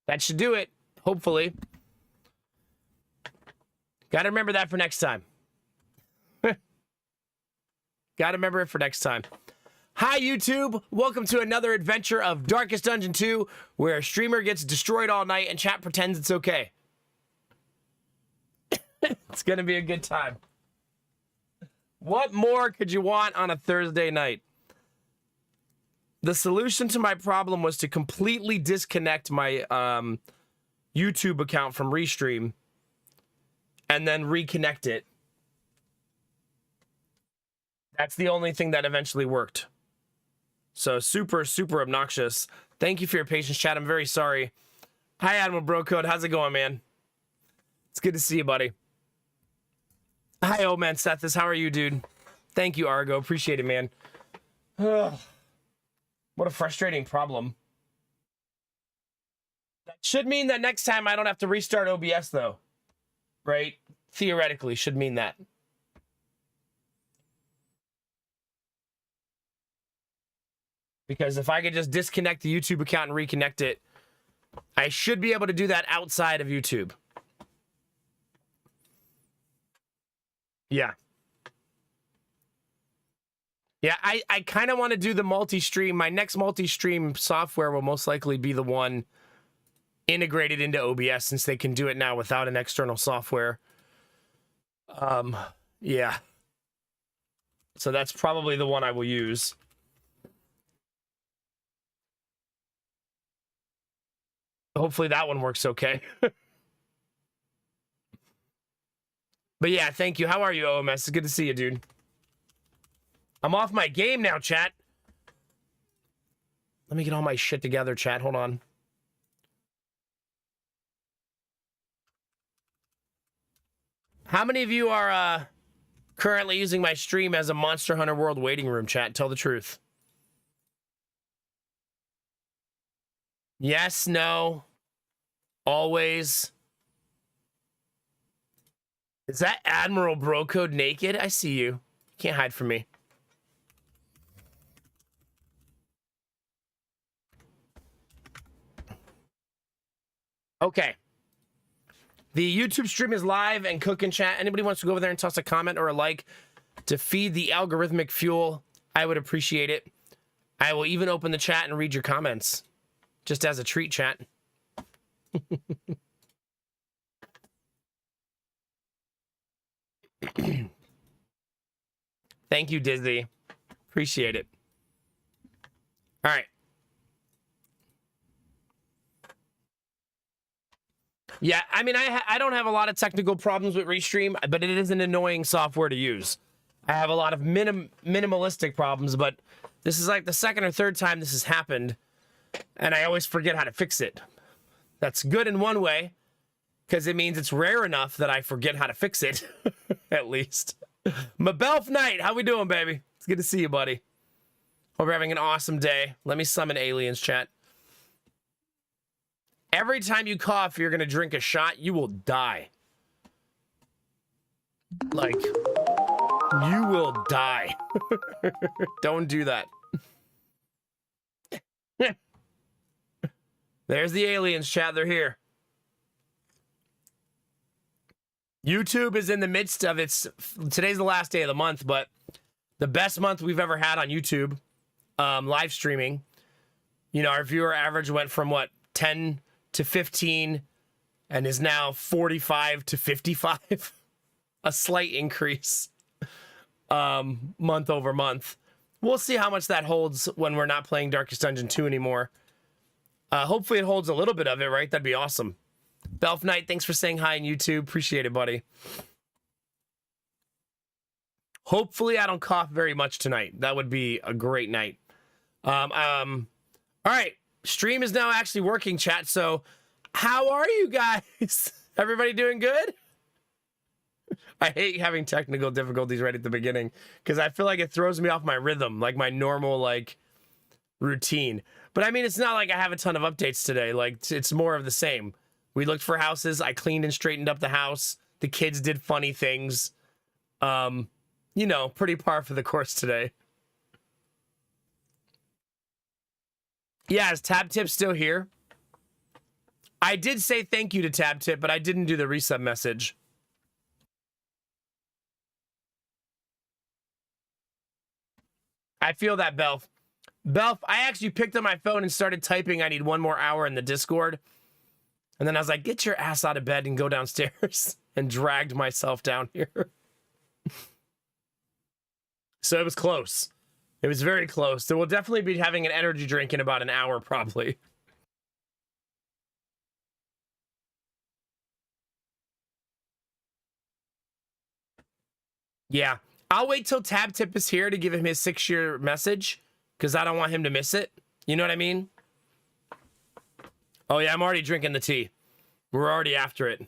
That should do it, hopefully. Got to remember that for next time. Got to remember it for next time. Hi, YouTube. Welcome to another adventure of Darkest Dungeon 2, where a streamer gets destroyed all night and chat pretends it's okay. It's going to be a good time. What more could you want on a Thursday night? The solution to my problem was to completely disconnect my YouTube account from Restream and then reconnect it. That's the only thing that eventually worked. So super, super obnoxious. Thank you for your patience, chat. I'm very sorry. Hi, Admiral Brocode. How's it going, man? It's good to see you, buddy. Hi, old man Sethis. How are you, dude? Thank you, Argo. Appreciate it, man. Ugh. What a frustrating problem. That should mean that next time I don't have to restart OBS, though. Right? Theoretically, should mean that. Because if I could just disconnect the YouTube account and reconnect it, I should be able to do that outside of YouTube. Yeah. Yeah, I kind of want to do the multi-stream. My next multi-stream software will most likely be the one integrated into OBS, since they can do it now without an external software. Yeah. So that's probably the one I will use. Hopefully that one works okay. But yeah, thank you. How are you, OMS? It's good to see you, dude. I'm off my game now, chat. Let me get all my shit together, chat. Hold on. How many of you are currently using my stream as a Monster Hunter World waiting room, chat? Tell the truth. Yes, no, always. Is that Admiral Brocode naked? I see you. Can't hide from me. Okay. The YouTube stream is live and cook in chat. Anybody wants to go over there and toss a comment or a like to feed the algorithmic fuel, I would appreciate it. I will even open the chat and read your comments. Just as a treat, chat. Thank you, Disney. Appreciate it. All right. Yeah, I mean, I don't have a lot of technical problems with Restream, but it is an annoying software to use. I have a lot of minimalistic problems, but this is like the second or third time this has happened, and I always forget how to fix it. That's good in one way, because it means it's rare enough that I forget how to fix it, at least. Mabelf Knight, how we doing, baby? It's good to see you, buddy. Hope you're having an awesome day. Let me summon aliens, chat. Every time you cough, you're going to drink a shot, you will die. Like, you will die. Don't do that. There's the aliens, chat. They're here. YouTube is in the midst of its... Today's the last day of the month, but the best month we've ever had on YouTube, live streaming. You know, our viewer average went from, what, 10 to 15 and is now 45 to 55. A slight increase month over month. We'll see how much that holds when we're not playing Darkest Dungeon 2 anymore. Hopefully it holds a little bit of it, right? That'd be awesome. Belf Knight, thanks for saying hi on YouTube. Appreciate it, buddy. Hopefully I don't cough very much tonight. That would be a great night. All right. Stream is now actually working, chat. So how are you guys? Everybody doing good? I hate having technical difficulties right at the beginning because I feel like it throws me off my rhythm, like my normal, like, routine. But I mean, it's not like I have a ton of updates today. Like, it's more of the same. We looked for houses. I cleaned and straightened up the house. The kids did funny things. You know, pretty par for the course today. Yeah, is Tab Tip still here? I did say thank you to Tab Tip, but I didn't do the resub message. I feel that, Belf. Belf, I actually picked up my phone and started typing I need 1 more hour in the Discord. And then I was like, get your ass out of bed and go downstairs. And dragged myself down here. So it was close. It was very close. So we'll definitely be having an energy drink in about an hour, probably. Yeah. I'll wait till Tab Tip is here to give him his 6-year message. Because I don't want him to miss it. You know what I mean? Oh, yeah, I'm already drinking the tea. We're already after it.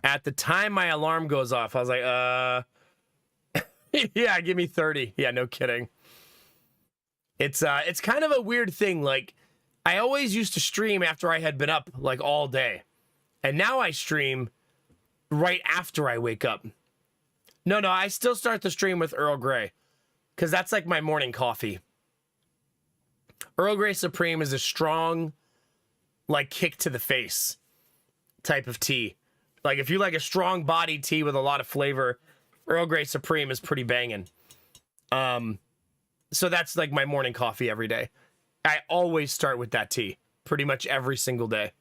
At the time my alarm goes off, I was like, yeah, give me 30. Yeah, no kidding. It's kind of a weird thing. Like, I always used to stream after I had been up, like, all day. And now I stream right after I wake up. No, I still start the stream with Earl Grey. Because that's like my morning coffee. Earl Grey Supreme is a strong, like, kick to the face type of tea. Like, if you like a strong body tea with a lot of flavor, Earl Grey Supreme is pretty banging. So that's like my morning coffee every day. I always start with that tea. Pretty much every single day.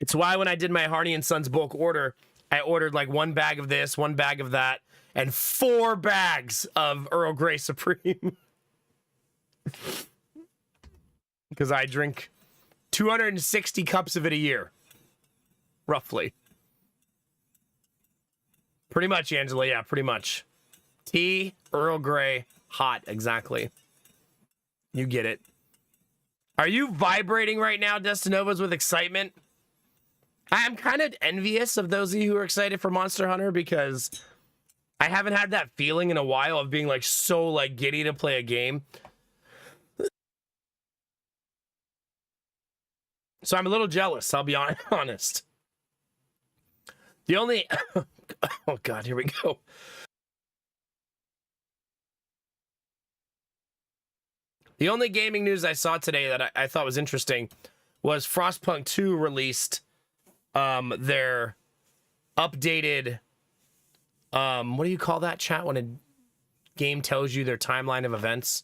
It's why when I did my Harney & Sons bulk order, I ordered like 1 bag of this, 1 bag of that, and 4 bags of Earl Grey Supreme. Because I drink 260 cups of it a year. Roughly. Pretty much, Angela. Yeah, pretty much. Tea, Earl Grey, hot. Exactly. You get it. Are you vibrating right now, Destinovas, with excitement? I'm kind of envious of those of you who are excited for Monster Hunter because I haven't had that feeling in a while of being like so like giddy to play a game. So I'm a little jealous, I'll be honest. The only... Oh, God, here we go. The only gaming news I saw today that I thought was interesting was Frostpunk 2 released their updated... what do you call that, chat, when a game tells you their timeline of events?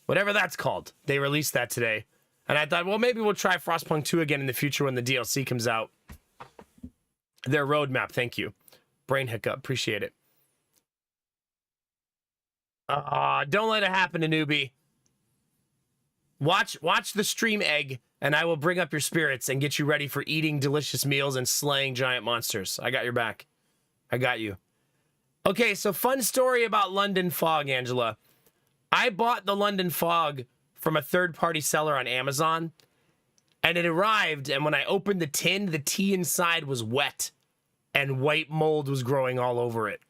Whatever that's called. They released that today. And I thought, well, maybe we'll try Frostpunk 2 again in the future when the DLC comes out. Their roadmap, thank you. Brain hiccup, appreciate it. Don't let it happen to newbie. Watch the stream egg, and I will bring up your spirits and get you ready for eating delicious meals and slaying giant monsters. I got your back. I got you. Okay, so fun story about London Fog, Angela. I bought the London Fog from a third-party seller on Amazon, and it arrived, and when I opened the tin, the tea inside was wet, and white mold was growing all over it.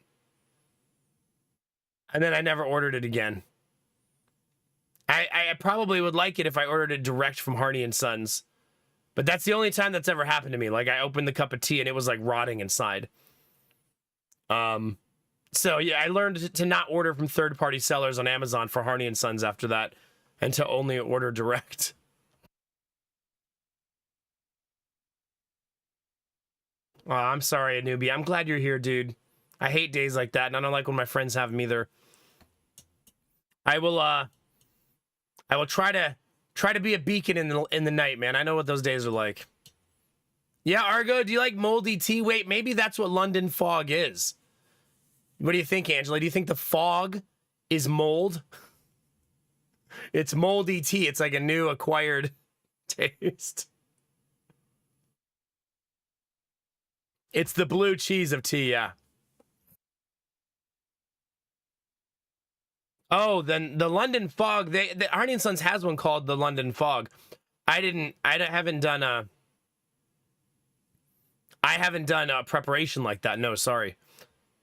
And then I never ordered it again. I probably would like it if I ordered it direct from Harney & Sons, but that's the only time that's ever happened to me. Like, I opened the cup of tea, and it was, like, rotting inside. So, yeah, I learned to not order from third-party sellers on Amazon for Harney & Sons after that, and to only order direct. Oh, I'm sorry, newbie. I'm glad you're here, dude. I hate days like that, and I don't like when my friends have them either. I will try to be a beacon in the night, man. I know what those days are like. Yeah, Argo, do you like moldy tea? Wait, maybe that's what London Fog is. What do you think, Angela? Do you think the fog is mold? It's moldy tea. It's like a new acquired taste. It's the blue cheese of tea, yeah. Oh, then the London Fog. The Harney & Sons has one called the London Fog. I haven't done a preparation like that. No, sorry.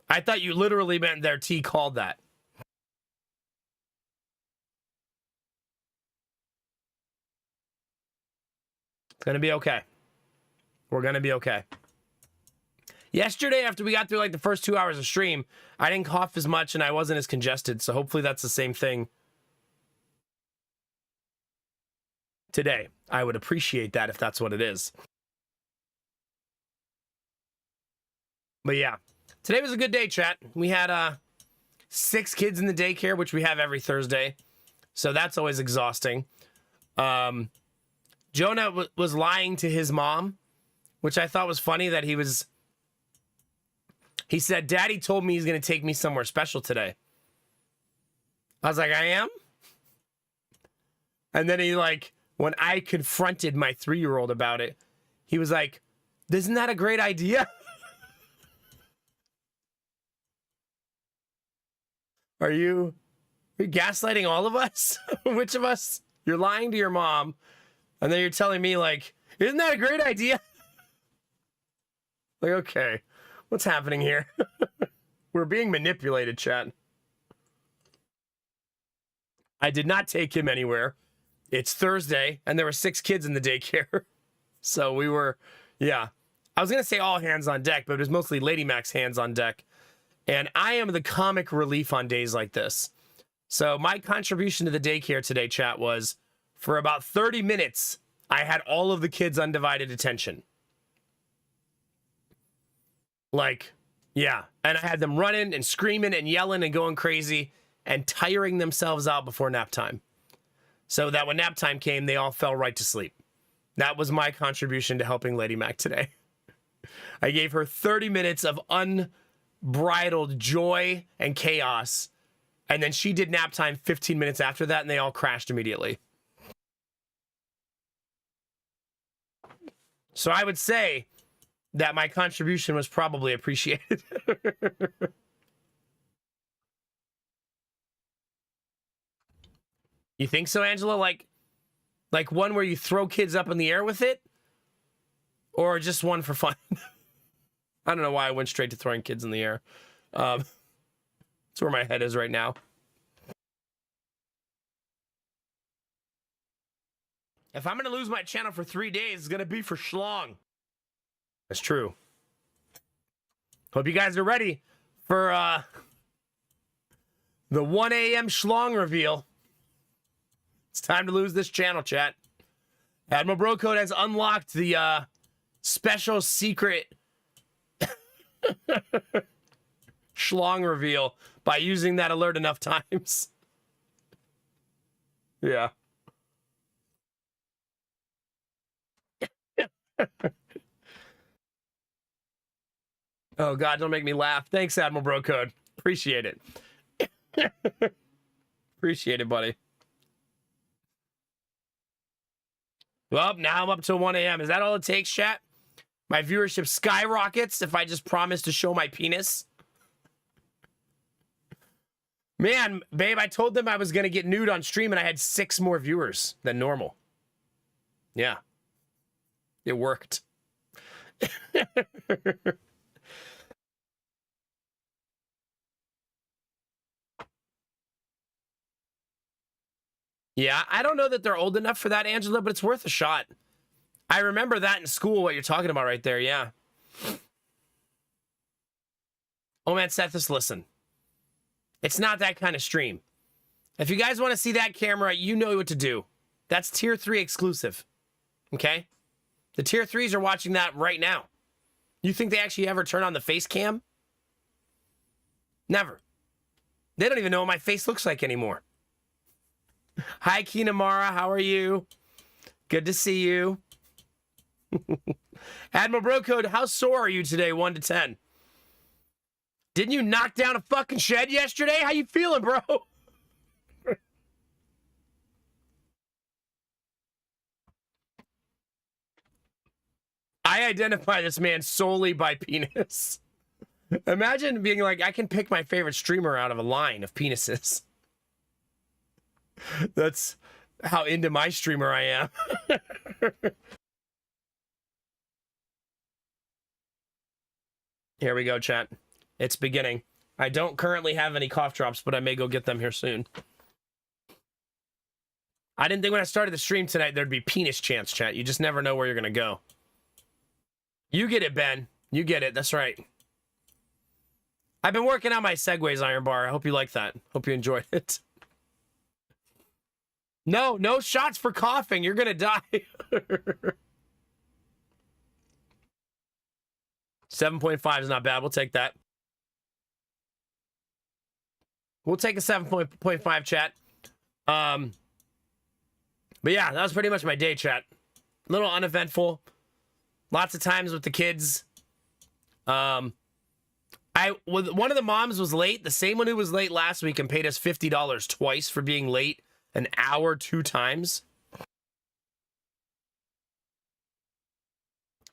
I thought you literally meant their tea called that. It's gonna be okay. We're gonna be okay. Yesterday, after we got through like the first 2 hours of stream, I didn't cough as much and I wasn't as congested. So hopefully that's the same thing today. I would appreciate that if that's what it is. But yeah, today was a good day, chat. We had 6 kids in the daycare, which we have every Thursday. So that's always exhausting. Jonah was lying to his mom, which I thought was funny that he said, Daddy told me he's going to take me somewhere special today. I was like, I am? And then he when I confronted my 3-year-old about it, he was like, isn't that a great idea? Are you gaslighting all of us? Which of us? You're lying to your mom, and then you're telling me, isn't that a great idea? Okay, what's happening here? We're being manipulated, chat. I did not take him anywhere. It's Thursday, and there were 6 kids in the daycare. So we were, yeah. I was going to say all hands on deck, but it was mostly Lady Mac's hands on deck. And I am the comic relief on days like this. So my contribution to the daycare today, chat, was for about 30 minutes, I had all of the kids' undivided attention. Yeah. And I had them running and screaming and yelling and going crazy and tiring themselves out before nap time. So that when nap time came, they all fell right to sleep. That was my contribution to helping Lady Mac today. I gave her 30 minutes of unbridled joy and chaos. And then she did nap time 15 minutes after that, and they all crashed immediately. So I would say that my contribution was probably appreciated. You think so, Angela? Like one where you throw kids up in the air with it? Or just one for fun? I don't know why I went straight to throwing kids in the air. That's where my head is right now. If I'm going to lose my channel for 3 days, it's going to be for Schlong. That's true. Hope you guys are ready for the 1 a.m. Schlong reveal. It's time to lose this channel, chat. Admiral Brocode has unlocked the special secret Schlong reveal by using that alert enough times. Yeah. Oh, God, don't make me laugh. Thanks, Admiral Brocode. Appreciate it. Appreciate it, buddy. Well, now I'm up to 1 a.m. Is that all it takes, chat? My viewership skyrockets if I just promise to show my penis? Man, babe, I told them I was going to get nude on stream and I had 6 more viewers than normal. Yeah. It worked. Yeah, I don't know that they're old enough for that, Angela, but it's worth a shot. I remember that in school, what you're talking about right there, yeah. Oh, man, Sethis, listen. It's not that kind of stream. If you guys want to see that camera, you know what to do. That's Tier 3 exclusive, okay? The Tier 3s are watching that right now. You think they actually ever turn on the face cam? Never. They don't even know what my face looks like anymore. Hi, Kinamara. How are you? Good to see you. Admiral Brocode, how sore are you today, 1 to 10? Didn't you knock down a fucking shed yesterday? How you feeling, bro? I identify this man solely by penis. Imagine being like, I can pick my favorite streamer out of a line of penises. That's how into my streamer I am. Here we go, chat. It's beginning. I don't currently have any cough drops, but I may go get them here soon. I didn't think when I started the stream tonight there'd be penis chance, chat. You just never know where you're going to go. You get it, Ben. You get it. That's right. I've been working on my segues, Iron Bar. I hope you like that. Hope you enjoyed it. No shots for coughing. You're gonna die. 7.5 is not bad. We'll take that. We'll take a 7.5, chat. But yeah, that was pretty much my day, chat. A little uneventful. Lots of times with the kids. One of the moms was late, the same one who was late last week and paid us $50 twice for being late an hour 2 times.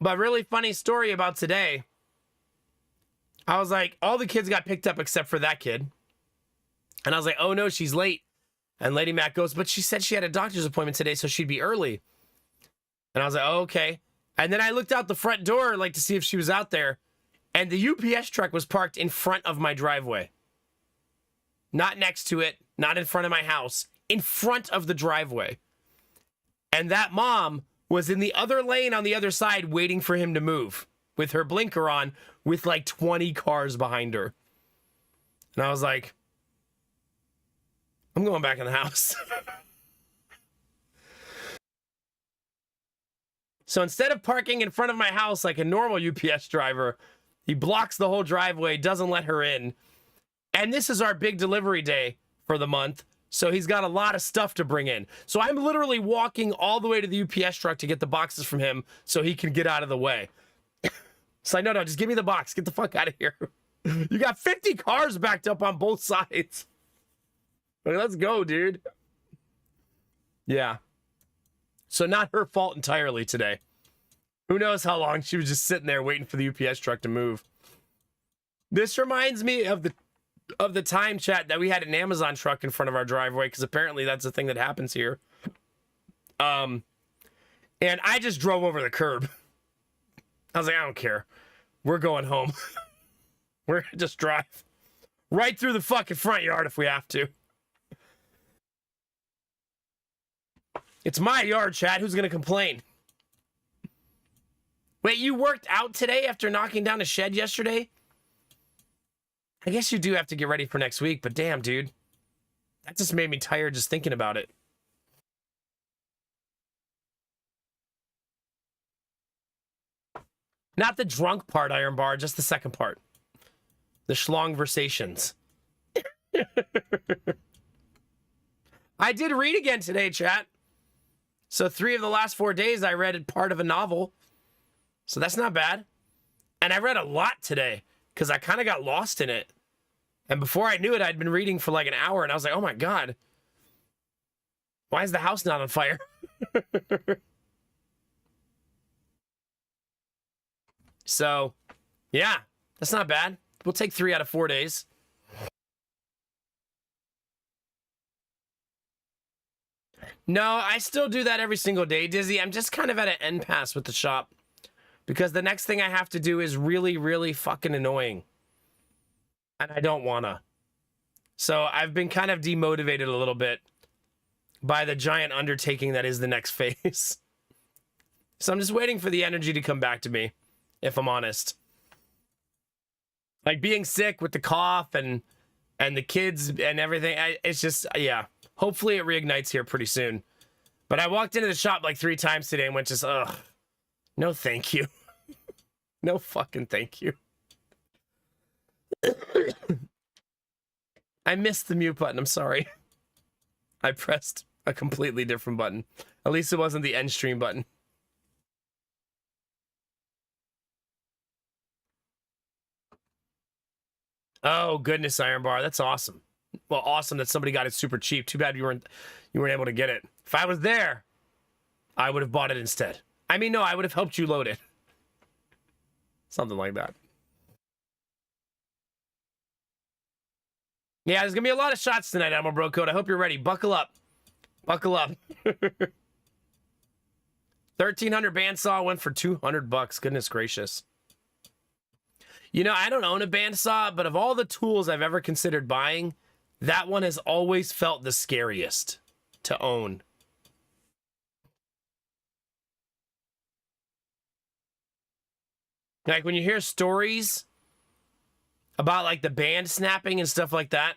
But really funny story about today. I was like, all the kids got picked up except for that kid. And I was like, oh no, she's late. And Lady Mac goes, but she said she had a doctor's appointment today, so she'd be early. And I was like, oh, okay. And then I looked out the front door, like, to see if she was out there. And the UPS truck was parked in front of my driveway. Not next to it, not in front of my house, in front of the driveway. And that mom was in the other lane on the other side waiting for him to move with her blinker on with like 20 cars behind her. And I was like, I'm going back in the house. So instead of parking in front of my house like a normal UPS driver, he blocks the whole driveway, doesn't let her in. And this is our big delivery day for the month. So he's got a lot of stuff to bring in. So I'm literally walking all the way to the UPS truck to get the boxes from him so he can get out of the way. It's like, no, just give me the box. Get the fuck out of here. You got 50 cars backed up on both sides. Like, let's go, dude. Yeah. So not her fault entirely today. Who knows how long she was just sitting there waiting for the UPS truck to move. This reminds me of the time, chat, that we had an Amazon truck in front of our driveway, because apparently that's a thing that happens here. And I just drove over the curb. I was like, I don't care. We're going home. We're gonna just drive right through the fucking front yard if we have to. It's my yard, chat. Who's gonna complain? Wait, you worked out today after knocking down a shed yesterday? I guess you do have to get ready for next week, but damn, dude. That just made me tired just thinking about it. Not the drunk part, Iron Bar, just the second part. The schlongversations. I did read again today, chat. So 3 of the last 4 days, I read part of a novel. So that's not bad. And I read a lot today because I kind of got lost in it. And before I knew it, I'd been reading for like an hour and I was like, oh my God. Why is the house not on fire? So, yeah, that's not bad. We'll take 3 out of 4 days. No, I still do that every single day, Dizzy. I'm just kind of at an impasse with the shop. Because the next thing I have to do is really, really fucking annoying. And I don't wanna. So I've been kind of demotivated a little bit by the giant undertaking that is the next phase. So I'm just waiting for the energy to come back to me, if I'm honest. Like being sick with the cough and the kids and everything. It's just, yeah. Hopefully it reignites here pretty soon. But I walked into the shop like 3 times today and went just, ugh. No, thank you. No fucking thank you. I missed the mute button. I'm sorry. I pressed a completely different button. At least it wasn't the end stream button. Oh, goodness, Iron Bar. That's awesome. Well, awesome that somebody got it super cheap. Too bad you weren't able to get it. If I was there, I would have bought it instead. I mean, no, I would have helped you load it. Something like that. Yeah, there's going to be a lot of shots tonight, Animal Bro Code. I hope you're ready. Buckle up. Buckle up. 1,300 bandsaw went for $200. Goodness gracious. You know, I don't own a bandsaw, but of all the tools I've ever considered buying, that one has always felt the scariest to own. Like when you hear stories about like the band snapping and stuff like that.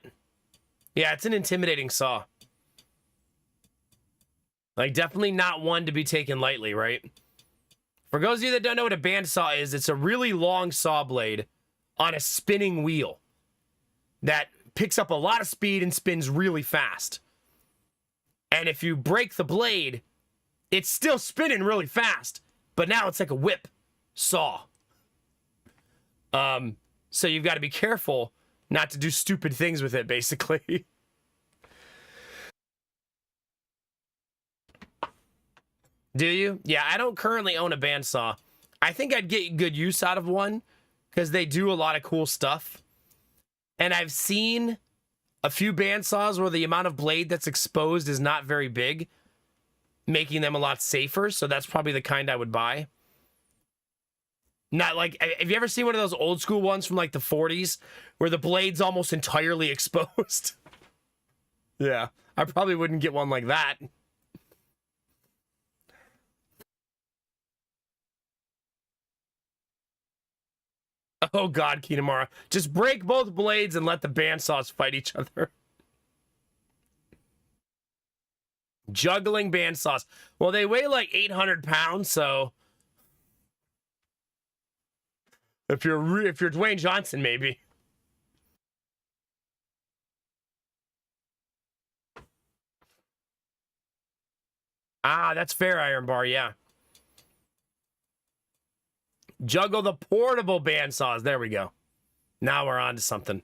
Yeah, it's an intimidating saw. Like, definitely not one to be taken lightly, right? For those of you that don't know what a bandsaw is, it's a really long saw blade on a spinning wheel that picks up a lot of speed and spins really fast. And if you break the blade, it's still spinning really fast, but now it's like a whip saw. So you've got to be careful not to do stupid things with it, basically. Do you? Yeah, I don't currently own a bandsaw. I think I'd get good use out of one because they do a lot of cool stuff. And I've seen a few bandsaws where the amount of blade that's exposed is not very big, making them a lot safer. So that's probably the kind I would buy. Not like, have you ever seen one of those old school ones from like the 40s where the blade's almost entirely exposed? Yeah, I probably wouldn't get one like that. Oh God, Kinemara. Just break both blades and let the bandsaws fight each other. Juggling bandsaws. Well, they weigh like 800 pounds, so if you're Dwayne Johnson, maybe. Ah, that's fair, Iron Bar, yeah. Juggle the portable bandsaws. There we go. Now we're on to something.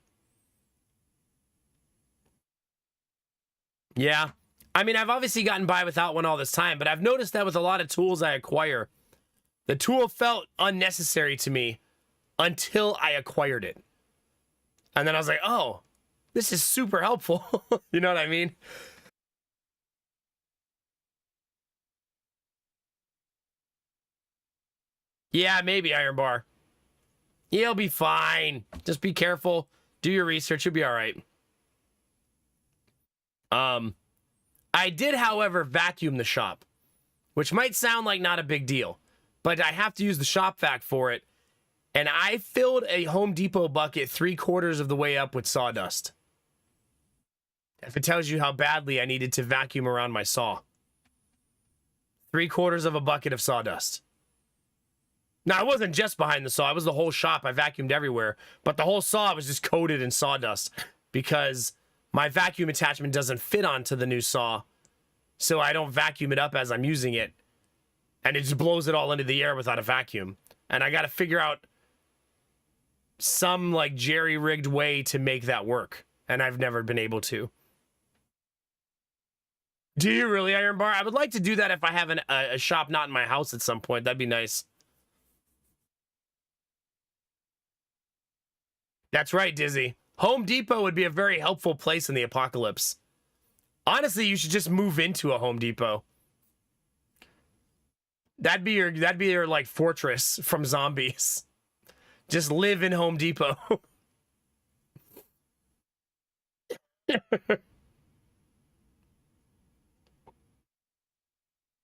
Yeah. I mean, I've obviously gotten by without one all this time, but I've noticed that with a lot of tools I acquire, the tool felt unnecessary to me until I acquired it. And then I was like, oh, this is super helpful. You know what I mean? Yeah, maybe Iron Bar. He'll be fine. Just be careful. Do your research. You'll be all right. I did, however, vacuum the shop, which might sound like not a big deal, but I have to use the shop vac for it. And I filled a Home Depot bucket 3/4 of the way up with sawdust. If it tells you how badly I needed to vacuum around my saw. 3/4 of a bucket of sawdust. Now, it wasn't just behind the saw. It was the whole shop. I vacuumed everywhere. But the whole saw was just coated in sawdust because my vacuum attachment doesn't fit onto the new saw. So I don't vacuum it up as I'm using it. And it just blows it all into the air without a vacuum. And I got to figure out some like jerry-rigged way to make that work. And I've never been able to. Do you really, Iron Bar? I would like to do that if I have a shop not in my house at some point. That'd be nice. That's right, Dizzy. Home Depot would be a very helpful place in the apocalypse. Honestly, you should just move into a Home Depot. That'd be your like fortress from zombies. Just live in Home Depot.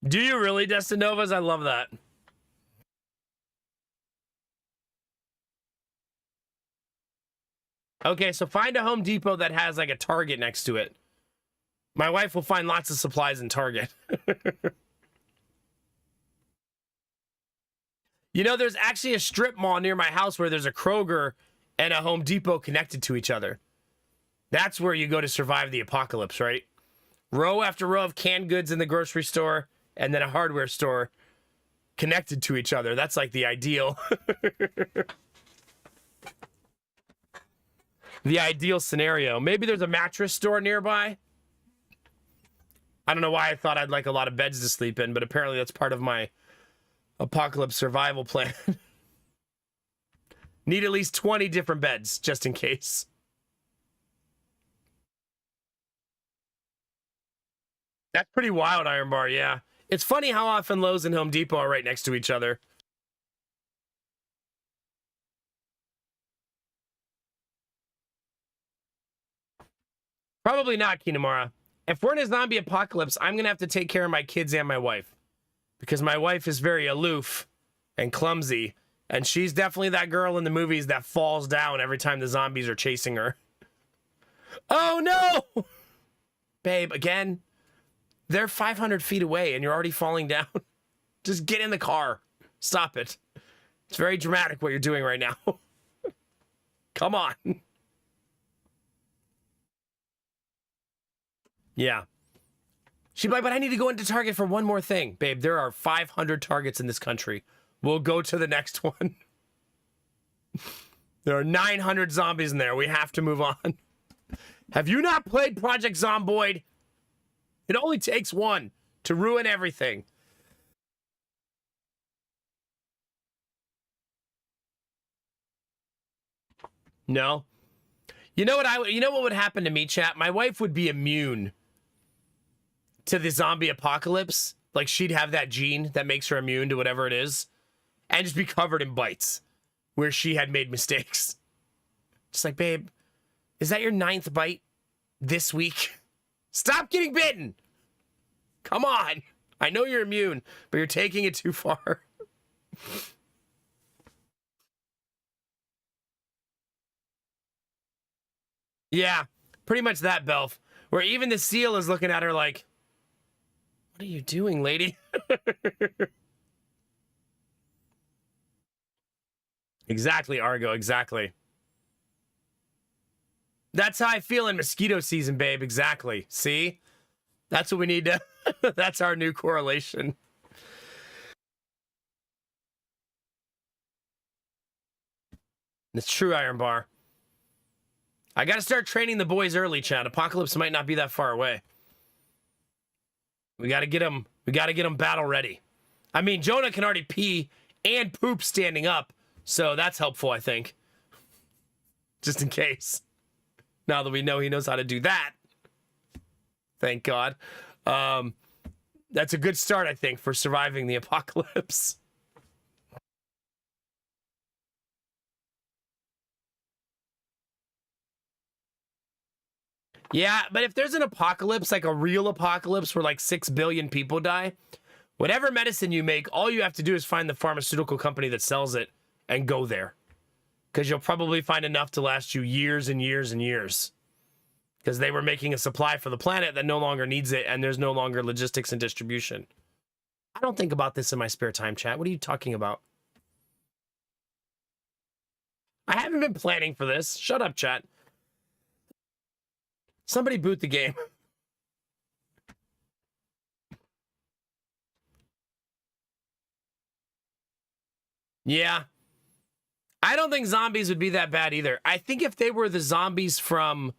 Do you really, Destinovas? I love that. Okay, so find a Home Depot that has like a Target next to it. My wife will find lots of supplies in Target. You know, there's actually a strip mall near my house where there's a Kroger and a Home Depot connected to each other. That's where you go to survive the apocalypse, right? Row after row of canned goods in the grocery store and then a hardware store connected to each other. That's like the ideal. The ideal scenario. Maybe there's a mattress store nearby. I don't know why I thought I'd like a lot of beds to sleep in, but apparently that's part of my apocalypse survival plan. Need at least 20 different beds, just in case. That's pretty wild, Iron Bar, yeah. It's funny how often Lowe's and Home Depot are right next to each other. Probably not, Kinemara. If we're in a zombie apocalypse, I'm going to have to take care of my kids and my wife. Because my wife is very aloof and clumsy. And she's definitely that girl in the movies that falls down every time the zombies are chasing her. Oh, no! Babe, again? They're 500 feet away and you're already falling down. Just get in the car. Stop it. It's very dramatic what you're doing right now. Come on. Yeah. She'd be like, but I need to go into Target for one more thing. Babe, there are 500 Targets in this country. We'll go to the next one. There are 900 zombies in there. We have to move on. Have you not played Project Zomboid? It only takes one to ruin everything. No. You know what would happen to me, chat? My wife would be immune to the zombie apocalypse. Like, she'd have that gene that makes her immune to whatever it is and just be covered in bites where she had made mistakes. Just like, babe, is that your 9th bite this week? Stop getting bitten. Come on. I know you're immune, but you're taking it too far. Yeah, pretty much that, Belf. Where even the seal is looking at her like, what are you doing, lady? Exactly, Argo, exactly. That's how I feel in mosquito season, babe. Exactly. See? That's what we need to... That's our new correlation. It's true, Iron Bar. I gotta start training the boys early, Chad. Apocalypse might not be that far away. We gotta get them battle ready. I mean, Jonah can already pee and poop standing up, so that's helpful, I think. Just in case. Now that we know he knows how to do that. Thank God. That's a good start, I think, for surviving the apocalypse. Yeah, but if there's an apocalypse, like a real apocalypse where like 6 billion people die, whatever medicine you make, all you have to do is find the pharmaceutical company that sells it and go there. Because you'll probably find enough to last you years and years and years. Because they were making a supply for the planet that no longer needs it, and there's no longer logistics and distribution. I don't think about this in my spare time, chat. What are you talking about? I haven't been planning for this. Shut up, chat. Somebody boot the game. Yeah. I don't think zombies would be that bad either. I think if they were the zombies from...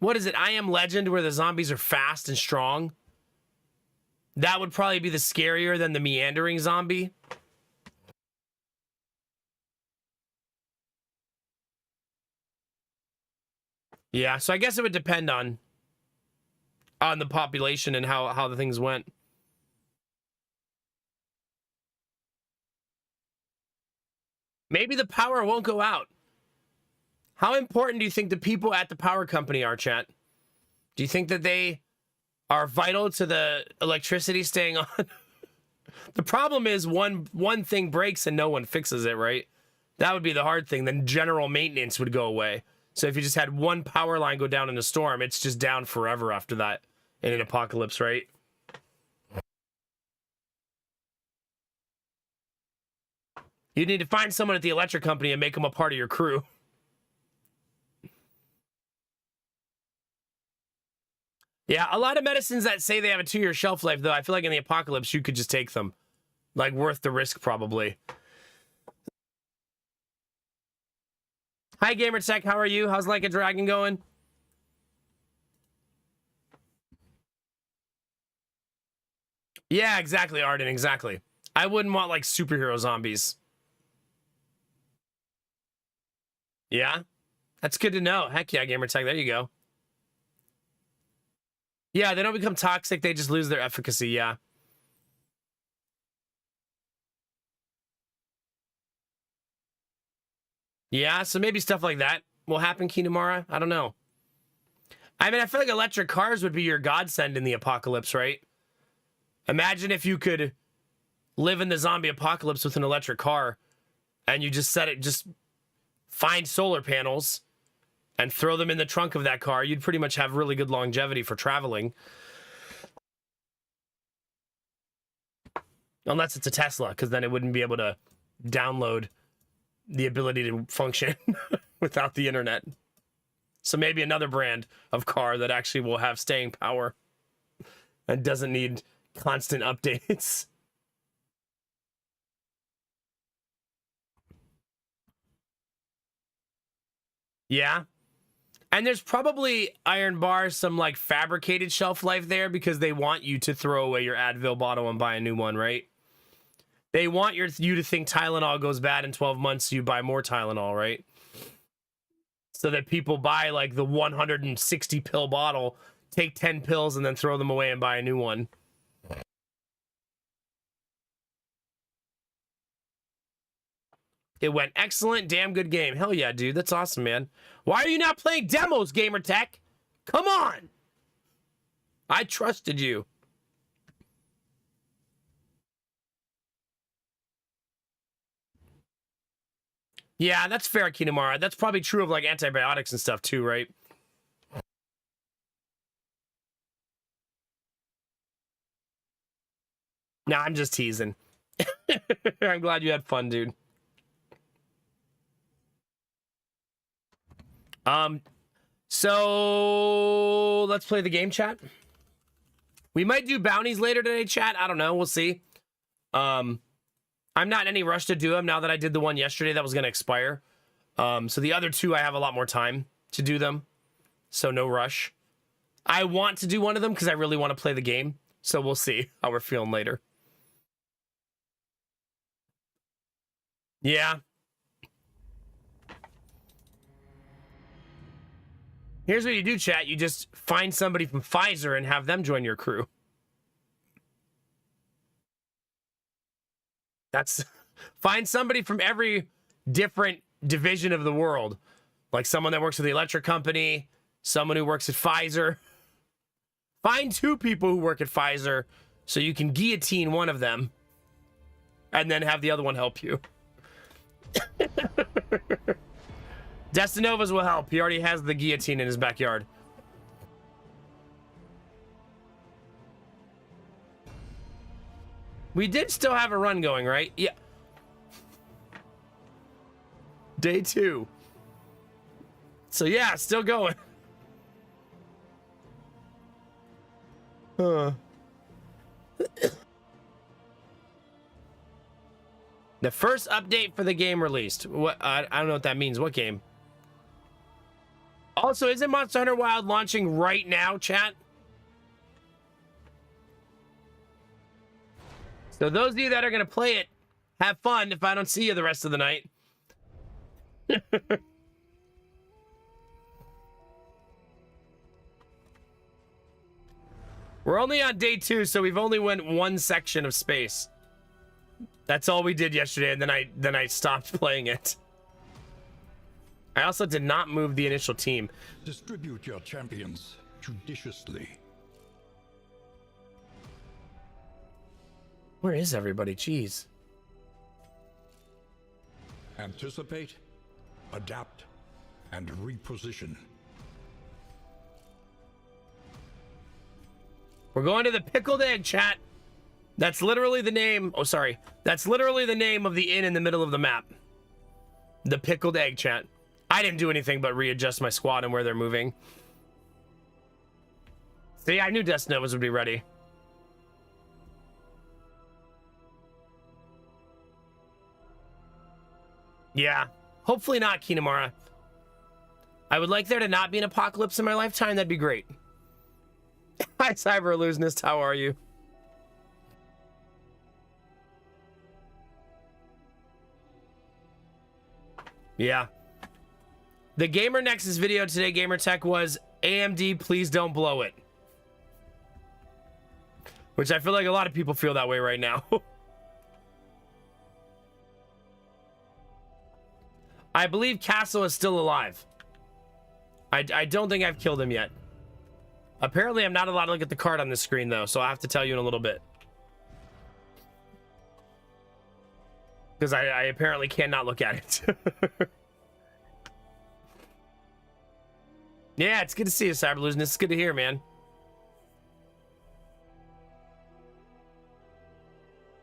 What is it? I Am Legend, where the zombies are fast and strong. That would probably be the scarier than the meandering zombie. Yeah, so I guess it would depend on the population and how the things went. Maybe the power won't go out. How important do you think the people at the power company are, chat? Do you think that they are vital to the electricity staying on? The problem is one thing breaks and no one fixes it, right? That would be the hard thing. Then general maintenance would go away. So if you just had one power line go down in a storm, it's just down forever after that in an apocalypse, right? You need to find someone at the electric company and make them a part of your crew. Yeah, a lot of medicines that say they have a 2-year shelf life, though, I feel like in the apocalypse, you could just take them. Like, worth the risk, probably. Hi, GamerTech. How are you? How's Like a Dragon going? Yeah, exactly, Arden. Exactly. I wouldn't want, like, superhero zombies. Yeah? That's good to know. Heck yeah, GamerTech. There you go. Yeah, they don't become toxic. They just lose their efficacy. Yeah. Yeah, so maybe stuff like that will happen, Kinamara. I don't know. I mean, I feel like electric cars would be your godsend in the apocalypse, right? Imagine if you could live in the zombie apocalypse with an electric car and you just find solar panels and throw them in the trunk of that car. You'd pretty much have really good longevity for traveling. Unless it's a Tesla, because then it wouldn't be able to download the ability to function without the internet. So maybe another brand of car that actually will have staying power and doesn't need constant updates. Yeah. And there's probably Iron Bar some like fabricated shelf life there because they want you to throw away your Advil bottle and buy a new one, right? They want you to think Tylenol goes bad in 12 months, so you buy more Tylenol, right? So that people buy like the 160 pill bottle, take 10 pills, and then throw them away and buy a new one. It went excellent, damn good game. Hell yeah, dude. That's awesome, man. Why are you not playing demos, Gamertech? Come on. I trusted you. Yeah, that's fair, Kinamara. That's probably true of like antibiotics and stuff too, right? Nah, I'm just teasing. I'm glad you had fun, dude. So let's play the game, chat. We might do bounties later today, chat. I don't know. We'll see. I'm not in any rush to do them now that I did the one yesterday that was going to expire. So the other two, I have a lot more time to do them. So no rush. I want to do one of them because I really want to play the game. So we'll see how we're feeling later. Yeah. Here's what you do, chat. You just find somebody from Pfizer and have them join your crew. That's find somebody from every different division of the world. Like someone that works at the electric company, someone who works at Pfizer. Find two people who work at Pfizer so you can guillotine one of them and then have the other one help you. Destinovas will help. He already has the guillotine in his backyard. We did still have a run going, right? Yeah. Day 2. So yeah, still going. The first update for the game released. What? I don't know what that means. What game? Also, isn't Monster Hunter Wild launching right now, chat? So those of you that are going to play it, have fun if I don't see you the rest of the night. We're only on day 2, so we've only went one section of space. That's all we did yesterday, and then I stopped playing it. I also did not move the initial team. Distribute your champions judiciously. Where is everybody? Jeez. Anticipate, adapt, and reposition. We're going to the Pickled Egg, chat. That's literally the name. Oh, sorry. That's literally the name of the inn in the middle of the map. The Pickled Egg, chat. I didn't do anything but readjust my squad and where they're moving. See, I knew Destinovas would be ready. Yeah. Hopefully not, Kinamara. I would like there to not be an apocalypse in my lifetime. That'd be great. Hi, Cyber Illusionist. How are you? Yeah. The Gamer Nexus video today, Gamertech, was AMD, please don't blow it. Which I feel like a lot of people feel that way right now. I believe Castle is still alive. I don't think I've killed him yet. Apparently, I'm not allowed to look at the card on the screen, though, so I'll have to tell you in a little bit. Because I apparently cannot look at it. Yeah, it's good to see you, Cyber Illusionist. It's good to hear, man.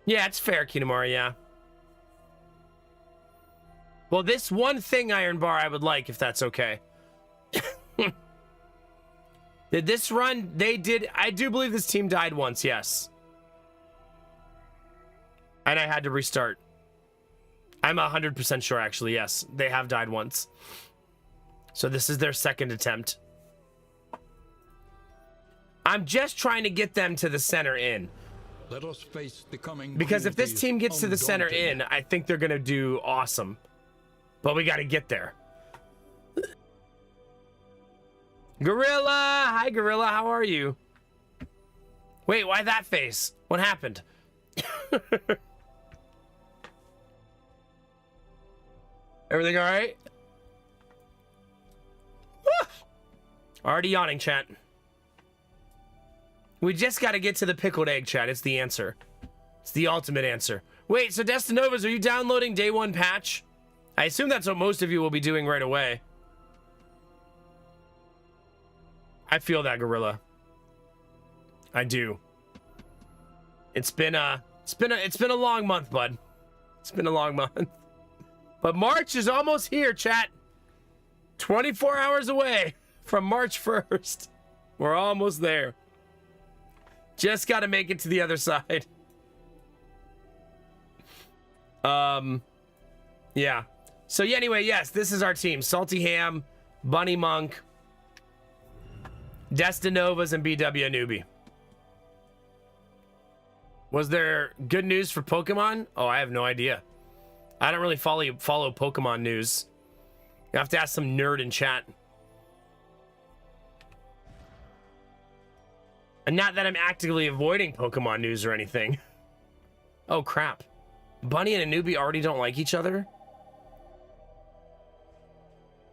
Yeah, it's fair, Kinemura, yeah. Well, this one thing, Iron Bar, I would like, if that's okay. Did this run, they did, I do believe this team died once, yes. And I had to restart. I'm 100% sure, actually, yes. They have died once. So this is their second attempt. I'm just trying to get them to the center in. Let us face the coming Because if this cruelties team gets to the center undaunted. in, I think they're going to do awesome. But we got to get there. Gorilla! Hi, Gorilla. How are you? Wait, why that face? What happened? Everything all right? Woo! Already yawning, chat. We just got to get to the pickled egg, chat. It's the answer. It's the ultimate answer. Wait, so Destinovas, are you downloading day one patch? I assume that's what most of you will be doing right away. I feel that, Gorilla. I do. It's been a long month, bud. It's been a long month. But March is almost here, chat. 24 hours away from March 1st. We're almost there. Just got to make it to the other side. Yeah. So yeah, anyway, yes, this is our team. Salty Ham, Bunny Monk, Destinovas, and BW Newbie. Was there good news for Pokemon? Oh, I have no idea. I don't really follow Pokemon news. You have to ask some nerd in chat. And not that I'm actively avoiding Pokemon news or anything. Oh, crap. Bunny and a Newbie already don't like each other?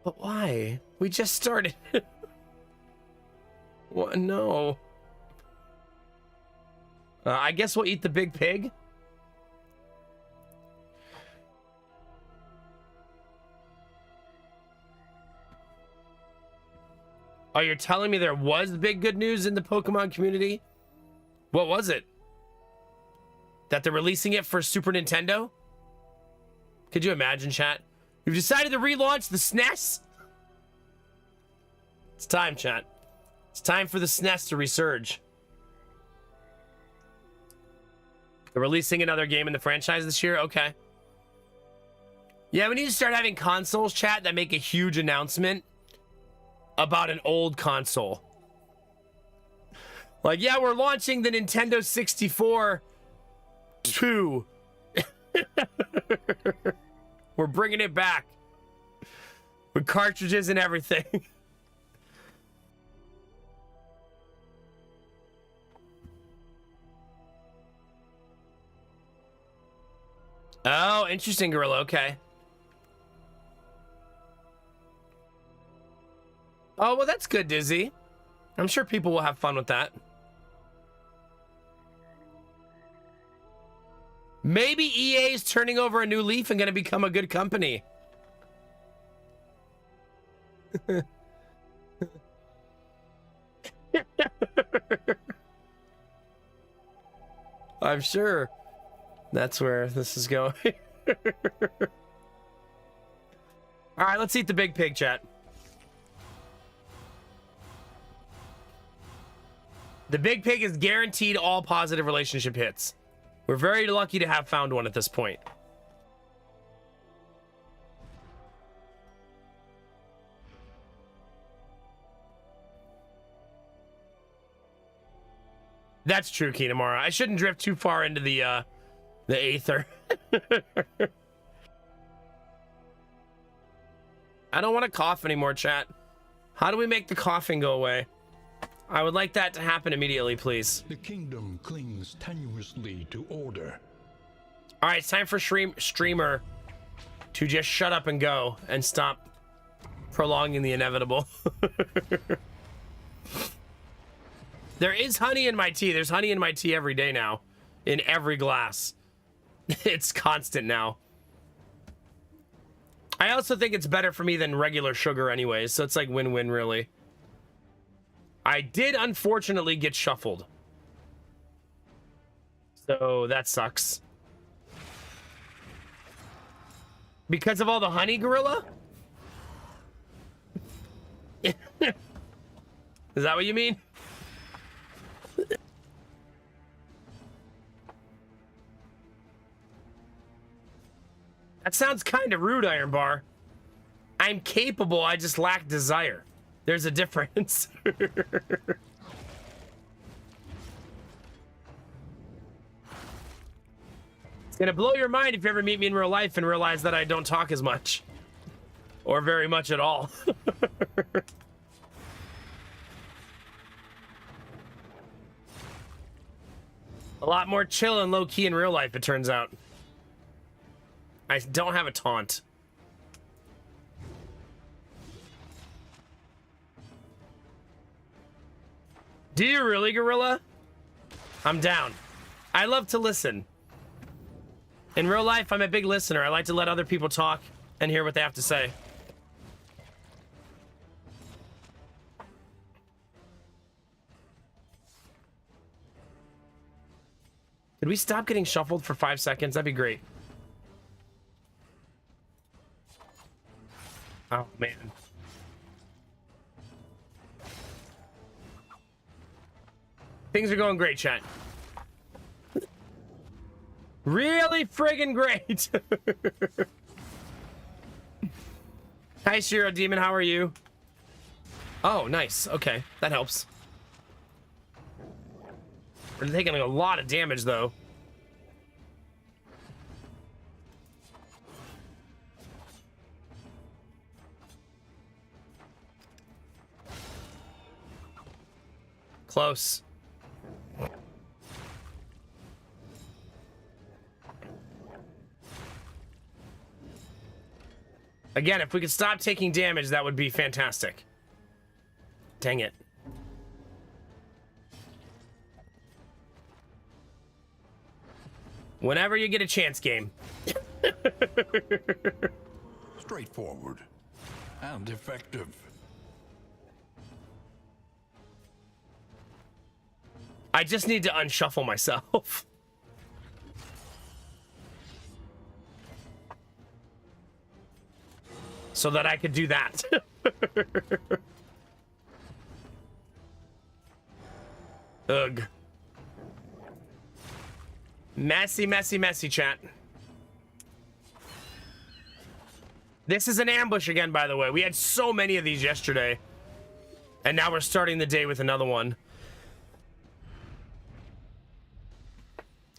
But why? We just started. What? No. I guess we'll eat the big pig. Oh, you're telling me there was big good news in the Pokemon community? What was it? That they're releasing it for Super Nintendo? Could you imagine, chat? You've decided to relaunch the SNES? It's time, chat. It's time for the SNES to resurge. They're releasing another game in the franchise this year? Okay. Yeah, we need to start having consoles, chat, that make a huge announcement about an old console. Like, yeah, we're launching the Nintendo 64 2. We're bringing it back with cartridges and everything. Oh, interesting, Gorilla. Okay. Oh, well, that's good, Dizzy. I'm sure people will have fun with that. Maybe EA is turning over a new leaf and going to become a good company. I'm sure that's where this is going. All right, let's eat the big pig, chat. The big pig is guaranteed all positive relationship hits. We're very lucky to have found one at this point. That's true, Kinemura. I shouldn't drift too far into the aether. I don't want to cough anymore, chat. How do we make the coughing go away? I would like that to happen immediately, please. The kingdom clings tenuously to order. All right, it's time for Streamer to just shut up and go and stop prolonging the inevitable. There is honey in my tea. There's honey in my tea every day now, in every glass. It's constant now. I also think it's better for me than regular sugar anyways, so it's like win-win, really. I did unfortunately get shuffled. So that sucks. Because of all the honey, Gorilla? Is that what you mean? That sounds kind of rude, Iron Bar. I'm capable, I just lack desire. There's a difference. It's gonna blow your mind if you ever meet me in real life and realize that I don't talk as much. Or very much at all. A lot more chill and low-key in real life, it turns out. I don't have a taunt. Do you really, Gorilla? I'm down. I love to listen. In real life, I'm a big listener. I like to let other people talk and hear what they have to say. Did we stop getting shuffled for 5 seconds? That'd be great. Oh, man. Things are going great, chat. Really friggin' great. Hi, Shiro Demon. How are you? Oh, nice. Okay, that helps. We're taking a lot of damage, though. Close. Again, if we could stop taking damage, that would be fantastic. Dang it. Whenever you get a chance, game. Straightforward and effective. I just need to unshuffle myself. So that I could do that. Ugh. Messy, messy, messy, chat. This is an ambush again, by the way. We had so many of these yesterday. And now we're starting the day with another one.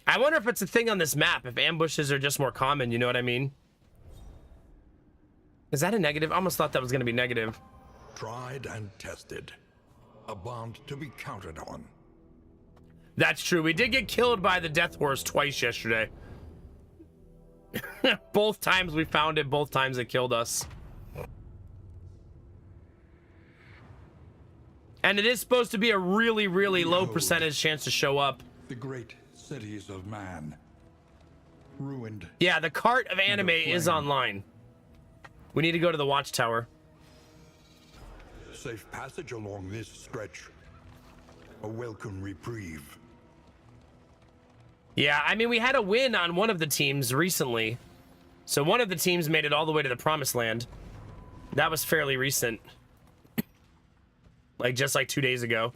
I wonder if it's a thing on this map, if ambushes are just more common, you know what I mean? Is that a negative? I almost thought that was going to be negative. Tried and tested. A bond to be counted on. That's true. We did get killed by the Death Horse twice yesterday. Both times we found it, both times it killed us. And it is supposed to be a really, really low percentage chance to show up. The great cities of man. Ruined. Yeah, the cart of anime is online. We need to go to the watchtower. Safe passage along this stretch. A welcome reprieve. Yeah, I mean, we had a win on one of the teams recently. So one of the teams made it all the way to the Promised Land. That was fairly recent. Like, just like 2 days ago.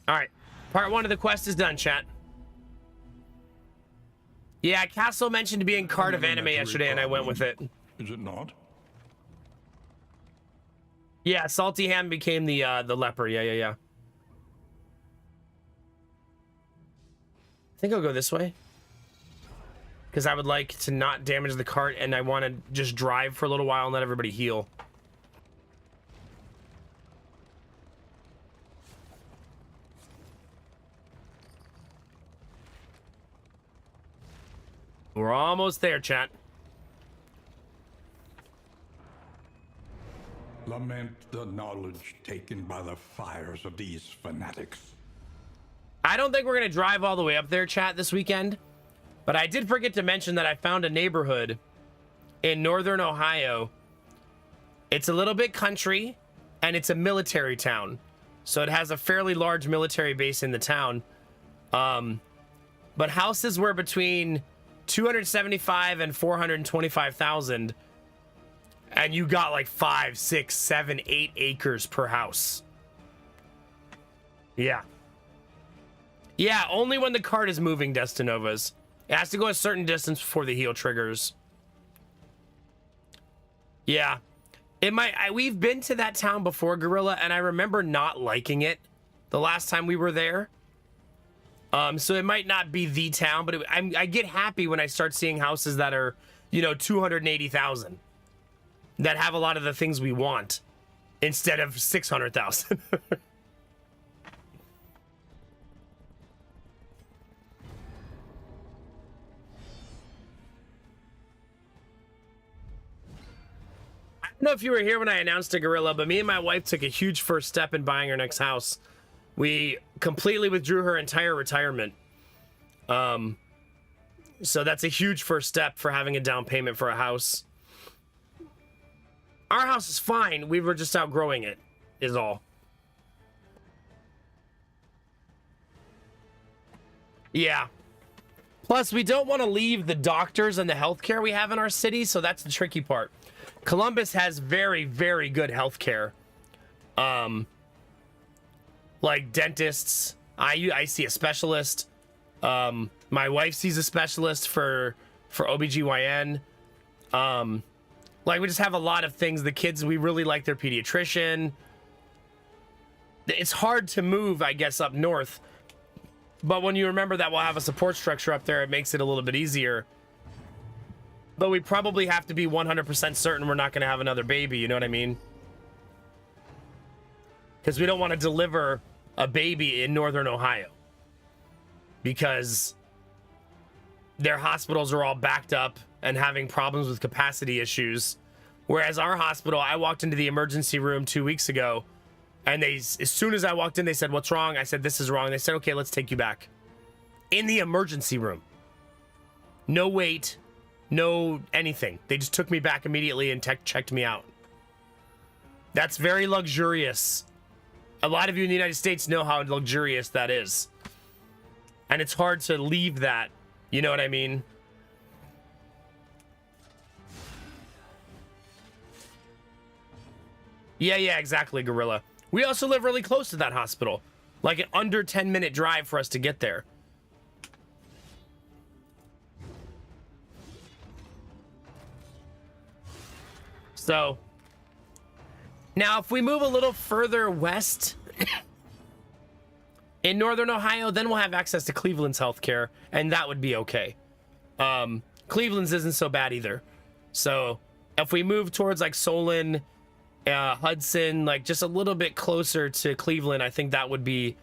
All right. Part 1 of the quest is done, chat. Yeah, Castle mentioned being cart of anime yesterday, and I went with it. Is it not? Yeah, Salty Ham became the leper. Yeah. I think I'll go this way. Because I would like to not damage the cart, and I want to just drive for a little while and let everybody heal. We're almost there, chat. Lament the knowledge taken by the fires of these fanatics. I don't think we're going to drive all the way up there, chat, this weekend. But I did forget to mention that I found a neighborhood in northern Ohio. It's a little bit country, and it's a military town. So it has a fairly large military base in the town. But houses were between 275 and 425,000. And you got like 5, 6, 7, 8 acres per house. Yeah. Yeah, only when the cart is moving, Destinovas. It has to go a certain distance before the heal triggers. Yeah. It might. We've been to that town before, Gorilla, and I remember not liking it the last time we were there. So it might not be the town, but I get happy when I start seeing houses that are, 280,000. That have a lot of the things we want instead of 600,000. I don't know if you were here when I announced to Gorilla, but me and my wife took a huge first step in buying our next house. We completely withdrew her entire retirement. So that's a huge first step for having a down payment for a house. Our house is fine. We were just outgrowing it, is all. Yeah. Plus, we don't want to leave the doctors and the healthcare we have in our city, so that's the tricky part. Columbus has very, very good healthcare. Like dentists. I see a specialist. My wife sees a specialist for OBGYN. Like, we just have a lot of things. The kids, we really like their pediatrician. It's hard to move, I guess, up north. But when you remember that we'll have a support structure up there, it makes it a little bit easier. But we probably have to be 100% certain we're not going to have another baby, you know what I mean? Because we don't want to deliver a baby in northern Ohio. Because their hospitals are all backed up and having problems with capacity issues. Whereas our hospital, I walked into the emergency room 2 weeks ago, and as soon as I walked in, they said, "What's wrong?" I said, "This is wrong." They said, "Okay, let's take you back." In the emergency room. No wait, no anything. They just took me back immediately and checked me out. That's very luxurious. A lot of you in the United States know how luxurious that is. And it's hard to leave that. You know what I mean? Yeah, exactly, Gorilla. We also live really close to that hospital. Like an under 10-minute drive for us to get there. So, now if we move a little further west in northern Ohio, then we'll have access to Cleveland's healthcare, and that would be okay. Cleveland's isn't so bad either. So, if we move towards like Solon, Hudson, like just a little bit closer to Cleveland, I think that would be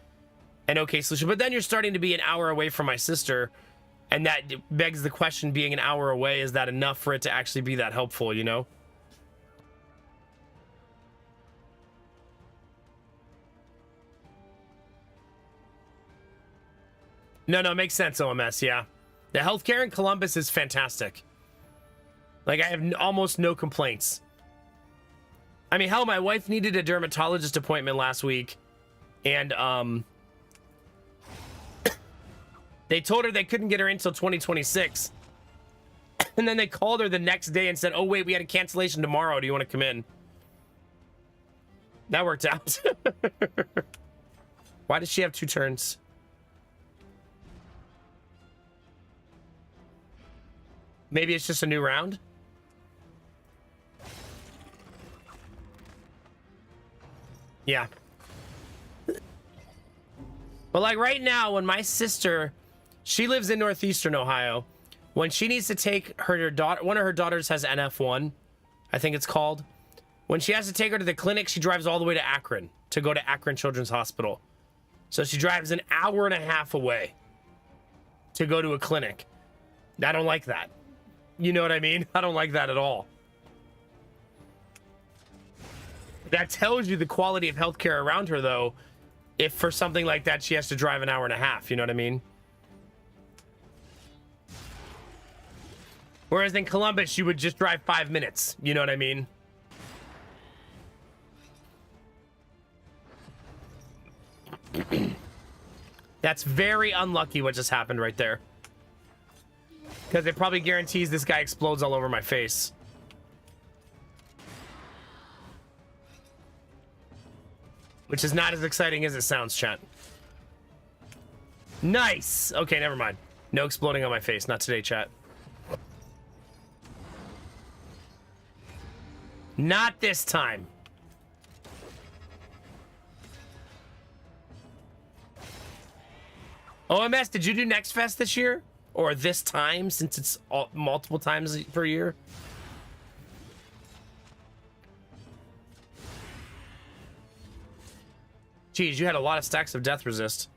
an okay solution. But then you're starting to be an hour away from my sister, and that begs the question, being an hour away, is that enough for it to actually be that helpful, you know? No, it makes sense, OMS, yeah. The healthcare in Columbus is fantastic. Like, I have almost no complaints. I mean, hell, my wife needed a dermatologist appointment last week, and they told her they couldn't get her in until 2026. And then they called her the next day and said, "Oh, wait, we had a cancellation tomorrow. Do you want to come in?" That worked out. Why does she have 2 turns? Maybe it's just a new round? Yeah. But like right now, when my sister, she lives in northeastern Ohio, when she needs to take her daughter, one of her daughters has NF1, I think it's called. When she has to take her to the clinic, she drives all the way to Akron to go to Akron Children's Hospital. So she drives an hour and a half away to go to a clinic. I don't like that. You know what I mean? I don't like that at all. That tells you the quality of healthcare around her, though, if for something like that she has to drive an hour and a half. You know what I mean? Whereas in Columbus, you would just drive 5 minutes. You know what I mean? That's very unlucky what just happened right there. Because it probably guarantees this guy explodes all over my face. Which is not as exciting as it sounds, chat. Nice! Okay, never mind. No exploding on my face. Not today, chat. Not this time. OMS, did you do Next Fest this year? Or this time, since it's multiple times per year? Jeez, you had a lot of stacks of death resist.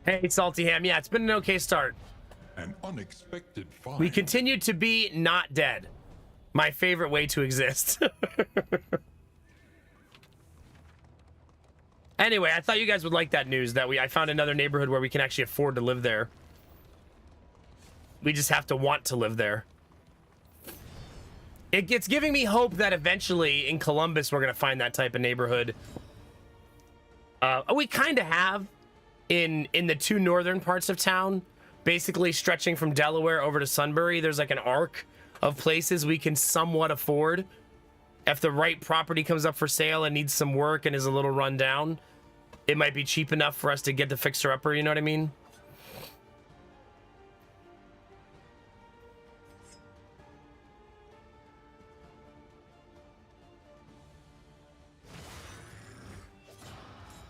Hey, Salty Ham. Yeah, it's been an okay start. An unexpected find. We continue to be not dead. My favorite way to exist. Anyway, I thought you guys would like that news that I found another neighborhood where we can actually afford to live there. We just have to want to live there. It's giving me hope that eventually in Columbus we're going to find that type of neighborhood. We kind of have in the two northern parts of town, basically stretching from Delaware over to Sunbury. There's like an arc of places we can somewhat afford. If the right property comes up for sale and needs some work and is a little run down, it might be cheap enough for us to get the fixer-upper, you know what I mean?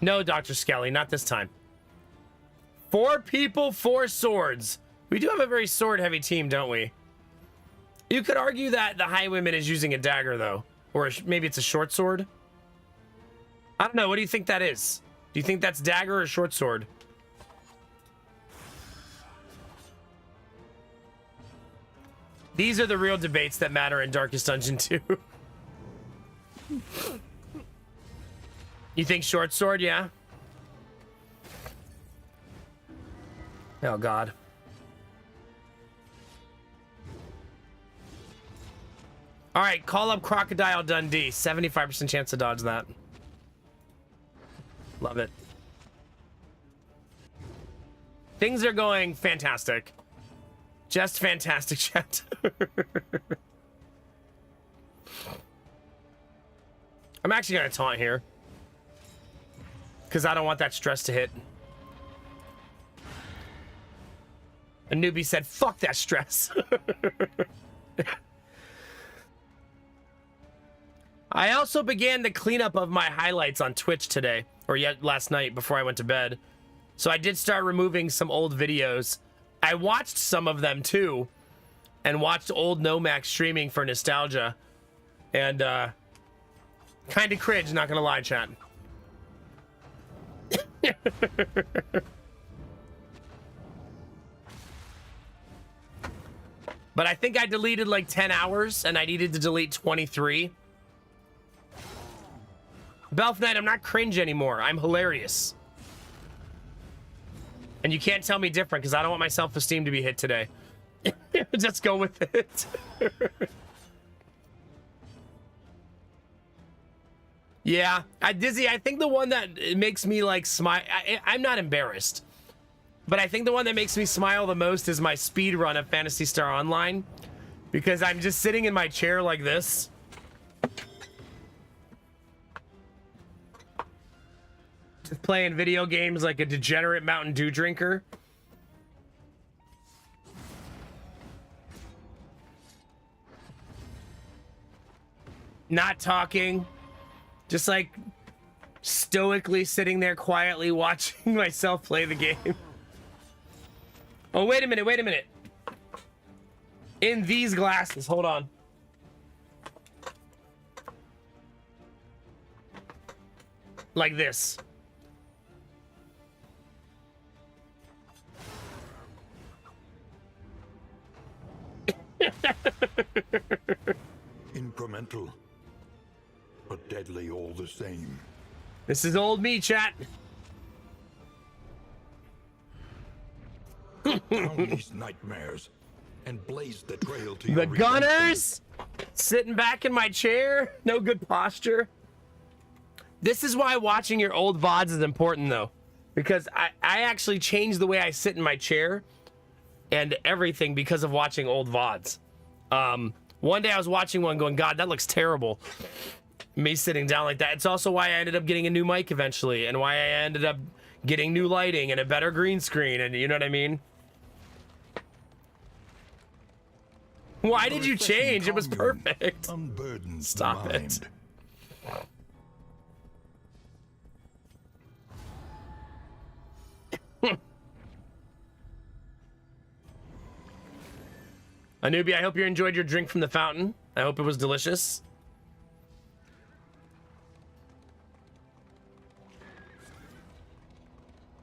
No, Dr. Skelly, not this time. 4 people, 4 swords. We do have a very sword-heavy team, don't we? You could argue that the Highwayman is using a dagger, though. Or maybe it's a short sword. I don't know. What do you think that is? Do you think that's dagger or short sword? These are the real debates that matter in Darkest Dungeon 2. You think short sword? Yeah. Oh, God. All right, call up Crocodile Dundee. 75% chance to dodge that. Love it. Things are going fantastic. Just fantastic, chat. I'm actually going to taunt here. Because I don't want that stress to hit. A newbie said, fuck that stress. I also began the cleanup of my highlights on Twitch today, or yet last night before I went to bed. So I did start removing some old videos. I watched some of them too, and watched old Nomax streaming for nostalgia. And kind of cringe, not gonna lie, chat. But I think I deleted like 10 hours, and I needed to delete 23. Belf Knight, I'm not cringe anymore. I'm hilarious. And you can't tell me different because I don't want my self-esteem to be hit today. Just go with it. Yeah, Dizzy, I think the one that makes me like smile, I'm not embarrassed, but I think the one that makes me smile the most is my speed run of Phantasy Star Online, because I'm just sitting in my chair like this. Just playing video games like a degenerate Mountain Dew drinker. Not talking. Just like stoically sitting there quietly watching myself play the game. Oh, wait a minute, wait a minute. In these glasses, hold on. Like this. Incremental, but deadly all the same. This is old me, chat. Down these nightmares and blaze the trail to The your Gunners! Sitting back in my chair, no good posture. This is why watching your old VODs is important, though, because I actually changed the way I sit in my chair and everything because of watching old VODs. One day I was watching one going, God, that looks terrible. Me sitting down like that. It's also why I ended up getting a new mic eventually, and why I ended up getting new lighting and a better green screen, and you know what I mean? Why did you change? It was perfect. Unburdens Stop the it. mind. Anubi, I hope you enjoyed your drink from the fountain. I hope it was delicious.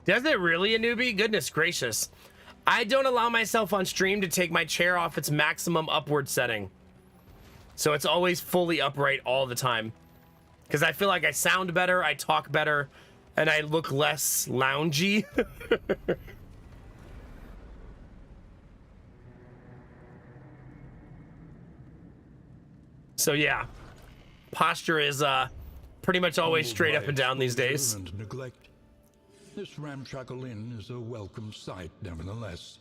Does it really, Anubi? Goodness gracious. I don't allow myself on stream to take my chair off its maximum upward setting. So it's always fully upright all the time. Because I feel like I sound better, I talk better, and I look less loungy. So yeah, posture is pretty much always Humbled straight by up and down these exposure days. and neglect, this ramshackle inn is a welcome sight, nevertheless.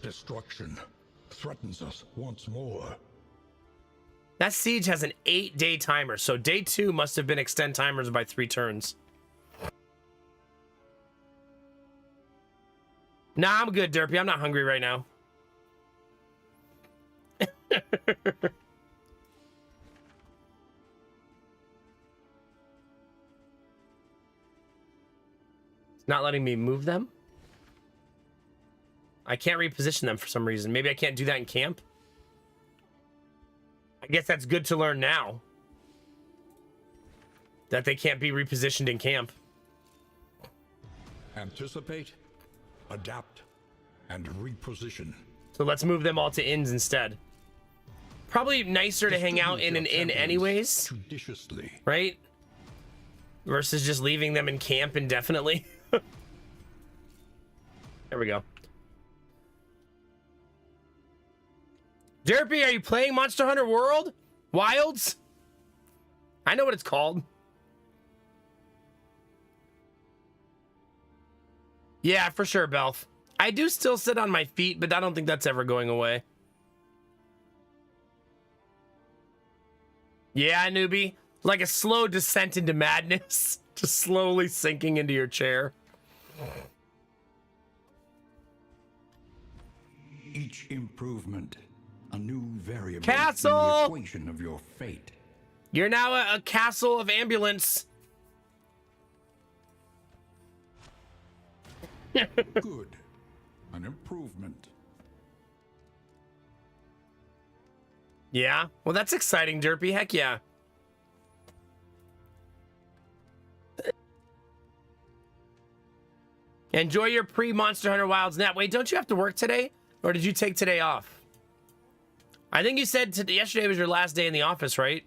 Destruction threatens us once more. That siege has an 8-day timer, so day 2 must have been extend timers by 3 turns. Nah, I'm good, Derpy. I'm not hungry right now. It's not letting me move them. I can't reposition them for some reason. Maybe I can't do that in camp. I guess that's good to learn now. That they can't be repositioned in camp. Anticipate, adapt, and reposition. So let's move them all to inns instead. Probably nicer to hang out in an inn anyways, Judiciously. right? Versus just leaving them in camp indefinitely. There we go. Derpy, are you playing Monster Hunter World? Wilds? I know what it's called. Yeah, for sure, Belf. I do still sit on my feet, but I don't think that's ever going away. Yeah, newbie. Like a slow descent into madness. Just slowly sinking into your chair. Each improvement, a new variable Castle! in the equation of your fate. You're now a castle of ambulance. Good. An improvement. Yeah? Well, that's exciting, Derpy. Heck yeah. Enjoy your pre-Monster Hunter Wilds nap. Wait, don't you have to work today? Or did you take today off? I think you said yesterday was your last day in the office, right?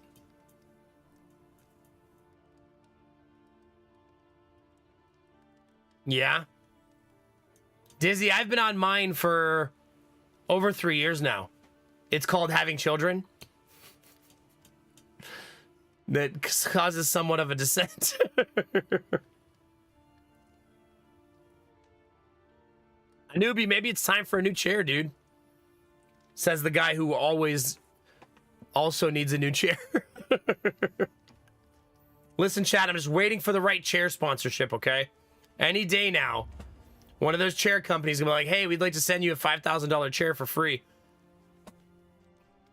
Yeah. Dizzy, I've been on mine for over 3 years now. It's called having children. That causes somewhat of a descent. A newbie, maybe it's time for a new chair, dude. Says the guy who always also needs a new chair. Listen, chat, I'm just waiting for the right chair sponsorship, okay? Any day now, one of those chair companies gonna be like, hey, we'd like to send you a $5,000 chair for free.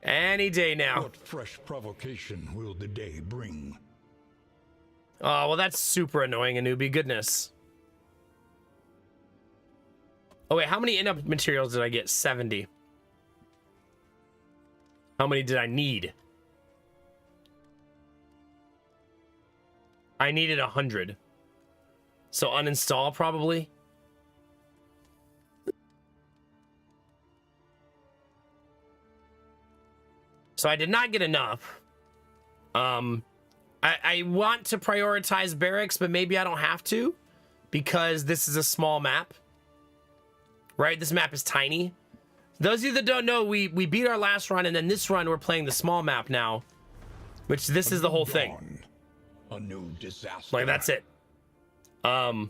Any day now. What fresh provocation will the day bring? Oh, well, that's super annoying, a newbie. Goodness. Oh, wait, how many in-up materials did I get? 70. How many did I need? I needed 100. So uninstall, probably. So I did not get enough. I want to prioritize barracks, but maybe I don't have to because this is a small map. Right? This map is tiny. Those of you that don't know, we beat our last run, and then this run we're playing the small map now, which this is the whole thing. A new disaster. Like, that's it. I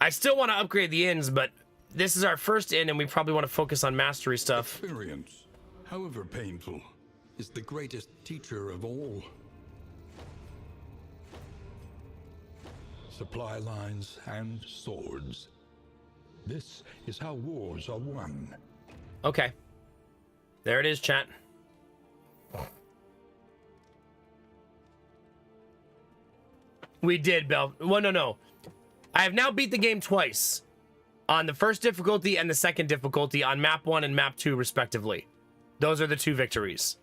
still want to upgrade the inns, but this is our first inn, and we probably want to focus on mastery stuff. Experience, however painful, is the greatest teacher of all. Supply lines and swords. This is how wars are won. Okay. There it is, chat. We did, Bell. Well, no. I have now beat the game twice. On the first difficulty and the second difficulty on map 1 and map 2, respectively. Those are the 2 victories.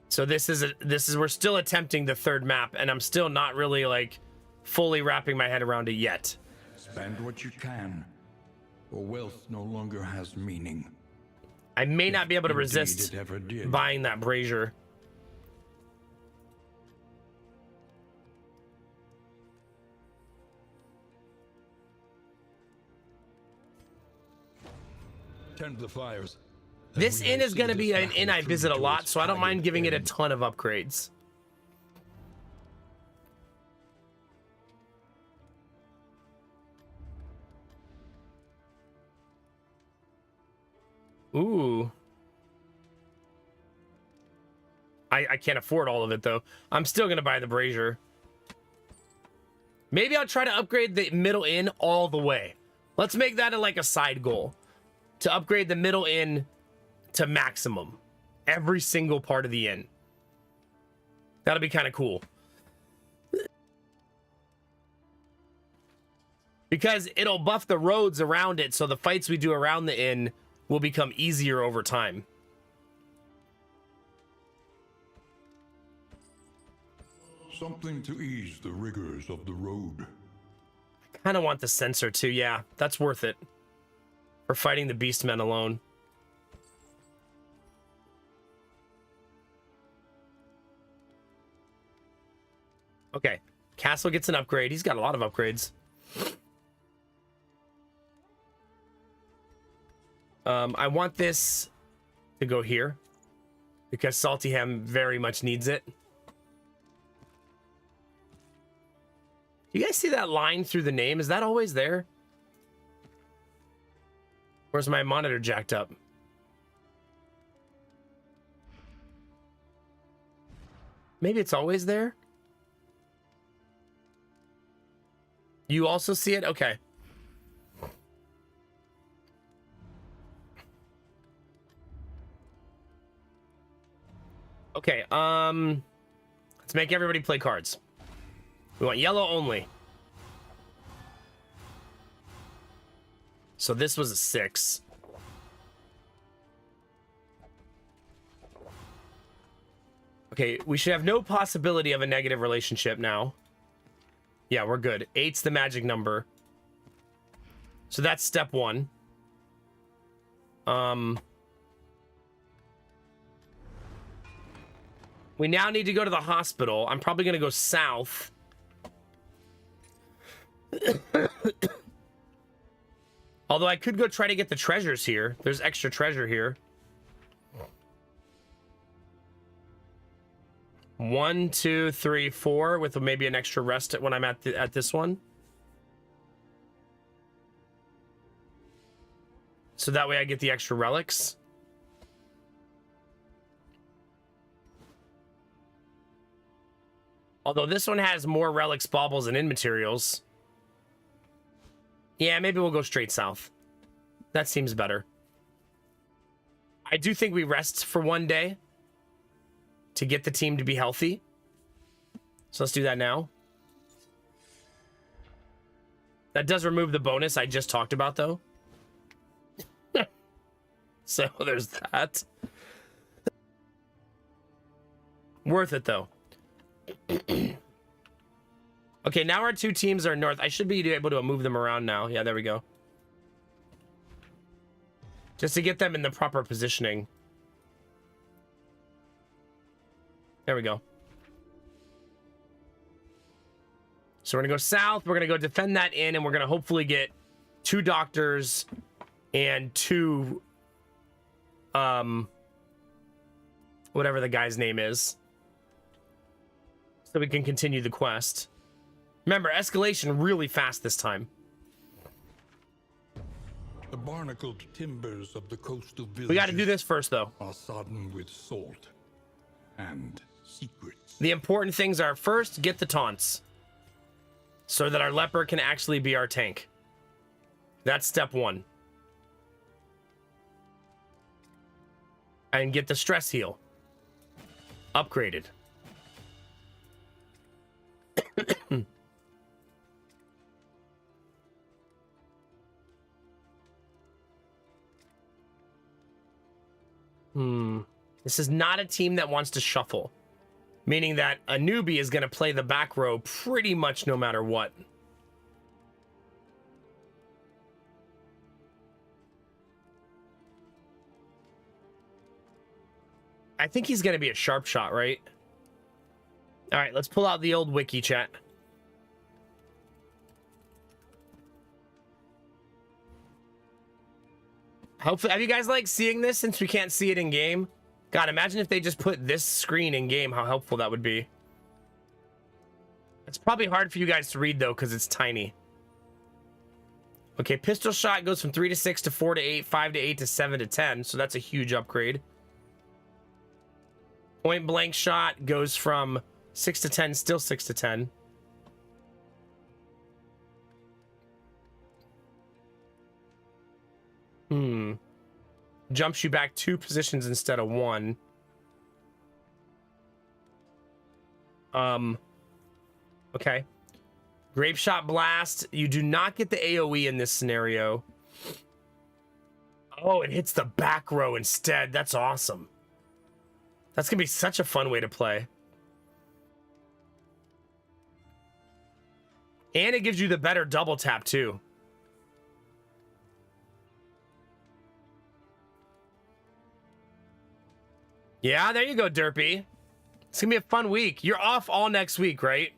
So this is we're still attempting the 3rd map, and I'm still not really like fully wrapping my head around it yet. Spend what you can, or wealth no longer has meaning. I may not be able to Indeed, resist it ever did. buying that brazier. Tend the fires. This We may inn is see going to this be an battle inn I through visit a to lot, its so I don't mind haggard giving it a end. ton of upgrades. Ooh. I can't afford all of it, though. I'm still going to buy the brazier. Maybe I'll try to upgrade the middle inn all the way. Let's make that like a side goal. To upgrade the middle inn to maximum. Every single part of the inn. That'll be kind of cool. Because it'll buff the roads around it, so the fights we do around the inn will become easier over time. Something to ease the rigors of the road. I kind of want the sensor too. Yeah, that's worth it. For fighting the beastmen alone. Okay, Castle gets an upgrade. He's got a lot of upgrades. I want this to go here because Saltyham very much needs it. Do you guys see that line through the name? Is that always there? Or is my monitor jacked up? Maybe it's always there. You also see it? Okay. Okay, let's make everybody play cards. We want yellow only. So this was a 6. Okay, we should have no possibility of a negative relationship now. Yeah, we're good. 8's the magic number. So that's step 1. We now need to go to the hospital. I'm probably going to go south. Although I could go try to get the treasures here. There's extra treasure here. 1, 2, 3, 4 with maybe an extra rest when I'm at this one. So that way I get the extra relics. Although this one has more relics, baubles, and in materials. Yeah, maybe we'll go straight south. That seems better. I do think we rest for one day to get the team to be healthy. So let's do that now. That does remove the bonus I just talked about, though. So there's that. Worth it, though. Okay, now our 2 teams are north. I should be able to move them around now. Yeah, there we go. Just to get them in the proper positioning. There we go. So we're gonna go south. We're gonna go defend that inn, and we're gonna hopefully get 2 doctors and 2, whatever the guy's name is, so we can continue the quest. Remember, escalation really fast this time. The barnacled timbers of the coastal villages We got to do this first, though. are sodden with salt and secrets. The important things are, first, get the taunts, so that our leper can actually be our tank. That's step 1. And get the stress heal upgraded. This is not a team that wants to shuffle, meaning that a newbie is going to play the back row pretty much no matter what. I think he's going to be a sharp shot, right? All right, let's pull out the old wiki chat. Hopefully, have you guys liked seeing this since we can't see it in game? God, imagine if they just put this screen in game, how helpful that would be. It's probably hard for you guys to read though, because it's tiny. Okay, pistol shot goes from 3 to 6 to 4 to 8, 5 to 8 to 7 to 10. So that's a huge upgrade. Point blank shot goes from 6 to 10, still 6 to 10. Jumps you back 2 positions instead of 1. Okay. Grape shot blast. You do not get the AoE in this scenario. Oh, it hits the back row instead. That's awesome. That's gonna be such a fun way to play. And it gives you the better double tap too. Yeah, there you go, Derpy. It's gonna be a fun week. You're off all next week, right?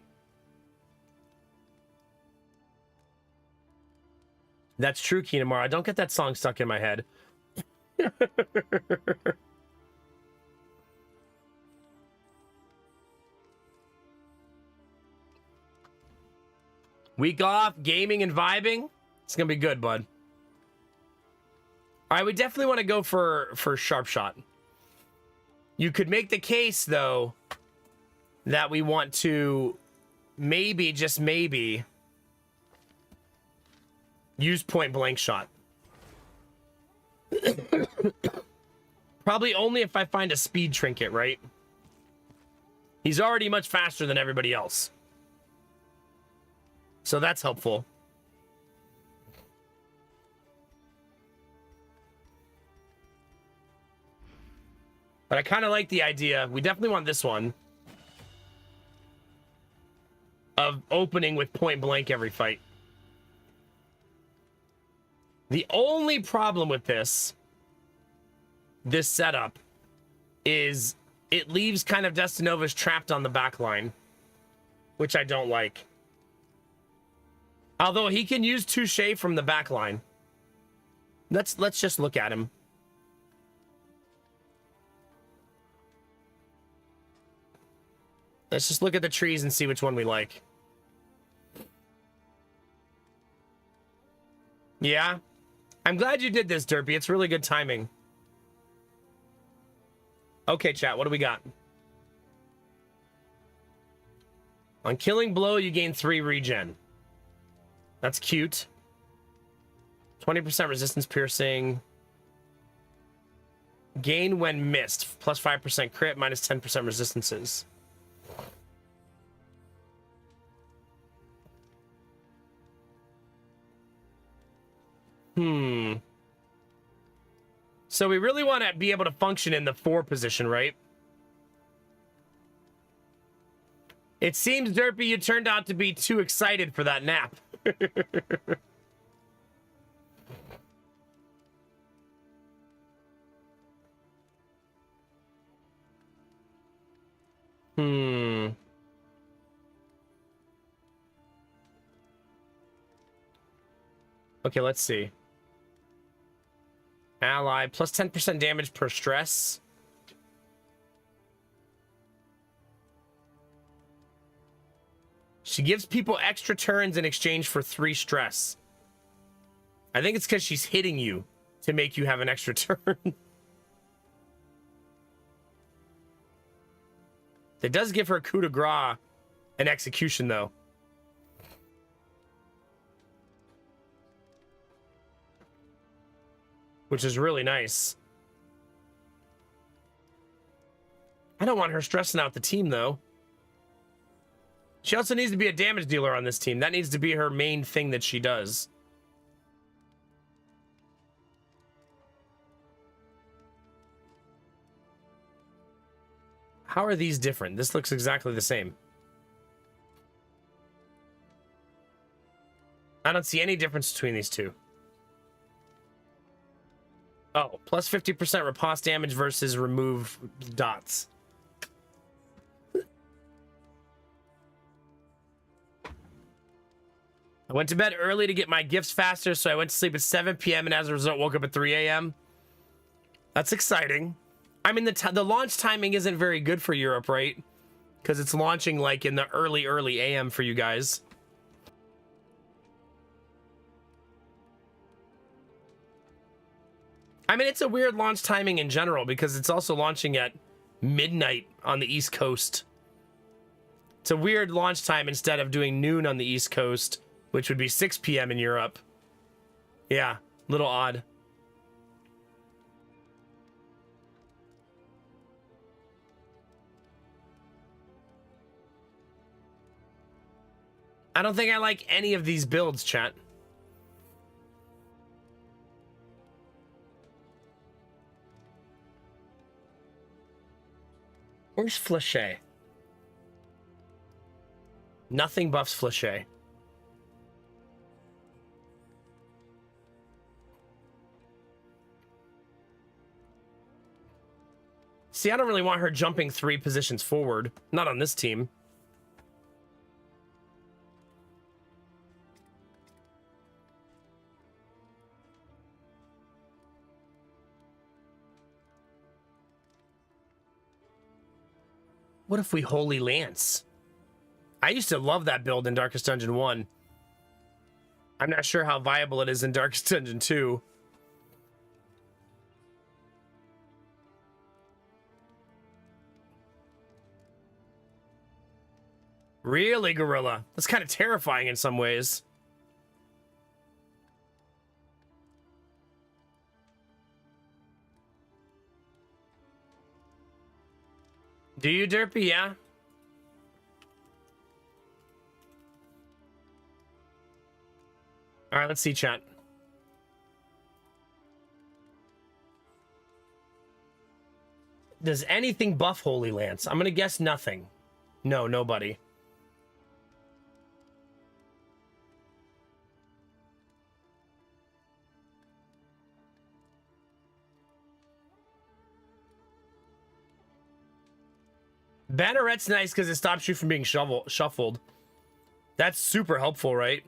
That's true, Kinamara. I don't get that song stuck in my head. Week off, gaming and vibing. It's gonna be good, bud. All right, we definitely want to go for sharp shot. You could make the case, though, that we want to maybe, just maybe, use point blank shot. Probably only if I find a speed trinket, right? He's already much faster than everybody else. So that's helpful. But I kind of like the idea. We definitely want this one of opening with point blank every fight. The only problem with this setup is it leaves kind of Destinovas trapped on the back line, which I don't like. Although he can use Touche from the back line. Let's just look at him. Let's just look at the trees and see which one we like. Yeah. I'm glad you did this, Derpy. It's really good timing. Okay, chat, what do we got? On Killing Blow, you gain 3 regen. That's cute. 20% resistance piercing. Gain when missed. Plus 5% crit, minus 10% resistances. So we really want to be able to function in the 4 position, right? It seems, Derpy, you turned out to be too excited for that nap. Okay, let's see. Ally, plus 10% damage per stress. She gives people extra turns in exchange for 3 stress. I think it's because she's hitting you to make you have an extra turn. It does give her coup de grace and execution, though. Which is really nice. I don't want her stressing out the team, though. She also needs to be a damage dealer on this team. That needs to be her main thing that she does. How are these different? This looks exactly the same. I don't see any difference between these two. Oh, plus 50% riposte damage versus remove dots. I went to bed early to get my gifts faster, so I went to sleep at 7 p.m. and as a result woke up at 3 a.m. That's exciting. I mean, the launch timing isn't very good for Europe, right? Because it's launching like in the early AM for you guys. I mean, it's a weird launch timing in general because it's also launching at midnight on the East Coast. It's a weird launch time instead of doing noon on the East Coast, which would be 6 p.m. in Europe. Yeah, little odd. I don't think I like any of these builds, chat. Where's Flechet? Nothing buffs Flechet. See, I don't really want her jumping 3 positions forward. Not on this team. What if we Holy Lance? I used to love that build in Darkest Dungeon 1. I'm not sure how viable it is in Darkest Dungeon 2. Really, Gorilla? That's kind of terrifying in some ways. Do you, Derpy? Yeah. All right, let's see, chat. Does anything buff Holy Lance? I'm gonna guess nothing. No, nobody. Banneret's nice because it stops you from being shuffled. That's super helpful, right?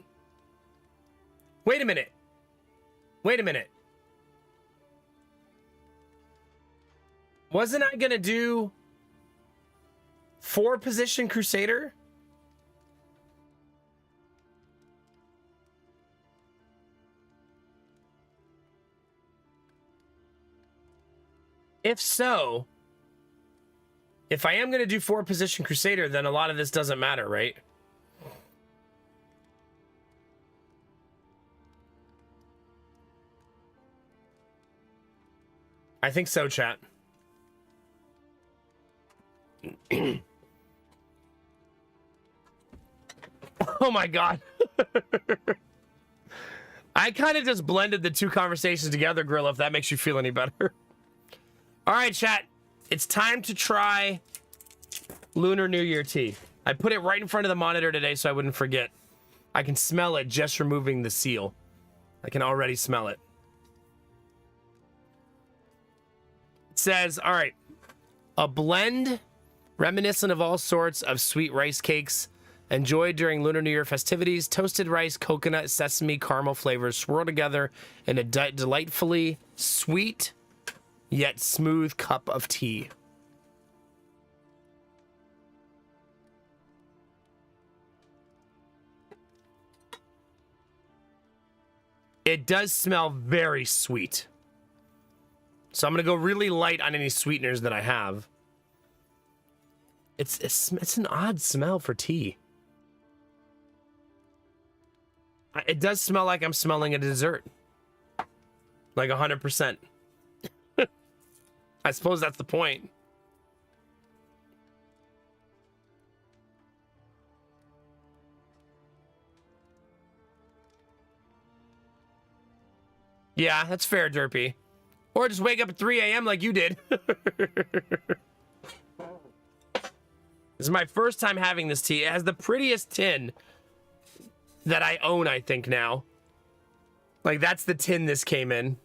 Wait a minute. Wait a minute. Wasn't I gonna do 4-position Crusader? If so, if I am going to do 4-position Crusader, then a lot of this doesn't matter, right? I think so, chat. Oh my god. I kind of just blended the two conversations together, Grill, if that makes you feel any better. All right, chat. It's time to try Lunar New Year tea. I put it right in front of the monitor today so I wouldn't forget. I can smell it just removing the seal. I can already smell it. It says, all right, a blend reminiscent of all sorts of sweet rice cakes Enjoyed during Lunar New Year festivities. Toasted rice, coconut, sesame, caramel flavors swirl together in a delightfully sweet yet smooth cup of tea. It does smell very sweet. So I'm going to go really light on any sweeteners that I have. It's an odd smell for tea. It does smell like I'm smelling a dessert. Like 100%. I suppose that's the point. Yeah, that's fair, Derpy. Or just wake up at 3 a.m. like you did. This is my first time having this tea. It has the prettiest tin that I own, I think, now. Like, that's the tin this came in.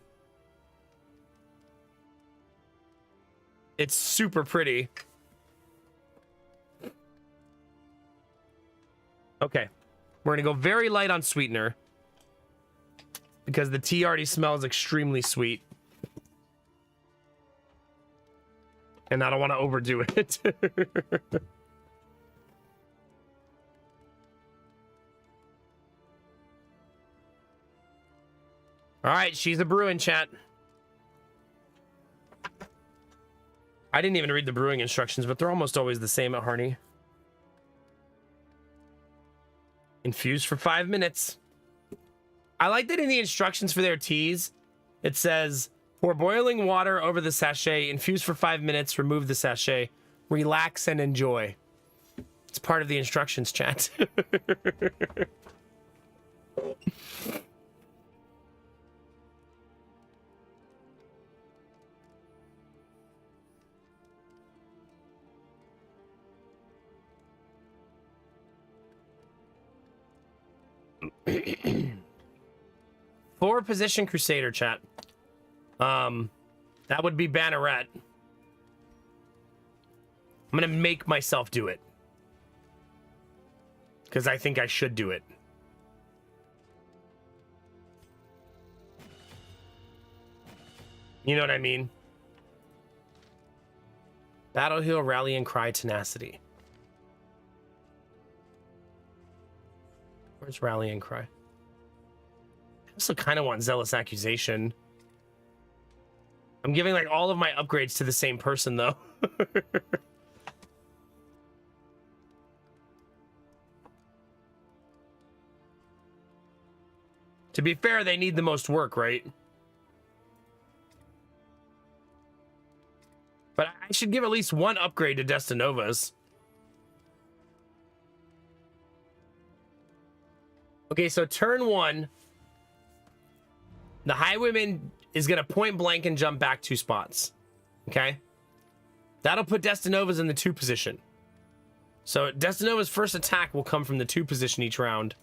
It's super pretty. Okay. We're going to go very light on sweetener. Because the tea already smells extremely sweet. And I don't want to overdo it. All right, she's a brewing, chat. I didn't even read the brewing instructions, but they're almost always the same at Harney. Infuse for 5 minutes. I like that in the instructions for their teas, it says, pour boiling water over the sachet, infuse for 5 minutes, remove the sachet, relax and enjoy. It's part of the instructions, chat. Four position Crusader, chat. That would be Banneret. I'm gonna make myself do it. Because I think I should do it. You know what I mean? Battle Heal, Rally and Cry, Tenacity. Where's Rally and Cry? I also kind of want Zealous Accusation. I'm giving like all of my upgrades to the same person though. To be fair, they need the most work, right? But I should give at least one upgrade to Destinovas. Okay, so turn 1. The Highwayman is going to point blank and jump back 2 spots. Okay? That'll put Destinovas in the 2 position. So Destinova's first attack will come from the 2 position each round.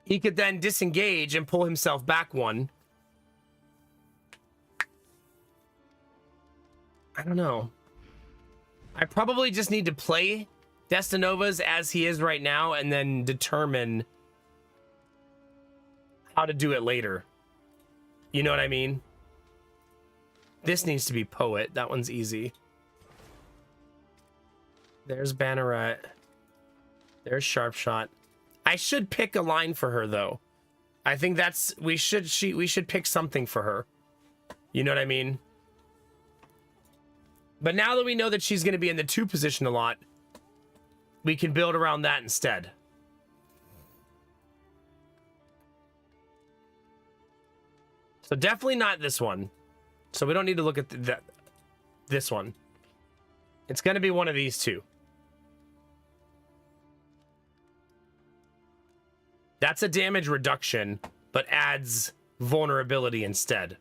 He could then disengage and pull himself back 1. I don't know. I probably just need to play Destinovas as he is right now and then determine how to do it later. You know what I mean? This needs to be Poet. That one's easy. There's Banneret. There's Sharpshot. I should pick a line for her though. I think that's we should pick something for her. You know what I mean? But now that we know that she's going to be in the 2 position a lot, we can build around that instead. So definitely not this one. So we don't need to look at this one. It's going to be one of these 2. That's a damage reduction, but adds vulnerability instead.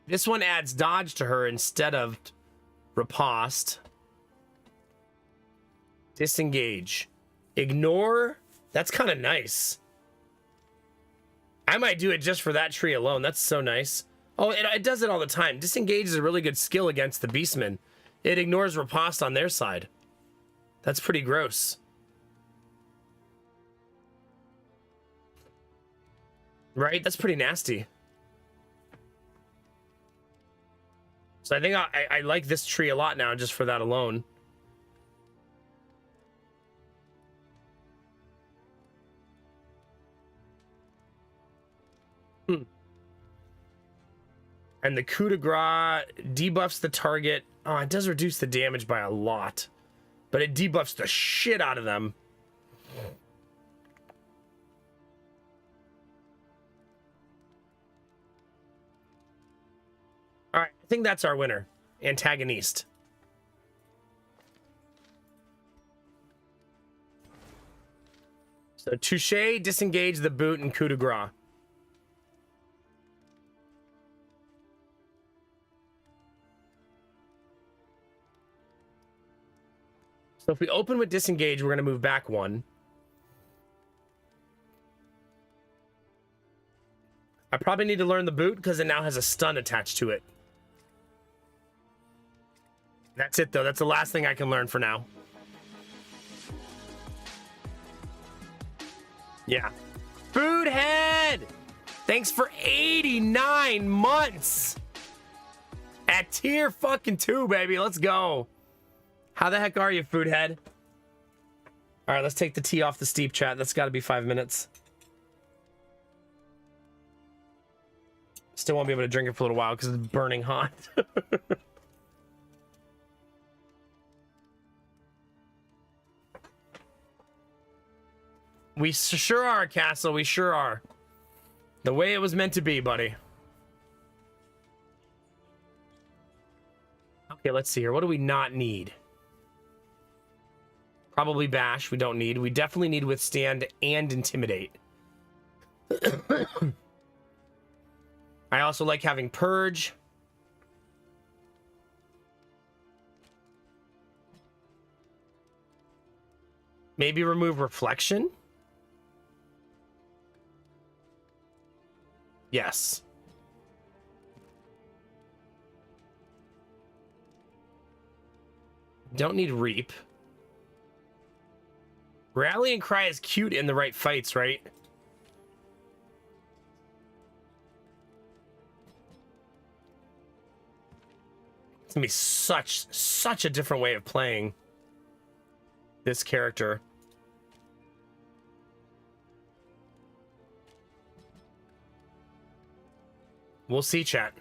This one adds dodge to her instead of riposte. Disengage. Ignore. That's kind of nice. I might do it just for that tree alone. That's so nice. Oh, it does it all the time. Disengage is a really good skill against the Beastmen. It ignores riposte on their side. That's pretty gross. Right? That's pretty nasty. So I think I like this tree a lot now just for that alone. And the coup de grace debuffs the target. Oh, it does reduce the damage by a lot, but it debuffs the shit out of them. All right, I think that's our winner. Antagonist. So Touche, disengage the boot, and coup de grace. So if we open with disengage, we're going to move back one. I probably need to learn the boot because it now has a stun attached to it. That's it, though. That's the last thing I can learn for now. Yeah. Food Head! Thanks for 89 months! At tier fucking 2, baby. Let's go. How the heck are you, Food Head? All right, let's take the tea off the steep, chat. That's got to be 5 minutes. Still won't be able to drink it for a little while because it's burning hot. We sure are, Castle. We sure are. The way it was meant to be, buddy. Okay, let's see here. What do we not need? Probably Bash. We don't need. We definitely need Withstand and Intimidate. I also like having Purge. Maybe remove Reflection. Yes. Don't need Reap. Rallying Cry is cute in the right fights, right? It's gonna be such a different way of playing this character. We'll see, chat.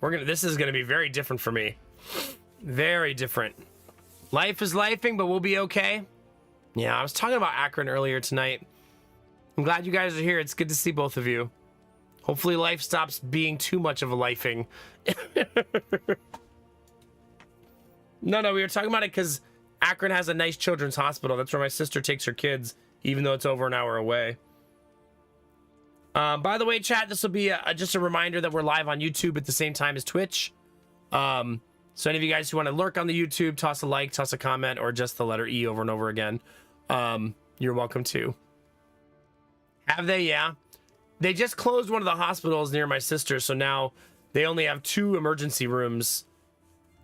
This is gonna be very different for me. Very different. Life is lifing, but we'll be okay. Yeah, I was talking about Akron earlier tonight. I'm glad you guys are here. It's good to see both of you. Hopefully life stops being too much of a lifing. No, we were talking about it because Akron has a nice children's hospital. That's where my sister takes her kids, even though it's over an hour away. By the way, chat, this will be just a reminder that we're live on YouTube at the same time as Twitch. So any of you guys who want to lurk on the YouTube, toss a like, toss a comment, or just the letter E over and over again, you're welcome to. Have they? Yeah. They just closed one of the hospitals near my sister, so now they only have 2 emergency rooms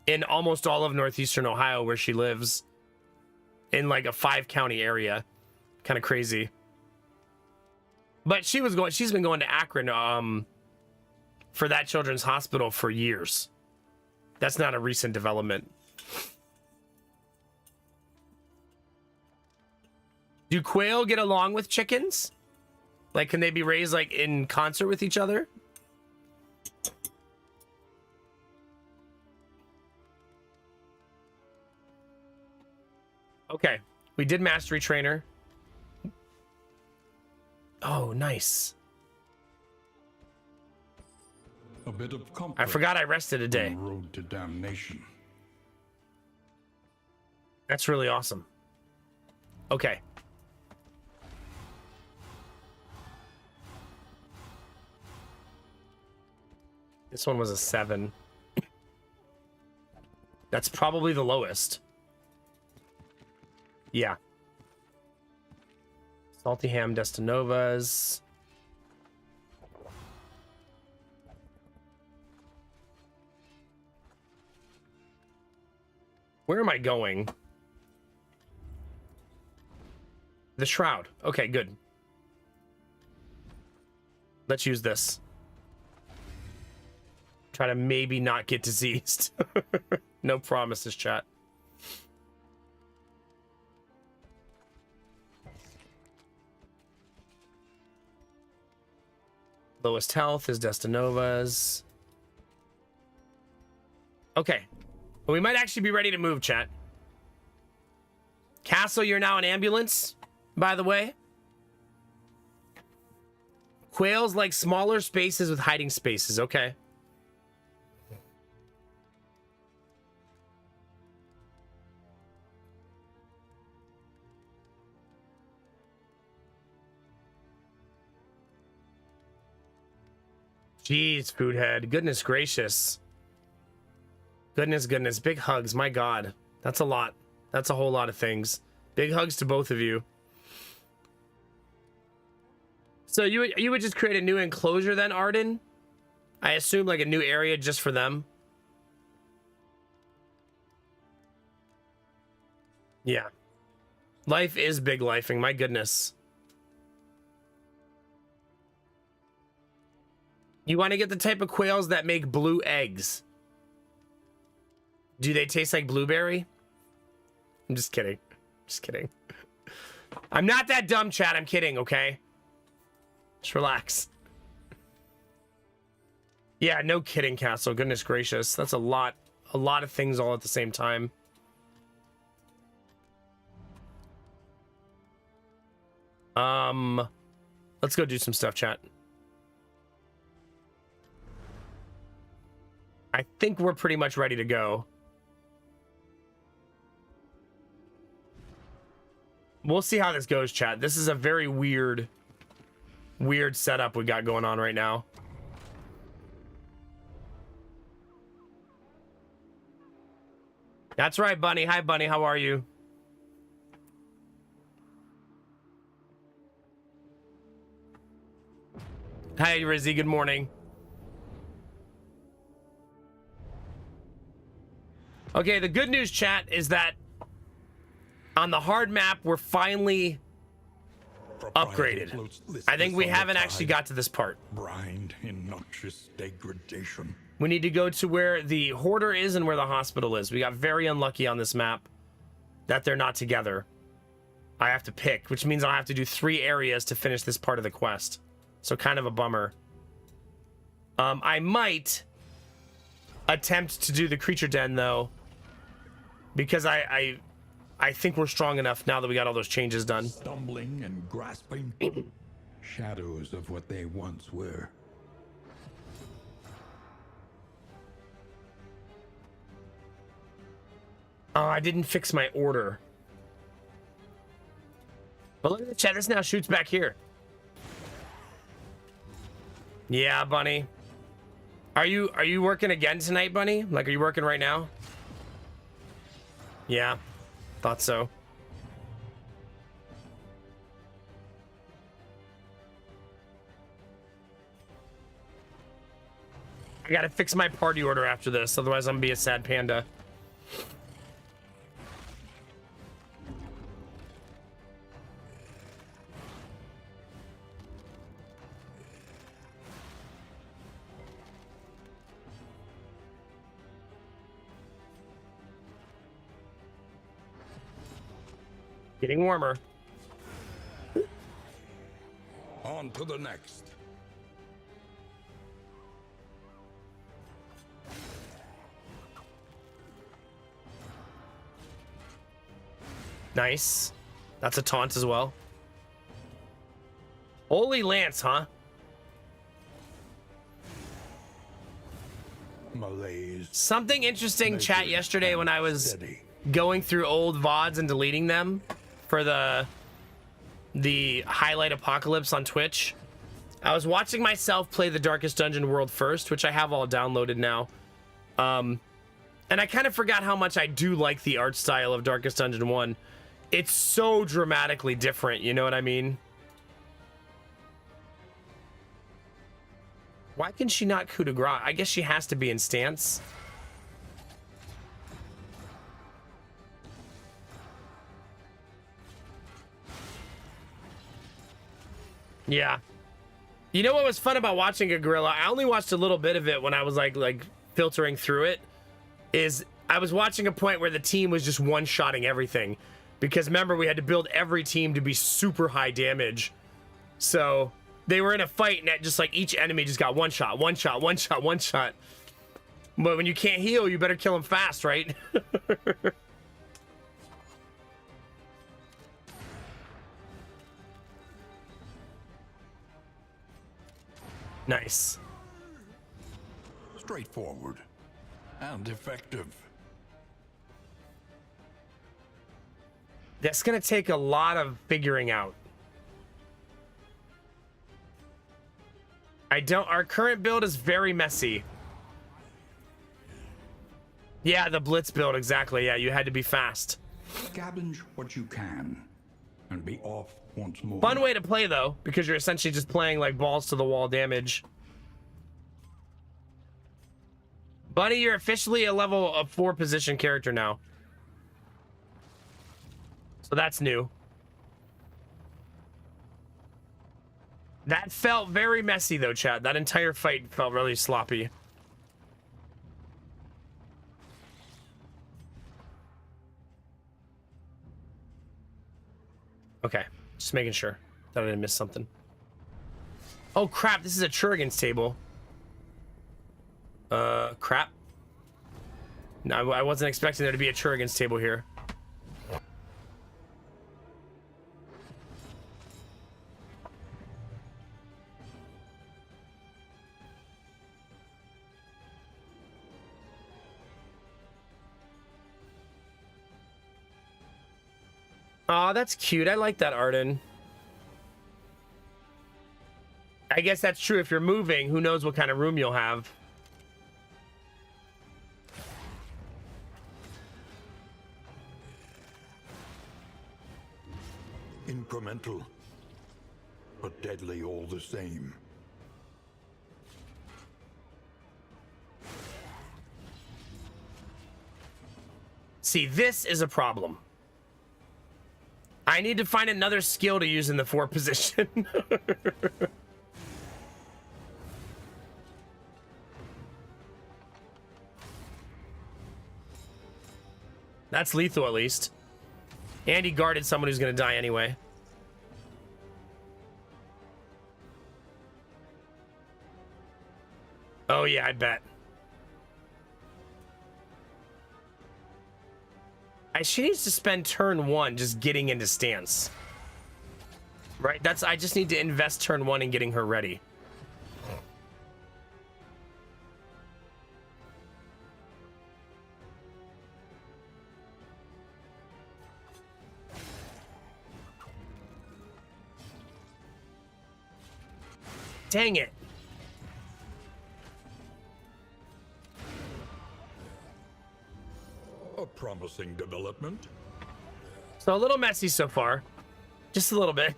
in almost all of northeastern Ohio where she lives, in like a 5-county area. Kind of crazy. But she's been going to Akron for that children's hospital for years. That's not a recent development. Do quail get along with chickens? Like, can they be raised like in concert with each other? Okay, we did Mastery Trainer. Oh, nice. A bit of comfort I forgot I rested a day. on the road to damnation. That's really awesome. Okay. This one was a 7. That's probably the lowest. Yeah. Salty Ham Destanovas. Where am I going? The shroud. Okay, good. Let's use this. Try to maybe not get diseased. No promises, chat. Lowest health is Destinova's. Okay. Well, we might actually be ready to move, chat. Castle, you're now an ambulance, by the way. Quails like smaller spaces with hiding spaces. Okay. Jeez, Foodhead. Goodness gracious. Goodness. Big hugs. My God. That's a lot. That's a whole lot of things. Big hugs to both of you. So you would just create a new enclosure then, Arden? I assume like a new area just for them. Yeah. Life is big lifing. My goodness. You want to get the type of quails that make blue eggs. Do they taste like blueberry? I'm just kidding. Just kidding. I'm not that dumb, chat. I'm kidding, okay? Just relax. Yeah, no kidding, Castle. Goodness gracious. That's a lot of things all at the same time. Let's go do some stuff, chat. I think we're pretty much ready to go. We'll see how this goes, chat. This is a very weird setup we got going on right now. That's right, Bunny. Hi, Bunny. How are you? Hi, Rizzy. Good morning. Okay, the good news, chat, is that on the hard map, we're finally upgraded. I think we haven't actually got to this part. Brined in noxious degradation. We need to go to where the hoarder is and where the hospital is. We got very unlucky on this map that they're not together. I have to pick, which means I'll have to do 3 areas to finish this part of the quest. So kind of a bummer. I might attempt to do the creature den though, because I think we're strong enough now that we got all those changes done. Stumbling and grasping. Shadows of what they once were. Oh, I didn't fix my order. But look at the chat. This now shoots back here. Yeah, Bunny. Are you working again tonight, Bunny? Like, are you working right now? Yeah, thought so. I gotta fix my party order after this, otherwise I'm gonna be a sad panda. Getting warmer. On to the next. Nice. That's a taunt as well. Holy Lance, huh? Malaise. Something interesting, chat, yesterday when I was Steady. going through old VODs and deleting them for the highlight apocalypse on Twitch. I was watching myself play the Darkest Dungeon World first, which I have all downloaded now. And I kind of forgot how much I do like the art style of Darkest Dungeon 1. It's so dramatically different, you know what I mean? Why can she not coup de grace? I guess she has to be in stance. Yeah. You know what was fun about watching a gorilla? I only watched a little bit of it when I was like filtering through it. Is I was watching a point where the team was just one-shotting everything, because remember we had to build every team to be super high damage. So they were in a fight and just like each enemy just got one shot, one shot, one shot, one shot. But when you can't heal, you better kill them fast, right? Nice. Straightforward and effective. That's gonna take a lot of figuring out. Our current build is very messy. Yeah, the blitz build, exactly. Yeah, you had to be fast. Scavenge what you can and be off once more. Fun way to play though, because you're essentially just playing like balls to the wall damage. Bunny, you're officially a level of 4 position character now. So that's new. That felt very messy though, chat. That entire fight felt really sloppy. Okay, just making sure that I didn't miss something. Oh crap, this is a Churrigan's table. Crap. No, I wasn't expecting there to be a Churrigan's table here. Aw, that's cute. I like that, Arden. I guess that's true. If you're moving, who knows what kind of room you'll have. Incremental, but deadly all the same. See, this is a problem. I need to find another skill to use in the 4 position. That's lethal at least. And he guarded someone who's gonna die anyway. Oh yeah, I bet. She needs to spend turn 1 just getting into stance. Right? I just need to invest turn 1 in getting her ready. Dang it. A promising development. So a little messy so far. Just a little bit.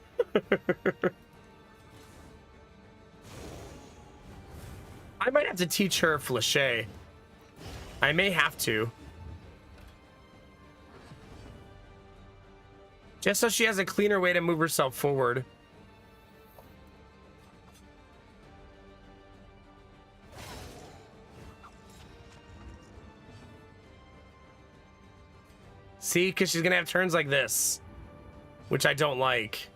I might have to teach her Fléché. I may have to. Just so she has a cleaner way to move herself forward. See, because she's gonna have turns like this, which I don't like.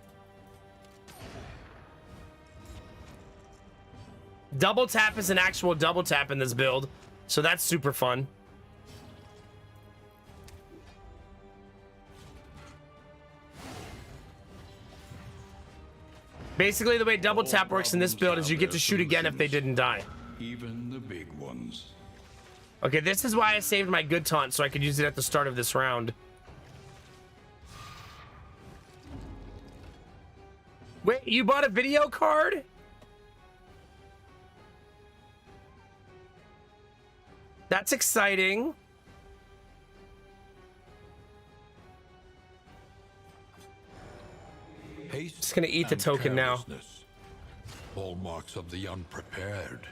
Double tap is an actual double tap in this build, so that's super fun. Basically, the way double tap works in this build is you get to shoot again if they didn't die. Even the big ones. Okay, this is why I saved my good taunt, so I could use it at the start of this round. Wait, you bought a video card? That's exciting. Haste Just gonna eat the and token now. carelessness. Hallmarks of the unprepared.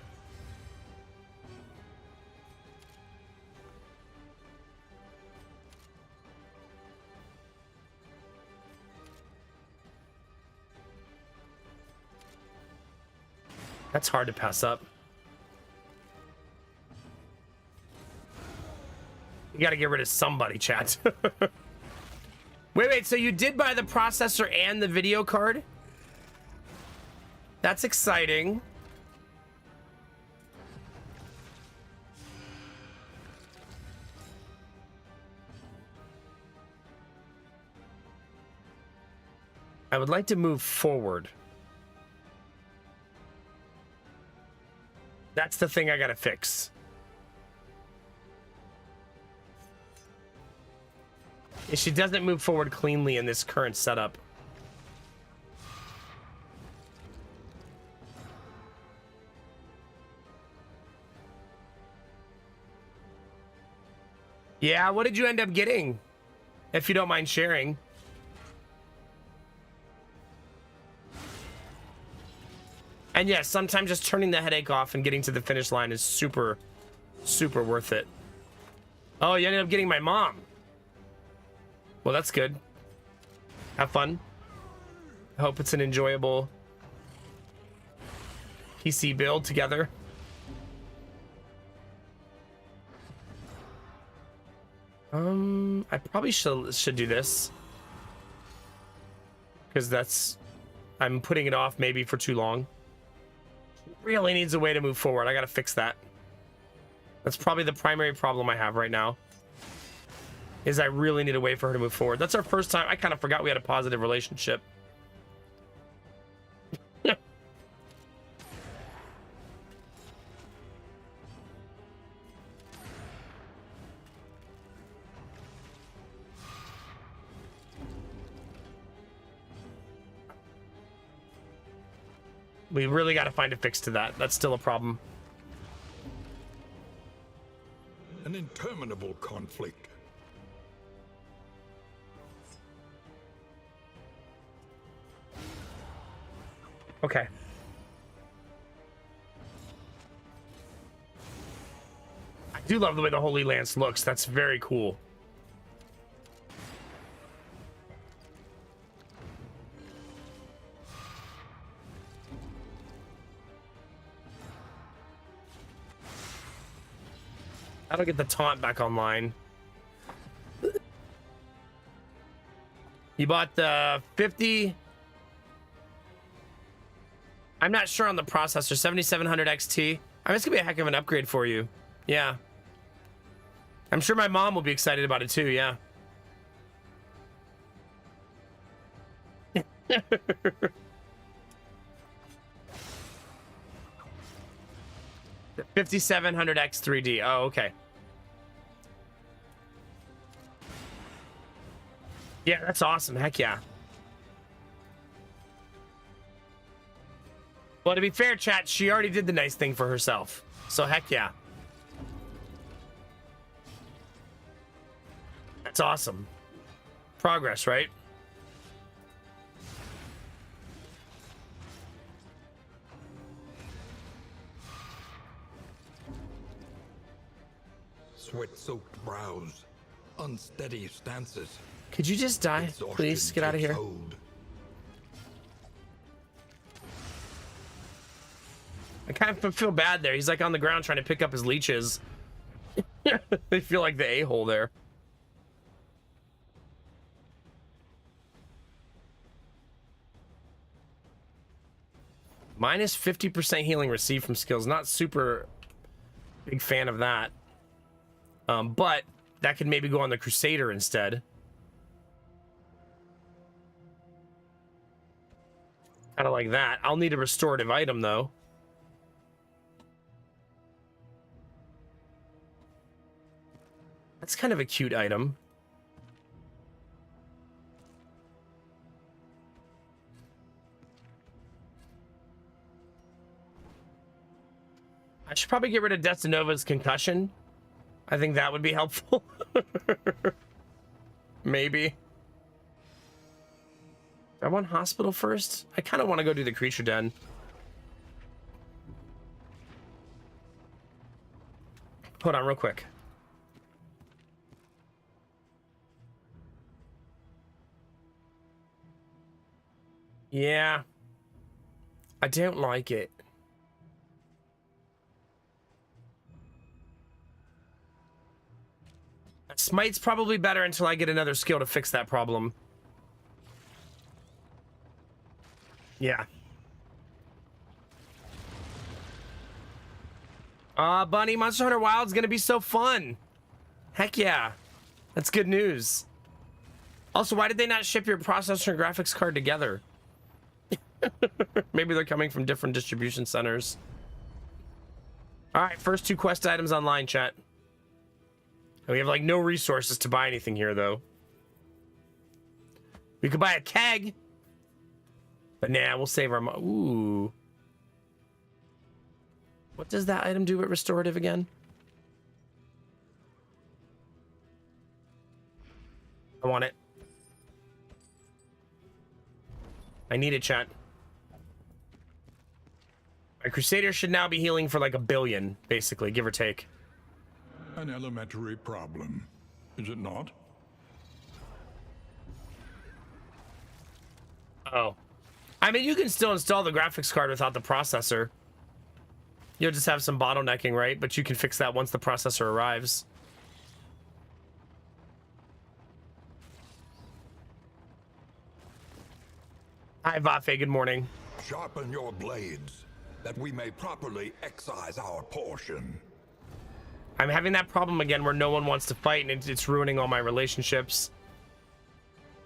That's hard to pass up. You gotta get rid of somebody, chat. Wait, so you did buy the processor and the video card? That's exciting. I would like to move forward. That's the thing I gotta fix. She doesn't move forward cleanly in this current setup. Yeah, what did you end up getting? If you don't mind sharing. And yes, sometimes just turning the headache off and getting to the finish line is super, super worth it. Oh, you ended up getting my mom. Well, that's good. Have fun. I hope it's an enjoyable PC build together. I probably should do this. Because I'm putting it off maybe for too long. Really needs a way to move forward. I gotta fix that. That's probably the primary problem I have right now. Is I really need a way for her to move forward. That's our first time. I kind of forgot we had a positive relationship. We really got to find a fix to that. That's still a problem. An interminable conflict. Okay. I do love the way the Holy Lance looks. That's very cool. How do I get the taunt back online? You bought the 50... I'm not sure on the processor. 7700 XT. I mean, it's gonna be a heck of an upgrade for you. Yeah. I'm sure my mom will be excited about it too, yeah. 5700X3D. Oh, okay. Yeah, that's awesome. Heck yeah. Well, to be fair, chat, she already did the nice thing for herself. So heck yeah. That's awesome. Progress, right? Sweat-soaked brows, unsteady stances. Could you just die? Exhaustion Please get out of takes here. hold. I kind of feel bad there. He's like on the ground trying to pick up his leeches. They feel like the a-hole there. Minus 50% healing received from skills. Not super big fan of that. But that could maybe go on the Crusader instead. Kind of like that. I'll need a restorative item though. That's kind of a cute item. I should probably get rid of Destinova's concussion. I think that would be helpful. Maybe. I want hospital first. I kind of want to go do the creature den. Hold on real quick. Yeah. I don't like it. Smite's probably better until I get another skill to fix that problem. Yeah. Bunny, Monster Hunter Wild's gonna be so fun. Heck yeah. That's good news. Also, why did they not ship your processor and graphics card together? Maybe they're coming from different distribution centers. All right, first 2 quest items online, chat. We have like no resources to buy anything here, though. We could buy a keg, but nah, we'll save our ooh. What does that item do with restorative again? I want it. I need it, chat. My Crusader should now be healing for like 1 billion, basically, give or take. An elementary problem, is it not? Oh. I mean, you can still install the graphics card without the processor. You'll just have some bottlenecking, right? But you can fix that once the processor arrives. Hi, Vafe, good morning. Sharpen your blades, that we may properly excise our portion. I'm having that problem again where no one wants to fight and it's ruining all my relationships.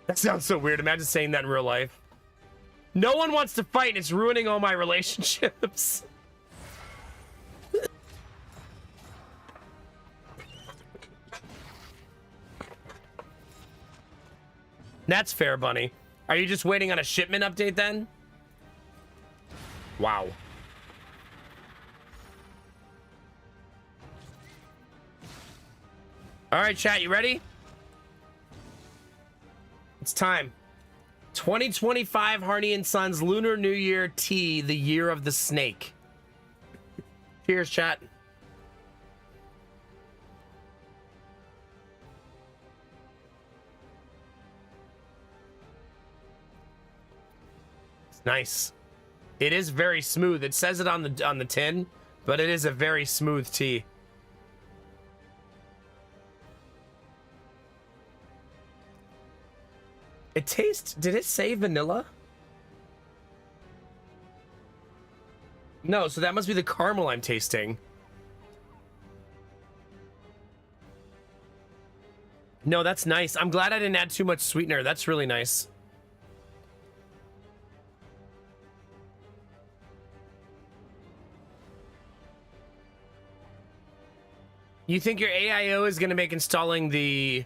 That sounds so weird. Imagine saying that in real life. No one wants to fight and it's ruining all my relationships. That's fair, Bunny. Are you just waiting on a shipment update then? Wow. All right, chat, you ready? It's time. 2025 Harney and Sons Lunar New Year tea, the year of the snake. Cheers, chat. Nice. It is very smooth. It says it on the tin, but it is a very smooth tea. It tastes, did it say vanilla? No, so that must be the caramel I'm tasting. No, that's nice. I'm glad I didn't add too much sweetener. That's really nice. You think your AIO is going to make installing the...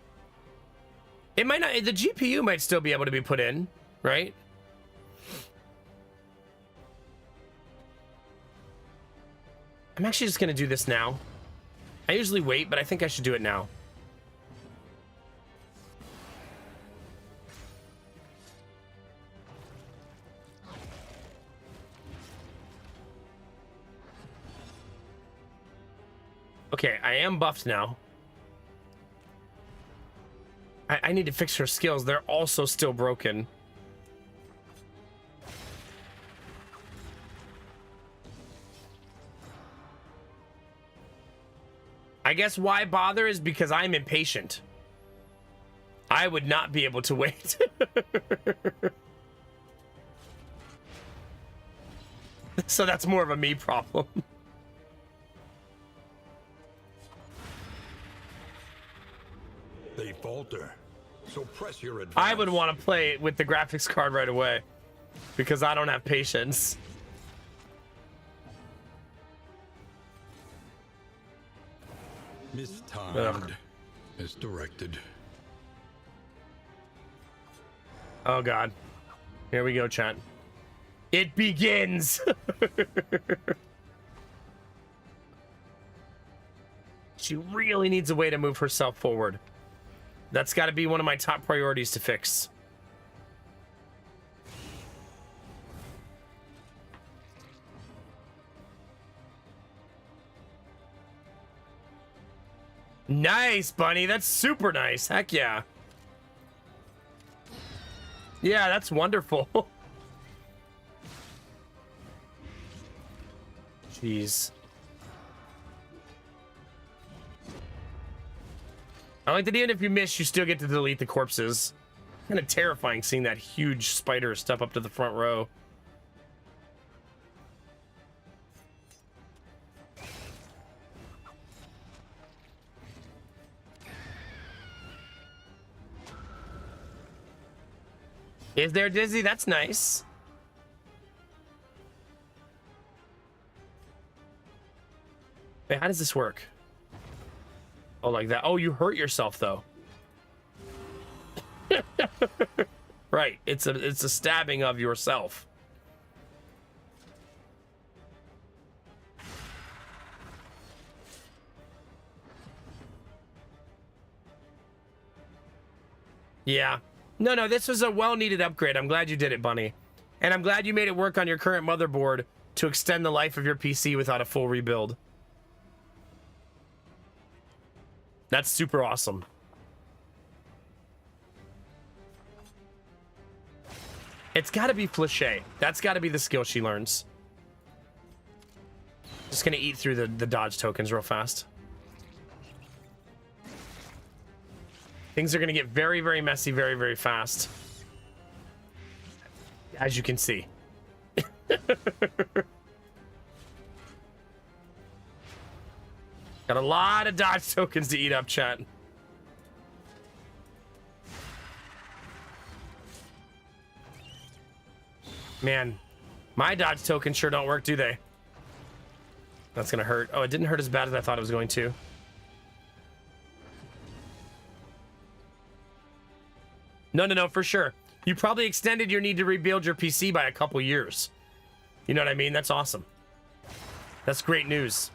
It might not... The GPU might still be able to be put in, right? I'm actually just going to do this now. I usually wait, but I think I should do it now. Okay, I am buffed now. I need to fix her skills. They're also still broken. I guess why bother is because I'm impatient. I would not be able to wait. So that's more of a me problem. They falter, so press your advance. I would want to play with the graphics card right away because I don't have patience. Mistimed, misdirected. Oh God. Here we go, chat. It begins. She really needs a way to move herself forward. That's got to be one of my top priorities to fix. Nice, Bunny. That's super nice. Heck yeah. Yeah, that's wonderful. Jeez. I like that even if you miss, you still get to delete the corpses. Kind of terrifying seeing that huge spider step up to the front row. Is there, Dizzy? That's nice. Wait, how does this work? Oh, like that. Oh, you hurt yourself though. Right. It's a stabbing of yourself. Yeah. No, this was a well-needed upgrade. I'm glad you did it, Bunny. And I'm glad you made it work on your current motherboard to extend the life of your PC without a full rebuild. That's super awesome. It's got to be Fléché. That's got to be the skill she learns. Just gonna eat through the dodge tokens real fast. Things are gonna get very, very messy very, very fast. As you can see. Got a lot of dodge tokens to eat up, chat. Man, my dodge tokens sure don't work, do they? That's gonna hurt. Oh, it didn't hurt as bad as I thought it was going to. No, for sure. You probably extended your need to rebuild your PC by a couple years. You know what I mean? That's awesome. That's great news.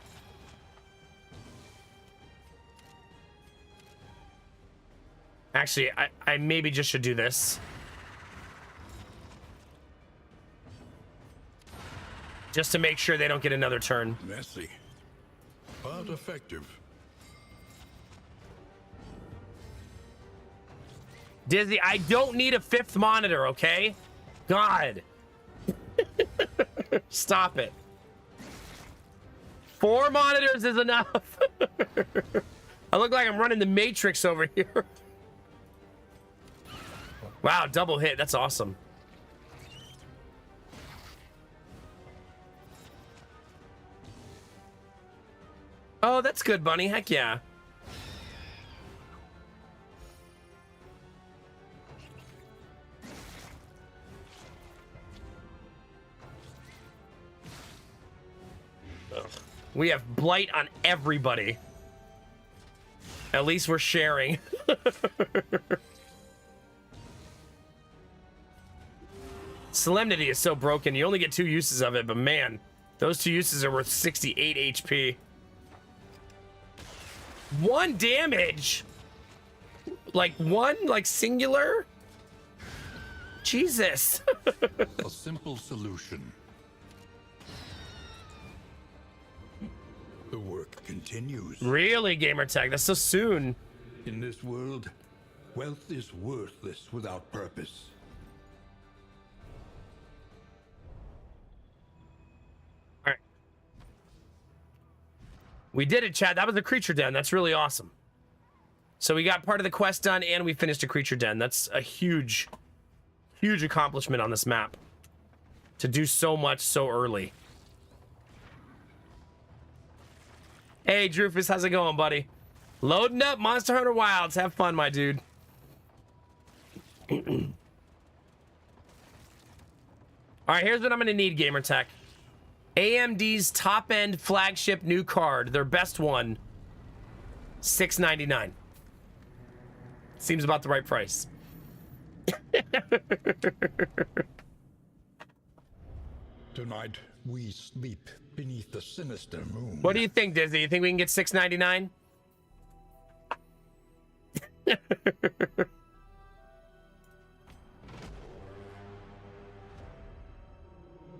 Actually, I maybe just should do this. Just to make sure they don't get another turn. Messy, but effective. Dizzy, I don't need a 5th monitor, okay? God. Stop it. 4 monitors is enough. I look like I'm running the Matrix over here. Wow, double hit. That's awesome. Oh, that's good, Bunny. Heck yeah. Ugh. We have blight on everybody. At least we're sharing. Solemnity is so broken. You only get 2 uses of it, but man, those 2 uses are worth 68 HP. 1 damage? Like 1? Like singular? Jesus. A simple solution. The work continues. Really, Gamertag? That's so soon. In this world, wealth is worthless without purpose. Alright. We did it, Chad. That was the creature den. That's really awesome. So we got part of the quest done and we finished a creature den. That's a huge, huge accomplishment on this map. To do so much so early. Hey, Drufus, how's it going, buddy? Loading up Monster Hunter Wilds. Have fun, my dude. All right, here's what I'm going to need, Gamertech. AMD's top-end flagship new card. Their best one. $699. Seems about the right price. Tonight, we sleep beneath the sinister moon. What do you think, Disney? You think we can get $699?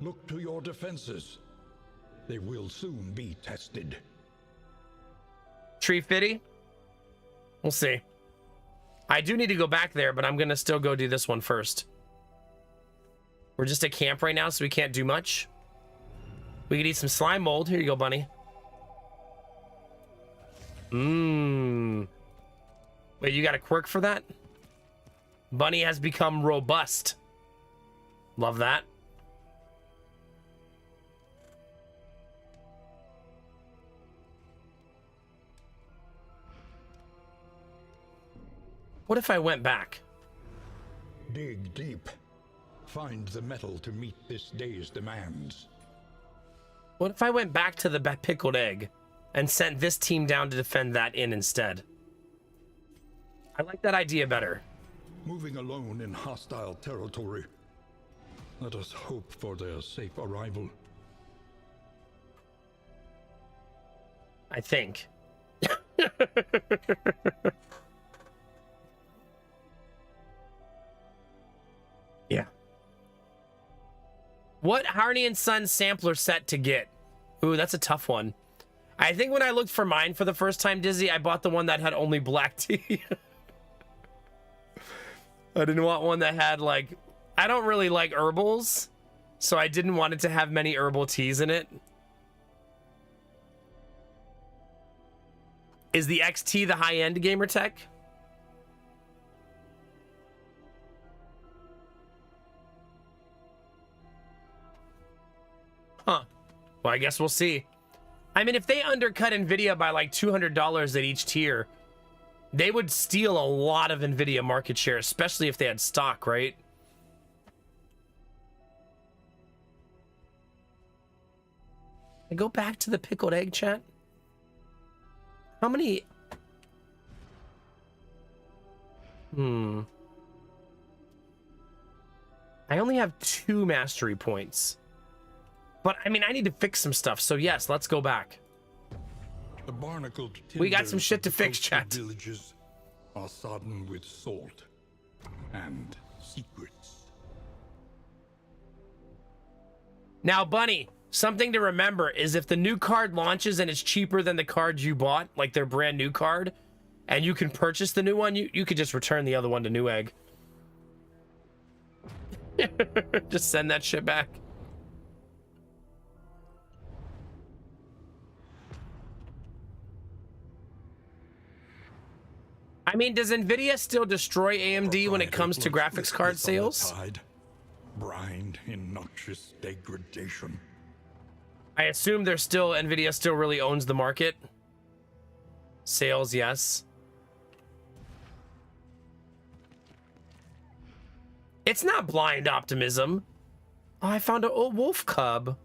Look to your defenses. They will soon be tested. Tree Fitty? We'll see. I do need to go back there, but I'm going to still go do this one first. We're just at camp right now, so we can't do much. We could eat some slime mold. Here you go, bunny. Mmm. Wait, you got a quirk for that? Bunny has become robust. Love that. What if I went back? Dig deep. Find the metal to meet this day's demands. What if I went back to the pickled egg and sent this team down to defend that inn instead? I like that idea better. Moving alone in hostile territory. Let us hope for their safe arrival. I think. Yeah. What Harney and Son sampler set to get? Ooh, that's a tough one. I think when I looked for mine for the first time, Dizzy, I bought the one that had only black tea. I didn't want one that had, like... I don't really like herbals, so I didn't want it to have many herbal teas in it. Is the XT the high-end gamer tech? Huh. Well, I guess we'll see. I mean, if they undercut Nvidia by like $200 at each tier, they would steal a lot of Nvidia market share, especially if they had stock, right? I go back to the pickled egg chat. How many? I only have 2 mastery points. But, I mean, I need to fix some stuff, so yes, let's go back. The barnacled We got some tinders shit of to the fix, coastal chat. Villages are sodden with salt and secrets. Now, Bunny, something to remember is if the new card launches and it's cheaper than the cards you bought, like their brand new card, and you can purchase the new one, you could just return the other one to Newegg. Just send that shit back. I mean, does Nvidia still destroy AMD when it comes to graphics card sales? Tide, brined in noxious degradation. I assume Nvidia still really owns the market. Sales, yes. It's not blind optimism. Oh, I found a wolf cub.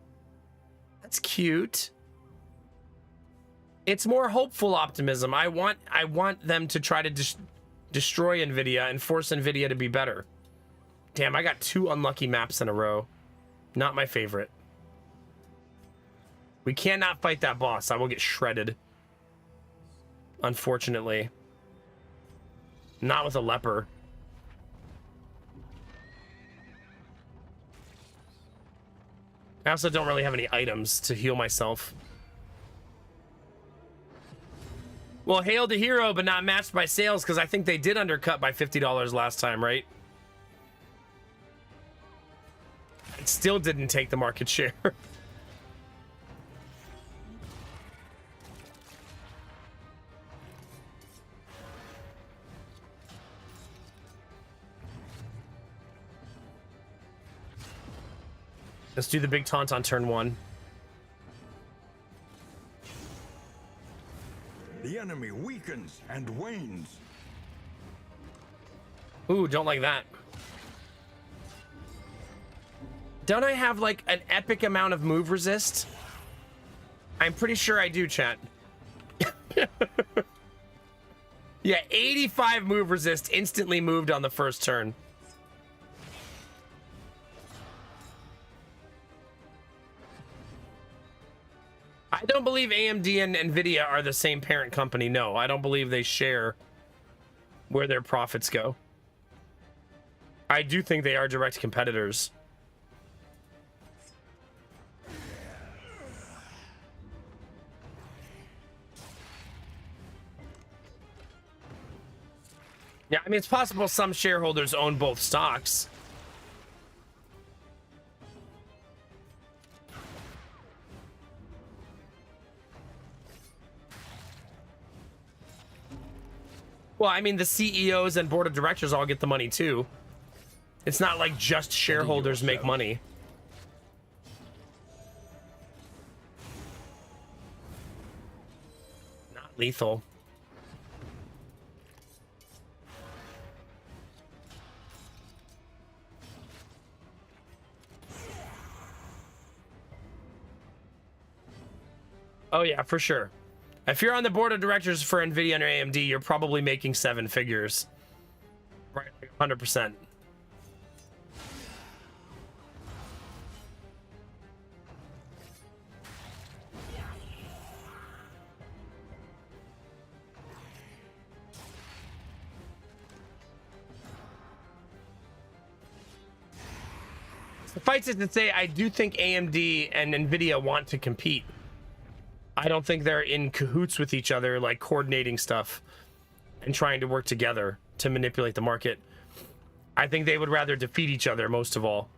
That's cute. It's more hopeful optimism. I want them to try to destroy Nvidia and force Nvidia to be better. Damn, I got 2 unlucky maps in a row. Not my favorite. We cannot fight that boss. I will get shredded. Unfortunately. Not with a leper. I also don't really have any items to heal myself. Well, hail to hero, but not matched by sales, because I think they did undercut by $50 last time, right? It still didn't take the market share. Let's do the big taunt on turn 1. The enemy weakens and wanes. Ooh, don't like that. Don't I have like an epic amount of move resist? I'm pretty sure I do, chat. Yeah, 85 move resist instantly moved on the first turn. I don't believe AMD and Nvidia are the same parent company. No, I don't believe they share where their profits go. I do think they are direct competitors. Yeah, I mean, it's possible some shareholders own both stocks. Well, I mean, the CEOs and board of directors all get the money too. It's not like just shareholders make money. Not lethal. Oh yeah, for sure. If you're on the board of directors for NVIDIA and AMD, you're probably making 7 figures. Right, like 100%. Suffice it to say, I do think AMD and NVIDIA want to compete. I don't think they're in cahoots with each other, like coordinating stuff and trying to work together to manipulate the market. I think they would rather defeat each other most of all.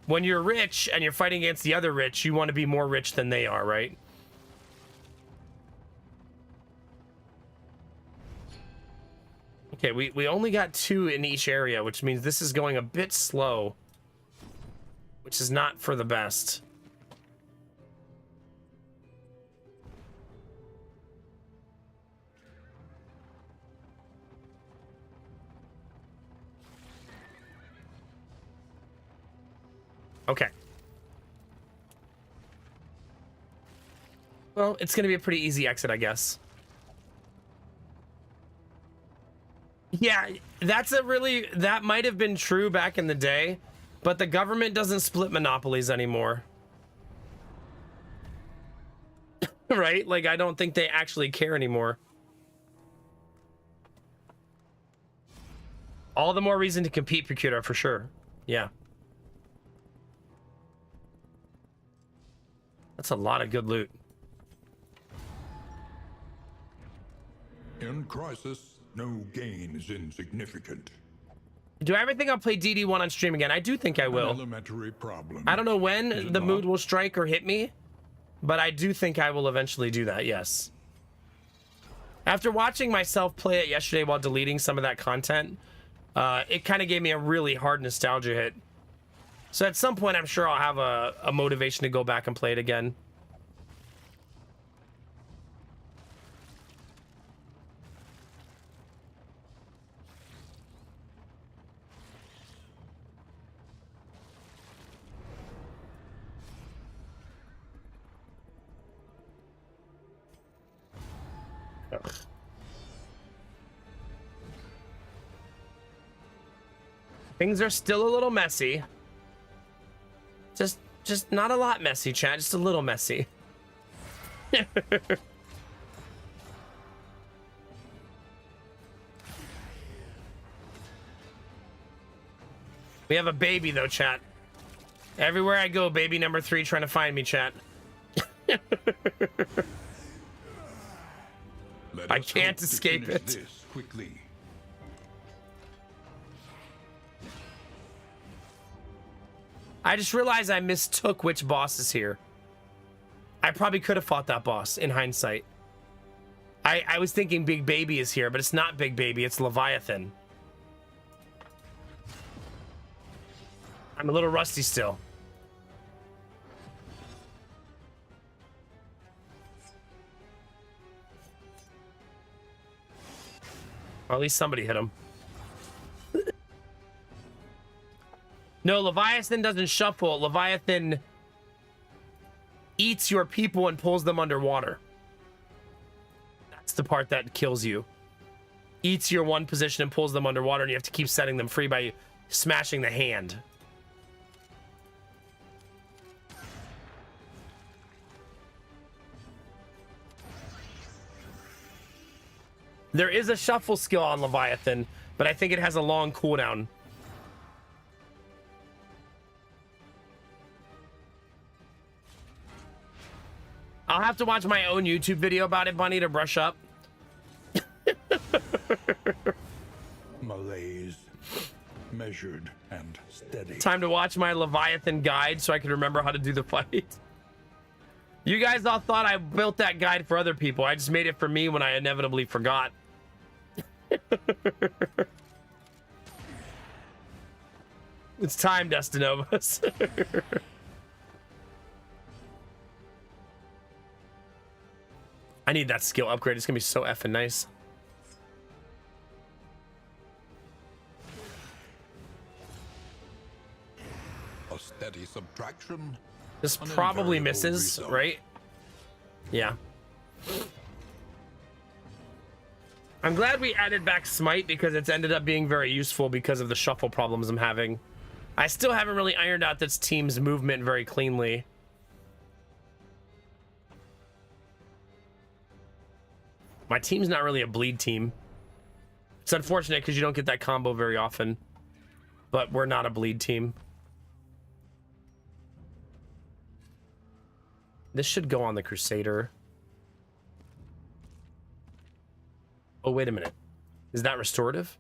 When you're rich and you're fighting against the other rich, you want to be more rich than they are, right? Okay, we only got 2 in each area, which means this is going a bit slow, which is not for the best. Okay. Well, it's going to be a pretty easy exit, I guess. Yeah, that might have been true back in the day, but the government doesn't split monopolies anymore. Right? Like, I don't think they actually care anymore. All the more reason to compete, Procura, for sure. Yeah. That's a lot of good loot. In crisis, no gain is insignificant. Do I ever think I'll play DD1 on stream again? I do think I will. An elementary problem. I don't know when the mood will strike or hit me, but I do think I will eventually do that, yes. After watching myself play it yesterday while deleting some of that content, it kind of gave me a really hard nostalgia hit. So at some point, I'm sure I'll have a motivation to go back and play it again. Ugh. Things are still a little messy. Just not a lot messy, chat. Just a little messy. We have a baby though, chat. Everywhere I go, baby number 3 trying to find me, chat. I can't escape it. This quickly. I just realized I mistook which boss is here. I probably could have fought that boss in hindsight. I was thinking Big Baby is here, but it's not Big Baby, it's Leviathan. I'm a little rusty still. Well, at least somebody hit him. No, Leviathan doesn't shuffle. Leviathan eats your people and pulls them underwater. That's the part that kills you. Eats your one position and pulls them underwater, and you have to keep setting them free by smashing the hand. There is a shuffle skill on Leviathan, but I think it has a long cooldown. I'll have to watch my own YouTube video about it, Bunny, to brush up. Malaise, measured and steady. Time to watch my Leviathan guide so I can remember how to do the fight. You guys all thought I built that guide for other people. I just made it for me when I inevitably forgot. It's time, Dustinovas. I need that skill upgrade. It's gonna be so effing nice. A steady subtraction. This An probably invariable misses, result. right? Yeah. I'm glad we added back Smite because it's ended up being very useful because of the shuffle problems I'm having. I still haven't really ironed out this team's movement very cleanly. My team's not really a bleed team. It's unfortunate because you don't get that combo very often. But we're not a bleed team. This should go on the Crusader. Oh, wait a minute. Is that restorative?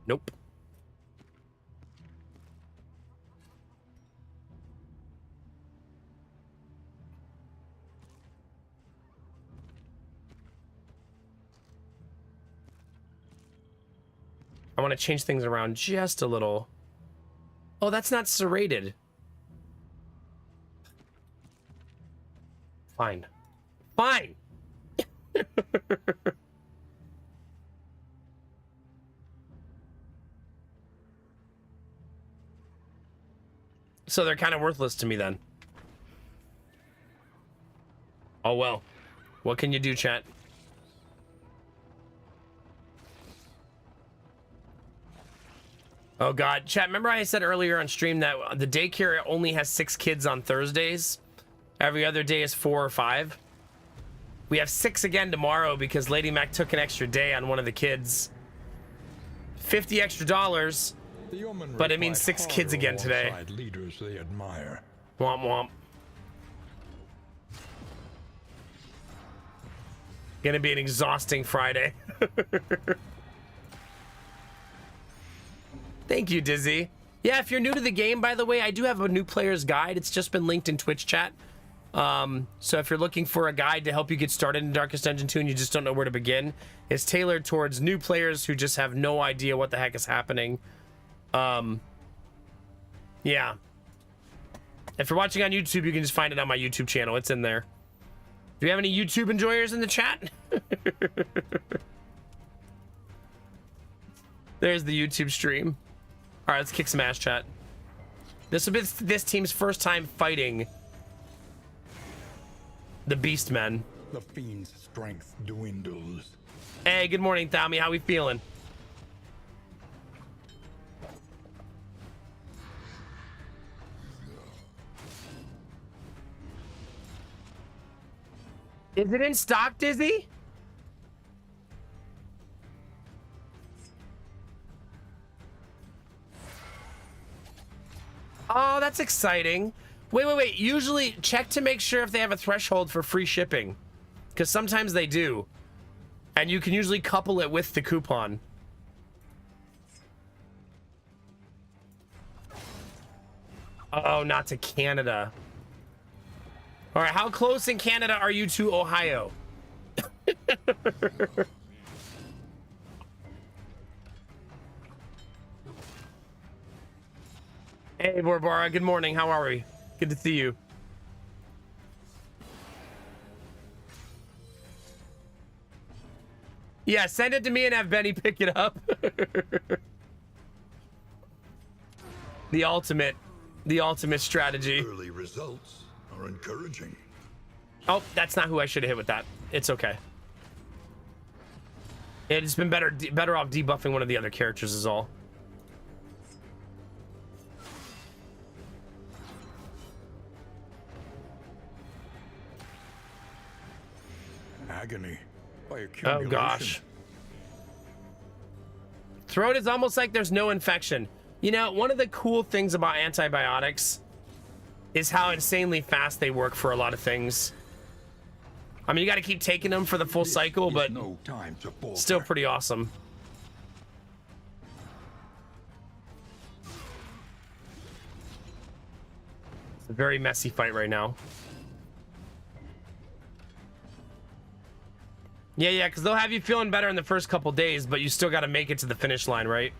Nope. I want to change things around just a little. Oh, that's not serrated. Fine. Fine. So they're kind of worthless to me then. Oh well. What can you do, chat? Oh god, chat, remember I said earlier on stream that the daycare only has 6 kids on Thursdays? Every other day is 4 or 5. We have 6 again tomorrow because Lady Mac took an extra day on one of the kids. $50 extra, but it means 6 kids again today. Leaders they admire. Womp womp. Gonna be an exhausting Friday. Thank you, Dizzy. Yeah, if you're new to the game, by the way, I do have a new player's guide. It's just been linked in Twitch chat. So if you're looking for a guide to help you get started in Darkest Dungeon 2 and you just don't know where to begin, it's tailored towards new players who just have no idea what the heck is happening. Yeah. If you're watching on YouTube, you can just find it on my YouTube channel. It's in there. Do we have any YouTube enjoyers in the chat? There's the YouTube stream. All right, let's kick some ass, chat. This will be this team's first time fighting the Beastmen. The fiend's strength dwindles. Hey, good morning, Thami. How we feeling? Is it in stock, Dizzy? Oh, that's exciting. Wait. Usually check to make sure if they have a threshold for free shipping. Because sometimes they do. And you can usually couple it with the coupon. Oh, not to Canada. All right, how close in Canada are you to Ohio? Hey, Barbara, good morning. How are we? Good to see you. Yeah, send it to me and have Benny pick it up. The ultimate strategy. Early results are encouraging. Oh, that's not who I should have hit with that. It's okay. It's been better off debuffing one of the other characters is all. Agony by accumulation. Oh gosh. Throat is almost like there's no infection. You know, one of the cool things about antibiotics is how insanely fast they work for a lot of things. I mean, you got to keep taking them for the full cycle, but no time to falter. Still pretty awesome. It's a very messy fight right now. Yeah, because they'll have you feeling better in the first couple days, but you still got to make it to the finish line, right?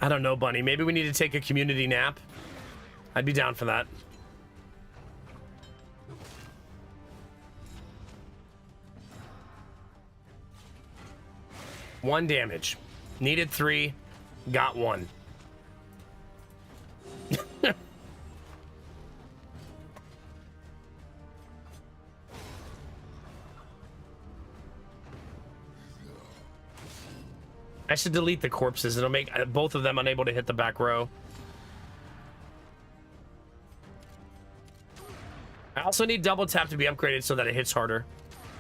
I don't know, Bunny. Maybe we need to take a community nap. I'd be down for that. One damage. Needed 3. Got 1. I should delete the corpses. It'll make both of them unable to hit the back row. I also need double tap to be upgraded so that it hits harder,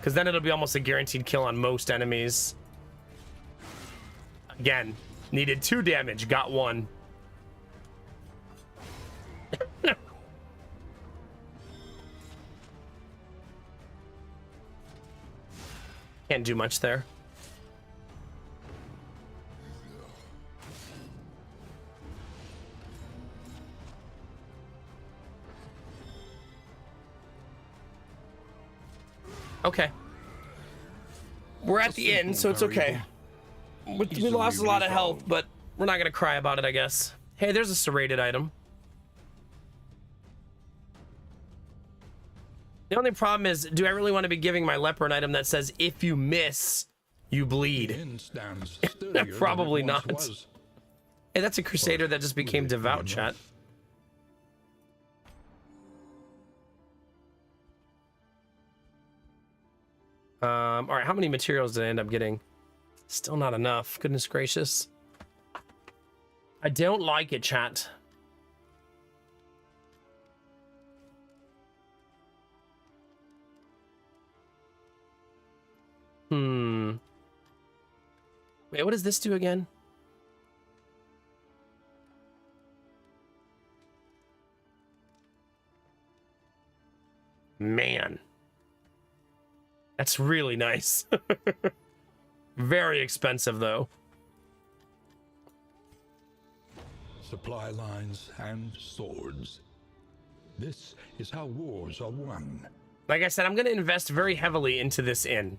because then it'll be almost a guaranteed kill on most enemies. Again, needed 2 damage, got 1. Can't do much there. Okay. We're at the end, so it's okay. We lost a lot of health, but we're not going to cry about it, I guess. Hey, there's a serrated item. The only problem is, do I really want to be giving my leper an item that says, if you miss, you bleed? Probably not. Hey, that's a crusader that just became devout, chat. All right, how many materials did I end up getting? Still not enough. Goodness gracious. I don't like it, chat. Wait, what does this do again? Man. That's really nice. Very expensive, though. Supply lines and swords. This is how wars are won. Like I said, I'm going to invest very heavily into this inn.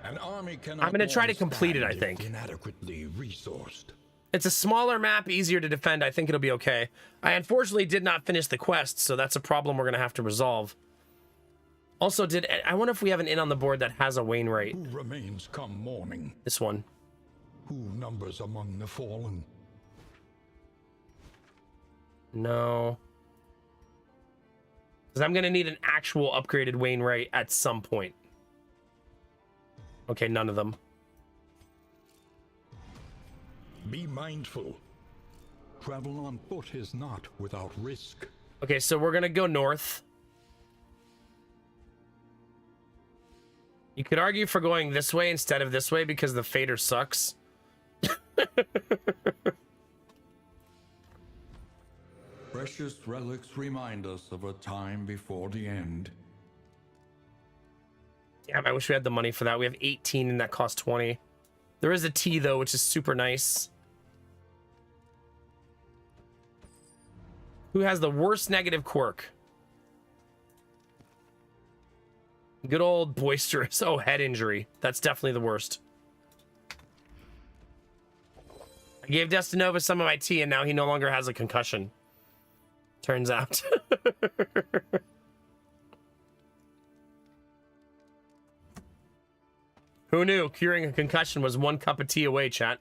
An army cannot I'm going to try to complete it, I stand if think. inadequately resourced. It's a smaller map, easier to defend. I think it'll be okay. I unfortunately did not finish the quest, so that's a problem we're going to have to resolve. Also, I wonder if we have an inn on the board that has a Wainwright. Who remains come morning? This one. Who numbers among the fallen? No. Because I'm going to need an actual upgraded Wainwright at some point. Okay, none of them. Be mindful. Travel on foot is not without risk. Okay, so we're going to go north. You could argue for going this way instead of this way because the fader sucks. Precious relics remind us of a time before the end. Damn, I wish we had the money for that. We have 18 and that costs 20. There is a T though, which is super nice. Who has the worst negative quirk? Good old boisterous. Oh, head injury. That's definitely the worst. I gave Destinova some of my tea and now he no longer has a concussion. Turns out. Who knew curing a concussion was 1 cup of tea away, chat?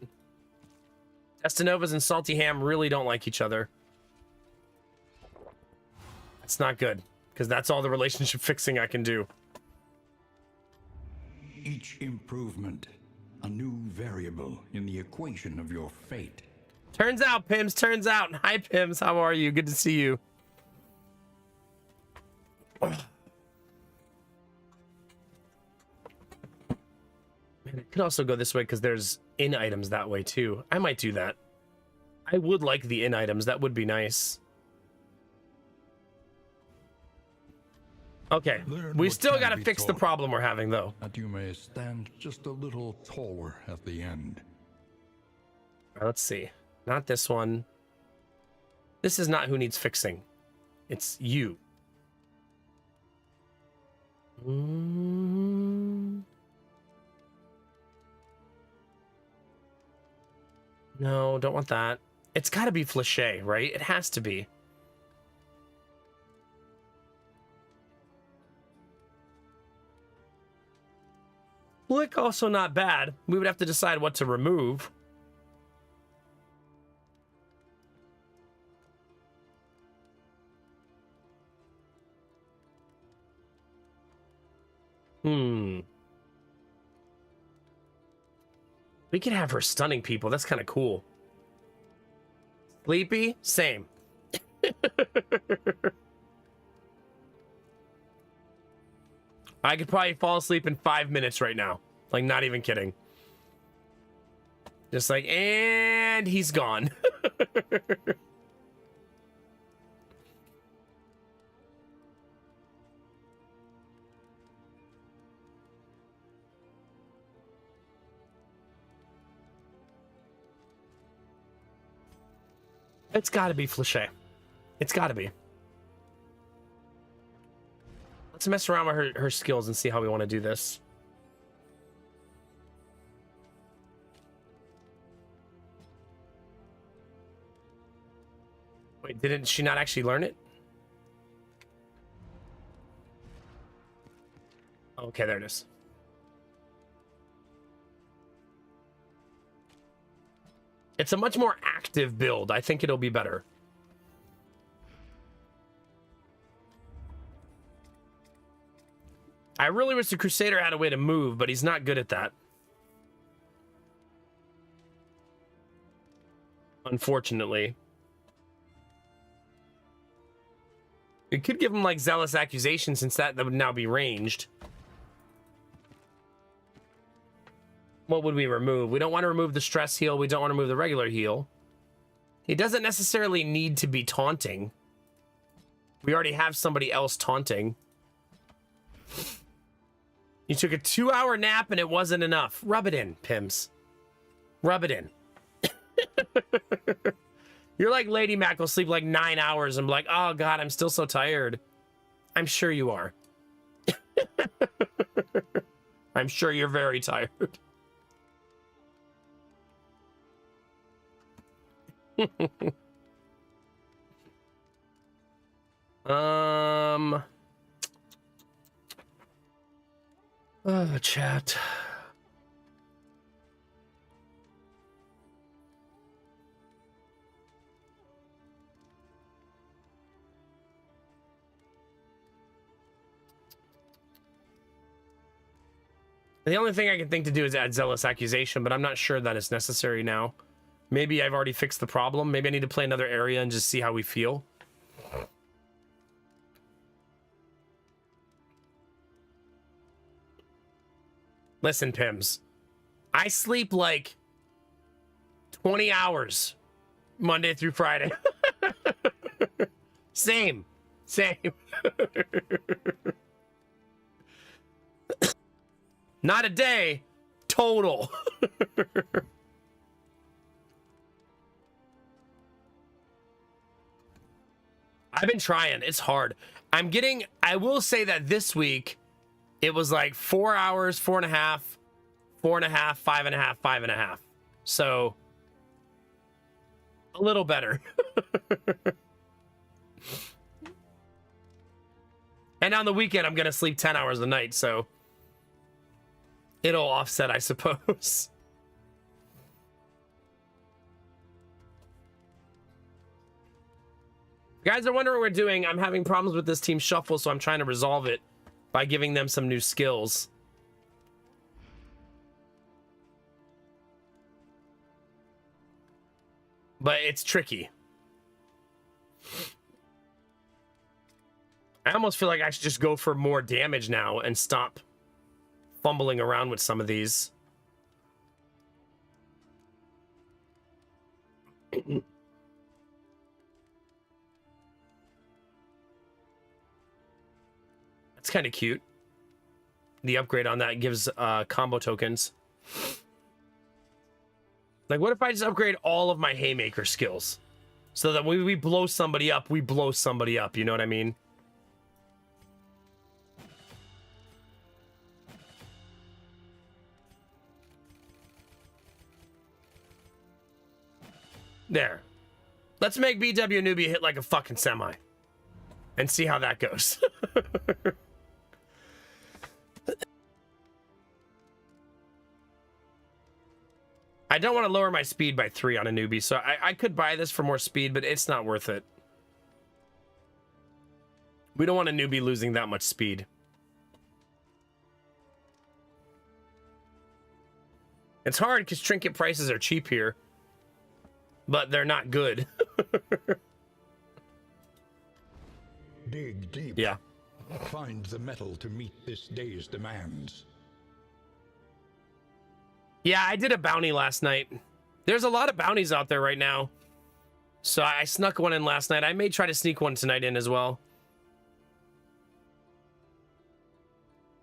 Destinovas and Salty Ham really don't like each other. That's not good, because that's all the relationship fixing I can do. Each improvement, a new variable in the equation of your fate. Turns out, Pims, turns out. Hi, Pims, how are you? Good to see you. Man, I could also go this way because there's inn items that way too. I might do that. I would like the inn items. That would be nice. Okay, we still got to fix the problem we're having though. That you may stand just a little taller at the end. Let's see. Not this one. This is not who needs fixing. It's you. No, don't want that. It's got to be Flachet, right? It has to be. Flick also not bad. We would have to decide what to remove. We could have her stunning people. That's kind of cool. Sleepy? Same. I could probably fall asleep in 5 minutes right now. Like, not even kidding. Just like, and he's gone. It's got to be Flachet. It's got to be. Let's mess around with her skills and see how we want to do this. Wait, didn't she not actually learn it? Okay, there it is. It's a much more active build. I think it'll be better. I really wish the Crusader had a way to move, but he's not good at that. Unfortunately. It could give him like Zealous Accusation, since that would now be ranged. What would we remove? We don't want to remove the stress heal. We don't want to remove the regular heal. He doesn't necessarily need to be taunting. We already have somebody else taunting. You took a 2-hour nap and it wasn't enough. Rub it in, Pims. Rub it in. You're like Lady Mac will sleep like 9 hours and be like, oh God, I'm still so tired. I'm sure you are. I'm sure you're very tired. Chat. The only thing I can think to do is add Zealous Accusation, but I'm not sure that it's necessary now. Maybe I've already fixed the problem. Maybe I need to play another area and just see how we feel. Listen, Pims. I sleep like 20 hours Monday through Friday. Same. Not a day, total. I've been trying. It's hard. I will say that this week, it was like 4 hours, 4.5, 4.5, 5.5, 5.5. So, a little better. And on the weekend, I'm going to sleep 10 hours a night, so it'll offset, I suppose. You guys are wondering what we're doing. I'm having problems with this team shuffle, so I'm trying to resolve it by giving them some new skills. But it's tricky. I almost feel like I should just go for more damage now and stop fumbling around with some of these. That's kind of cute. The upgrade on that gives combo tokens. Like, what if I just upgrade all of my haymaker skills? So that when we blow somebody up, we blow somebody up. You know what I mean? There. Let's make BW Newbie hit like a fucking semi. And see how that goes. I don't want to lower my speed by 3 on a newbie, so I could buy this for more speed, but it's not worth it. We don't want a newbie losing that much speed. It's hard because trinket prices are cheap here, but they're not good. Dig deep. Yeah. Find the metal to meet this day's demands. Yeah, I did a bounty last night. There's a lot of bounties out there right now. So I snuck one in last night. I may try to sneak one tonight in as well.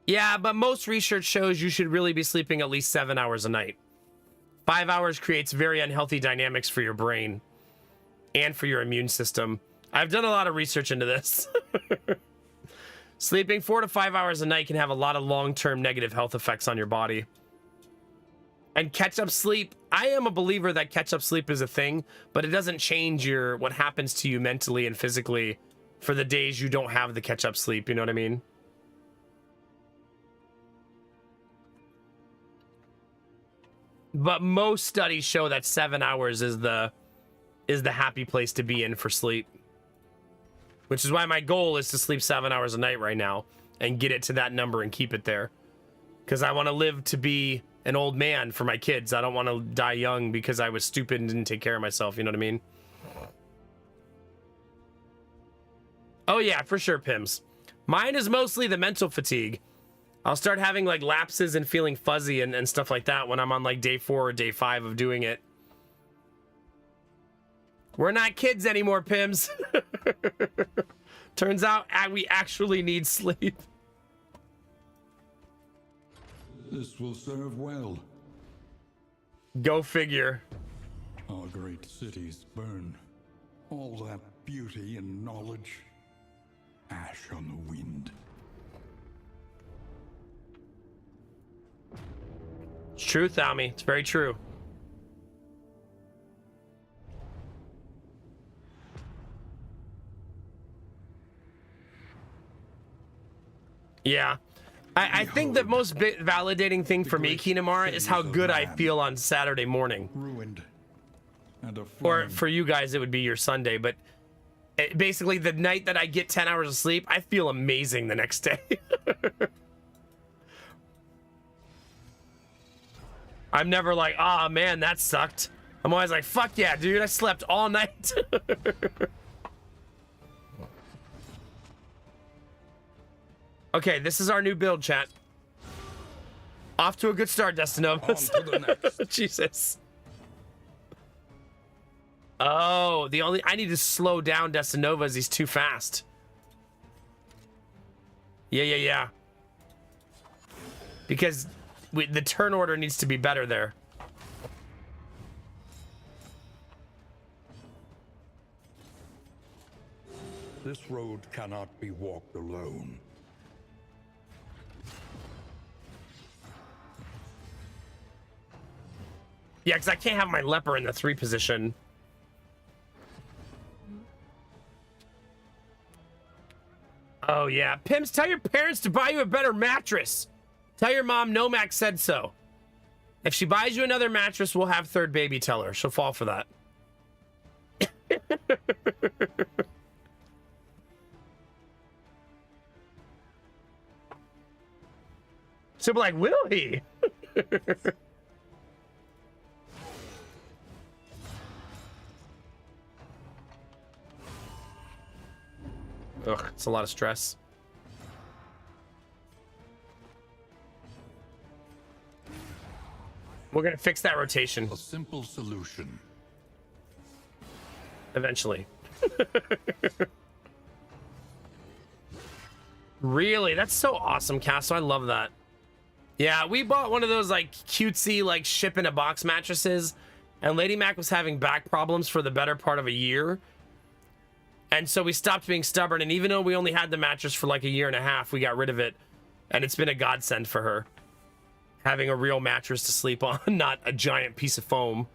Yeah, but most research shows you should really be sleeping at least 7 hours a night. 5 hours creates very unhealthy dynamics for your brain and for your immune system. I've done a lot of research into this. Sleeping 4 to 5 hours a night can have a lot of long-term negative health effects on your body. And catch-up sleep, I am a believer that catch-up sleep is a thing, but it doesn't change what happens to you mentally and physically for the days you don't have the catch-up sleep, you know what I mean? But most studies show that 7 hours is the happy place to be in for sleep. Which is why my goal is to sleep 7 hours a night right now and get it to that number and keep it there. Because I want to live to be an old man for my kids. I don't want to die young because I was stupid and didn't take care of myself. You know what I mean? Oh yeah, for sure, Pims. Mine is mostly the mental fatigue. I'll start having like lapses and feeling fuzzy and stuff like that when I'm on like day 4 or day 5 of doing it. We're not kids anymore, Pims. Turns out we actually need sleep. This will serve well. Go figure. Our great cities burn. All that beauty and knowledge. Ash on the wind. It's true, Thalmy. It's very true. Yeah. I think the most validating thing for me, Kinamara, is how good I feel on Saturday morning. Ruined. And a Or for you guys, it would be your Sunday. But basically, the night that I get 10 hours of sleep, I feel amazing the next day. I'm never like, ah, man, that sucked. I'm always like, fuck yeah, dude, I slept all night. Okay, this is our new build, chat. Off to a good start, Destinova. On to the next. Jesus. Oh, I need to slow down Destinova as he's too fast. Yeah. Because the turn order needs to be better there. This road cannot be walked alone. Yeah, because I can't have my leper in the 3 position. Oh, yeah. Pims, tell your parents to buy you a better mattress. Tell your mom Nomax said so. If she buys you another mattress, we'll have third baby. Tell her. She'll fall for that. She'll be like, will he? Ugh, it's a lot of stress. We're gonna fix that rotation A simple solution. eventually. Really? That's so awesome, Castle. I love that. Yeah, we bought one of those like cutesy like ship in a box mattresses, and Lady Mac was having back problems for the better part of a year. And so we stopped being stubborn, and even though we only had the mattress for like a year and a half, we got rid of it, and it's been a godsend for her. Having a real mattress to sleep on, not a giant piece of foam.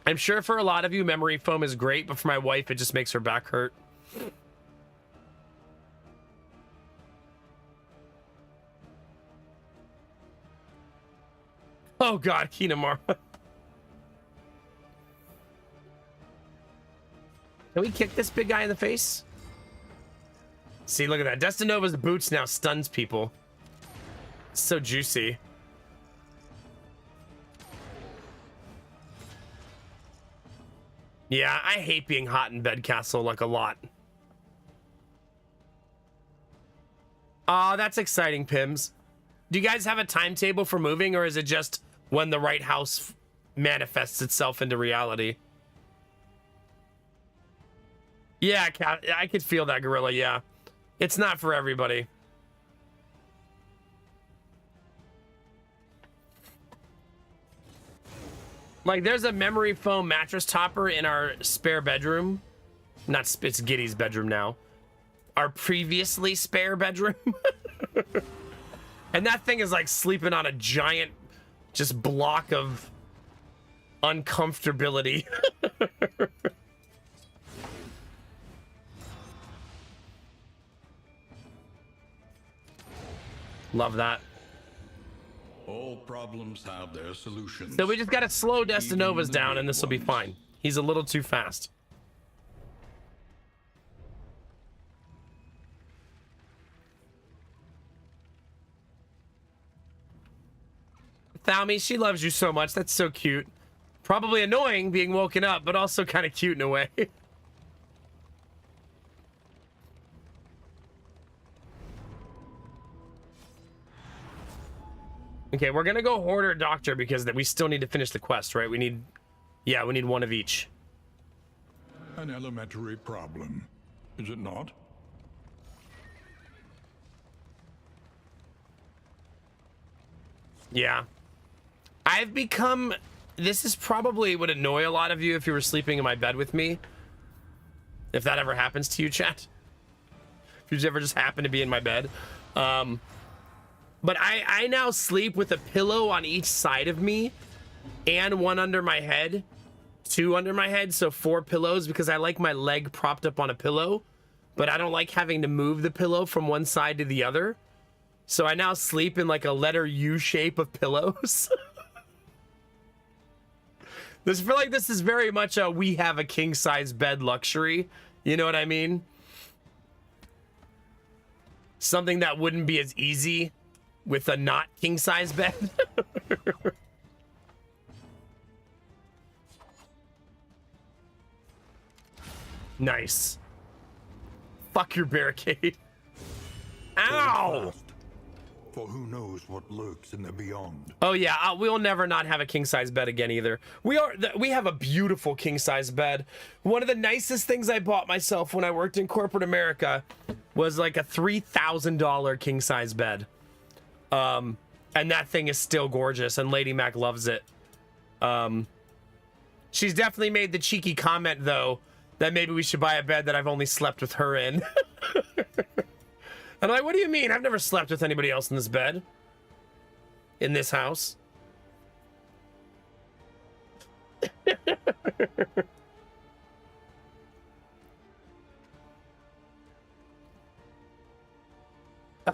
I'm sure for a lot of you, memory foam is great, but for my wife, it just makes her back hurt. Oh God, Kinamara. Can we kick this big guy in the face? See, look at that. Destinova's boots now stuns people. It's so juicy. Yeah, I hate being hot in Bedcastle like a lot. Oh, that's exciting, Pims. Do you guys have a timetable for moving, or is it just when the right house manifests itself into reality? Yeah, I could feel that, Gorilla, yeah. It's not for everybody. Like, there's a memory foam mattress topper in our spare bedroom. It's Giddy's bedroom now. Our previously spare bedroom. And that thing is like sleeping on a giant, just block of uncomfortability. Love that. All problems have their solutions. So we just gotta slow Destinova's down and this will be fine. He's a little too fast. Thalmy, she loves you so much. That's so cute. Probably annoying being woken up, but also kind of cute in a way. Okay, we're gonna go Hoarder Doctor because we still need to finish the quest, right? We need one of each. An elementary problem, is it not? Yeah. I've become... This is probably would annoy a lot of you if you were sleeping in my bed with me. If that ever happens to you, chat. If you ever just happen to be in my bed. But I now sleep with a pillow on each side of me and one under my head. 2 under my head, so 4 pillows because I like my leg propped up on a pillow. But I don't like having to move the pillow from one side to the other. So I now sleep in like a letter U shape of pillows. I feel like this is very much a we have a king size bed luxury. You know what I mean? Something that wouldn't be as easy with a not king size bed. Nice. Fuck your barricade. Ow! For who knows what lurks in the beyond. Oh yeah, we'll never not have a king size bed again either. We have a beautiful king size bed. One of the nicest things I bought myself when I worked in corporate America was like a $3,000 king size bed. And that thing is still gorgeous, and Lady Mac loves it. She's definitely made the cheeky comment though that maybe we should buy a bed that I've only slept with her in. And I'm like, what do you mean? I've never slept with anybody else in this bed. In this house.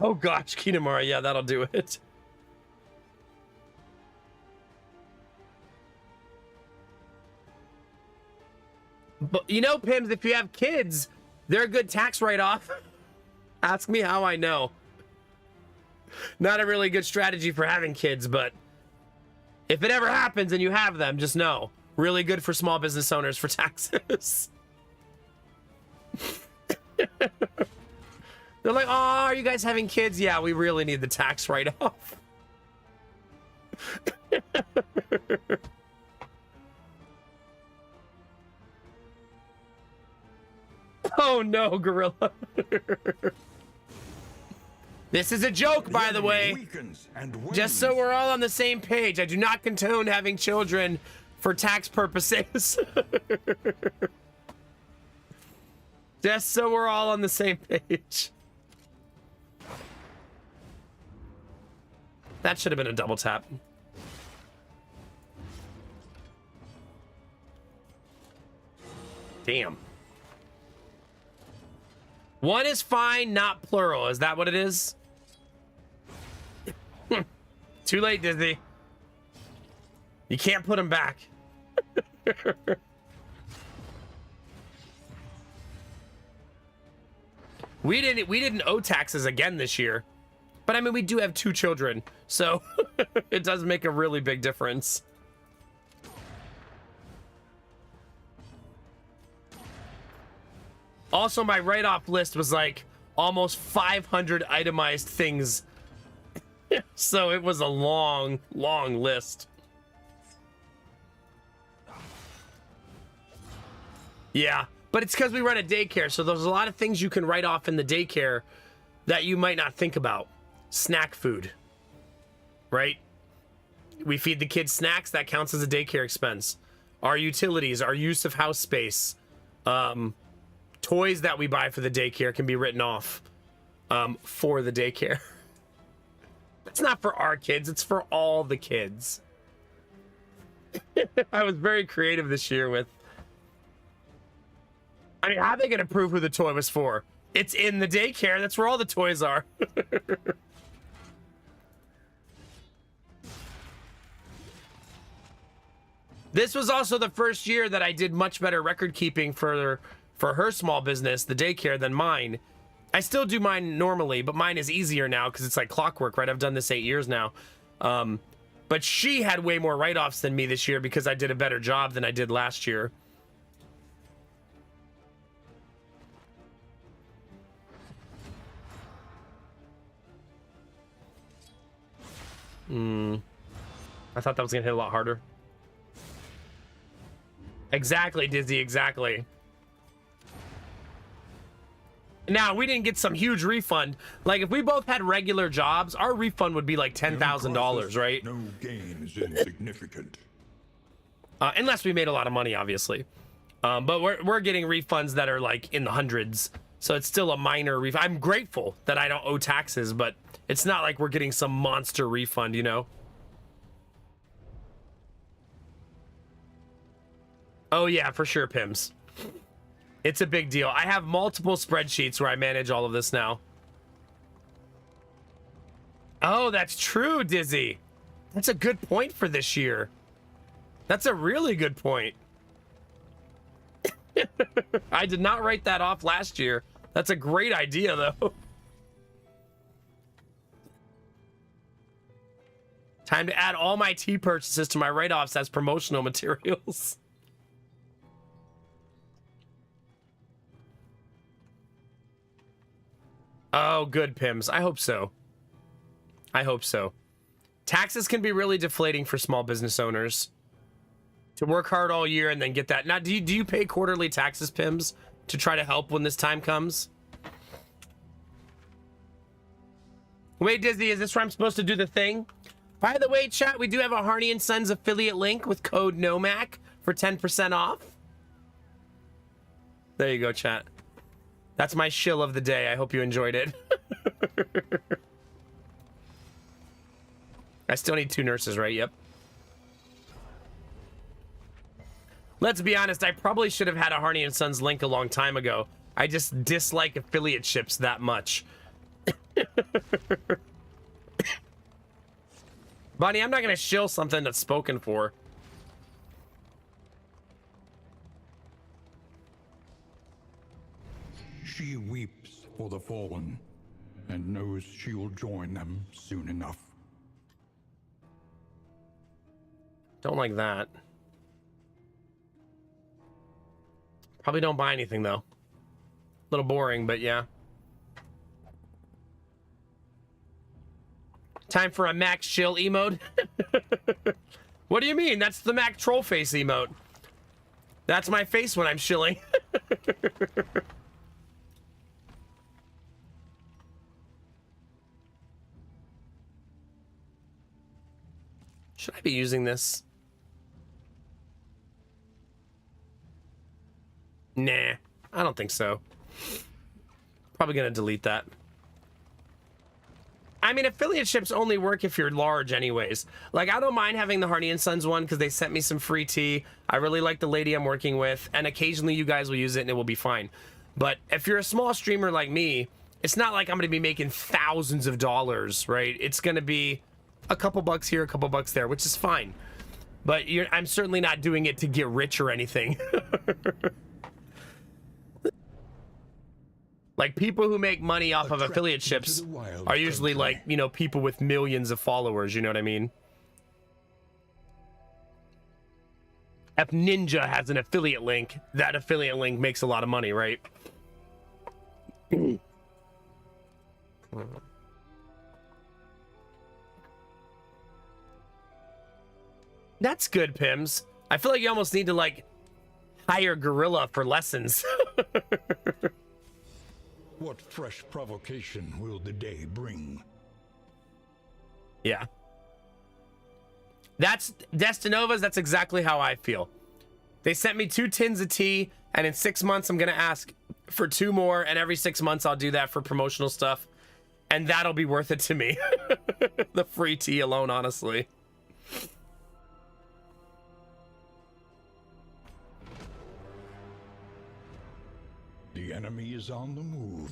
Oh gosh, Kinamara, yeah, that'll do it. But you know, Pims, if you have kids, they're a good tax write-off. Ask me how I know. Not a really good strategy for having kids, but if it ever happens and you have them, just know. Really good for small business owners for taxes. They're like, oh, are you guys having kids? Yeah, we really need the tax write-off. Oh no, Gorilla. This is a joke, by the enemy way. weakens and wins. Just so we're all on the same page, I do not condone having children for tax purposes. Just so we're all on the same page. That should have been a double tap. Damn. One is fine, not plural. Is that what it is? Too late, Disney. You can't put him back. We didn't owe taxes again this year. But I mean, we do have 2 children, so it does make a really big difference. Also, my write-off list was like almost 500 itemized things. So it was a long, long list. Yeah, but it's because we run a daycare, so there's a lot of things you can write off in the daycare that you might not think about. Snack food, right? We feed the kids snacks, that counts as a daycare expense. Our utilities, our use of house space, toys that we buy for the daycare can be written off for the daycare. It's not for our kids, it's for all the kids. I was very creative this year with... I mean, how are they going to prove who the toy was for? It's in the daycare, that's where all the toys are. This was also the first year that I did much better record keeping for her small business, the daycare, than mine. I still do mine normally, but mine is easier now because it's like clockwork, right? I've done this 8 years now. But she had way more write-offs than me this year because I did a better job than I did last year. I thought that was gonna hit a lot harder. Exactly, Dizzy, exactly. Now, we didn't get some huge refund. Like, if we both had regular jobs, our refund would be like $10,000, right? No gain is insignificant. Unless we made a lot of money, obviously. But we're getting refunds that are like in the hundreds. So it's still a minor refund. I'm grateful that I don't owe taxes, but it's not like we're getting some monster refund, you know? Oh yeah, for sure, Pims. It's a big deal. I have multiple spreadsheets where I manage all of this now. Oh, that's true, Dizzy. That's a good point for this year. That's a really good point. I did not write that off last year. That's a great idea, though. Time to add all my tea purchases to my write-offs as promotional materials. Oh, good, Pims. I hope so. I hope so. Taxes can be really deflating for small business owners. To work hard all year and then get that. Now, do you pay quarterly taxes, Pims, to try to help when this time comes? Wait, Disney, is this where I'm supposed to do the thing? By the way, chat, we do have a Harney & Sons affiliate link with code NOMAC for 10% off. There you go, chat. That's my shill of the day. I hope you enjoyed it. I still need 2 nurses, right? Yep. Let's be honest, I probably should have had a Harney & Sons link a long time ago. I just dislike affiliate ships that much. Bonnie, I'm not going to shill something that's spoken for. She weeps for the fallen and knows she'll join them soon enough. Don't like that. Probably don't buy anything, though. A little boring, but yeah. Time for a Max Chill emote? What do you mean? That's the Mac troll face emote. That's my face when I'm shilling. Should I be using this? Nah, I don't think so. Probably gonna delete that. I mean, affiliate ships only work if you're large anyways. Like, I don't mind having the Hardy and Sons one because they sent me some free tea. I really like the lady I'm working with, and occasionally you guys will use it and it will be fine. But if you're a small streamer like me, it's not like I'm gonna be making thousands of dollars, right? It's gonna be a couple bucks here, a couple bucks there, which is fine. But I'm certainly not doing it to get rich or anything. Like, people who make money off of affiliate ships are usually like, you know, people with millions of followers, you know what I mean? If Ninja has an affiliate link, that affiliate link makes a lot of money, right? That's good, Pims. I feel like you almost need to, like, hire Gorilla for lessons. What fresh provocation will the day bring? Yeah. That's Destinovas. That's exactly how I feel. They sent me 2 tins of tea, and in 6 months, I'm going to ask for 2 more, and every 6 months, I'll do that for promotional stuff, and that'll be worth it to me. The free tea alone, honestly. The enemy is on the move.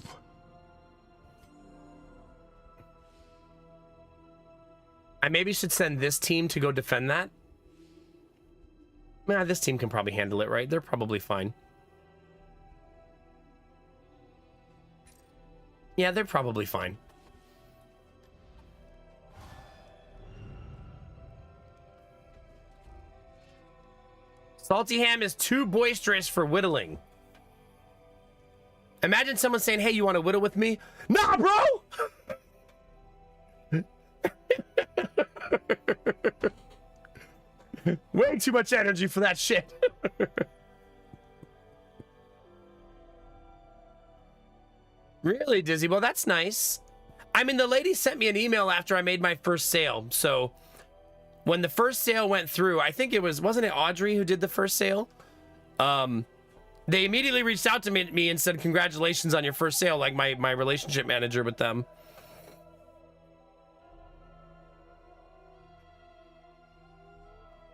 I maybe should send this team to go defend that. Nah, this team can probably handle it, right? They're probably fine. Yeah, they're probably fine. Salty Ham is too boisterous for whittling. Imagine someone saying, hey, you want to whittle with me? Nah, bro! Way too much energy for that shit. Really, Dizzy? Well, that's nice. I mean, the lady sent me an email after I made my first sale. So when the first sale went through, I think it wasn't it Audrey who did the first sale? They immediately reached out to me and said, congratulations on your first sale, like my relationship manager with them.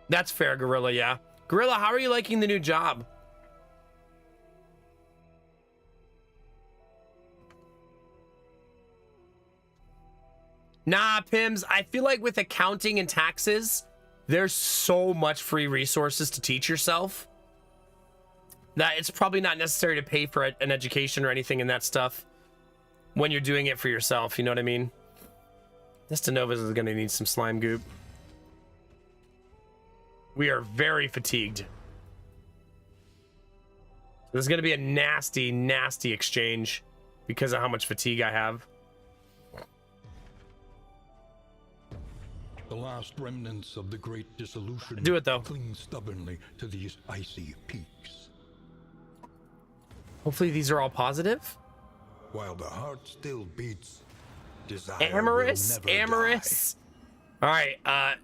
That's fair, Gorilla, yeah. Gorilla, how are you liking the new job? Nah, Pims, I feel like with accounting and taxes, there's so much free resources to teach yourself that it's probably not necessary to pay for an education or anything in that stuff when you're doing it for yourself, you know what I mean? Destinovas is gonna need some slime goop. We are very fatigued. This is gonna be a nasty, nasty exchange because of how much fatigue I have. The last remnants of the great dissolution Do it, though. cling stubbornly to these icy peaks. Hopefully these are all positive. While the heart still beats, desire Amorous, will never amorous. All right,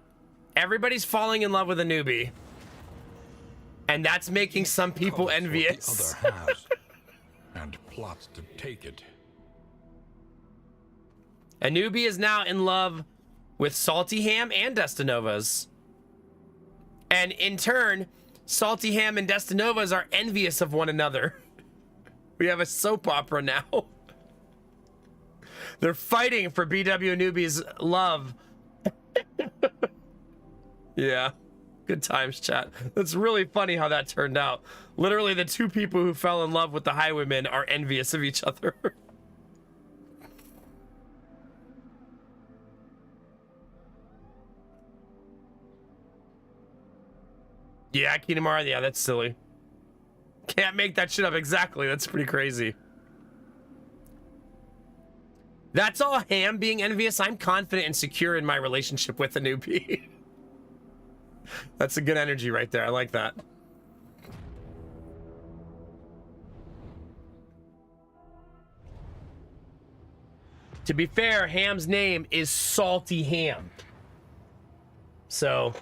everybody's falling in love with a newbie, and that's making some people Covets what envious. The other has, and plots to take it. A newbie is now in love with Salty Ham and Destinovas, and in turn, Salty Ham and Destinovas are envious of one another. We have a soap opera now. They're fighting for BW Newbie's love. Yeah. Good times, chat. That's really funny how that turned out. Literally, the 2 people who fell in love with the Highwaymen are envious of each other. Yeah, Kinemara, yeah, that's silly. Can't make that shit up exactly. That's pretty crazy. That's all Ham being envious. I'm confident and secure in my relationship with the newbie. That's a good energy right there. I like that. To be fair, Ham's name is Salty Ham. So,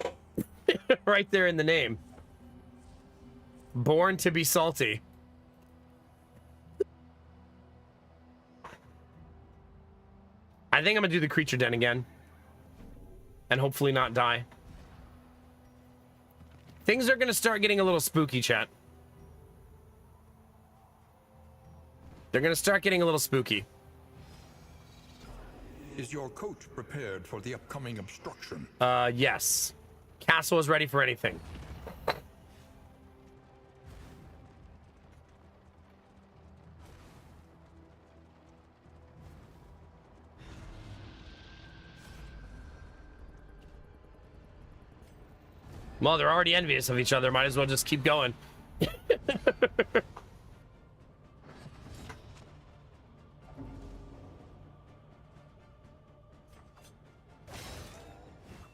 right there in the name. Born to be salty. I think I'm gonna do the creature den again. And hopefully not die. Things are gonna start getting a little spooky, chat. They're gonna start getting a little spooky. Is your coach prepared for the upcoming obstruction? Yes. Castle is ready for anything. Well, they're already envious of each other. Might as well just keep going.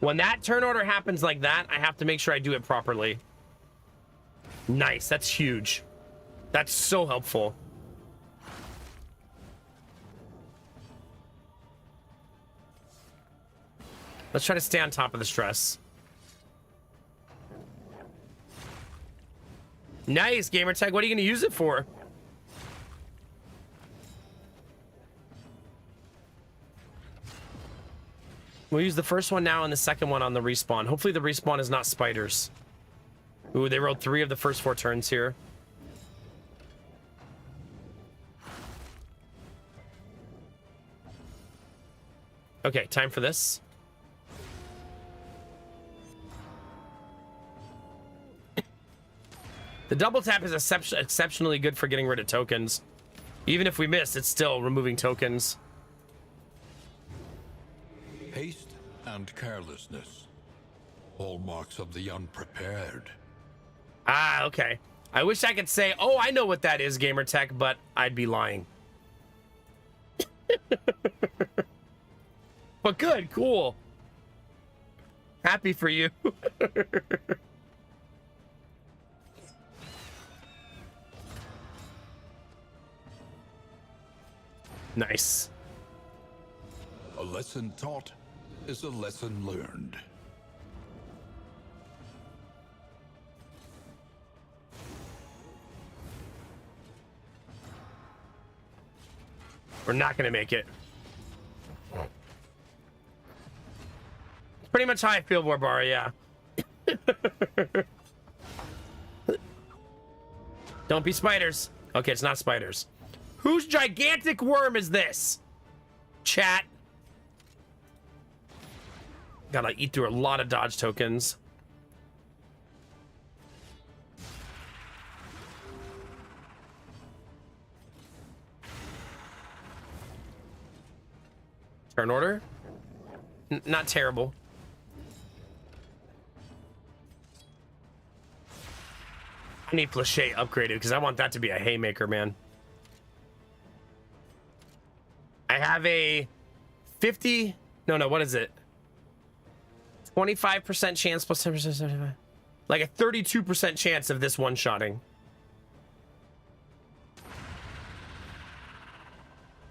When that turn order happens like that, I have to make sure I do it properly. Nice. That's huge. That's so helpful. Let's try to stay on top of the stress. Nice, Gamertag. What are you going to use it for? We'll use the first one now and the second one on the respawn. Hopefully the respawn is not spiders. Ooh, they rolled 3 of the first 4 turns here. Okay, time for this. The double tap is exceptionally good for getting rid of tokens. Even if we miss, it's still removing tokens. Haste and carelessness. Hallmarks of the unprepared. Ah, okay. I wish I could say, oh, I know what that is, Gamertech, but I'd be lying. But good, cool. Happy for you. Nice. A lesson taught is a lesson learned. We're not going to make it. It's pretty much how I feel, Warbara, yeah. Don't be spiders. Okay, it's not spiders. Whose gigantic worm is this? Chat. Gotta eat through a lot of dodge tokens. Turn order. Not terrible. I need Flachet upgraded because I want that to be a haymaker, man. I have a 50... No, what is it? 25% chance plus 10%. Like a 32% chance of this one-shotting.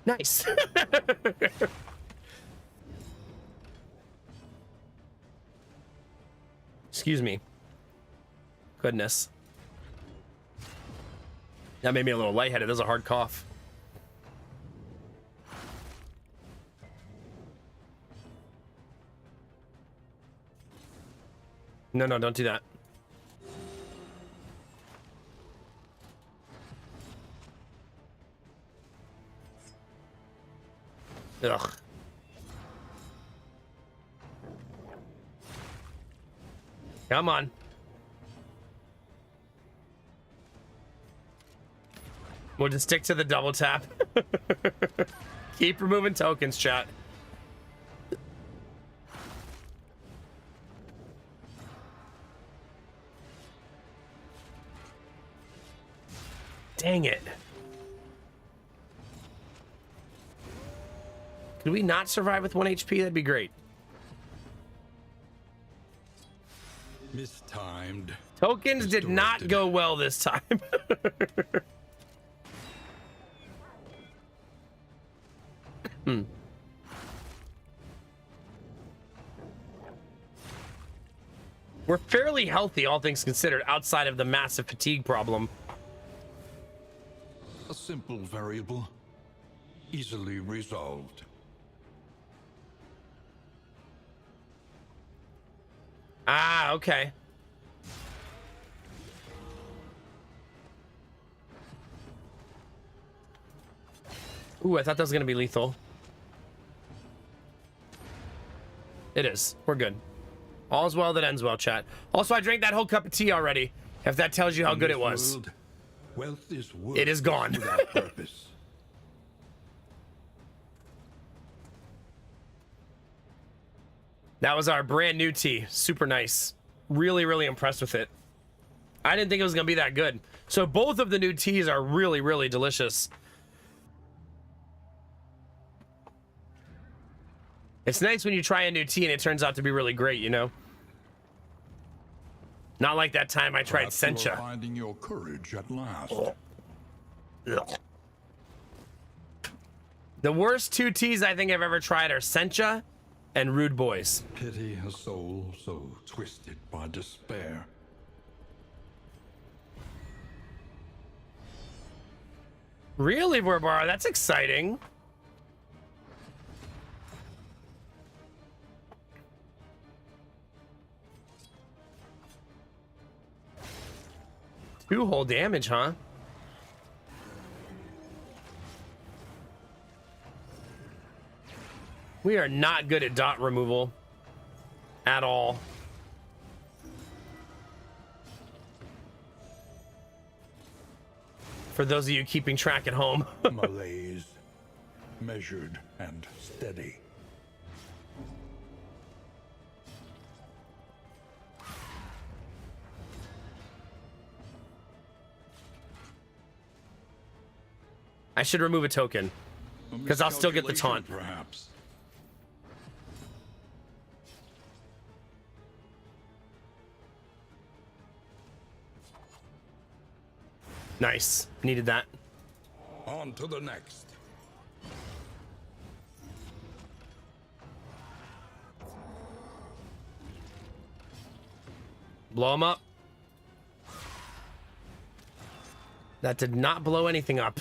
Nice. Excuse me. Goodness. That made me a little lightheaded. That was a hard cough. No, don't do that. Ugh. Come on. We'll just stick to the double tap. Keep removing tokens, chat. Dang it. Could we not survive with 1 HP? That'd be great. Mistimed. Tokens did not go well this time. We're fairly healthy, all things considered, outside of the massive fatigue problem. A simple variable, easily resolved. Ah, okay. Ooh, I thought that was gonna be lethal. It is. We're good. All's well that ends well, chat. Also, I drank that whole cup of tea already. If that tells you how In good this it was. world, wealth is worth It is gone. without purpose. That was our brand new tea. Super nice. Really, really impressed with it. I didn't think it was gonna be that good. So both of the new teas are really, really delicious. It's nice when you try a new tea and it turns out to be really great, you know? Not like that time I tried Perhaps you are Sencha. finding your courage at last. Ugh. The worst two teas I think I've ever tried are Sencha and Rude Boys. Pity a soul so twisted by despair. Really, Borbara? That's exciting. Two whole damage, huh? We are not good at dot removal at all. For those of you keeping track at home. Malaise, measured and steady. I should remove a token. A 'Cause I'll still get the miscalculation, taunt. Perhaps. Nice. Needed that. On to the next. Blow him up. That did not blow anything up.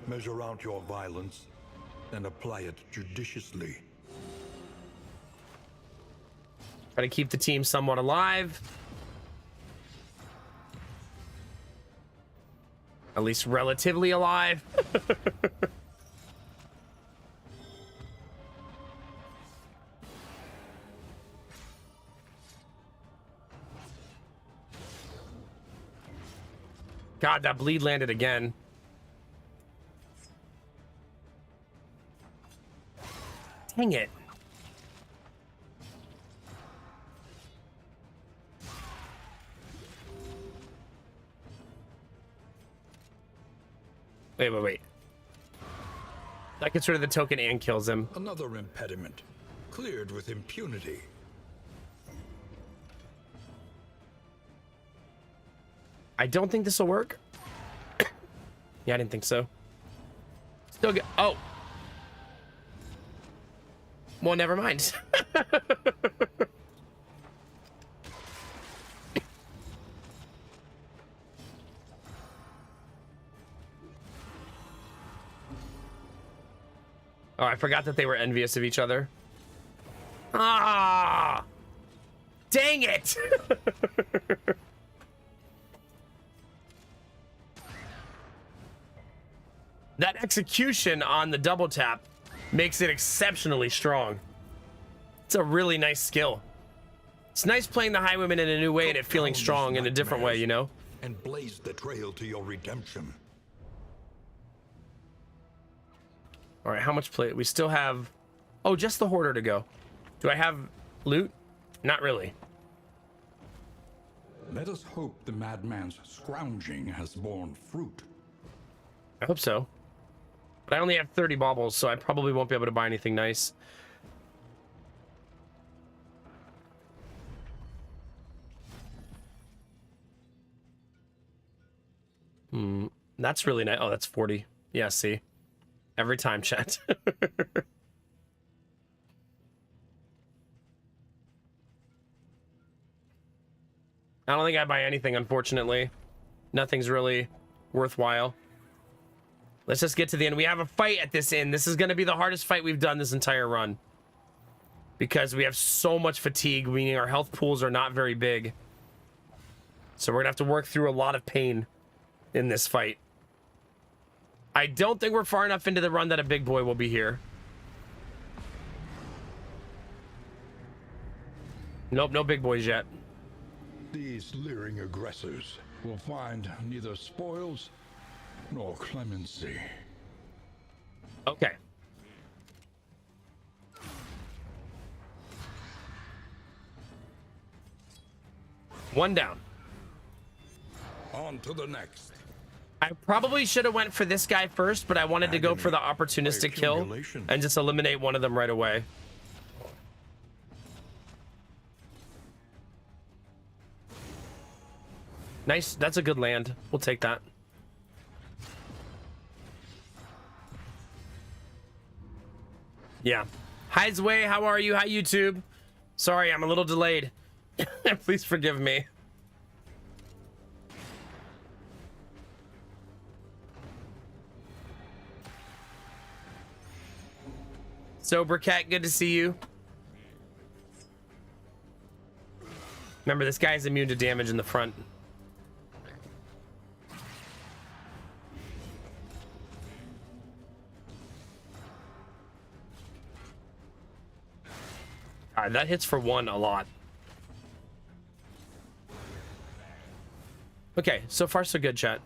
Measure out your violence and apply it judiciously. Try to keep the team somewhat alive. At least relatively alive. God, that bleed landed again. Dang it. Wait. That gets rid of the token and kills him. Another impediment, cleared with impunity. I don't think this will work. Yeah, I didn't think so. Still good. Oh. Well, never mind. Oh, I forgot that they were envious of each other. Ah! Dang it! That execution on the double tap makes it exceptionally strong. It's a really nice skill. It's nice playing the Highwayman in a new way and it feeling strong in a different way, you know? And blaze the trail to your redemption. All right, how much play? We still have... Oh, just the Hoarder to go. Do I have loot? Not really. Let us hope the madman's scrounging has borne fruit. I hope so. But I only have 30 baubles, so I probably won't be able to buy anything nice. That's really nice. Oh, that's 40. Yeah, see? Every time, chat. I don't think I buy anything, unfortunately. Nothing's really worthwhile. Let's just get to the end. We have a fight at this inn. This is going to be the hardest fight we've done this entire run. Because we have so much fatigue, meaning our health pools are not very big. So we're going to have to work through a lot of pain in this fight. I don't think we're far enough into the run that a big boy will be here. Nope, no big boys yet. These leering aggressors will find neither spoils nor clemency. Okay. One down. On to the next. I probably should have went for this guy first, but I wanted to go for the opportunistic kill accumulation. and just eliminate one of them right away. Nice. That's a good land. We'll take that. Yeah. Hi, Zway. How are you? Hi, YouTube. Sorry, I'm a little delayed. Please forgive me. Sober Cat, good to see you. Remember, this guy's immune to damage in the front. All right, that hits for 1 a lot. Okay, so far so good, chat.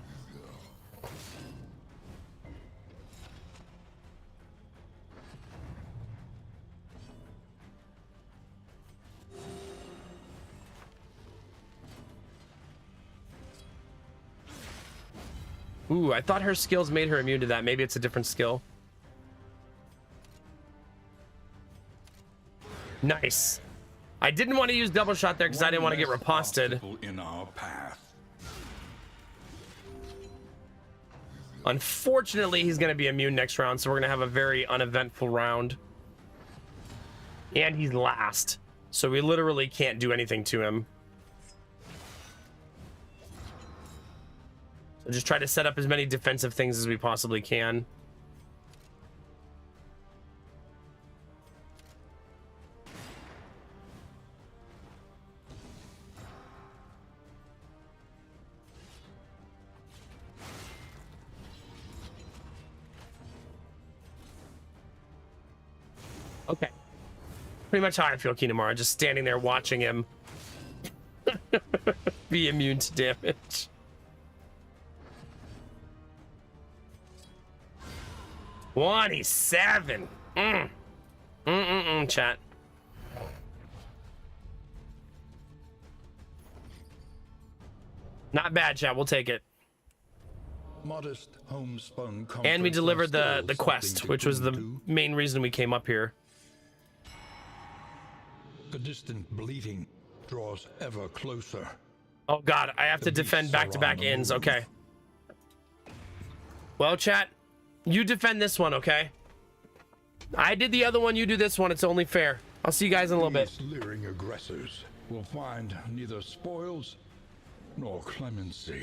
Ooh, I thought her skills made her immune to that. Maybe it's a different skill. Nice. I didn't want to use double shot there because I didn't want to get riposted. In our path. Unfortunately, he's going to be immune next round, so we're going to have a very uneventful round. And he's last, so we literally can't do anything to him. So just try to set up as many defensive things as we possibly can. Okay. Pretty much how I feel, Kinemara, just standing there watching him be immune to damage. $27. Chat. Not bad, chat. We'll take it. Modest homespun And we comforts delivered are the still quest, something to which was the cling main reason we came up here. to. The distant bleating draws ever closer. Oh god, I have to defend back-to-back inns. Okay. Well, chat, you defend this one, okay? I did the other one, you do this one. It's only fair. I'll see you guys in a little bit. These leering aggressors will find neither spoils nor clemency.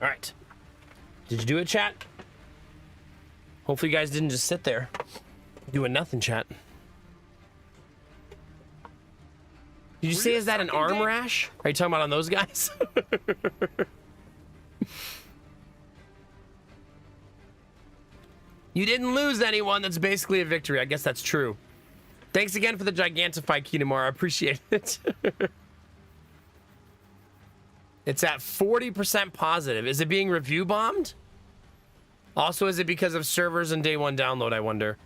All right. Did you do it, chat? Hopefully you guys didn't just sit there doing nothing, chat. Did you say, is that an arm rash? Are you talking about on those guys? You didn't lose anyone. That's basically a victory. I guess that's true. Thanks again for the Gigantify key tomorrow. I appreciate it. It's at 40% positive. Is it being review bombed? Also, is it because of servers and day one download, I wonder?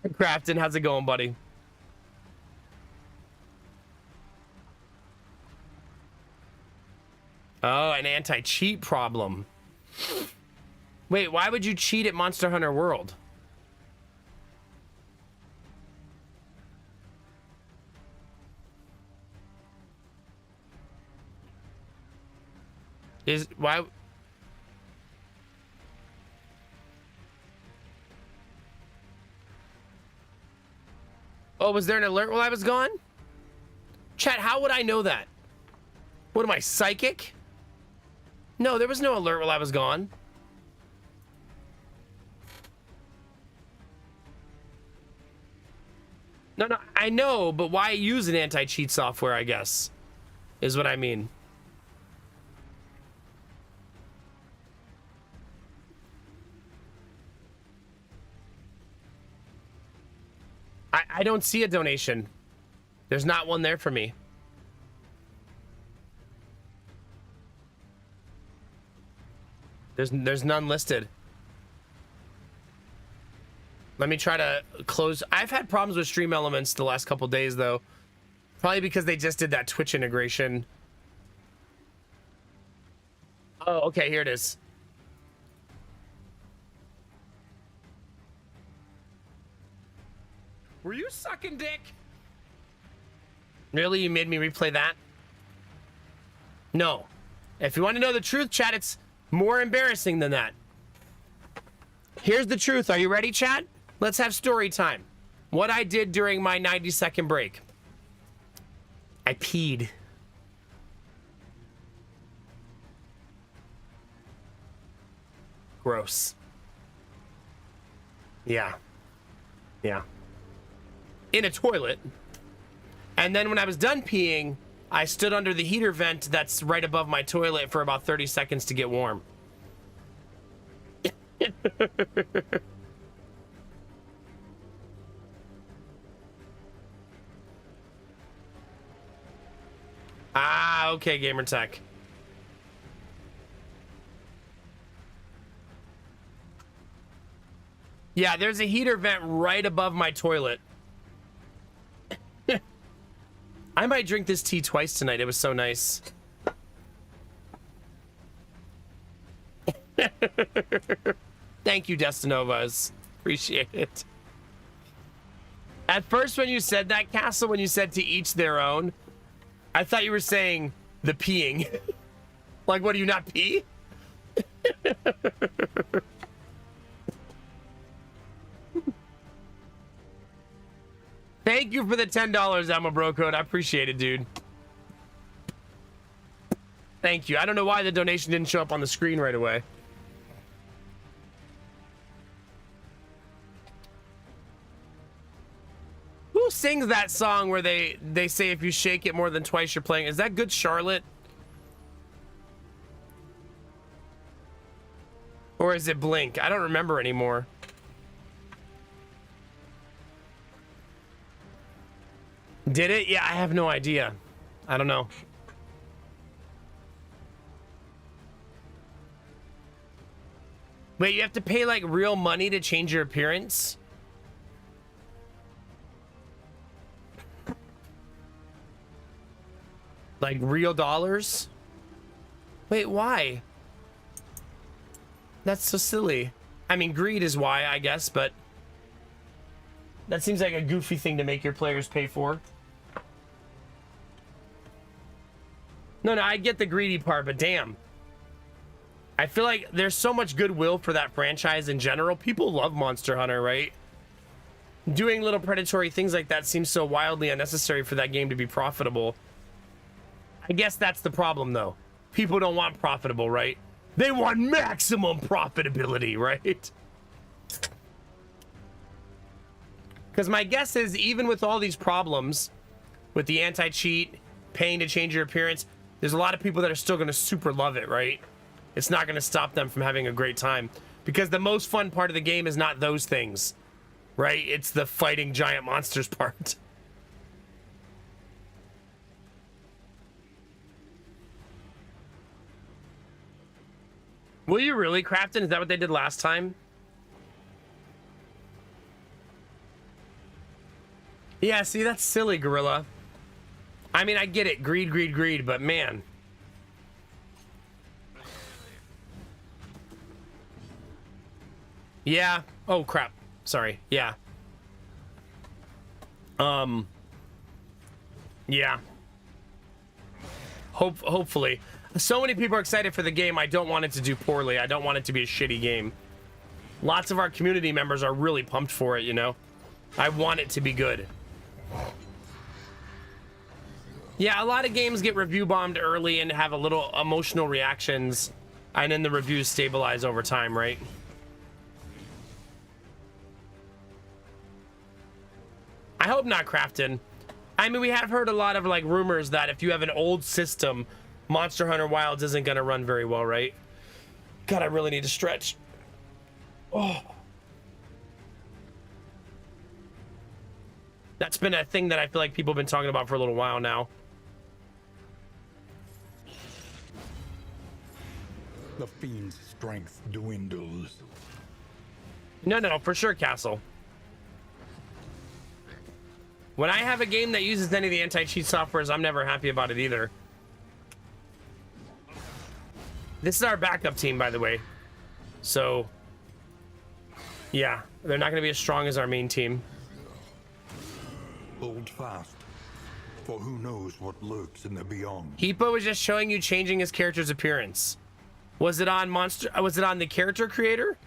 Crafton, how's it going, buddy? Oh, an anti-cheat problem. Wait, why would you cheat at Monster Hunter World? Why? Oh, was there an alert while I was gone? Chat, how would I know that? What am I, psychic? No, there was no alert while I was gone. No, I know, but why use an anti-cheat software, I guess, is what I mean. I don't see a donation. There's not one there for me. There's none listed. Let me try to close. I've had problems with Stream Elements the last couple days, though. Probably because they just did that Twitch integration. Oh, okay, here it is. Were you sucking dick? Really? You made me replay that? No. If you want to know the truth, chat, it's more embarrassing than that. Here's the truth. Are you ready, chat? Let's have story time. What I did during my 90-second break. I peed. Gross. Yeah. Yeah. In a toilet. And then when I was done peeing, I stood under the heater vent that's right above my toilet for about 30 seconds to get warm. Ah, okay, Gamertech. Yeah, there's a heater vent right above my toilet. I might drink this tea twice tonight. It was so nice. Thank you, Destinovas. Appreciate it. At first, when you said that, Castle, when you said to each their own, I thought you were saying the peeing. Like, what, do you not pee? Thank you for the $10, Elma Bro Code. I appreciate it, dude. Thank you. I don't know why the donation didn't show up on the screen right away. Who sings that song where they say if you shake it more than twice you're playing? Is that Good Charlotte? Or is it Blink? I don't remember anymore. Did it? Yeah, I have no idea. I don't know. Wait, you have to pay like real money to change your appearance? Like real dollars? Wait, why? That's so silly. I mean, greed is why, I guess, but that seems like a goofy thing to make your players pay for. No, I get the greedy part, but damn. I feel like there's so much goodwill for that franchise in general. People love Monster Hunter, right? doing little predatory things like that seems so wildly unnecessary for that game to be profitable. I guess that's the problem, though. People don't want profitable, right? They want maximum profitability, right? Because my guess is, even with all these problems, with the anti-cheat, paying to change your appearance, there's a lot of people that are still going to super love it, right? It's not going to stop them from having a great time. Because the most fun part of the game is not those things, right? It's the fighting giant monsters part. Will you really, Crafton? Is that what they did last time? Yeah, see, that's silly, Gorilla. I mean, I get it. Greed, greed, greed, but man. Yeah. Oh, crap. Sorry. Yeah. Yeah. Hopefully. So many people are excited for the game. I don't want it to do poorly. I don't want it to be a shitty game. Lots of our community members are really pumped for it, you know? I want it to be good. Yeah, a lot of games get review bombed early and have a little emotional reactions, and then the reviews stabilize over time, right? I hope not, Crafton. I mean, we have heard a lot of like rumors that if you have an old system, Monster Hunter Wilds isn't gonna run very well, right? God, I really need to stretch. Oh. That's been a thing that I feel like people have been talking about for a little while now. The fiend's strength dwindles. No, for sure, Castle. When I have a game that uses any of the anti-cheat softwares, I'm never happy about it either. This is our backup team, by the way. So, yeah, they're not going to be as strong as our main team. Hold fast, for who knows what lurks in the beyond. Hippo was just showing you changing his character's appearance. Was it on was it on the character creator?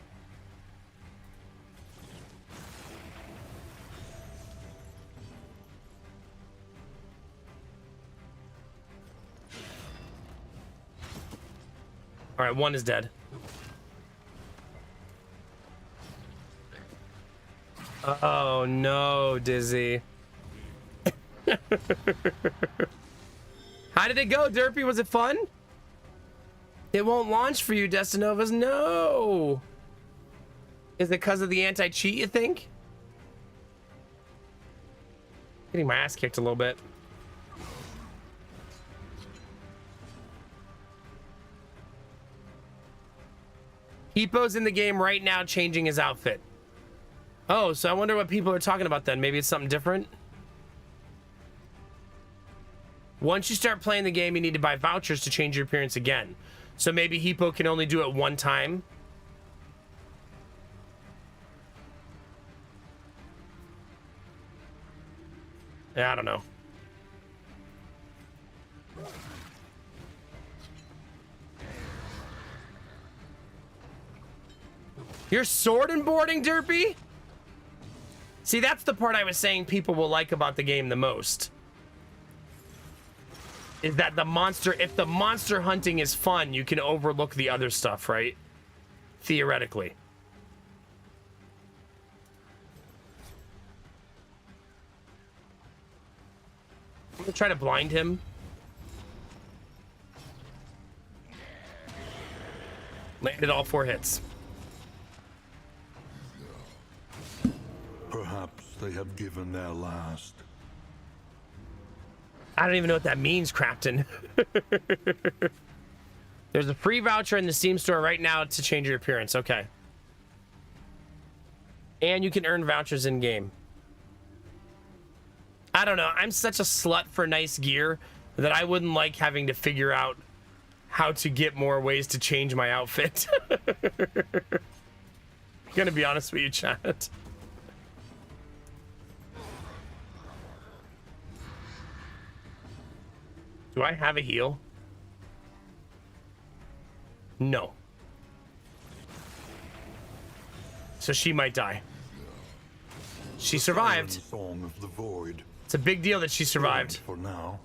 All right, one is dead. Oh no, Dizzy. How did it go, Derpy? Was it fun? It won't launch for you, Destinovas. No. Is it because of the anti-cheat, you think? Getting my ass kicked a little bit. Hippo's in the game right now changing his outfit. Oh, so I wonder what people are talking about then. Maybe it's something different? Once you start playing the game, you need to buy vouchers to change your appearance again. So maybe Hippo can only do it one time. Yeah, I don't know. You're sword and boarding, Derpy? See, that's the part I was saying people will like about the game the most. Is that the monster, if the monster hunting is fun, you can overlook the other stuff, right? Theoretically. I'm gonna try to blind him. Landed all 4 hits. Perhaps they have given their last. I don't even know what that means, Crafton. There's a free voucher in the Steam store right now to change your appearance. Okay. And you can earn vouchers in game. I don't know. I'm such a slut for nice gear that I wouldn't like having to figure out how to get more ways to change my outfit. Gonna be honest with you, chat. Do I have a heal? No. So she might die. She The survived. siren song of the void. It's a big deal that she survived. For now.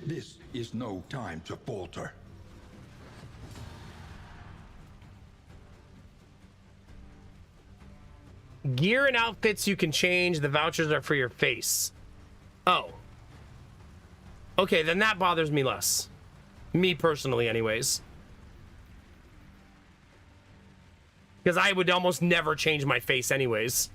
This is no time to falter. Gear and outfits you can change. The vouchers are for your face. Oh. Okay, then that bothers me less. Me personally, anyways. Because I would almost never change my face anyways.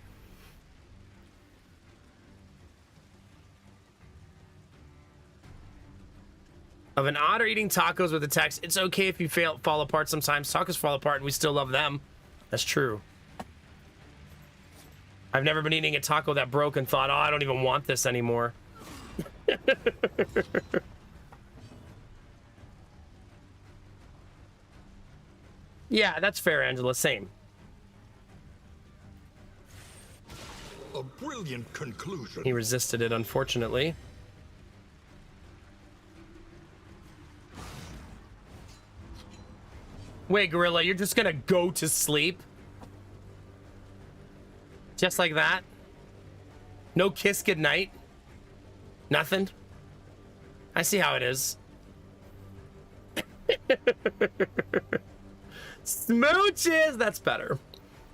Of an otter eating tacos with a text, it's okay if you fall apart sometimes. Tacos fall apart and we still love them. That's true. I've never been eating a taco that broke and thought, oh, I don't even want this anymore. Yeah, that's fair, Angela. Same. A brilliant conclusion. He resisted it, unfortunately. Wait, Gorilla, you're just gonna go to sleep? Just like that? No kiss goodnight? Nothing? I see how it is. Smooches! That's better.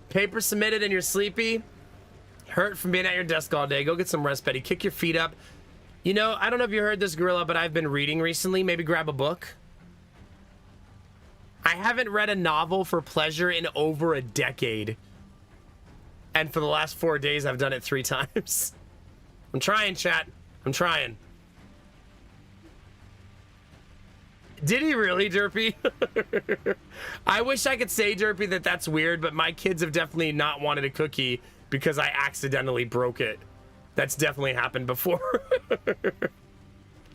Paper submitted and you're sleepy. Hurt from being at your desk all day. Go get some rest, Betty. Kick your feet up. You know, I don't know if you heard this, Gorilla, but I've been reading recently. Maybe grab a book. I haven't read a novel for pleasure in over a decade. And for the last 4 days, I've done it 3 times. I'm trying, chat. I'm trying. Did he really, Derpy? I wish I could say, Derpy, that that's weird, but my kids have definitely not wanted a cookie because I accidentally broke it. That's definitely happened before.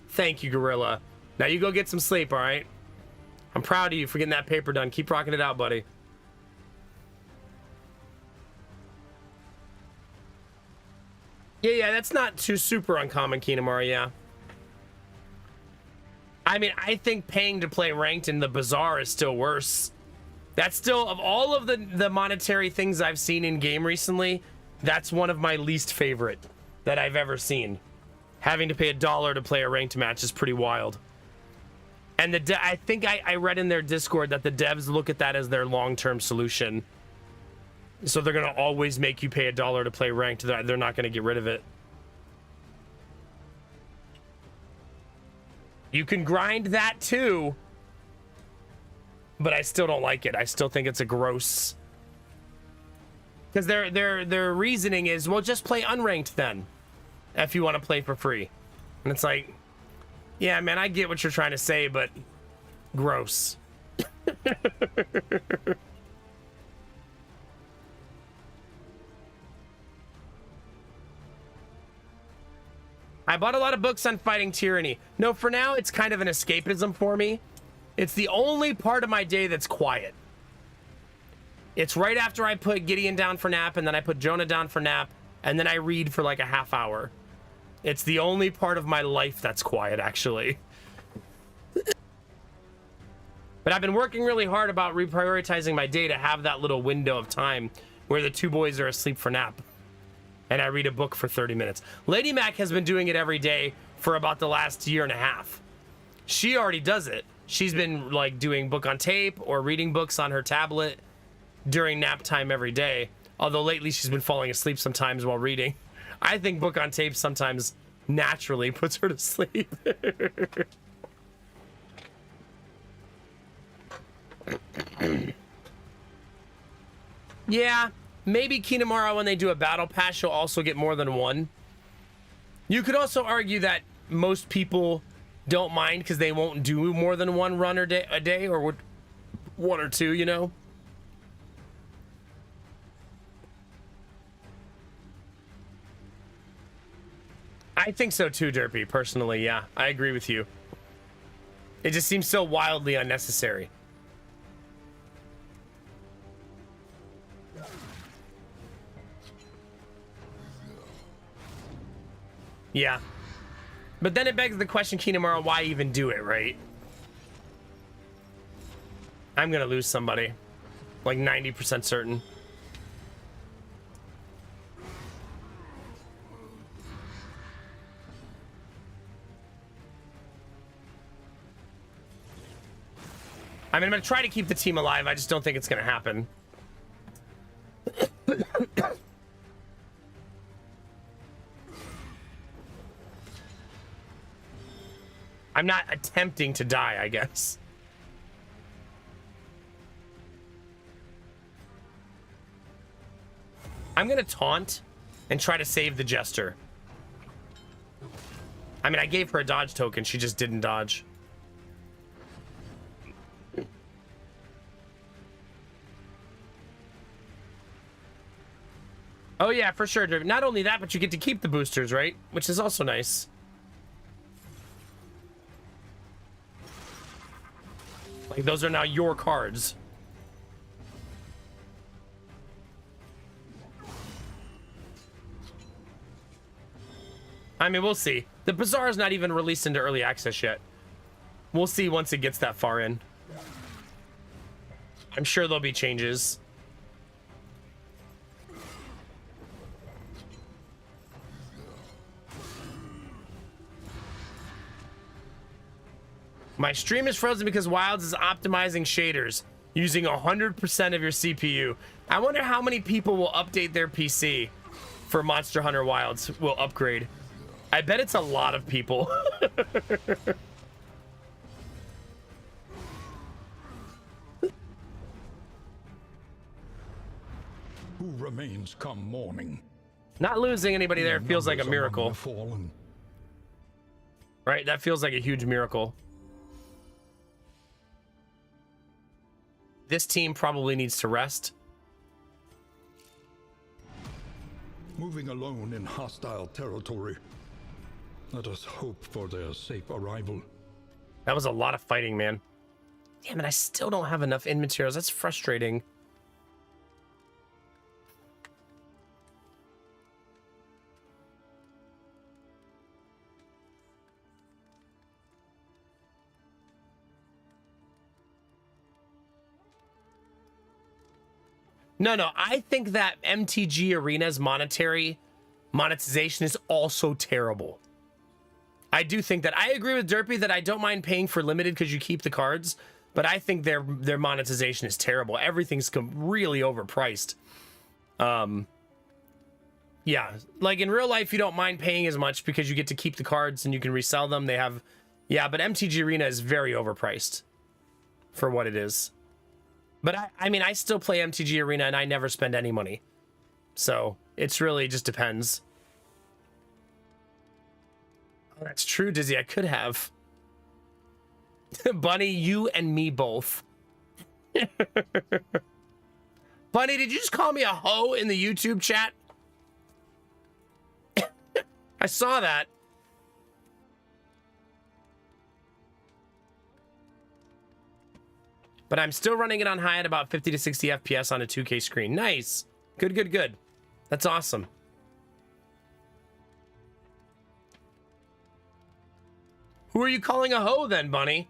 Thank you, Gorilla. Now you go get some sleep, all right? I'm proud of you for getting that paper done. Keep rocking it out, buddy. Yeah, that's not too super uncommon, Kinamara, yeah. I mean, I think paying to play ranked in the bazaar is still worse. That's still, of all of the monetary things I've seen in game recently, that's one of my least favorite that I've ever seen. Having to pay $1 to play a ranked match is pretty wild. And I think I read in their Discord that the devs look at that as their long-term solution. So they're going to always make you pay $1 to play ranked. They're not going to get rid of it. You can grind that too. But I still don't like it. I still think it's a gross. Because their reasoning is, well, just play unranked then. If you want to play for free. And it's like, yeah, man, I get what you're trying to say, but gross. I bought a lot of books on fighting tyranny. No, for now, it's kind of an escapism for me. It's the only part of my day that's quiet. It's right after I put Gideon down for nap, and then I put Jonah down for nap, and then I read for like a half hour. It's the only part of my life that's quiet, actually. But I've been working really hard about reprioritizing my day to have that little window of time where the 2 boys are asleep for nap. And I read a book for 30 minutes. Lady Mac has been doing it every day for about the last year and a half. She already does it. She's been like doing book on tape or reading books on her tablet during nap time every day. Although lately she's been falling asleep sometimes while reading. I think book on tape sometimes naturally puts her to sleep. Yeah. Maybe Kinamara, when they do a battle pass, she'll also get more than one. You could also argue that most people don't mind because they won't do more than one run a day or 1 or 2, you know? I think so too, Derpy, personally, yeah. I agree with you. It just seems so wildly unnecessary. Yeah. But then it begs the question, Kinamara, why even do it, right? I'm gonna lose somebody. Like 90% certain. I mean, I'm going to try to keep the team alive. I just don't think it's going to happen. I'm not attempting to die, I guess. I'm going to taunt and try to save the Jester. I mean, I gave her a dodge token. She just didn't dodge. Oh, yeah, for sure. Not only that, but you get to keep the boosters, right? Which is also nice. Like, those are now your cards. I mean, we'll see. The Bazaar is not even released into early access yet. We'll see once it gets that far in. I'm sure there'll be changes. My stream is frozen because Wilds is optimizing shaders using 100% of your CPU. I wonder how many people will update their PC for Monster Hunter Wilds will upgrade. I bet it's a lot of people. Who remains come morning? Not losing anybody there feels like a Numbers among miracle. the fallen. Right? That feels like a huge miracle. This team probably needs to rest. Moving alone in hostile territory. Let us hope for their safe arrival. That was a lot of fighting, man. Damn it, I still don't have enough in materials. That's frustrating. No, I think that MTG Arena's monetization is also terrible. I do think that. I agree with Derpy that I don't mind paying for limited because you keep the cards, but I think their monetization is terrible. Everything's really overpriced. Yeah, like in real life, you don't mind paying as much because you get to keep the cards and you can resell them. They have, yeah, but MTG Arena is very overpriced for what it is. But I mean, I still play MTG Arena and I never spend any money. So it's really just depends. Oh, that's true, Dizzy. I could have. Bunny, you and me both. Bunny, did you just call me a hoe in the YouTube chat? I saw that. But I'm still running it on high at about 50 to 60 FPS on a 2K screen. Nice. Good. That's awesome. Who are you calling a hoe then, Bunny?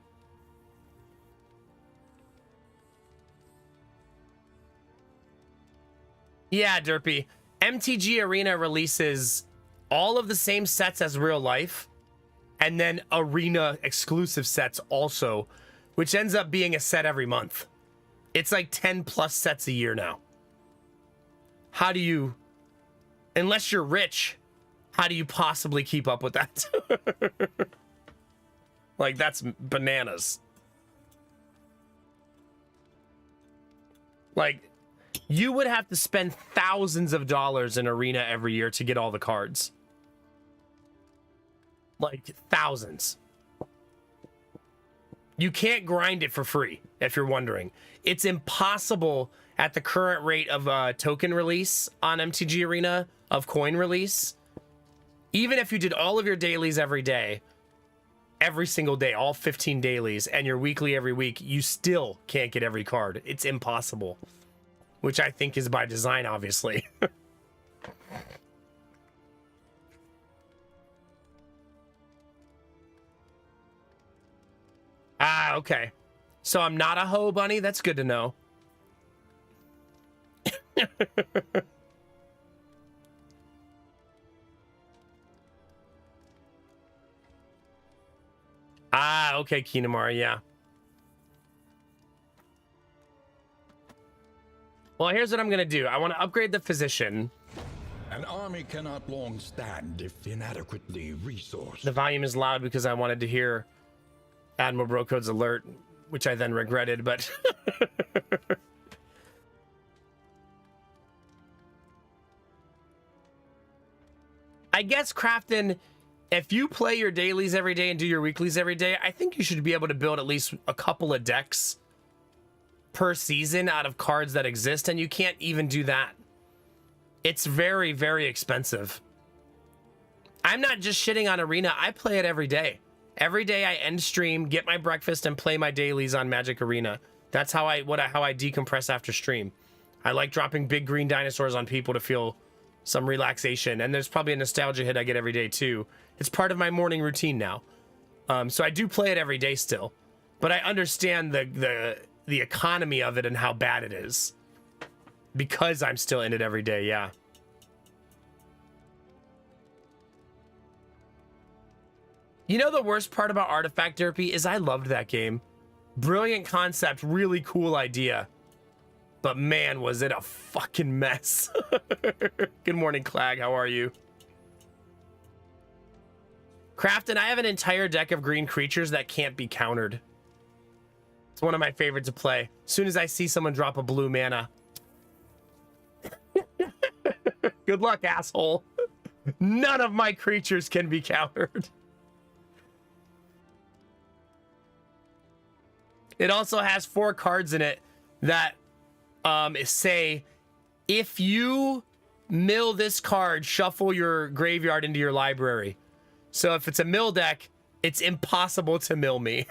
Yeah, Derpy. MTG Arena releases all of the same sets as real life, and then Arena exclusive sets also, which ends up being a set every month. It's like 10 plus sets a year now. How do you, unless you're rich, how do you possibly keep up with that? Like, that's bananas. Like, you would have to spend thousands of dollars in Arena every year to get all the cards. Like, thousands. You can't grind it for free, if you're wondering. It's impossible at the current rate of token release on MTG Arena, of coin release. Even if you did all of your dailies every day, every single day, all 15 dailies, and your weekly every week, you still can't get every card. It's impossible. Which I think is by design, obviously. Ah, okay. So I'm not a hoe, Bunny? That's good to know. Ah, okay, Kinamara, yeah. Well, here's what I'm gonna do. I want to upgrade the physician. An army cannot long stand if inadequately resourced. The volume is loud because I wanted to hear Admiral Brocode's alert, which I then regretted, but I guess, Crafton, if you play your dailies every day and do your weeklies every day, I think you should be able to build at least a couple of decks per season out of cards that exist, and you can't even do that. It's very, very expensive. I'm not just shitting on Arena. I play it every day. Every day I end stream, get my breakfast, and play my dailies on Magic Arena. That's how I decompress after stream. I like dropping big green dinosaurs on people to feel some relaxation. And there's probably a nostalgia hit I get every day too. It's part of my morning routine now. So I do play it every day still. But I understand the economy of it and how bad it is. Because I'm still in it every day, yeah. You know the worst part about Artifact Derpy is I loved that game. Brilliant concept, really cool idea. But man, was it a fucking mess. Good morning, Clag. How are you? Crafton, I have an entire deck of green creatures that can't be countered. It's one of my favorites to play. As soon as I see someone drop a blue mana. Good luck, asshole. None of my creatures can be countered. It also has 4 cards in it that say, if you mill this card, shuffle your graveyard into your library. So if it's a mill deck, it's impossible to mill me.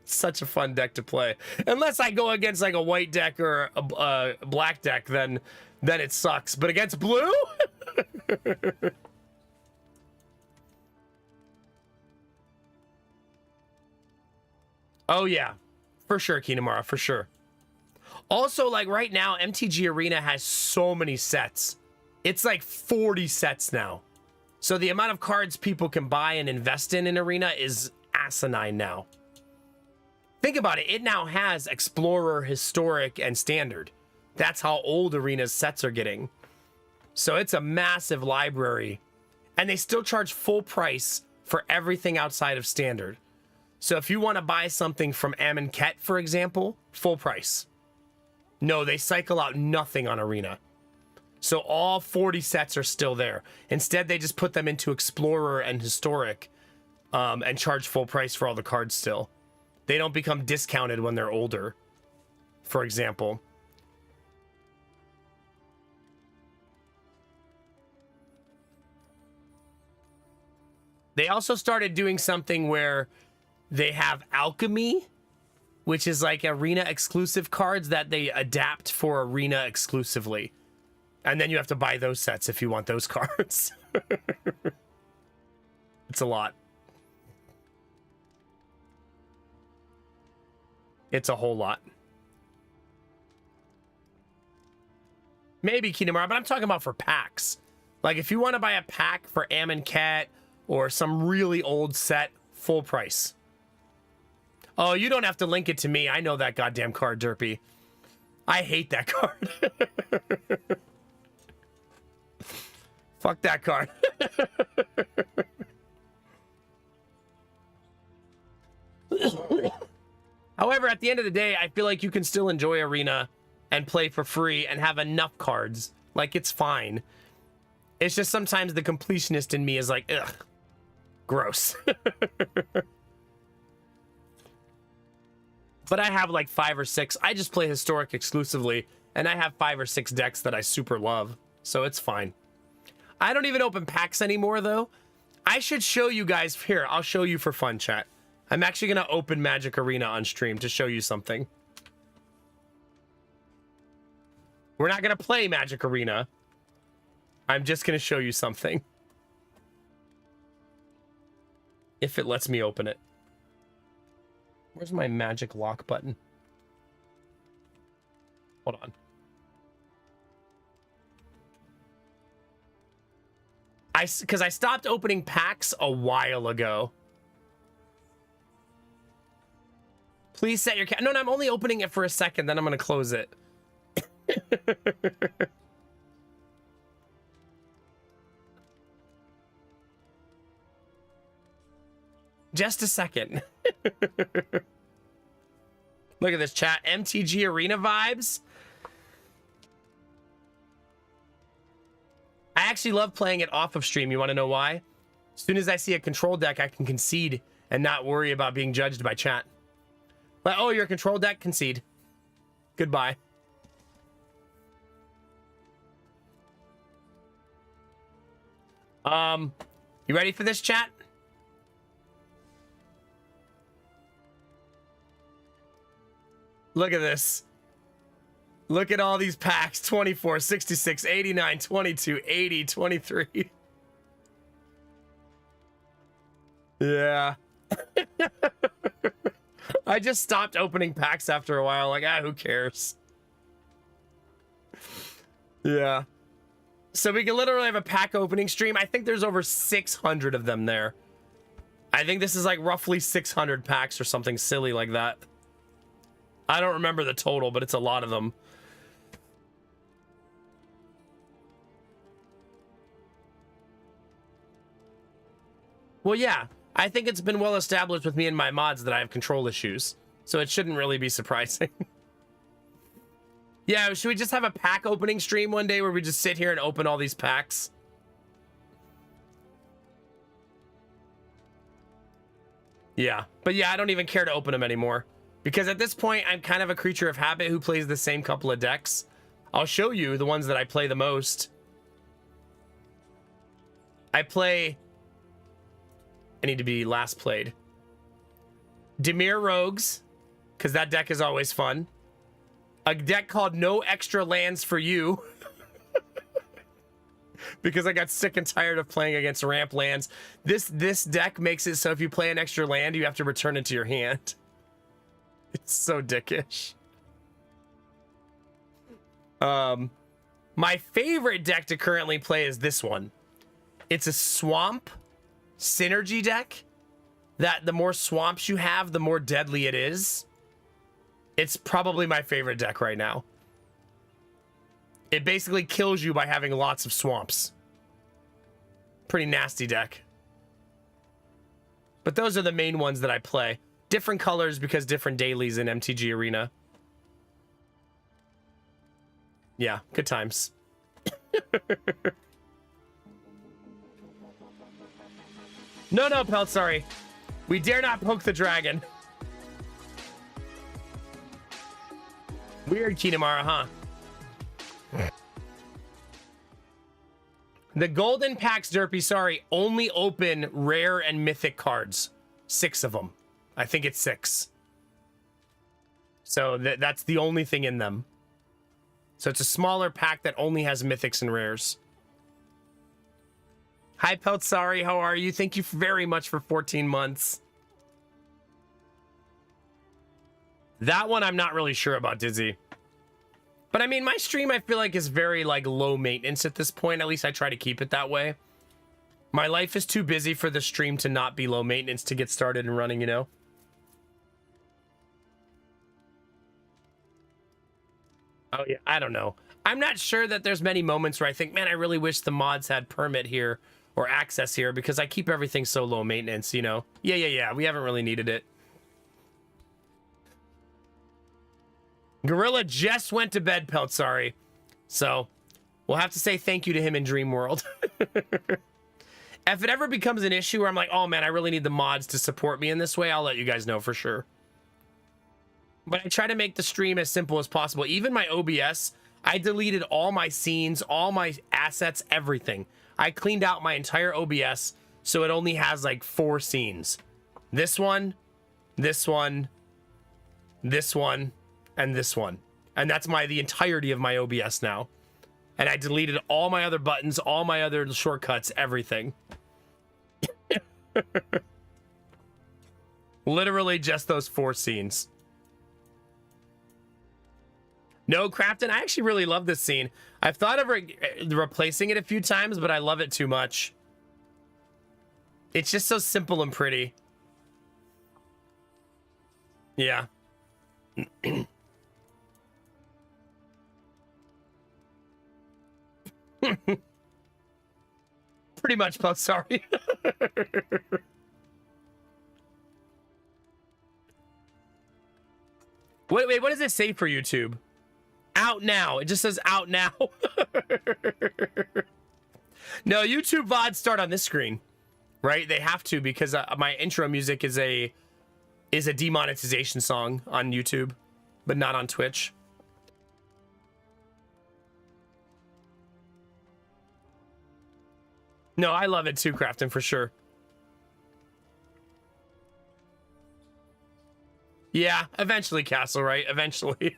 Such a fun deck to play. Unless I go against like a white deck or a black deck, then it sucks. But against blue? Oh yeah, for sure, Kinamara, for sure. Also, like right now, MTG Arena has so many sets. It's like 40 sets now. So the amount of cards people can buy and invest in Arena is asinine now. Think about it. It now has Explorer, Historic, and Standard. That's how old Arena's sets are getting. So it's a massive library. And they still charge full price for everything outside of Standard. So if you want to buy something from Amonkhet, for example, full price. No, they cycle out nothing on Arena. So all 40 sets are still there. Instead, they just put them into Explorer and Historic and charge full price for all the cards still. They don't become discounted when they're older, for example. They also started doing something where they have Alchemy, which is like Arena exclusive cards that they adapt for Arena exclusively. And then you have to buy those sets if you want those cards. It's a lot. It's a whole lot. Maybe Kinamara, but I'm talking about for packs. Like if you want to buy a pack for Amonkhet or some really old set, full price. Oh, you don't have to link it to me. I know that goddamn card, Derpy. I hate that card. Fuck that card. However, at the end of the day, I feel like you can still enjoy Arena and play for free and have enough cards. Like, it's fine. It's just sometimes the completionist in me is like, ugh, gross. But I have like 5 or 6. I just play Historic exclusively, and I have 5 or 6 decks that I super love, so it's fine. I don't even open packs anymore, though. I should show you guys. Here, I'll show you for fun, chat. I'm actually going to open Magic Arena on stream to show you something. We're not going to play Magic Arena. I'm just going to show you something. If it lets me open it. Where's my magic lock button? Hold on. Because I stopped opening packs a while ago. Please set your no, I'm only opening it for a second, then I'm going to close it. Just a second. Look at this chat. MTG Arena vibes. I actually love playing it off of stream. You want to know why? As soon as I see a control deck, I can concede and not worry about being judged by chat. Like, oh, you're a control deck? Concede. Goodbye. You ready for this, chat? Look at this. Look at all these packs. 24, 66, 89, 22, 80, 23. Yeah. I just stopped opening packs after a while. Like, who cares? Yeah. So we can literally have a pack opening stream. I think there's over 600 of them there. I think this is like roughly 600 packs or something silly like that. I don't remember the total, but it's a lot of them. Well, yeah. I think it's been well established with me and my mods that I have control issues. So it shouldn't really be surprising. Yeah, should we just have a pack opening stream one day where we just sit here and open all these packs? Yeah, but yeah, I don't even care to open them anymore. Because at this point, I'm kind of a creature of habit who plays the same couple of decks. I'll show you the ones that I play the most. I need to be last played. Dimir Rogues, because that deck is always fun. A deck called No Extra Lands for You. Because I got sick and tired of playing against ramp lands. This deck makes it so if you play an extra land, you have to return it to your hand. It's so dickish. My favorite deck to currently play is this one. It's a swamp synergy deck that the more swamps you have, the more deadly it is. It's probably my favorite deck right now. It basically kills you by having lots of swamps. Pretty nasty deck. But those are the main ones that I play. Different colors because different dailies in MTG Arena. Yeah, good times. No, Pelt, sorry. We dare not poke the dragon. Weird, Kinamara, huh? The golden packs, Derpy, sorry, only open rare and mythic cards. 6 of them. I think it's 6. So that's the only thing in them. So it's a smaller pack that only has mythics and rares. Hi, Pelt, sorry, how are you? Thank you very much for 14 months. That one I'm not really sure about, Dizzy. But I mean, my stream I feel like is very like low maintenance at this point. At least I try to keep it that way. My life is too busy for the stream to not be low maintenance to get started and running, you know? Oh yeah, I don't know. I'm not sure that there's many moments where I think, man, I really wish the mods had permit here or access here because I keep everything so low maintenance, you know? Yeah. We haven't really needed it. Gorilla just went to bed, Pelt, sorry. So we'll have to say thank you to him in Dream World. If it ever becomes an issue where I'm like, oh man, I really need the mods to support me in this way, I'll let you guys know for sure. But I try to make the stream as simple as possible. Even my OBS, I deleted all my scenes, all my assets, everything. I cleaned out my entire OBS so it only has like 4 scenes. This one, this one, this one, and this one. And that's the entirety of my OBS now. And I deleted all my other buttons, all my other shortcuts, everything. Literally just those 4 scenes. No, Crafton, I actually really love this scene. I've thought of replacing it a few times, but I love it too much. It's just so simple and pretty. Yeah. Pretty much, but sorry. Wait, what does it say for YouTube? Out now. It just says out now. No, YouTube VODs start on this screen, right? They have to because my intro music is a demonetization song on YouTube, but not on Twitch. No, I love it too, Crafton, for sure. Yeah, eventually, Castle, right? Eventually.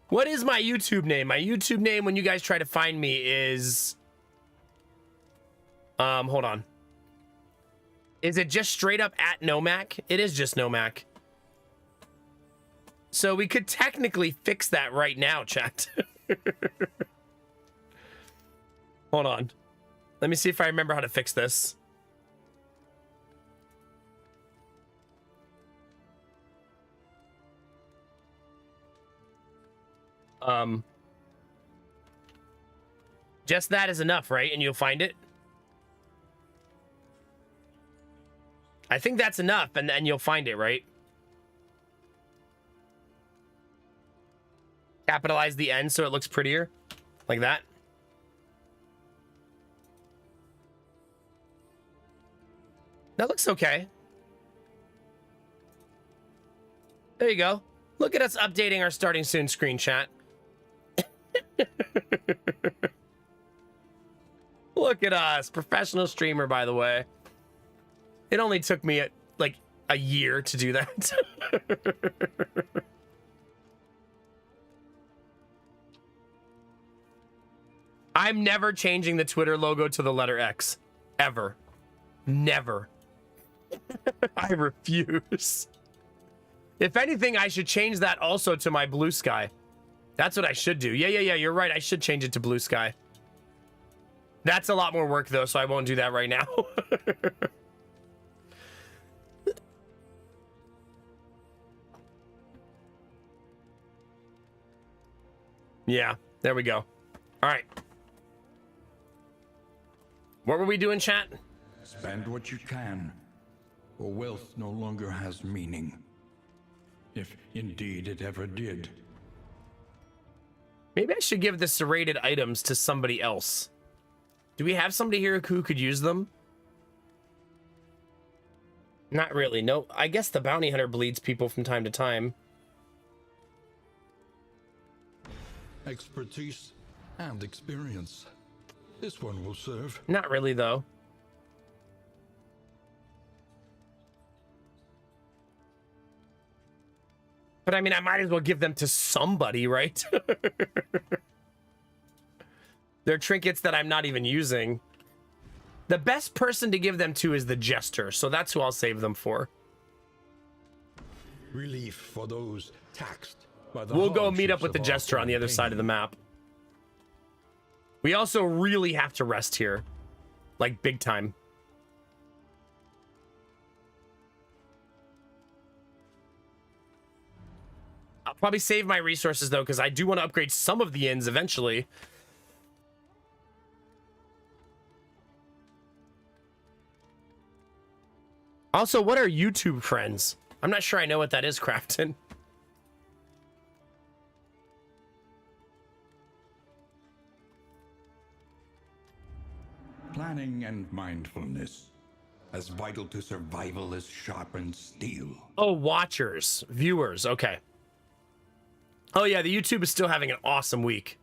What is my YouTube name? My YouTube name when you guys try to find me is... hold on. Is it just straight up at Nomac? It is just Nomac. So we could technically fix that right now, chat. Hold on. Let me see if I remember how to fix this. Just that is enough, right? And you'll find it. I think that's enough, and then you'll find it, right? Capitalize the N so it looks prettier, like that. That looks okay. There you go. Look at us updating our starting soon screen, chat. Look at us. Professional streamer, by the way. It only took me like a year to do that. I'm never changing the Twitter logo to the letter X. Ever. Never. I refuse. If anything, I should change that also to my Blue Sky. That's what I should do. Yeah, you're right. I should change it to Blue Sky. That's a lot more work, though, so I won't do that right now. Yeah, there we go. All right. What were we doing, chat? Spend what you can, or wealth no longer has meaning. If indeed it ever did. Maybe I should give the serrated items to somebody else. Do we have somebody here who could use them? Not really. No, I guess the bounty hunter bleeds people from time to time. Expertise and experience. This one will serve. Not really, though. But I mean, I might as well give them to somebody, right? They're trinkets that I'm not even using. The best person to give them to is the Jester, so that's who I'll save them for. Relief for those taxed by the We'll go meet up hardships with the of Jester on the other side of the map. We also really have to rest here. Like, big time. I'll probably save my resources, though, because I do want to upgrade some of the inns eventually. Also, what are YouTube friends? I'm not sure I know what that is, Crafton. Planning and mindfulness, as vital to survival as sharpened steel. Oh, watchers, viewers, okay. Oh yeah, the YouTube is still having an awesome week.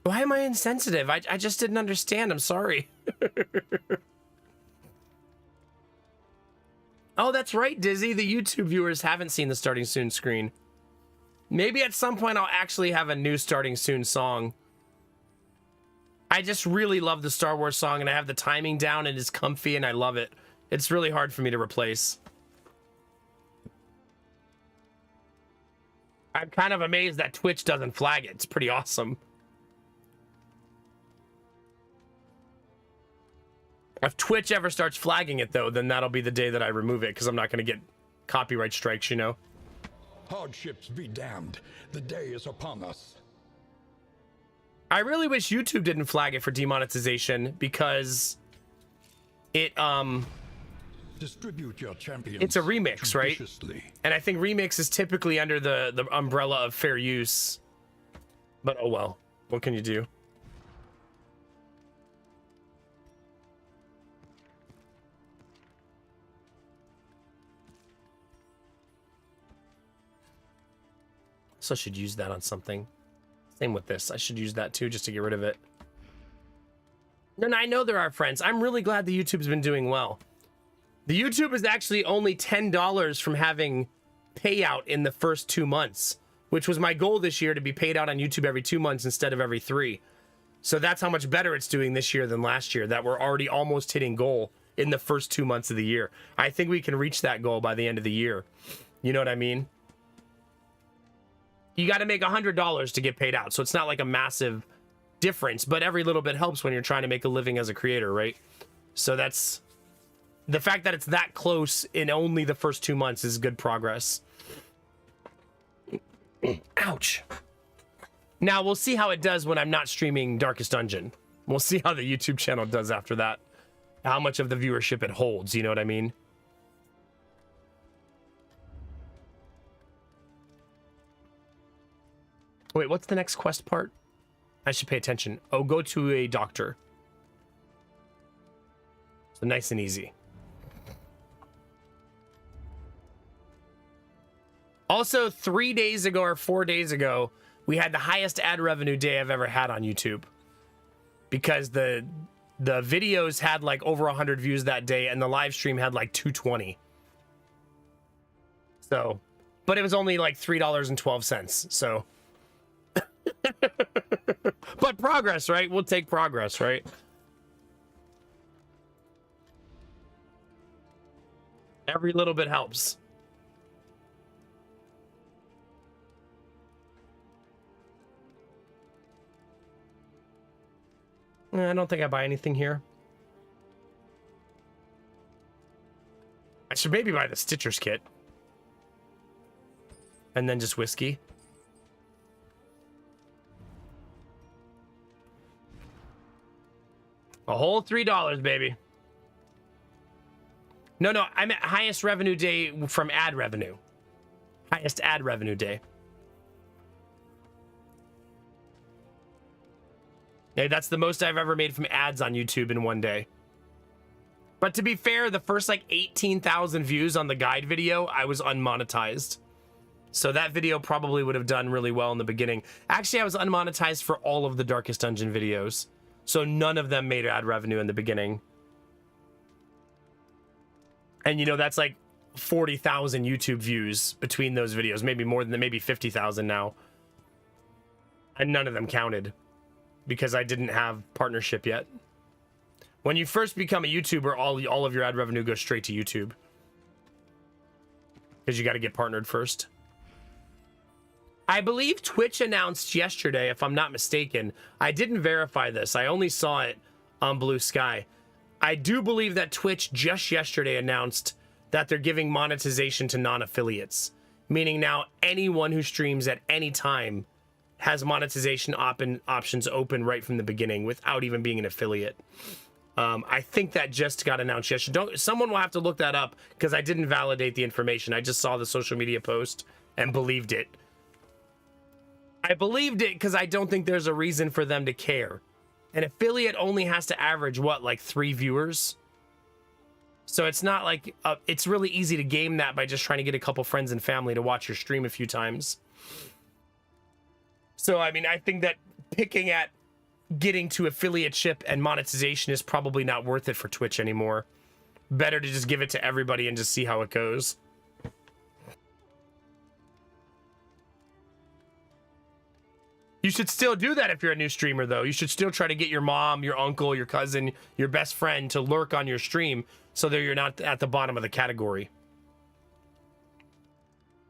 Why am I insensitive? I just didn't understand, I'm sorry. Oh, that's right, Dizzy. The YouTube viewers haven't seen the starting soon screen. Maybe at some point I'll actually have a new starting soon song. I just really love the Star Wars song, and I have the timing down, and it's comfy, and I love it. It's really hard for me to replace. I'm kind of amazed that Twitch doesn't flag it. It's pretty awesome. If Twitch ever starts flagging it, though, then that'll be the day that I remove it, because I'm not going to get copyright strikes, you know? Hardships be damned. The day is upon us. I really wish YouTube didn't flag it for demonetization because it Distribute your champions. it's a remix, right? judiciously. And I think remix is typically under the umbrella of fair use. But oh well, what can you do? So I should use that on something. Same with this. I should use that too, just to get rid of it. No, I know there are friends. I'm really glad the YouTube's been doing well. The YouTube is actually only $10 from having payout in the first 2 months, which was my goal this year, to be paid out on YouTube every 2 months instead of every 3. So that's how much better it's doing this year than last year, that we're already almost hitting goal in the first 2 months of the year. I think we can reach that goal by the end of the year. You know what I mean? You got to make $100 to get paid out. So it's not like a massive difference, but every little bit helps when you're trying to make a living as a creator, right? So that's the fact that it's that close in only the first 2 months is good progress. Ouch. Now we'll see how it does when I'm not streaming Darkest Dungeon. We'll see how the YouTube channel does after that. How much of the viewership it holds, you know what I mean? Wait, what's the next quest part? I should pay attention. Oh, go to a doctor. So nice and easy. Also, 3 days ago or 4 days ago, we had the highest ad revenue day I've ever had on YouTube. Because the videos had like over 100 views that day, and the live stream had like 220. So, but it was only like $3.12. So, but progress, right? We'll take progress, right? Every little bit helps. I don't think I buy anything here. I should maybe buy the Stitcher's kit. And then just whiskey. A whole $3, baby. No, I'm at highest revenue day from ad revenue. Highest ad revenue day. Yeah, that's the most I've ever made from ads on YouTube in one day. But to be fair, the first like 18,000 views on the guide video, I was unmonetized. So that video probably would have done really well in the beginning. Actually, I was unmonetized for all of the Darkest Dungeon videos. So none of them made ad revenue in the beginning. And you know, that's like 40,000 YouTube views between those videos. Maybe more than that, maybe 50,000 now. And none of them counted because I didn't have partnership yet. When you first become a YouTuber, all of your ad revenue goes straight to YouTube. Because you got to get partnered first. I believe Twitch announced yesterday, if I'm not mistaken. I didn't verify this. I only saw it on Blue Sky. I do believe that Twitch just yesterday announced that they're giving monetization to non-affiliates. Meaning now anyone who streams at any time has monetization options open right from the beginning without even being an affiliate. I think that just got announced yesterday. Someone will have to look that up because I didn't validate the information. I just saw the social media post and believed it. I believed it because I don't think there's a reason for them to care. An affiliate only has to average, what, like 3 viewers? So it's not like, it's really easy to game that by just trying to get a couple friends and family to watch your stream a few times. So, I mean, I think that picking at getting to affiliateship and monetization is probably not worth it for Twitch anymore. Better to just give it to everybody and just see how it goes. You should still do that if you're a new streamer, though. You should still try to get your mom, your uncle, your cousin, your best friend to lurk on your stream so that you're not at the bottom of the category.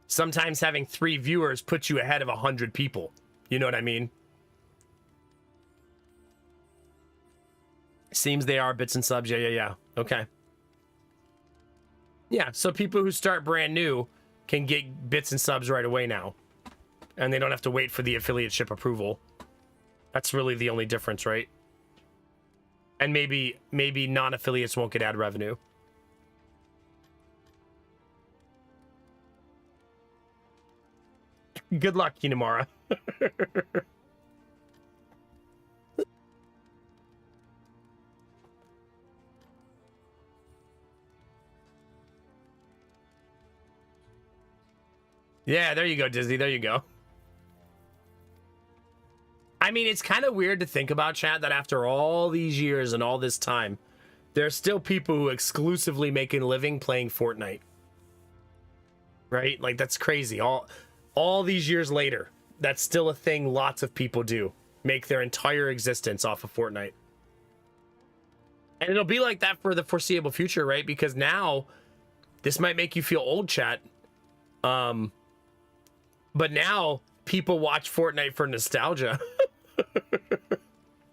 Sometimes having 3 viewers puts you ahead of 100 people. You know what I mean? Seems they are bits and subs. Yeah. Okay. Yeah, so people who start brand new can get bits and subs right away now. And they don't have to wait for the affiliateship approval. That's really the only difference, right? And maybe non-affiliates won't get ad revenue. Good luck, Kinamara. Yeah, there you go, Disney. There you go. I mean, it's kind of weird to think about, chat, that after all these years and all this time, there's still people who exclusively making a living playing Fortnite. Right? Like, that's crazy. All these years later, that's still a thing lots of people do. Make their entire existence off of Fortnite. And it'll be like that for the foreseeable future, right? Because now, this might make you feel old, chat. But now, people watch Fortnite for nostalgia.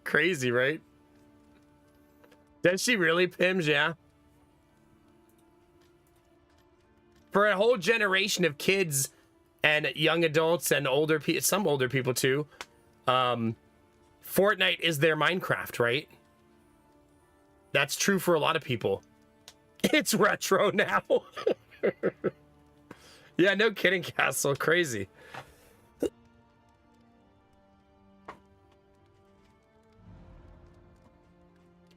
Crazy, right? Does she really, Pims? Yeah. For a whole generation of kids and young adults and older people, some older people too, Fortnite is their Minecraft, right? That's true for a lot of people. It's retro now. Yeah, no kidding, Castle. Crazy.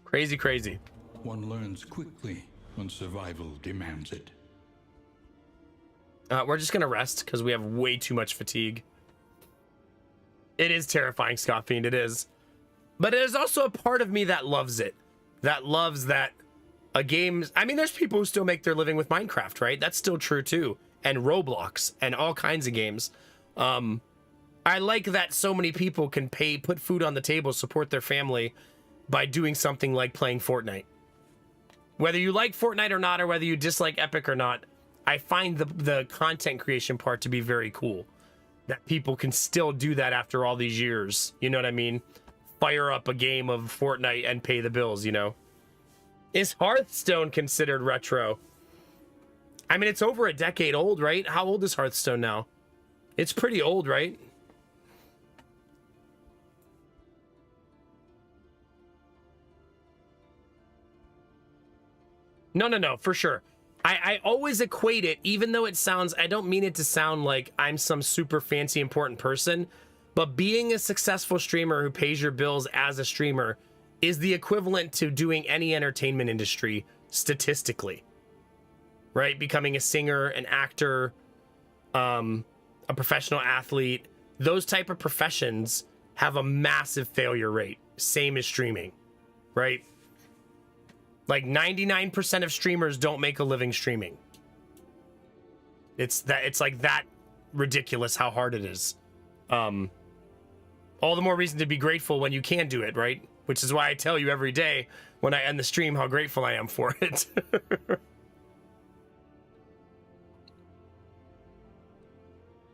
Crazy, crazy. One learns quickly when survival demands it. We're just gonna rest because we have way too much fatigue. It is terrifying, Scott Fiend, it is. But there's also a part of me that loves it. That loves that a game... I mean, there's people who still make their living with Minecraft, right? That's still true too. And Roblox and all kinds of games. I like that so many people can put food on the table, support their family by doing something like playing Fortnite. Whether you like Fortnite or not, or whether you dislike Epic or not, I find the content creation part to be very cool. That people can still do that after all these years. You know what I mean? Fire up a game of Fortnite and pay the bills, you know? Is Hearthstone considered retro? I mean, it's over a decade old, right? How old is Hearthstone now? It's pretty old, right? No, for sure. I always equate it, even though it sounds, I don't mean it to sound like I'm some super fancy important person, but being a successful streamer who pays your bills as a streamer is the equivalent to doing any entertainment industry statistically, right? Becoming a singer, an actor, a professional athlete, those type of professions have a massive failure rate, same as streaming, right? Like 99% of streamers don't make a living streaming. It's like that ridiculous how hard it is. All the more reason to be grateful when you can do it, right? Which is why I tell you every day when I end the stream how grateful I am for it.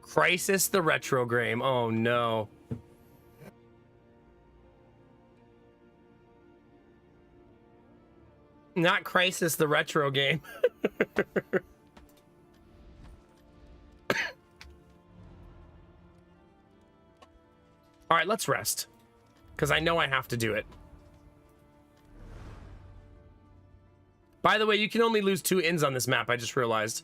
Crisis the retro game. Oh no. Not Crisis the retro game. All right, let's rest. Because I know I have to do it. By the way, you can only lose 2 inns on this map, I just realized.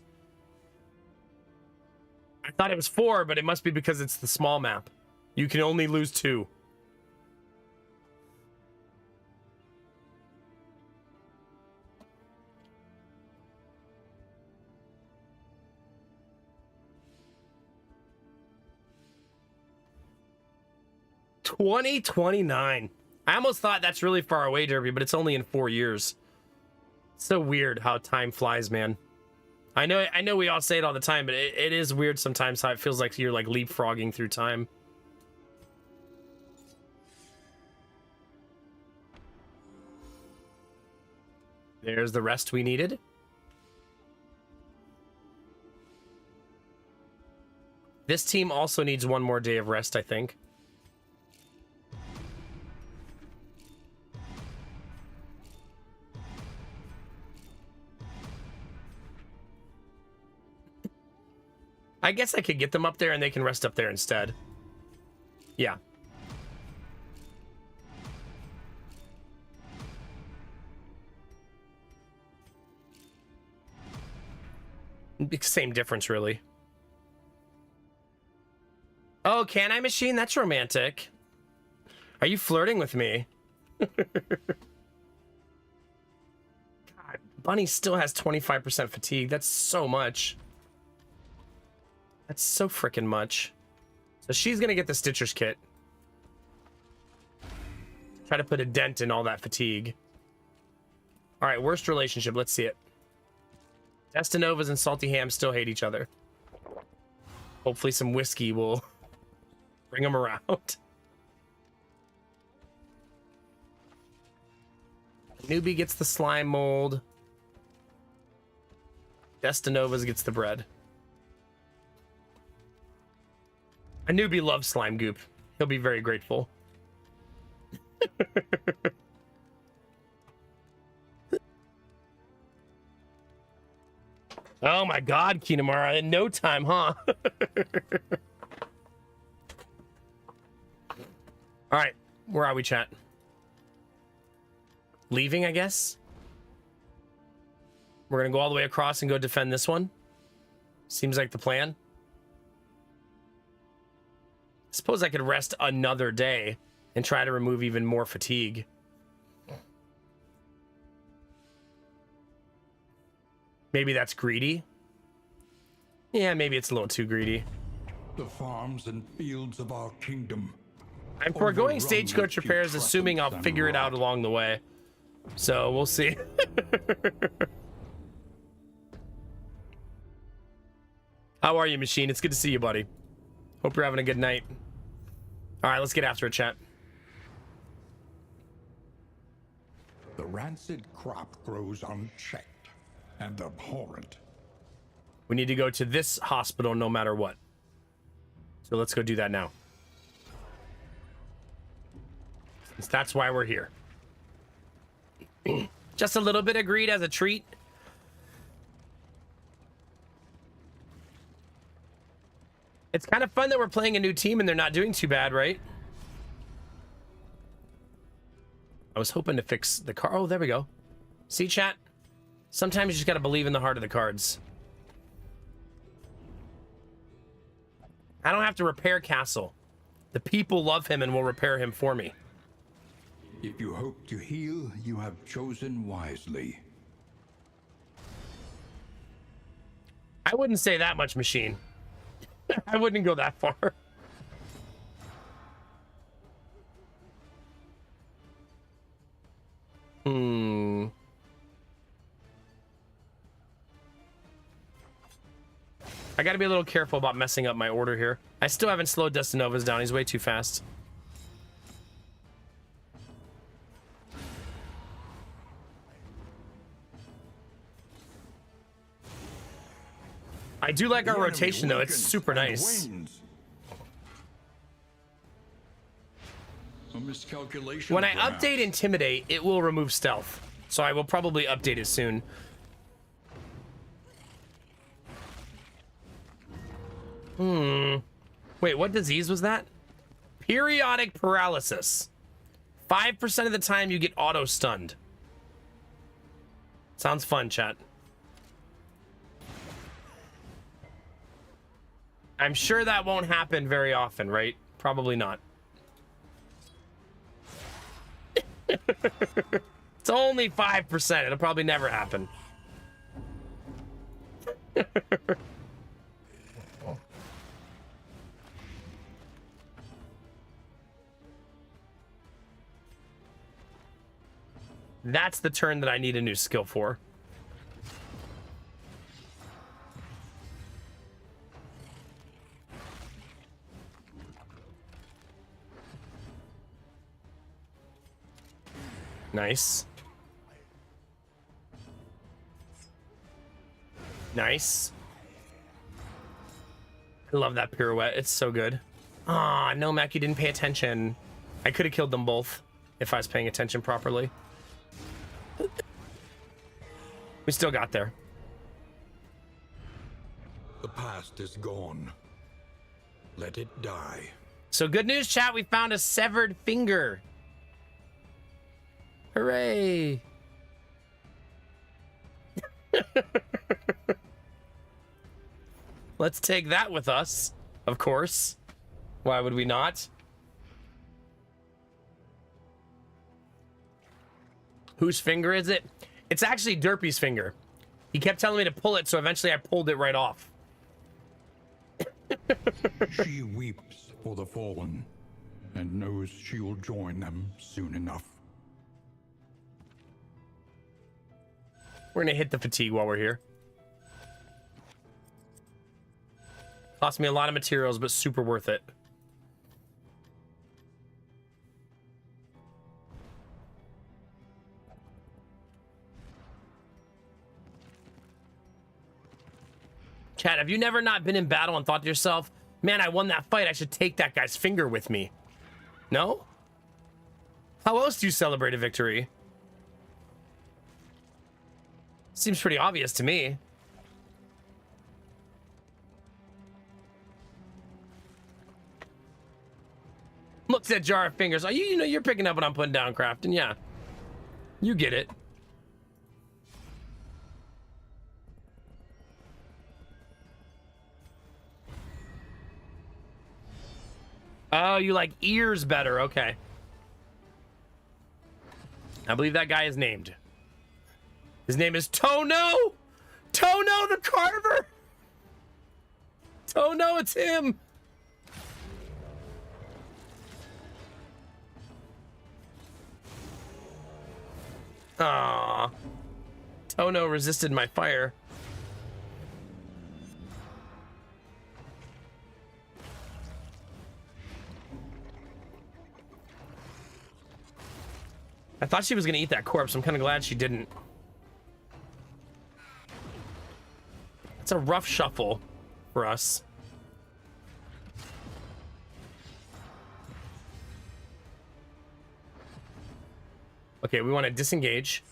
I thought it was 4, but it must be because it's the small map. You can only lose 2. $2029. I almost thought that's really far away, Derby, but it's only in 4 years. It's so weird how time flies, man. I know we all say it all the time, but it is weird sometimes how it feels like you're like leapfrogging through time. There's the rest we needed. This team also needs 1 more day of rest, I think. I guess I could get them up there and they can rest up there instead. Yeah. Same difference, really. Oh, can I, machine? That's romantic. Are you flirting with me? God, Bunny still has 25% fatigue. That's so much. That's so freaking much. So she's gonna get the Stitcher's kit. Try to put a dent in all that fatigue. All right, worst relationship. Let's see it. Destinovas and Salty Ham still hate each other. Hopefully some whiskey will bring them around. Newbie gets the slime mold. Destinovas gets the bread. A newbie loves slime goop. He'll be very grateful. Oh my god, Kinamara, in no time, huh? All right, where are we, chat? Leaving, I guess? We're gonna go all the way across and go defend this one. Seems like the plan. Suppose I could rest another day and try to remove even more fatigue. Maybe that's greedy. Yeah, maybe it's a little too greedy. The farms and fields of our kingdom. I'm foregoing overrun stagecoach with repairs, putrescence assuming I'll and figure it out rot. along the way. So we'll see. How are you, machine? It's good to see you, buddy. Hope you're having a good night. All right, let's get after it, chat. The rancid crop grows unchecked and abhorrent. We need to go to this hospital no matter what. So let's go do that now. Since that's why we're here. Just a little bit of greed as a treat. It's kind of fun that we're playing a new team and they're not doing too bad, right? I was hoping to fix the car. Oh, there we go. See, chat? Sometimes you just gotta believe in the heart of the cards. I don't have to repair Castle. The people love him and will repair him for me. If you hope to heal, you have chosen wisely. I wouldn't say that much, machine. I wouldn't go that far. I gotta be a little careful about messing up my order here. I still haven't slowed Destinovas down. He's way too fast. I do like The our enemy rotation, though. It's weakens super and nice. wanes. A miscalculation. When I perhaps. update Intimidate, it will remove stealth. So I will probably update it soon. Wait, what disease was that? Periodic paralysis. 5% of the time you get auto-stunned. Sounds fun, chat. I'm sure that won't happen very often, right? Probably not. It's only 5%. It'll probably never happen. That's the turn that I need a new skill for. Nice. Nice. I love that pirouette. It's so good. Ah, no, Mac, you didn't pay attention. I could have killed them both if I was paying attention properly. We still got there. The past is gone. Let it die. So good news, chat. We found a severed finger. Hooray. Let's take that with us, of course. Why would we not? Whose finger is it? It's actually Derpy's finger. He kept telling me to pull it, so eventually I pulled it right off. She weeps for the fallen and knows she'll join them soon enough. We're gonna hit the fatigue while we're here. Cost me a lot of materials, but super worth it. Chat, have you never not been in battle and thought to yourself, man, I won that fight, I should take that guy's finger with me? No? How else do you celebrate a victory? Seems pretty obvious to me. Looks at jar of fingers. Oh, you know, you're picking up what I'm putting down, Crafton. Yeah. You get it. Oh, you like ears better. Okay. I believe that guy is named. His name is Tono! Tono the Carver! Tono, it's him! Aww. Tono resisted my fire. I thought she was gonna eat that corpse. I'm kind of glad she didn't. It's a rough shuffle for us. Okay, we want to disengage.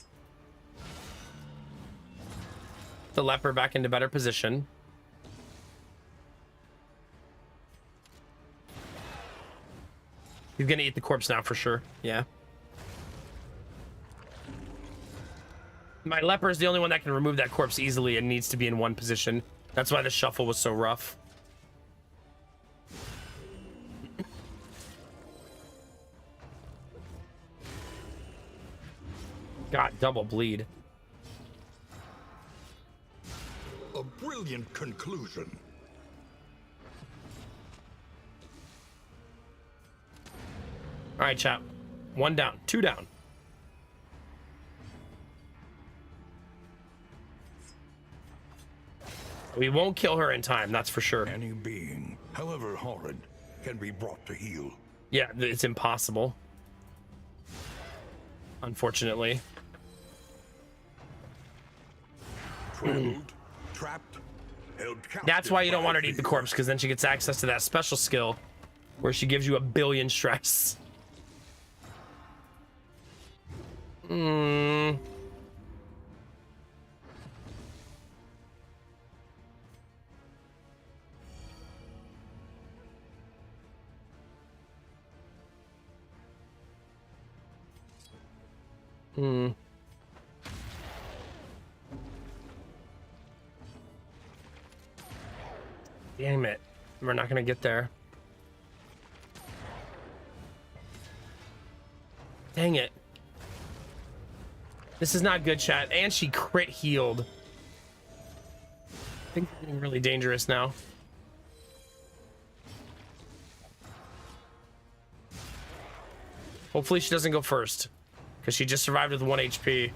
The leper back into better position. He's gonna eat the corpse now for sure. Yeah. My leper is the only one that can remove that corpse easily and needs to be in one position. That's why the shuffle was so rough. Got double bleed. A brilliant conclusion. All right, chap. One down, two down. We won't kill her in time, that's for sure. Any being, however horrid, can be brought to heel. Yeah, it's impossible. Unfortunately. Trailed, trapped, held captive. That's why you don't by want her to eat the fear. corpse, because then she gets access to that special skill where she gives you a billion stress. Damn it. We're not gonna get there. Dang it. This is not good, chat. And she crit healed. I think we're getting really dangerous now. Hopefully she doesn't go first, because she just survived with 1 HP.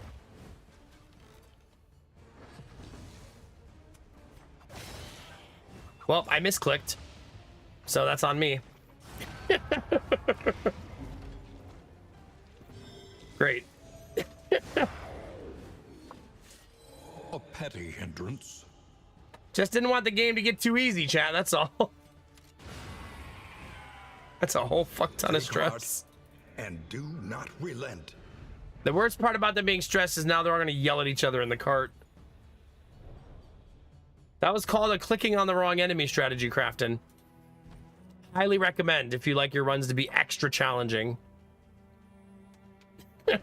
Well, I misclicked, so that's on me. Great. A petty hindrance. Just didn't want the game to get too easy, chat, that's all. That's a whole fuck ton of Take heart stress. and do not relent. The worst part about them being stressed is now they're all gonna yell at each other in the cart. That was called a clicking on the wrong enemy strategy, Crafton. Highly recommend if you like your runs to be extra challenging. If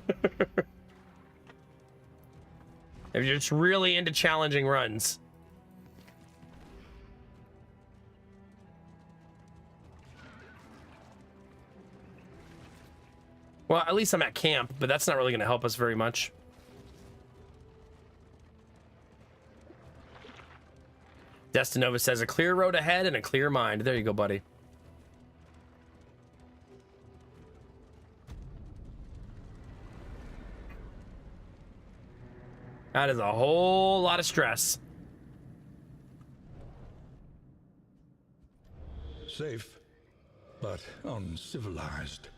you're just really into challenging runs. Well, at least I'm at camp, but that's not really going to help us very much. Destinova says a clear road ahead and a clear mind. There you go, buddy. That is a whole lot of stress. Safe, but uncivilized.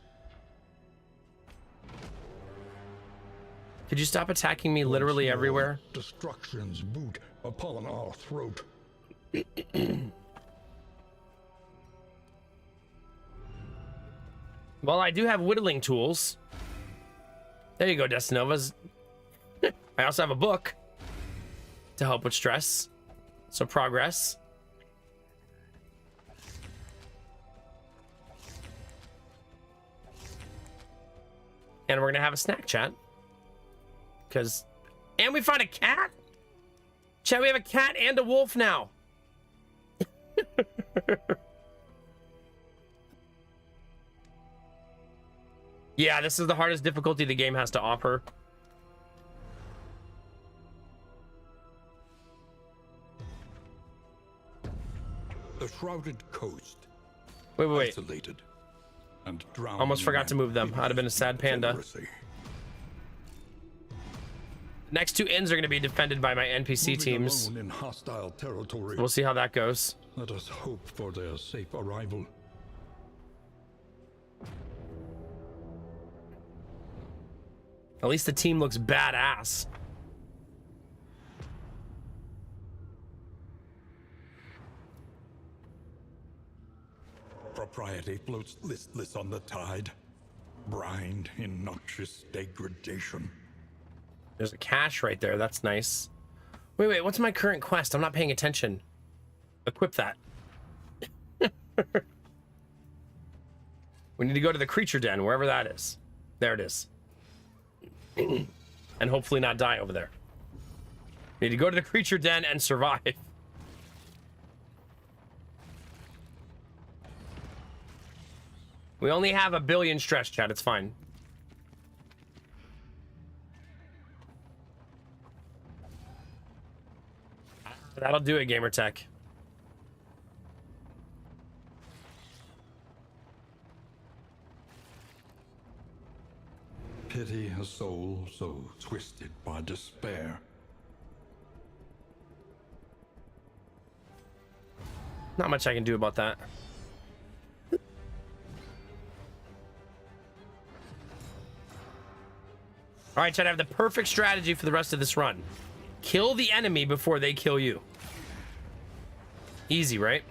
Could you stop attacking me literally Once more, everywhere? Destruction's boot upon our throat. Well, I do have whittling tools. There you go, Destinovas. I also have a book to help with stress. So progress. And we're gonna have a snack chat. And we find a cat? Chat, we have a cat and a wolf now. Yeah, this is the hardest difficulty the game has to offer. The shrouded coast. Wait. Isolated and drowning. Almost forgot to move them. I'd have been a sad panda. Degeneracy. Next two inns are going to be defended by my NPC Moving teams. alone in hostile territory. We'll see how that goes. Let us hope for their safe arrival. At least the team looks badass. Propriety floats listless on the tide, brined in noxious degradation. There's a cache right there. That's nice. Wait. What's my current quest? I'm not paying attention. Equip that. We need to go to the creature den, wherever that is. There it is. And hopefully not die over there. Need to go to the creature den and survive. We only have 1 billion stress, chat. It's fine. That'll do it, Gamertech. Pity a soul so twisted by despair. Not much I can do about that. All right, chat, I have the perfect strategy for the rest of this run. Kill the enemy before they kill you. Easy, right?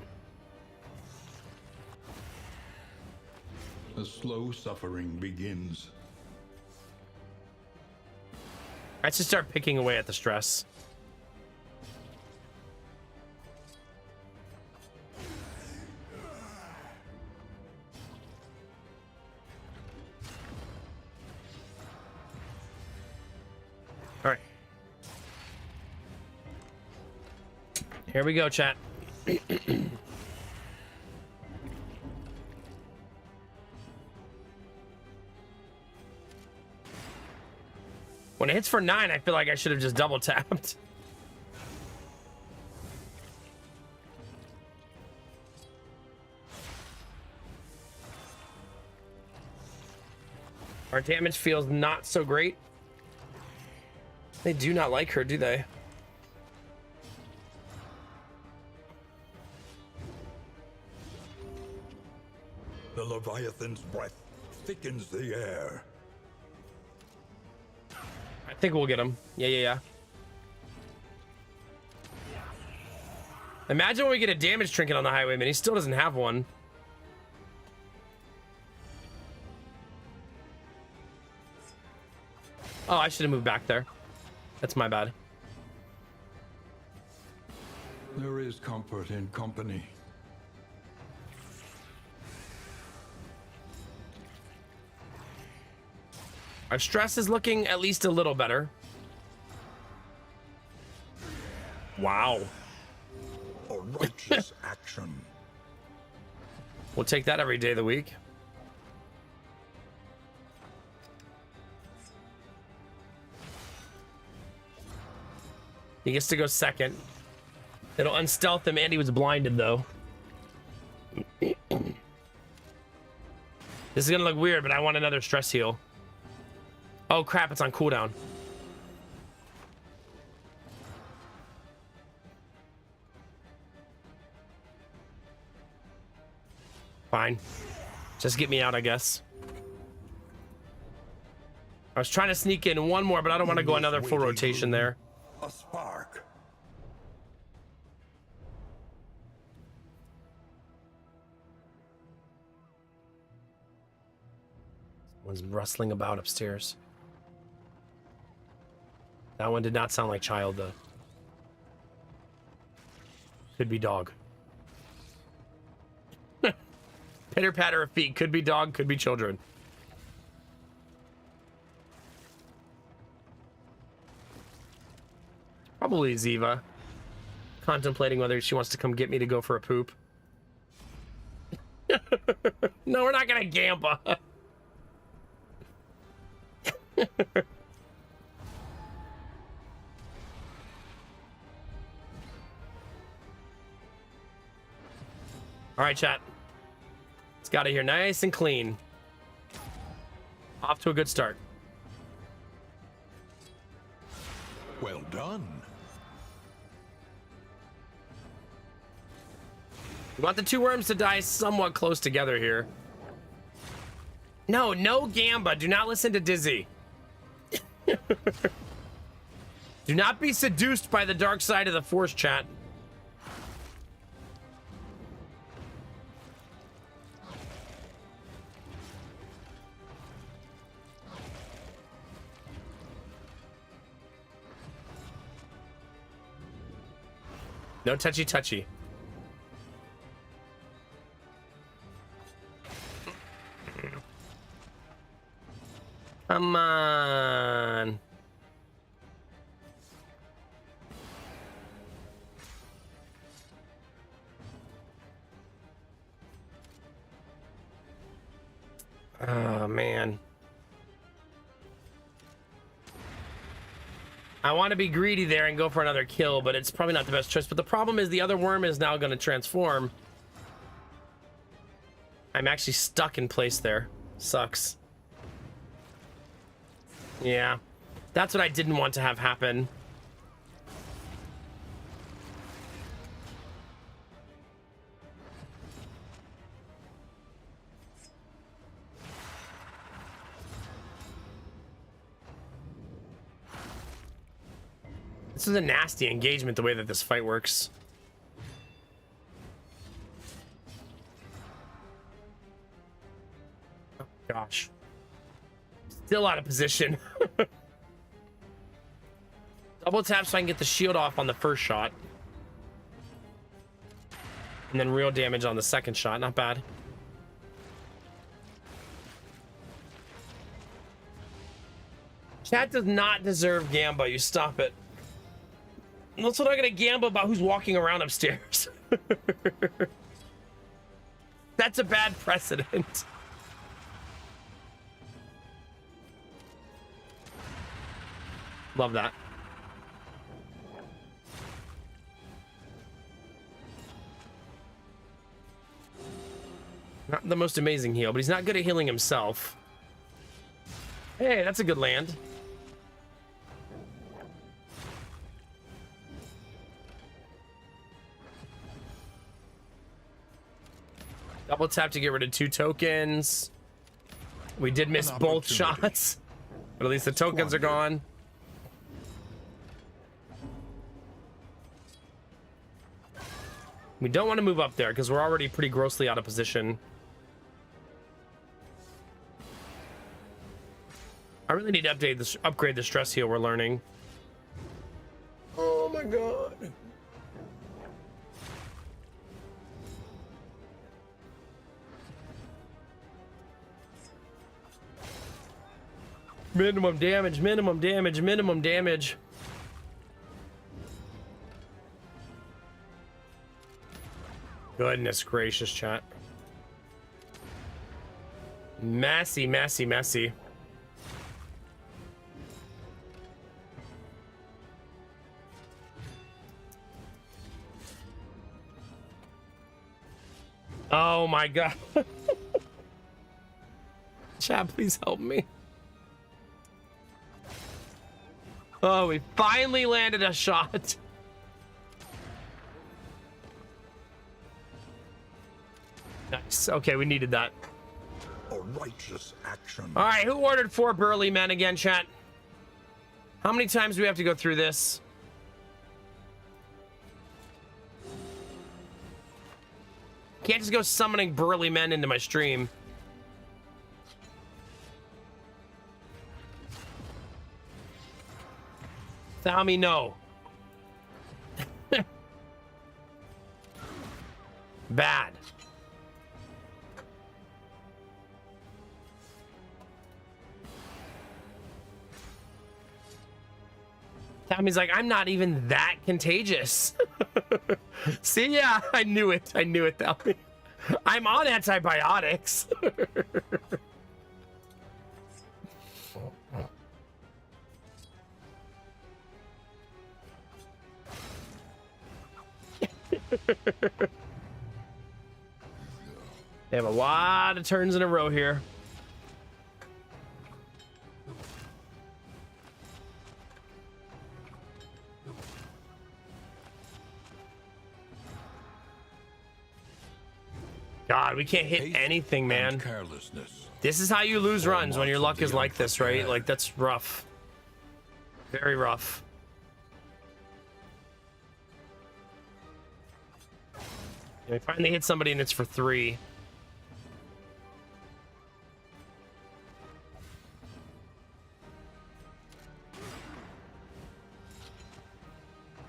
The slow suffering begins. Let's just start picking away at the stress. All right. Here we go, chat. When it hits for 9, I feel like I should have just double tapped. Our damage feels not so great. They do not like her, do they? The Leviathan's breath thickens the air. I think we'll get him. Yeah. Imagine when we get a damage trinket on the highwayman. He still doesn't have one. Oh, I should have moved back there. That's my bad. There is comfort in company. Our stress is looking at least a little better. Wow. A righteous action. We'll take that every day of the week. He gets to go second. It'll unstealth him, and he was blinded, though. This is gonna look weird, but I want another stress heal. Oh, crap, it's on cooldown. Fine. Just get me out, I guess. I was trying to sneak in one more, but I don't want to go another full rotation there. A spark. Someone's rustling about upstairs. That one did not sound like child, though. Could be dog. Pitter patter of feet. Could be dog, could be children. Probably Ziva. Contemplating whether she wants to come get me to go for a poop. No, we're not gonna Gamba. All right, chat. It's got it here nice and clean. Off to a good start. Well done. We want the two worms to die somewhat close together here. No, no Gamba. Do not listen to Dizzy. Do not be seduced by the dark side of the Force, chat. No touchy touchy. Come on. Oh, man. I want to be greedy there and go for another kill, but it's probably not the best choice. But the problem is the other worm is now going to transform. I'm actually stuck in place there. Sucks. Yeah. That's what I didn't want to have happen. This is a nasty engagement, the way that this fight works. Oh, gosh. Still out of position. Double tap so I can get the shield off on the first shot. And then real damage on the second shot. Not bad. Chat does not deserve Gamba. You stop it. Also not gonna gamble about who's walking around upstairs. That's a bad precedent. Love that. Not the most amazing heal, but he's not good at healing himself. Hey, that's a good land. Double tap to get rid of 2 tokens. We did miss both shots, but at least the tokens are gone. We don't want to move up there because we're already pretty grossly out of position. I really need to upgrade the stress heal we're learning. Oh my god. Minimum damage, minimum damage, minimum damage. Goodness gracious, chat. Messy, messy, messy. Oh my god. Chat, please help me. Oh, we finally landed a shot. Nice. Okay, we needed that. A righteous action. All right, who ordered 4 burly men again, chat? How many times do we have to go through this? Can't just go summoning burly men into my stream. Tell me no. Bad. Tommy's like, I'm not even that contagious. See, yeah, I knew it. I knew it, Tommy. I'm on antibiotics. They have a lot of turns in a row here. God, we can't hit anything, man. Carelessness. This is how you lose runs when your luck is like this, right? Like, that's rough. Very rough. Yeah, we finally hit somebody and it's for 3.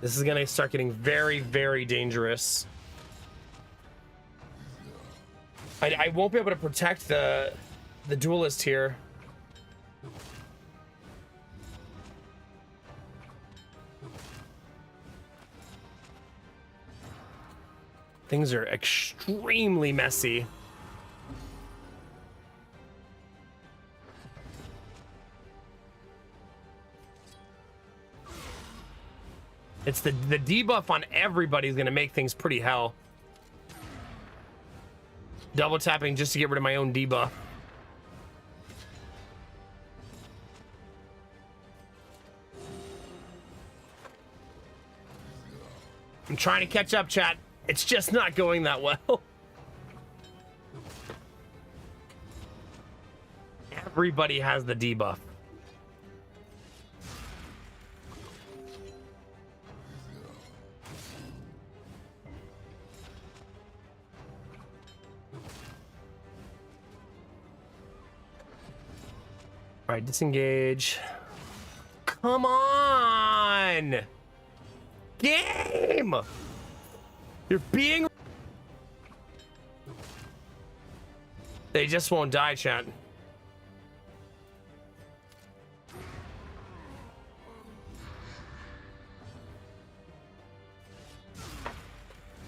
This is gonna start getting very, very dangerous. I won't be able to protect the duelist here. Things are extremely messy. It's the debuff on everybody is gonna make things pretty hell. Double tapping just to get rid of my own debuff. I'm trying to catch up, chat. It's just not going that well. Everybody has the debuff. All right, disengage. Come on! Game! You're being... They just won't die, chat.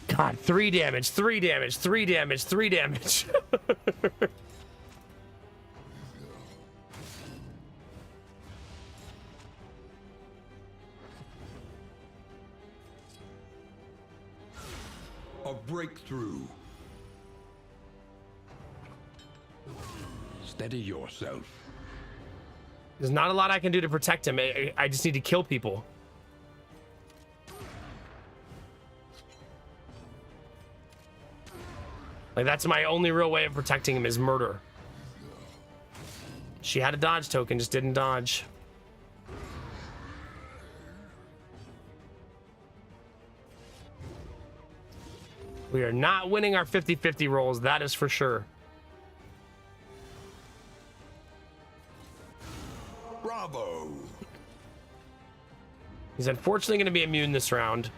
God, 3 damage, 3 damage, 3 damage, 3 damage. A breakthrough. Steady yourself. There's not a lot I can do to protect him. I just need to kill people. Like, that's my only real way of protecting him is murder. She had a dodge token, just didn't dodge. We are not winning our 50-50 rolls, that is for sure. Bravo. He's unfortunately going to be immune this round.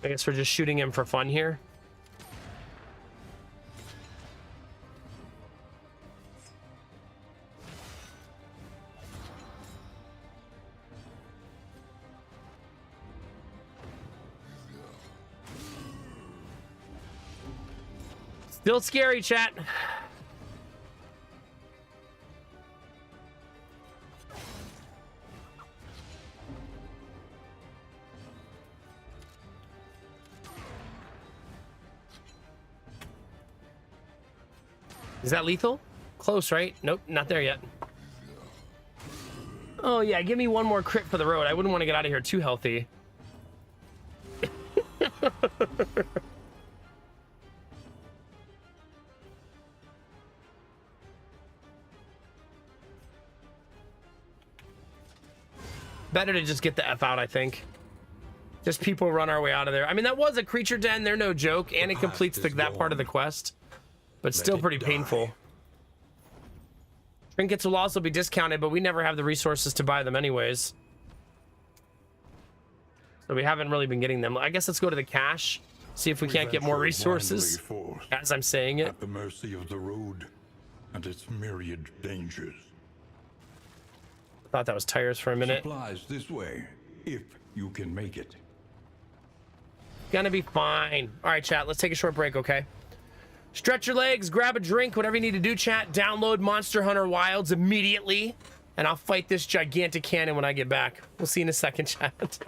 I guess we're just shooting him for fun here. Still scary, chat. Is that lethal? Close, right? Nope, not there yet. Oh yeah, give me one more crit for the road. I wouldn't want to get out of here too healthy. Better to just get the F out, I think. Just people run our way out of there. I mean, that was a creature den. They're no joke, and it completes that part of the quest. But still pretty painful. Trinkets will also be discounted, but we never have the resources to buy them anyways. So we haven't really been getting them. I guess let's go to the cache, see if we can't get more resources. As I'm saying it. At the mercy of the road and its myriad dangers. Thought that was tires for a minute. Supplies this way, if you can make it. Gonna be fine. All right, chat, let's take a short break, okay? Stretch your legs, grab a drink, whatever you need to do, chat. Download Monster Hunter Wilds immediately, and I'll fight this gigantic cannon when I get back. We'll see you in a second, chat.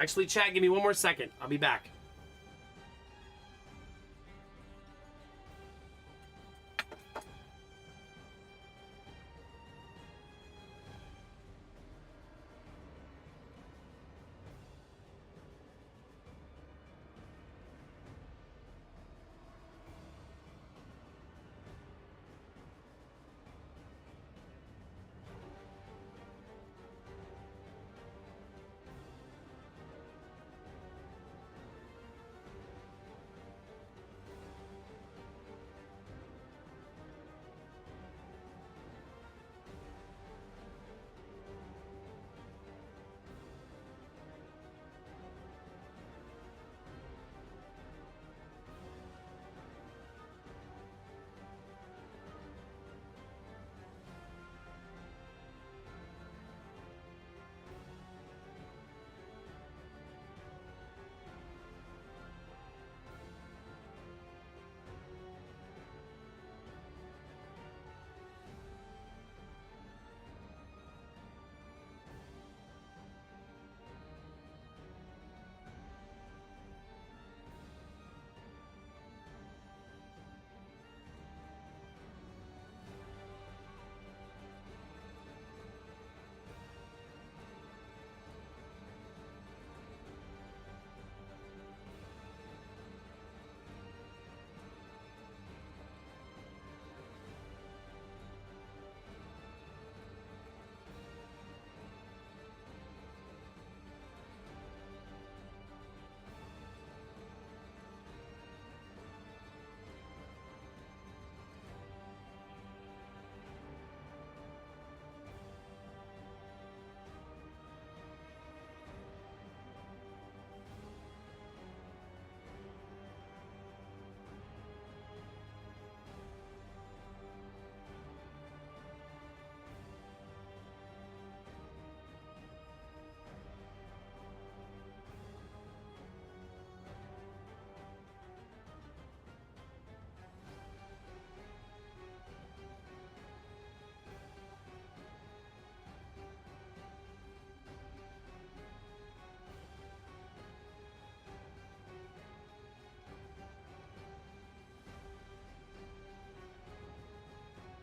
Actually, chat, give me one more second. I'll be back.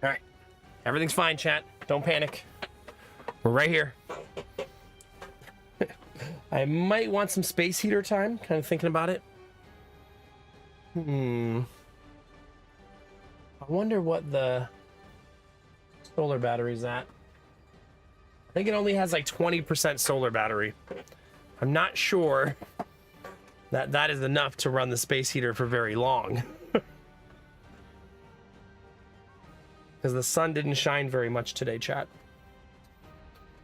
All right. Everything's fine, chat. Don't panic. We're right here. I might want some space heater time. Kind of thinking about it. I wonder what the solar battery's at. think it only has like 20% solar battery. I'm not sure that that is enough to run the space heater for very long. Because the sun didn't shine very much today, chat.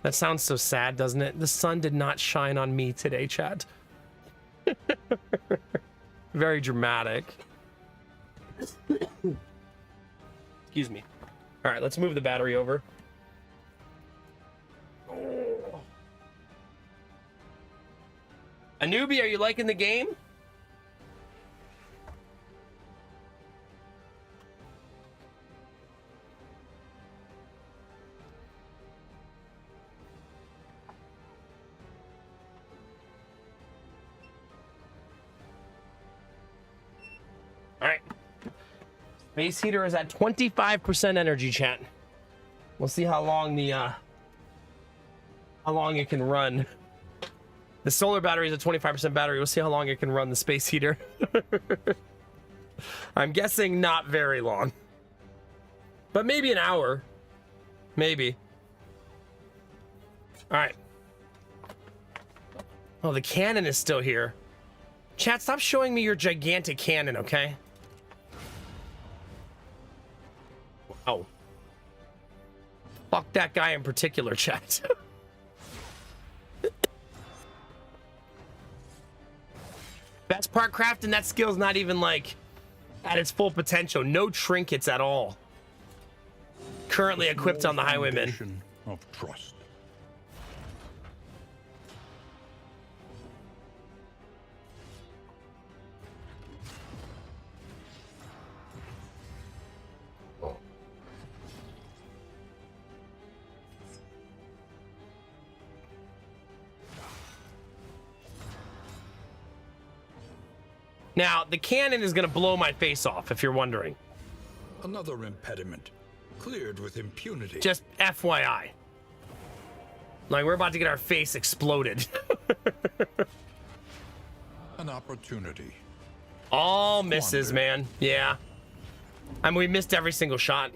That sounds so sad, doesn't it? The sun did not shine on me today, chat. Very dramatic. Excuse me. All right, let's move the battery over. Oh. Anubi, are you liking the game? All right. Space heater is at 25% energy, chat. We'll see how long how long it can run. The solar battery is a 25% battery. We'll see how long it can run the space heater. I'm guessing not very long. But maybe an hour. Maybe. All right. Oh, the cannon is still here. Chat, stop showing me your gigantic cannon, okay? Wow. Fuck that guy in particular, chat. Best part, crafting that skill's not even like at its full potential. No trinkets at all. Currently equipped on the Highwayman. Foundation of trust. Now, the cannon is going to blow my face off, if you're wondering. Another impediment, cleared with impunity. Just FYI. Like, we're about to get our face exploded. An opportunity. All misses, man. Yeah. I mean, we missed every single shot.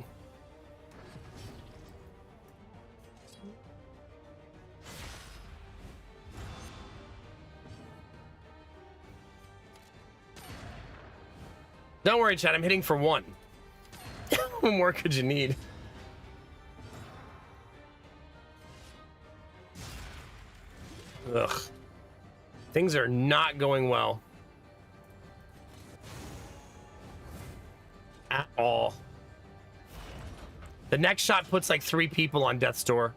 Don't worry, chat. I'm hitting for 1. What more could you need? Ugh. Things are not going well. At all. The next shot puts like 3 people on death's door.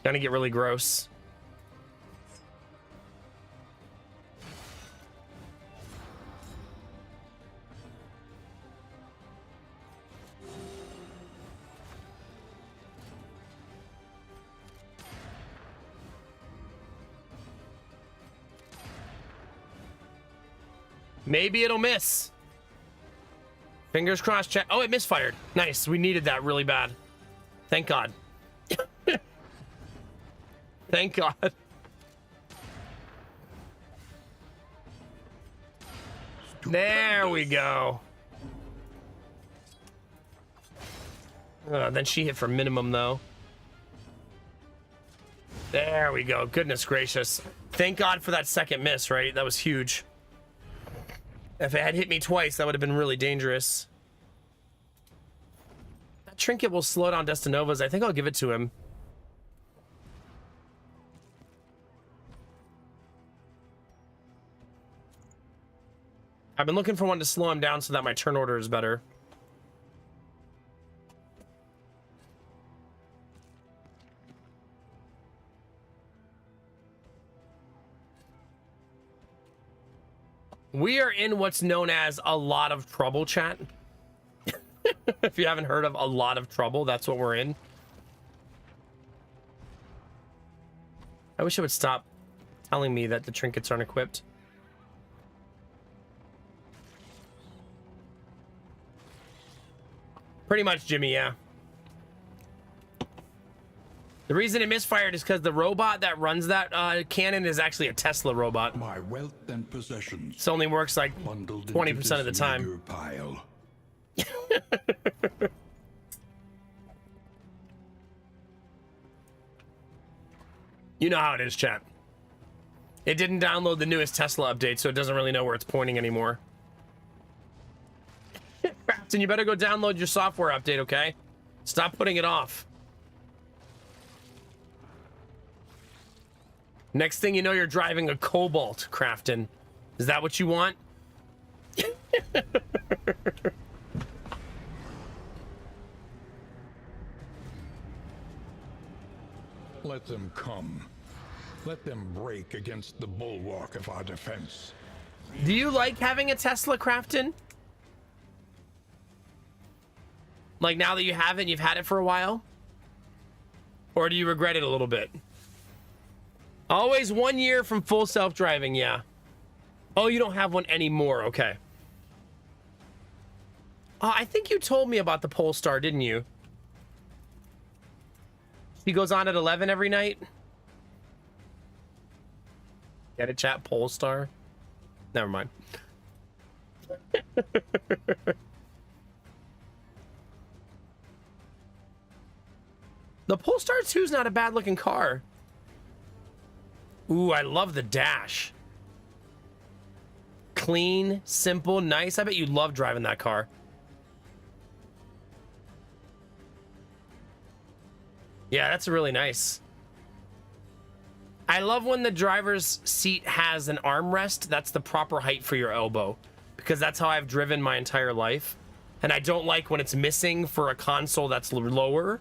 Gonna get really gross. Maybe it'll miss. Fingers crossed, chat. Oh, it misfired. Nice. We needed that really bad. Thank God. Thank God. There we go. Then she hit for minimum, though. There we go. Goodness gracious. Thank God for that second miss, right? That was huge. If it had hit me twice, that would have been really dangerous. That trinket will slow down Destinovas. I think I'll give it to him. I've been looking for one to slow him down so that my turn order is better. We are in what's known as a lot of trouble, chat. If you haven't heard of a lot of trouble, that's what we're in. I wish it would stop telling me that the trinkets aren't equipped. Pretty much, Jimmy, yeah. The reason it misfired is because the robot that runs that cannon is actually a Tesla robot. My wealth and possessions. So only works like bundled 20% of the time. meager pile. You know how it is, chat. It didn't download the newest Tesla update, so it doesn't really know where it's pointing anymore. Crafton, you better go download your software update, okay? Stop putting it off. Next thing you know, you're driving a Cobalt, Crafton. Is that what you want? Let them come. Let them break against the bulwark of our defense. Do you like having a Tesla, Crafton? Like now that you have it, you've had it for a while? Or do you regret it a little bit? Always 1 year from full self-driving, yeah. Oh, you don't have one anymore, okay. I think you told me about the Polestar, didn't you? He goes on at 11 every night? Get it, chat? Polestar? Never mind. The Polestar 2 is not a bad looking car. Ooh, I love the dash. Clean, simple, nice. I bet you love driving that car. Yeah, that's really nice. I love when the driver's seat has an armrest. That's the proper height for your elbow, because that's how I've driven my entire life. And I don't like when it's missing for a console that's lower.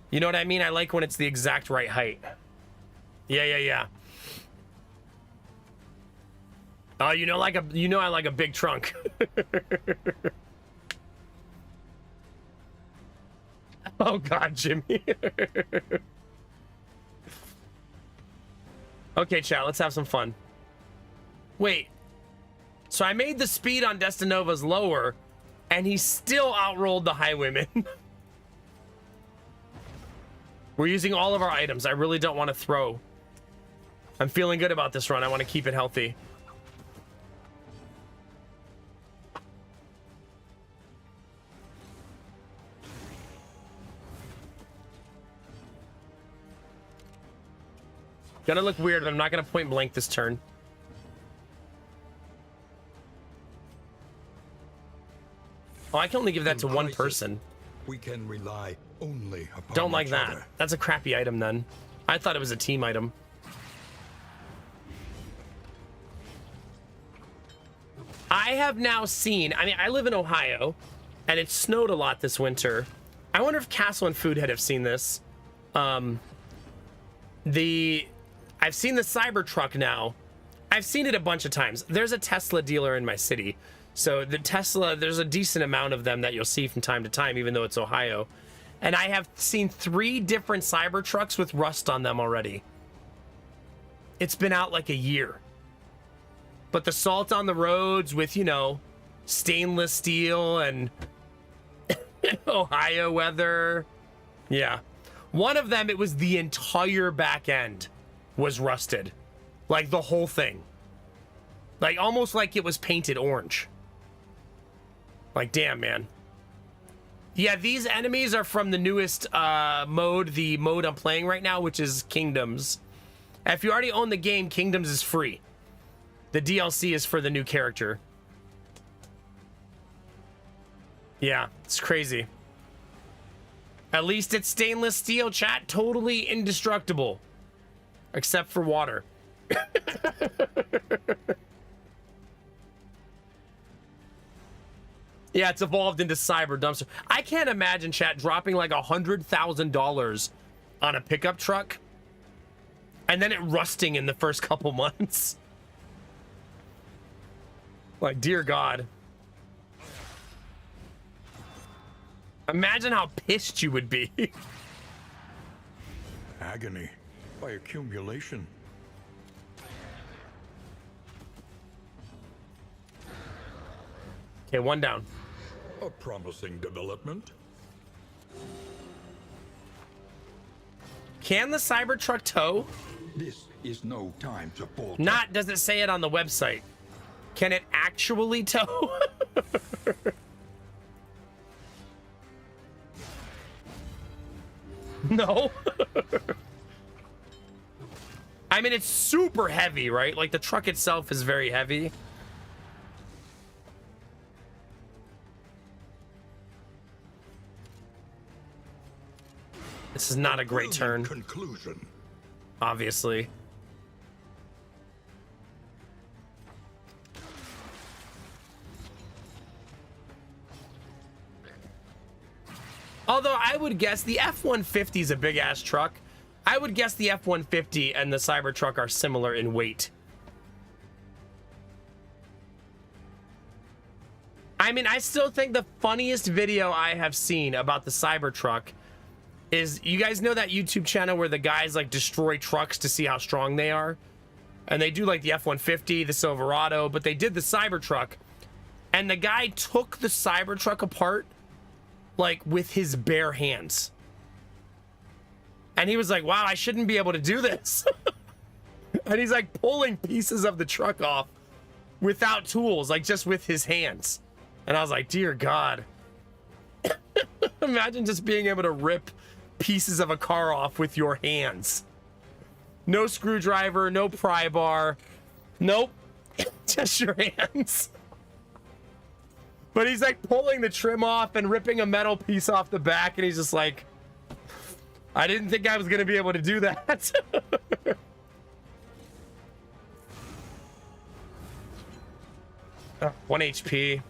You know what I mean? I like when it's the exact right height. Yeah. Oh, you know, I like a big trunk. Oh God, Jimmy. Okay, chat, let's have some fun. Wait. So I made the speed on Destinovas lower, and he still outrolled the Highwayman. We're using all of our items. I really don't want to throw. I'm feeling good about this run. I want to keep it healthy. Gonna look weird, but I'm not gonna point blank this turn. Oh, I can only give that to one person. We can rely only upon Don't like each that. other. That's a crappy item then. I thought it was a team item. I have now seen, I mean, I live in Ohio, and it snowed a lot this winter. I wonder if Castle and Foodhead have seen this. I've seen the Cybertruck now. I've seen it a bunch of times. There's a Tesla dealer in my city. So the Tesla, there's a decent amount of them that you'll see from time to time, even though it's Ohio. And I have seen 3 different Cybertrucks with rust on them already. It's been out like a year. But the salt on the roads with, you know, stainless steel and Ohio weather. Yeah. One of them, it was the entire back end was rusted. Like the whole thing. Like almost like it was painted orange. Like, damn, man. Yeah, these enemies are from the newest mode, the mode I'm playing right now, which is Kingdoms. If you already own the game, Kingdoms is free. The DLC is for the new character. Yeah, it's crazy. At least it's stainless steel, chat. Totally indestructible. Except for water. Yeah, it's evolved into Cyber Dumpster. I can't imagine, chat, dropping like $100,000 on a pickup truck and then it rusting in the first couple months. Like, dear God. Imagine how pissed you would be. Agony by accumulation. Okay, one down. A promising development. Can the Cybertruck tow? This is no time to falter. Not, does it say it on the website? Can it actually tow? No. I mean, it's super heavy, right? Like the truck itself is very heavy. This is not a great turn, Conclusion. obviously. Although I would guess the F-150 is a big ass truck. I would guess the F-150 and the Cybertruck are similar in weight. I mean, I still think the funniest video I have seen about the Cybertruck is, you guys know that YouTube channel where the guys like destroy trucks to see how strong they are? And they do like the F-150, the Silverado, but they did the Cybertruck. And the guy took the Cybertruck apart like with his bare hands. And he was like, wow, I shouldn't be able to do this. And he's like pulling pieces of the truck off without tools, like just with his hands. And I was like, dear God. Imagine just being able to rip pieces of a car off with your hands. No screwdriver, no pry bar. Nope. Just your hands. But he's like pulling the trim off and ripping a metal piece off the back. And he's just like, I didn't think I was going to be able to do that. 1 HP.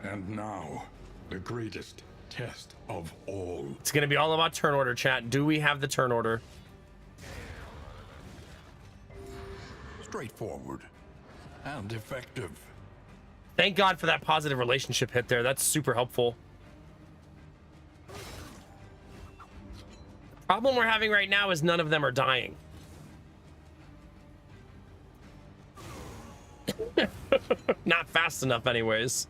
And now, the greatest test of all. It's going to be all about turn order, chat. Do we have the turn order? Straightforward and effective. Thank God for that positive relationship hit there. That's super helpful. Problem we're having right now is none of them are dying. Not fast enough anyways.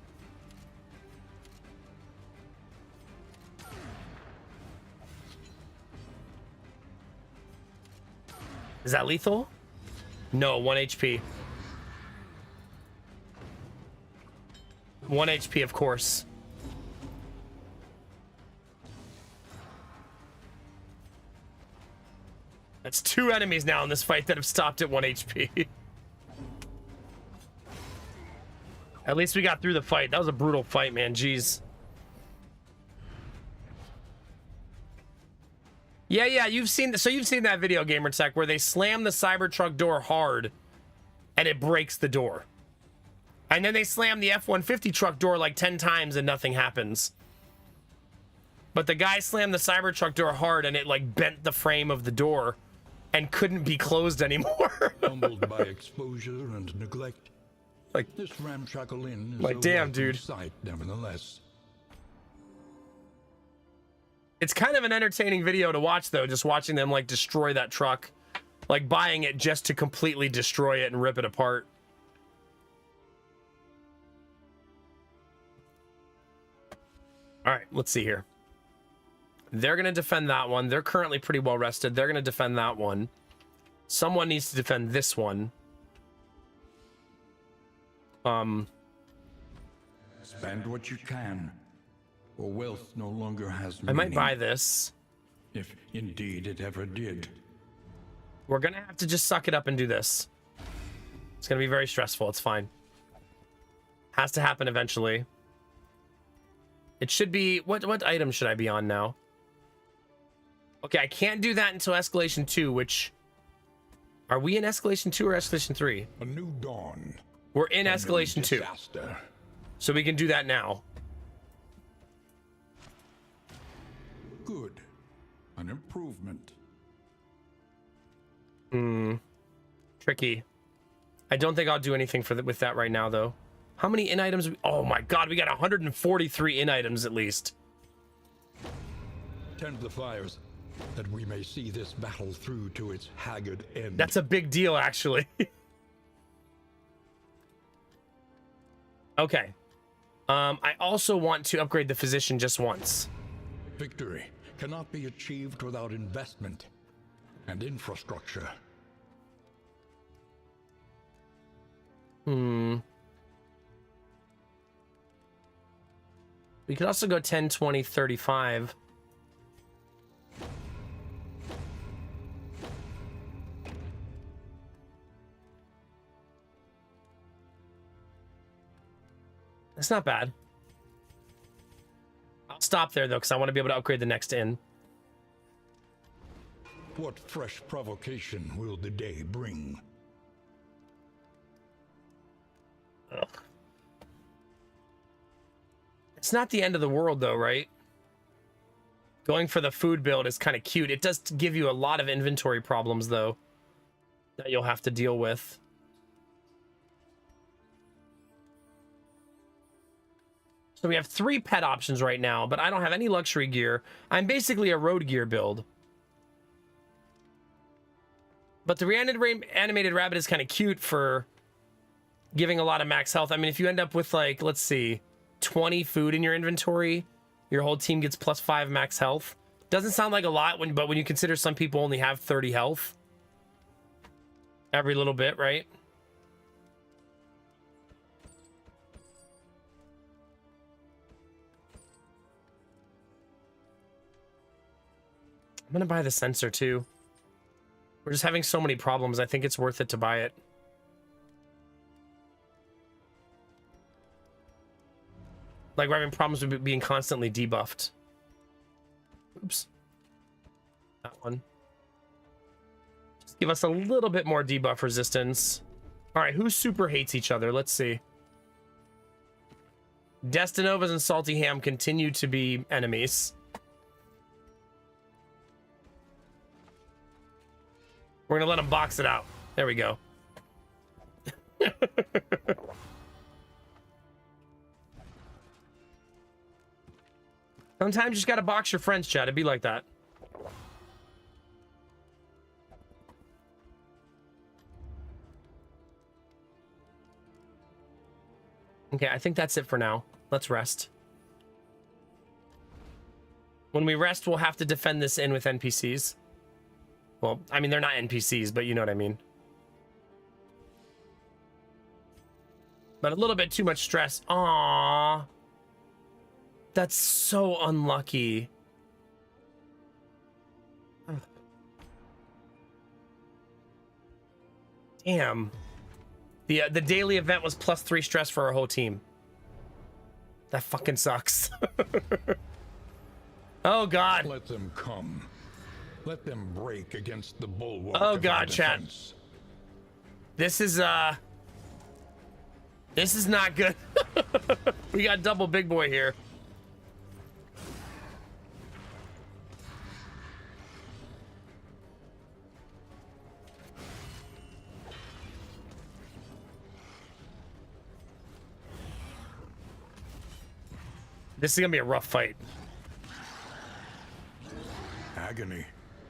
Is that lethal? No, 1 HP. 1 HP, of course. That's 2 enemies now in this fight that have stopped at 1 HP. At least we got through the fight. That was a brutal fight, man. Jeez. Yeah, you've seen that video, GamerTech, where they slam the Cybertruck door hard and it breaks the door. And then they slam the F-150 truck door like 10 times and nothing happens. But the guy slammed the Cybertruck door hard and it like bent the frame of the door and couldn't be closed anymore. Humbled by exposure and neglect, Like, this ramshackle inn is like, a damn, welcome dude. sight, nevertheless. it's kind of an entertaining video to watch, though, just watching them like destroy that truck, like buying it just to completely destroy it and rip it apart. All right, let's see here. They're going to defend that one. They're currently pretty well rested. They're going to defend that one. Someone needs to defend this one. Spend what you can, or wealth no longer has I might meaning, buy this. if indeed it ever did. We're going to have to just suck it up and do this. It's going to be very stressful. It's fine. Has to happen eventually. It should be... What item should I be on now? Okay, I can't do that until Escalation 2, which... Are we in Escalation 2 or Escalation 3? A new dawn. We're in a new Escalation 2. disaster. So we can do that now. Good. An improvement. Tricky. I don't think I'll do anything with that right now, though. How many in items? Oh my god, we got 143 in items at least. Tend the fires, that we may see this battle through to its haggard end. That's a big deal, actually. Okay. I also want to upgrade the physician just once. Victory cannot be achieved without investment and infrastructure. We could also go 10, 20, 35. It's not bad. I'll stop there though, because I want to be able to upgrade the next inn. What fresh provocation will the day bring? Ugh. It's not the end of the world though, right? Going for the food build is kind of cute. It does give you a lot of inventory problems though that you'll have to deal with. So we have 3 pet options right now, but I don't have any luxury gear. I'm basically a road gear build. But the reanimated rabbit is kind of cute for giving a lot of max health. I mean, if you end up with like, let's see, 20 food in your inventory, your whole team gets +5 max health. Doesn't sound like a lot, but when you consider some people only have 30 health every little bit, right? I'm gonna buy the sensor too. We're just having so many problems. I think it's worth it to buy it. Like, we're having problems with being constantly debuffed. Oops. That one. Just give us a little bit more debuff resistance. All right, who super hates each other? Let's see. Destinovas and Salty Ham continue to be enemies. We're gonna let them box it out. There we go. Sometimes you just gotta box your friends, chat. It'd be like that. Okay, I think that's it for now. Let's rest. When we rest, we'll have to defend this inn with NPCs. Well, I mean, they're not NPCs, but you know what I mean. But a little bit too much stress. Aww. That's so unlucky. Damn. The daily event was +3 stress for our whole team. That fucking sucks. Oh God. Let them come. Let them break against the bulwark. Oh of God, our chat. defense. This is not good. We got double big boy here. This is gonna be a rough fight. Agony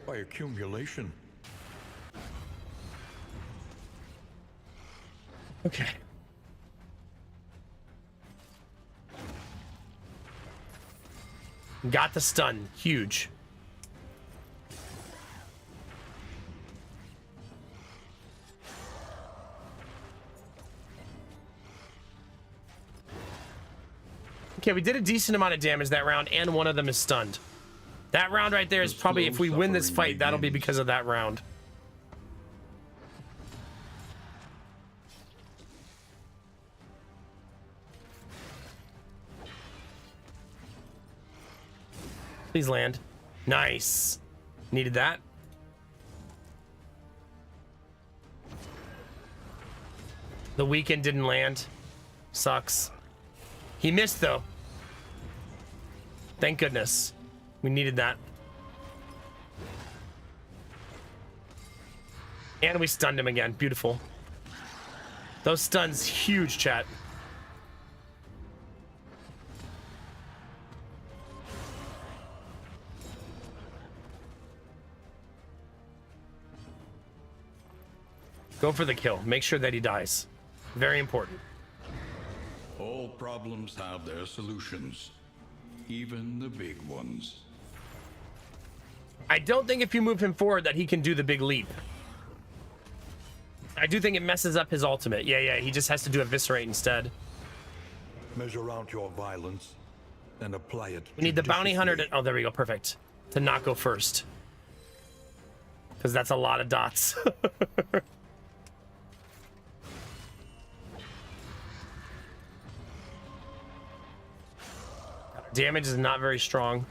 by accumulation. Okay. Got the stun. Huge. Okay, we did a decent amount of damage that round, and one of them is stunned. That round right there is probably, if we win this fight, that'll be because of that round. Please land. Nice. Needed that. The weekend didn't land. Sucks. He missed though. Thank goodness. We needed that. And we stunned him again. Beautiful. Those stuns, huge, chat. Go for the kill. Make sure that he dies. Very important. All problems have their solutions, even the big ones. I don't think if you move him forward that he can do the big leap. I do think it messes up his ultimate. Yeah, he just has to do Eviscerate instead. Measure out your violence and apply it. We need the bounty hunter to... judiciously. Oh, there we go. Perfect. To not go first. Because that's a lot of dots. Damage is not very strong.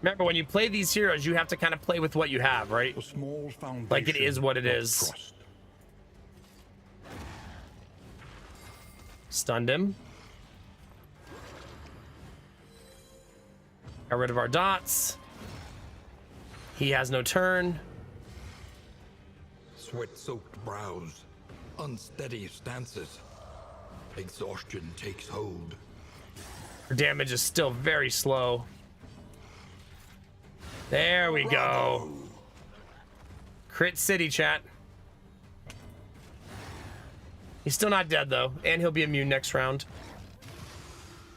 Remember, when you play these heroes, you have to kind of play with what you have, right? A small foundation Like it is what it of is. trust. Stunned him. Got rid of our dots. He has no turn. Sweat-soaked brows, unsteady stances. Exhaustion takes hold. Our damage is still very slow. There we go. Crit City, chat. He's still not dead, though. And he'll be immune next round.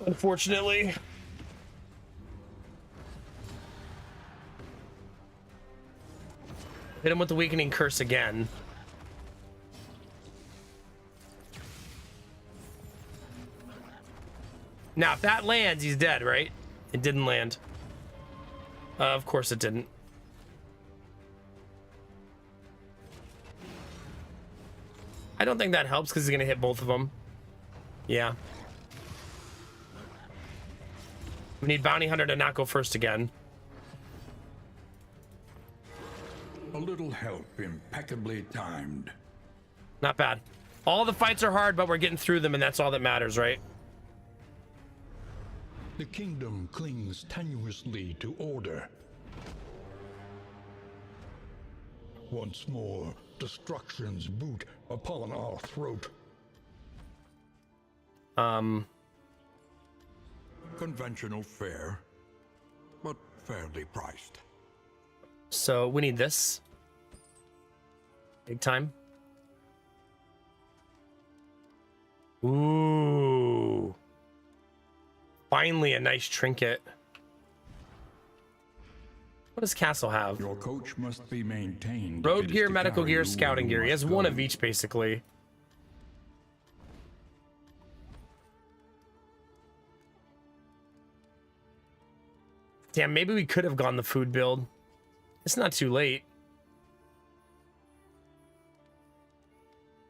Unfortunately. Hit him with the Weakening Curse again. Now, if that lands, he's dead, right? It didn't land. Of course it didn't. I don't think that helps because he's going to hit both of them. Yeah. We need Bounty Hunter to not go first again. A little help, impeccably timed. Not bad. All the fights are hard, but we're getting through them, and that's all that matters, right? The kingdom clings tenuously to order. Once more, destruction's boot upon our throat. Conventional fare, but fairly priced. So we need this. Big time. Ooh. Finally a nice trinket. What does Castle have? Your coach must be maintained. Road if it is gear, to medical carry gear, you scouting where gear. you He has must one go. of each, basically. Damn, maybe we could have gone the food build. It's not too late.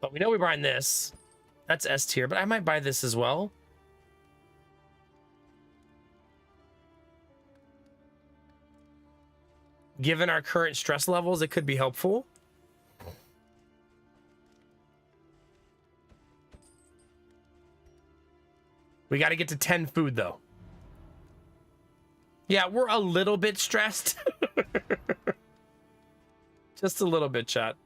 But we know we're buying this. That's S tier, but I might buy this as well. Given our current stress levels, it could be helpful. We got to get to 10 food, though. Yeah, we're a little bit stressed. Just a little bit, chat.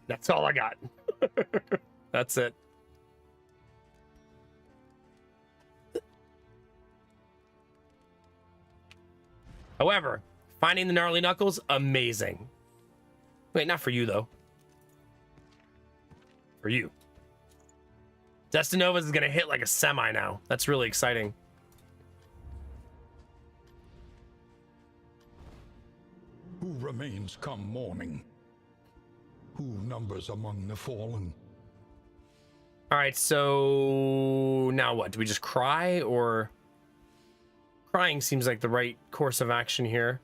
That's all I got. That's it. However, finding the gnarly knuckles, amazing. Wait, not for you, though. For you. Destinovas is going to hit like a semi now. That's really exciting. Who remains come morning? Who numbers among the fallen? All right, so now what? Do we just cry, or... Crying seems like the right course of action here.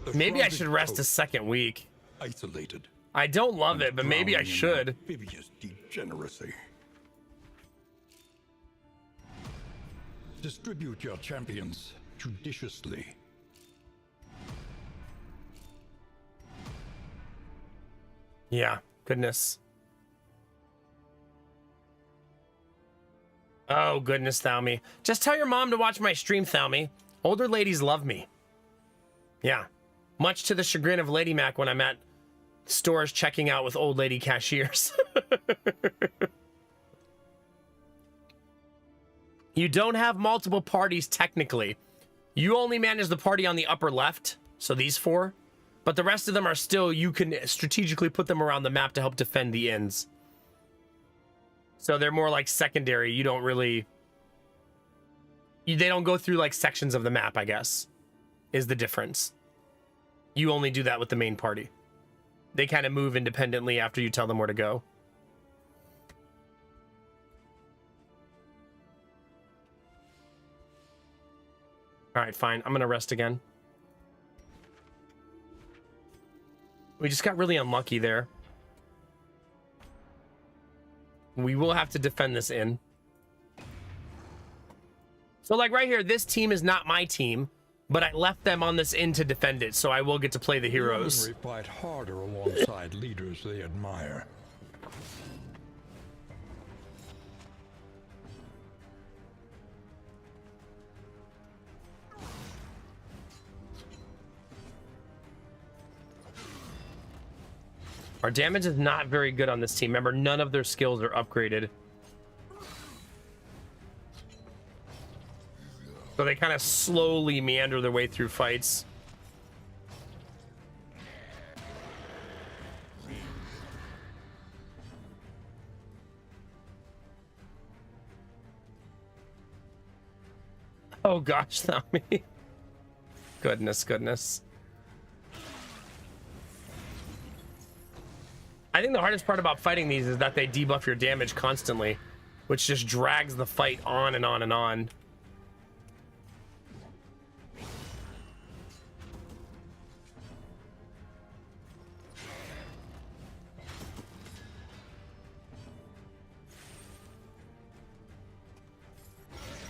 The Maybe I shrouded should rest a coast, second week. isolated. I don't love it, but maybe I Drowning in should. Amphibious degeneracy. Distribute your champions judiciously. Yeah, goodness. Oh, goodness, Thalmy. Just tell your mom to watch my stream, Thalmy. Older ladies love me. Yeah. Much to the chagrin of Lady Mac when I'm at stores checking out with old lady cashiers. You don't have multiple parties technically. You only manage the party on the upper left, so these 4. But the rest of them are still, you can strategically put them around the map to help defend the inns. So they're more like secondary. You don't really... they don't go through like sections of the map, I guess, is the difference. You only do that with the main party. They kind of move independently after you tell them where to go. All right, fine. I'm going to rest again. We just got really unlucky there. We will have to defend this inn. So like right here, this team is not my team, but I left them on this inn to defend it, so I will get to play the heroes. They fight harder alongside leaders they admire. Our damage is not very good on this team. Remember, none of their skills are upgraded. So they kind of slowly meander their way through fights. Oh gosh, Nami. Goodness. I think the hardest part about fighting these is that they debuff your damage constantly, which just drags the fight on and on and on.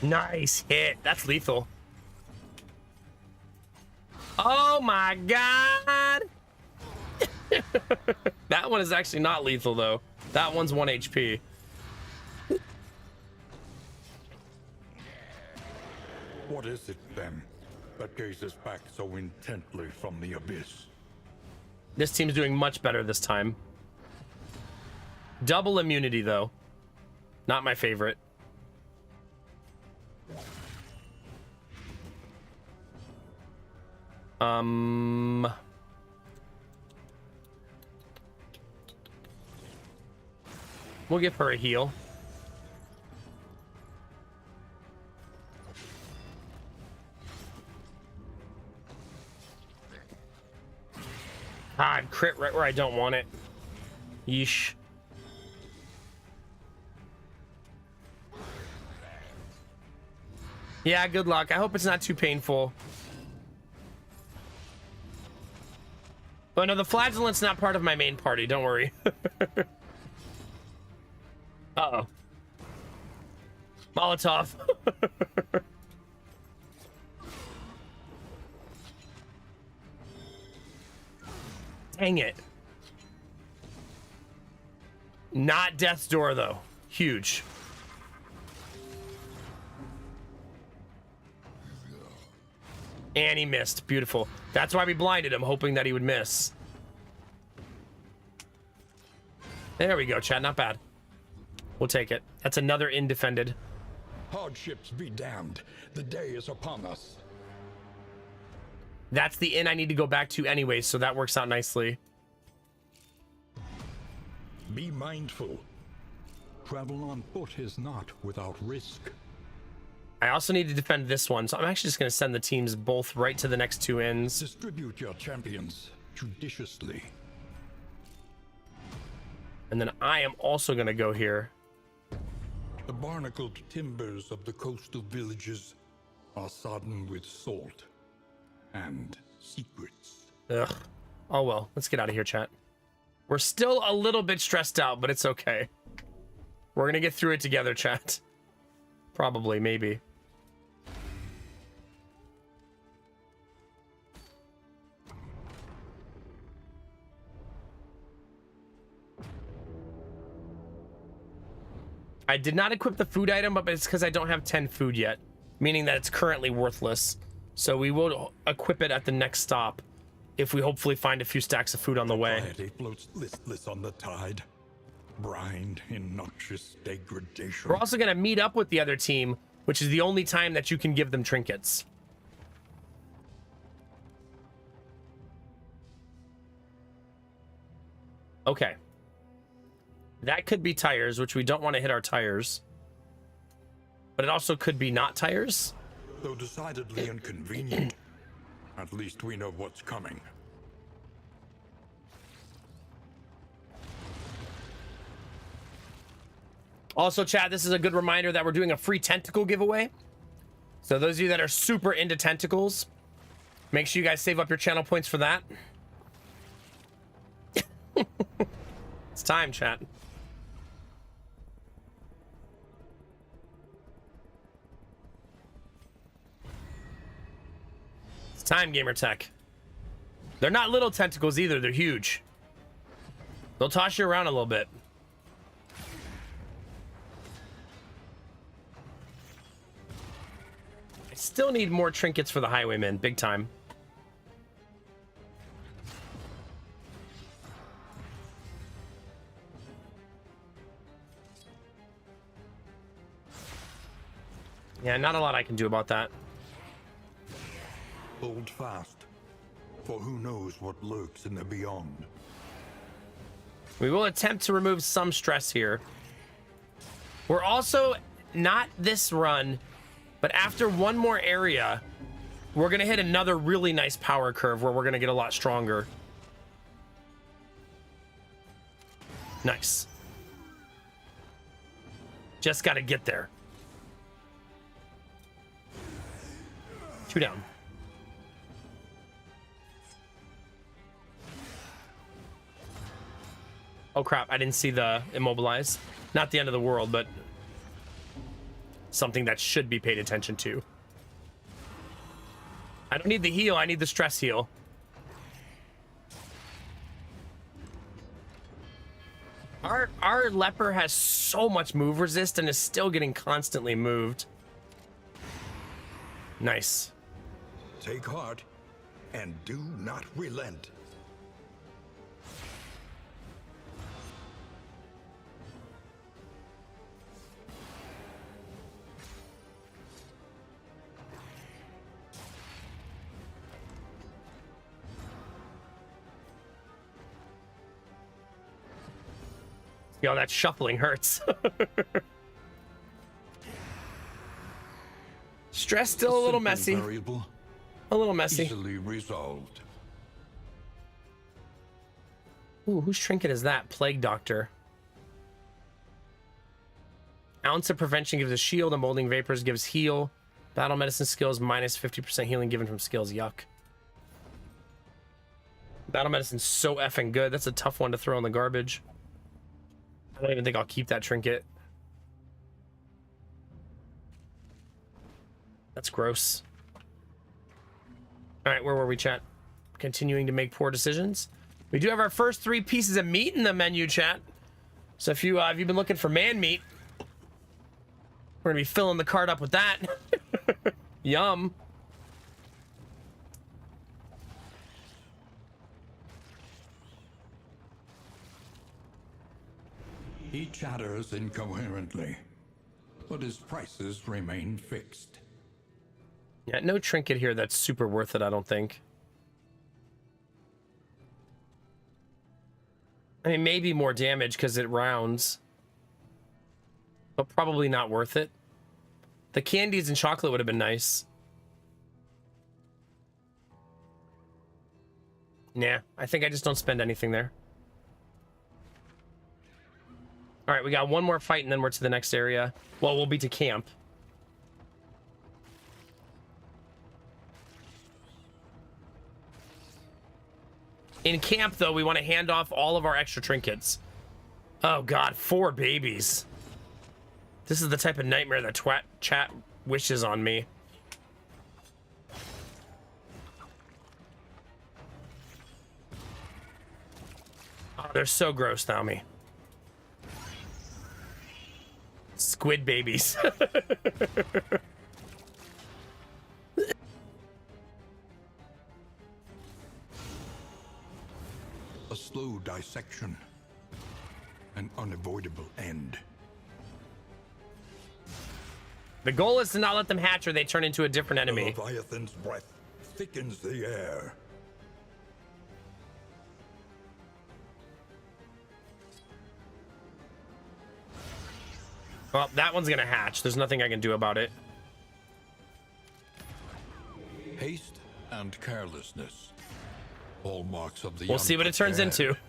Nice hit. That's lethal. Oh my god. That one is actually not lethal though. That one's 1 HP. What is it then that gazes back so intently from the abyss? This team's doing much better this time. Double immunity though. Not my favorite. We'll give her a heal. God, crit right where I don't want it. Yeesh. Yeah, good luck. I hope it's not too painful. But no, the flagellant's not part of my main party. Don't worry. Uh-oh. Molotov. Dang it. Not Death's Door, though. Huge. And he missed. Beautiful. That's why we blinded him, hoping that he would miss. There we go, chat. Not bad. We'll take it. That's another inn defended. Hardships be damned. The day is upon us. That's the inn I need to go back to anyway, so that works out nicely. Be mindful. Travel on foot is not without risk. I also need to defend this one, so I'm actually just going to send the teams both right to the next 2 inns. Distribute your champions judiciously. And then I am also going to go here. The barnacled timbers of the coastal villages are sodden with salt and secrets. Ugh. Oh well, let's get out of here, chat. We're still a little bit stressed out, but it's okay. We're going to get through it together, chat. Probably, maybe. I did not equip the food item, but it's because I don't have 10 food yet, meaning that it's currently worthless. So we will equip it at the next stop if we hopefully find a few stacks of food on the way. Society floats listless on the tide. brine in noxious degradation. We're also going to meet up with the other team, which is the only time that you can give them trinkets. Okay. That could be tires, which we don't want to hit our tires. But it also could be not tires. Though decidedly inconvenient, at least we know what's coming. Also, chat, this is a good reminder that we're doing a free tentacle giveaway. So those of you that are super into tentacles, make sure you guys save up your channel points for that. It's time, chat. It's time, Gamertech. They're not little tentacles either, they're huge. They'll toss you around a little bit. I still need more trinkets for the highwaymen, big time. Yeah, not a lot I can do about that. Hold fast, for who knows what lurks in the beyond. We will attempt to remove some stress here. We're also, not this run, but after one more area, we're going to hit another really nice power curve where we're going to get a lot stronger. Nice. Just got to get there. 2 down. Oh crap, I didn't see the immobilize. Not the end of the world, but something that should be paid attention to. I don't need the heal, I need the stress heal. Our leper has so much move resist and is still getting constantly moved. Nice. Take heart and do not relent. Yo, that shuffling hurts. Stress still a little messy. Variable, A little messy. easily resolved. Ooh, whose trinket is that? Plague Doctor. Ounce of prevention gives a shield, and molding vapors gives heal. Battle medicine skills minus 50% healing given from skills. Yuck. Battle medicine's so effing good. That's a tough one to throw in the garbage. I don't even think I'll keep that trinket. That's gross. All right, where were we, chat? Continuing to make poor decisions. We do have our first 3 pieces of meat in the menu, chat. So if you've been looking for man meat, we're gonna be filling the cart up with that. Yum. He chatters incoherently, but his prices remain fixed. Yeah, no trinket here that's super worth it, I don't think. I mean, maybe more damage because it rounds. But probably not worth it. The candies and chocolate would have been nice. Nah, I think I just don't spend anything there. All right, we got one more fight and then we're to the next area. Well, we'll be to camp. In camp, though, we want to hand off all of our extra trinkets. Oh, God, 4 babies. This is the type of nightmare that chat wishes on me. Oh, they're so gross, Naomi. Squid babies. A slow dissection. an unavoidable end. The goal is to not let them hatch or they turn into a different The enemy. Leviathan's breath thickens the air. Well, that one's gonna hatch. There's nothing I can do about it. Haste and carelessness. Hallmarks of the We'll see what it turns unprepared. into.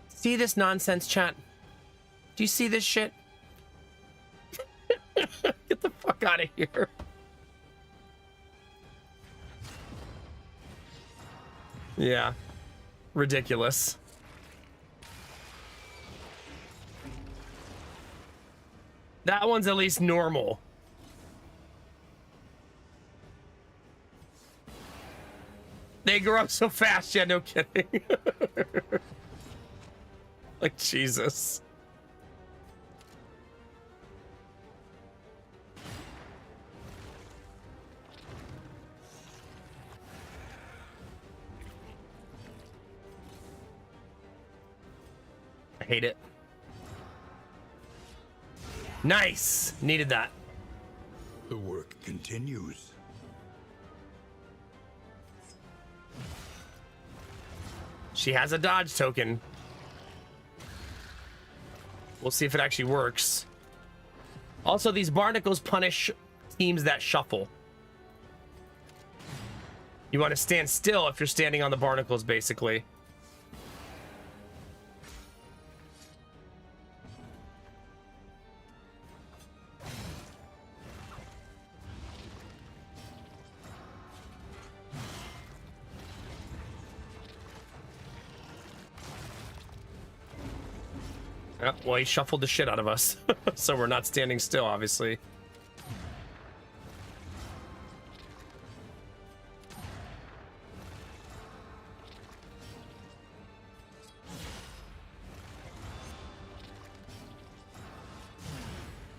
See this nonsense, chat? Do you see this shit? Get the fuck out of here. Yeah. Ridiculous. That one's at least normal. They grow up so fast, yeah, no kidding. Like, Jesus. I hate it. Nice! Needed that. The work continues. She has a dodge token. We'll see if it actually works. Also, these barnacles punish teams that shuffle. You want to stand still if you're standing on the barnacles, basically. Yeah, well, he shuffled the shit out of us. So we're not standing still, obviously.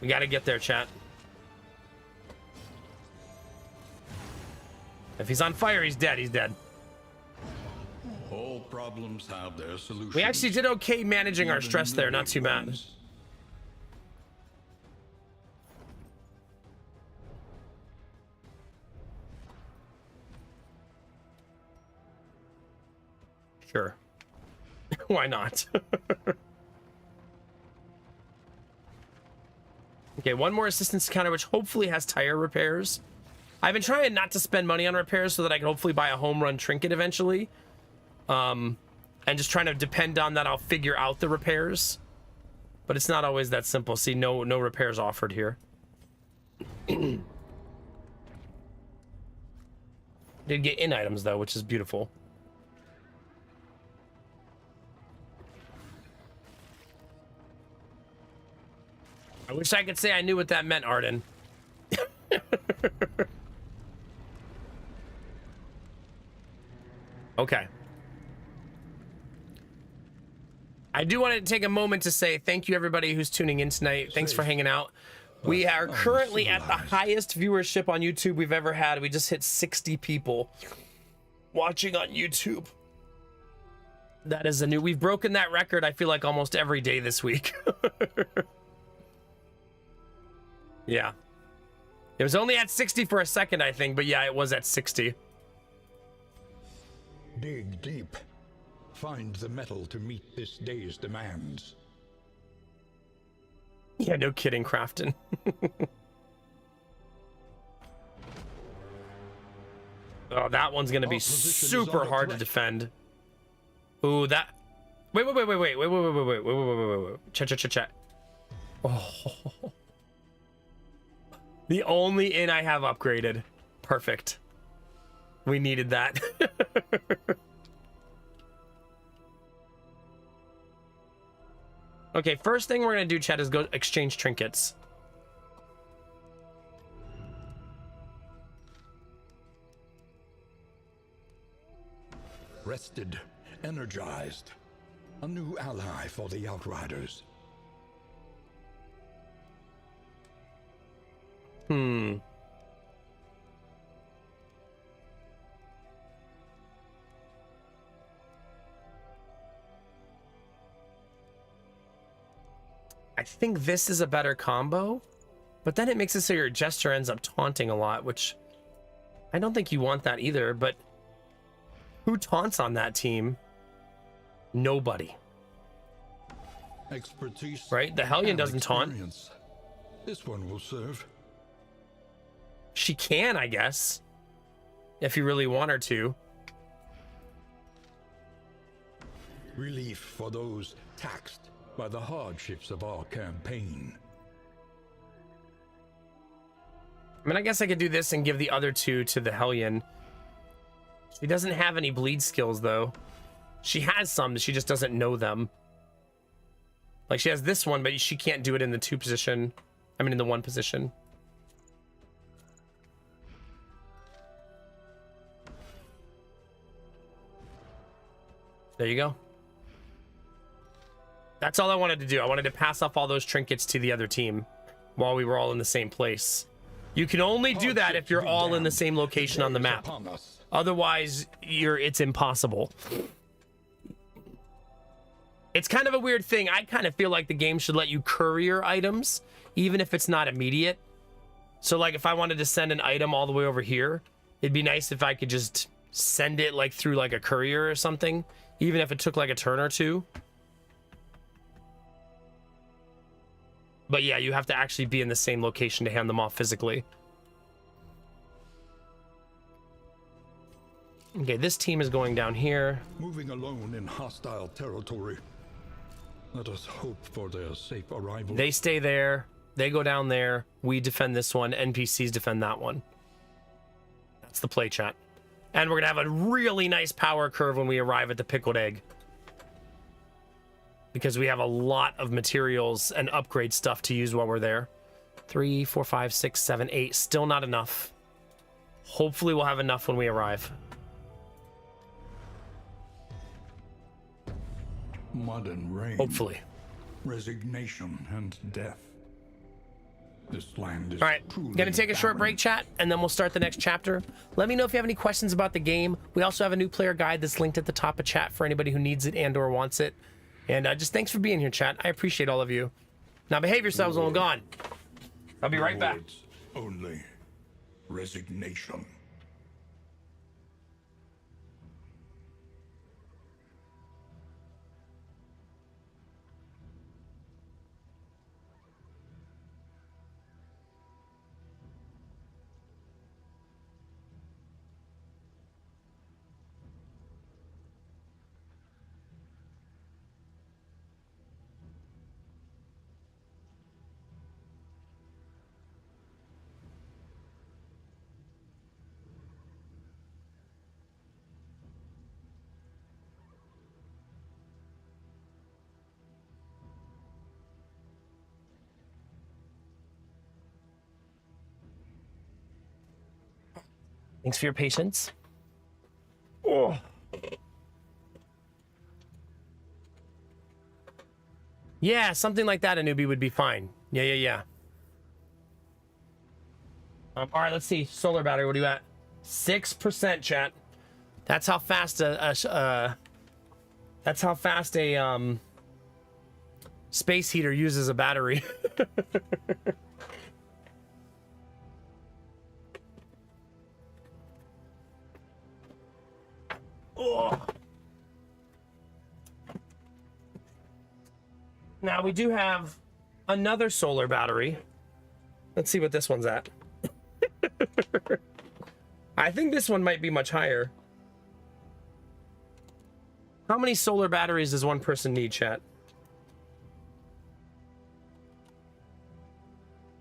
We gotta get there, chat. If he's on fire, he's dead. He's dead. All problems have their solutions. We actually did okay managing our stress there. Not too bad. Sure. Why not? Okay, one more assistance counter, which hopefully has tire repairs. I've been trying not to spend money on repairs so that I can hopefully buy a home run trinket eventually. And just trying to depend on that, I'll figure out the repairs. But it's not always that simple. See, no repairs offered here. Did get in items though, which is beautiful. I wish I could say I knew what that meant, Arden. Okay. I do want to take a moment to say thank you everybody who's tuning in tonight. Thanks for hanging out. We are currently at the highest viewership on YouTube we've ever had. We just hit 60 people watching on YouTube. That is we've broken that record, I feel like, almost every day this week. Yeah. It was only at 60 for a second, I think, but yeah, it was at 60. Dig deep. Find the metal to meet this day's demands. Yeah, no kidding, Crafton. Oh, that one's gonna be super hard to defend. Ooh, that. Wait. Chat. Oh. The only inn I have upgraded. Perfect. We needed that. Okay, first thing we're gonna do, chat, is go exchange trinkets. Rested, energized. A new ally for the Outriders. think this is a better combo, but then it makes it so your Jester ends up taunting a lot, which I don't think you want that either, but who taunts on that team? Nobody. Expertise. Right? The Hellion and doesn't taunt. experience. This one will serve. She can, I guess, if you really want her to. Relief for those taxed by the hardships of our campaign. I mean, I guess I could do this and give the other two to the Hellion. She doesn't have any bleed skills, though. She has some, she just doesn't know them. Like, she has this one, but she can't do it in the 2 position. I mean, in the 1 position. There you go. That's all I wanted to do. I wanted to pass off all those trinkets to the other team while we were all in the same place. You can only do that if you're all in the same location on the map. Otherwise, it's impossible. It's kind of a weird thing. I kind of feel like the game should let you courier items, even if it's not immediate. So, like, if I wanted to send an item all the way over here, it'd be nice if I could just send it, like, through, like, a courier or something, even if it took, like, a turn or two. But yeah, you have to actually be in the same location to hand them off physically. Okay, this team is going down here. Moving alone in hostile territory. Let us hope for their safe arrival. They stay there. They go down there. We defend this one. NPCs defend that one. That's the play, chat. And we're going to have a really nice power curve when we arrive at the Pickled Egg, because we have a lot of materials and upgrade stuff to use while we're there. 3, 4, 5, 6, 7, 8. Still not enough. Hopefully we'll have enough when we arrive. Mud and rain. Hopefully. Resignation and death. This land is All right, truly gonna take a short barren. break, chat, and then we'll start the next chapter. Let me know if you have any questions about the game. We also have a new player guide that's linked at the top of chat for anybody who needs it and or wants it. And just thanks for being here, chat. I appreciate all of you. Now behave yourselves when I'm gone. I'll be right back. Words only. Resignation. Thanks for your patience. Oh. Yeah, something like that, Anubi, would be fine. Yeah. All right, let's see. Solar battery, what are you at? 6%, chat. That's how fast a space heater uses a battery. Oh. Now we do have another solar battery. Let's see what this one's at. I think this one might be much higher. How many solar batteries does one person need, chat?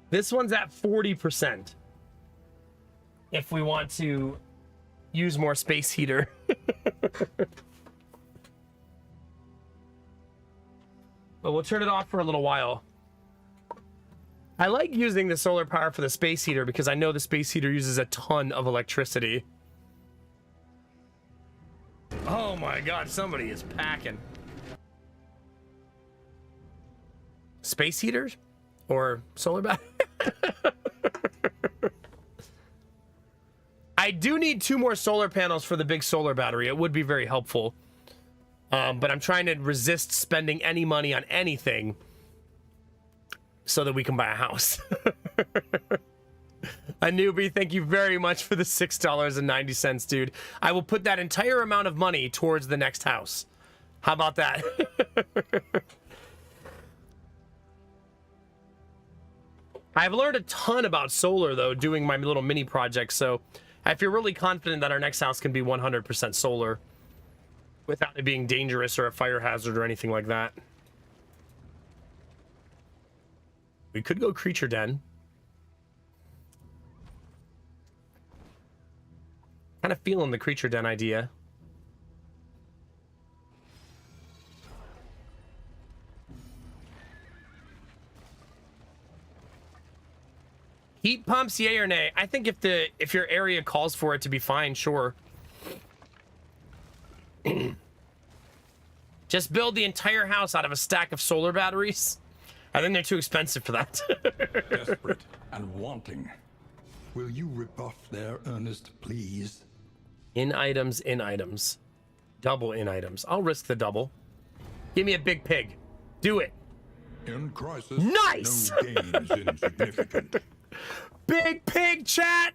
This one's at 40%. If we want to use more space heater. But we'll turn it off for a little while. I like using the solar power for the space heater because I know the space heater uses a ton of electricity. Oh my god, somebody is packing. Space heaters? Or solar battery? I do need 2 more solar panels for the big solar battery. It would be very helpful. But I'm trying to resist spending any money on anything so that we can buy a house. A newbie, thank you very much for the $6.90, dude. I will put that entire amount of money towards the next house. How about that? I've learned a ton about solar, though, doing my little mini projects, so I feel really confident that our next house can be 100% solar without it being dangerous or a fire hazard or anything like that. We could go creature den. Kind of feeling the creature den idea. Heat pumps, yay or nay? I think if your area calls for it to be fine, sure. Just build the entire house out of a stack of solar batteries. I think they're too expensive for that. Desperate and wanting. Will you rebuff their earnest pleas? In items, in items. Double in items. I'll risk the double. Give me a big pig. Do it. In crisis, Nice! no gain is insignificant. Big pig, chat!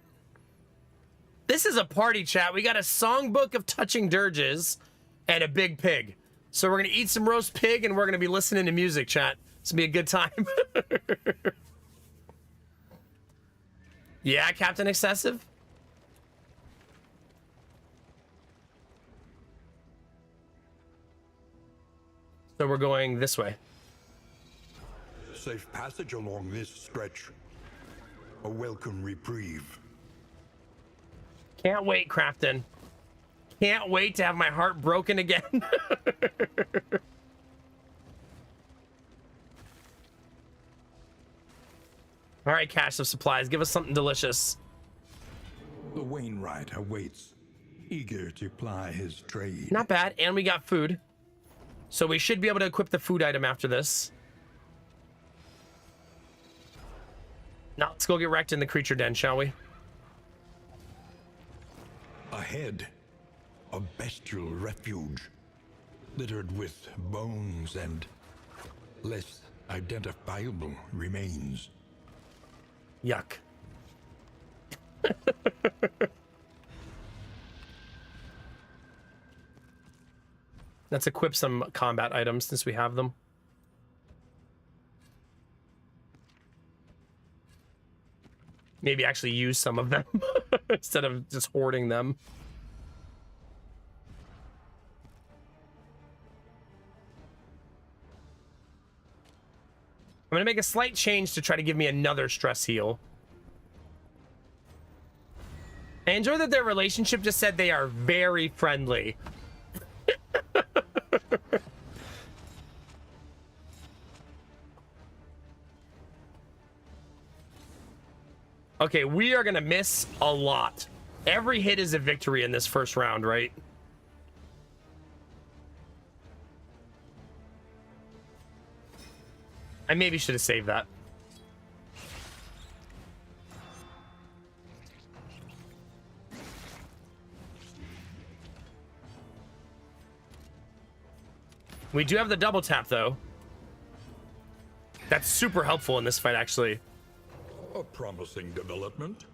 This is a party, chat. We got a songbook of touching dirges and a big pig. So we're going to eat some roast pig and we're going to be listening to music, chat. It's going to be a good time. Yeah, Captain Excessive? So we're going this way. Safe passage along this stretch. A welcome reprieve. Can't wait, Crafton. Can't wait to have my heart broken again. All right, cache of supplies. Give us something delicious. The Wainwright awaits, eager to ply his trade. Not bad. And we got food. So we should be able to equip the food item after this. Now let's go get wrecked in the creature den, shall we? Ahead, a bestial refuge, littered with bones and less identifiable remains. Yuck. Let's equip some combat items since we have them. Maybe actually use some of them instead of just hoarding them. I'm going to make a slight change to try to give me another stress heal. I enjoy that their relationship just said they are very friendly. Okay, we are going to miss a lot. Every hit is a victory in this first round, right? I maybe should have saved that. We do have the double tap, though. That's super helpful in this fight, actually. A promising development.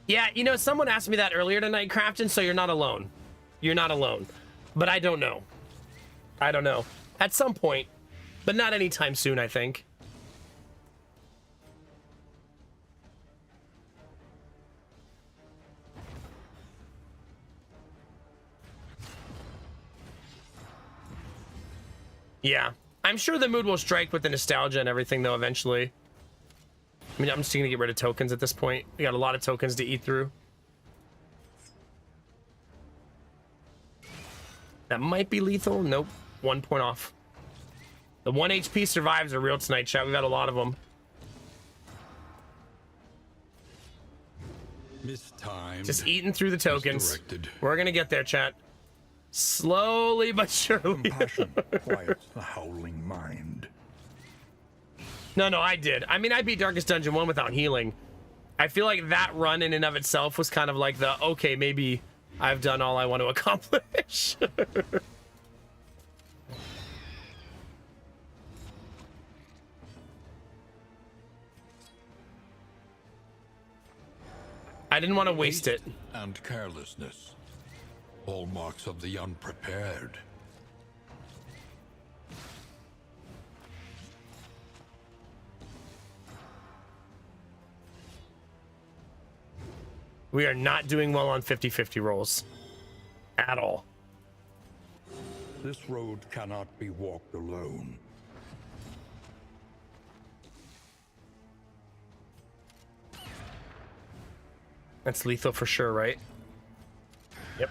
Yeah, you know, someone asked me that earlier tonight, Crafton, so you're not alone. You're not alone. But I don't know. I don't know. At some point, but not anytime soon, I think. Yeah. I'm sure the mood will strike with the nostalgia and everything, though, eventually. I mean, I'm just gonna get rid of tokens at this point. We got a lot of tokens to eat through. That might be lethal. Nope. 1 point off. The 1 HP survives are real tonight, chat. We got a lot of them. Mistimed. Just eating through the tokens. Misdirected. We're gonna get there, chat. Slowly but surely. Compassion quiets the howling mind. No, I did. I mean, I beat Darkest Dungeon 1 without healing. I feel like that run in and of itself was kind of like the, okay, maybe I've done all I want to accomplish. I didn't want to waste it. Haste and carelessness, hallmarks of the unprepared. We are not doing well on 50-50 rolls. At all. This road cannot be walked alone. That's lethal for sure, right? Yep.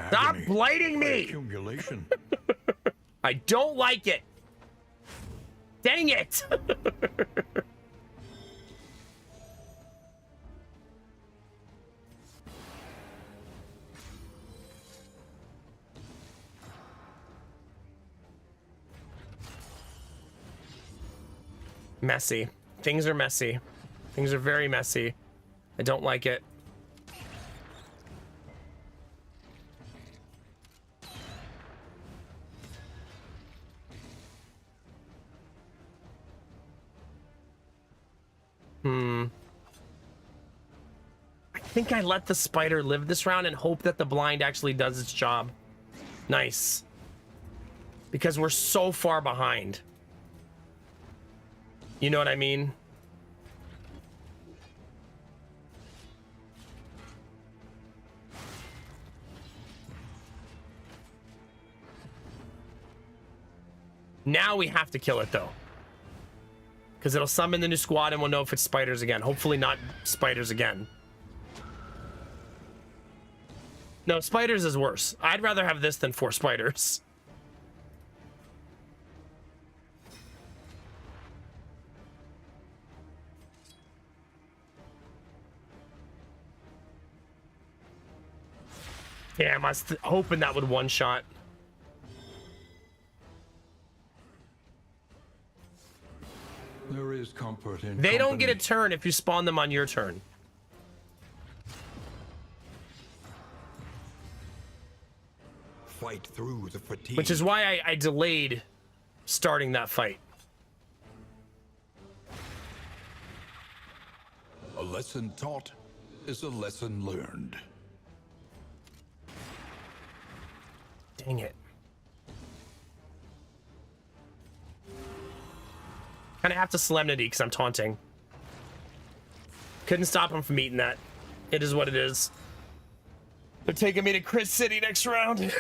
Stop Agony blighting by me! accumulation. I don't like it. Dang it! Messy. Things are messy. Things are very messy. I don't like it. I think I let the spider live this round and hope that the blind actually does its job. Nice. Because we're so far behind. You know what I mean? Now we have to kill it though. Because it'll summon the new squad and we'll know if it's spiders again. Hopefully not spiders again. No, spiders is worse. I'd rather have this than 4 spiders. Damn, I was hoping that would one-shot. There is comfort in They don't get a company. turn if you spawn them on your turn. Fight through the fatigue. Which is why I delayed starting that fight. A lesson taught is a lesson learned. Dang it. Kind of have to solemnity because I'm taunting. Couldn't stop him from eating that. It is what it is. They're taking me to Chris City next round.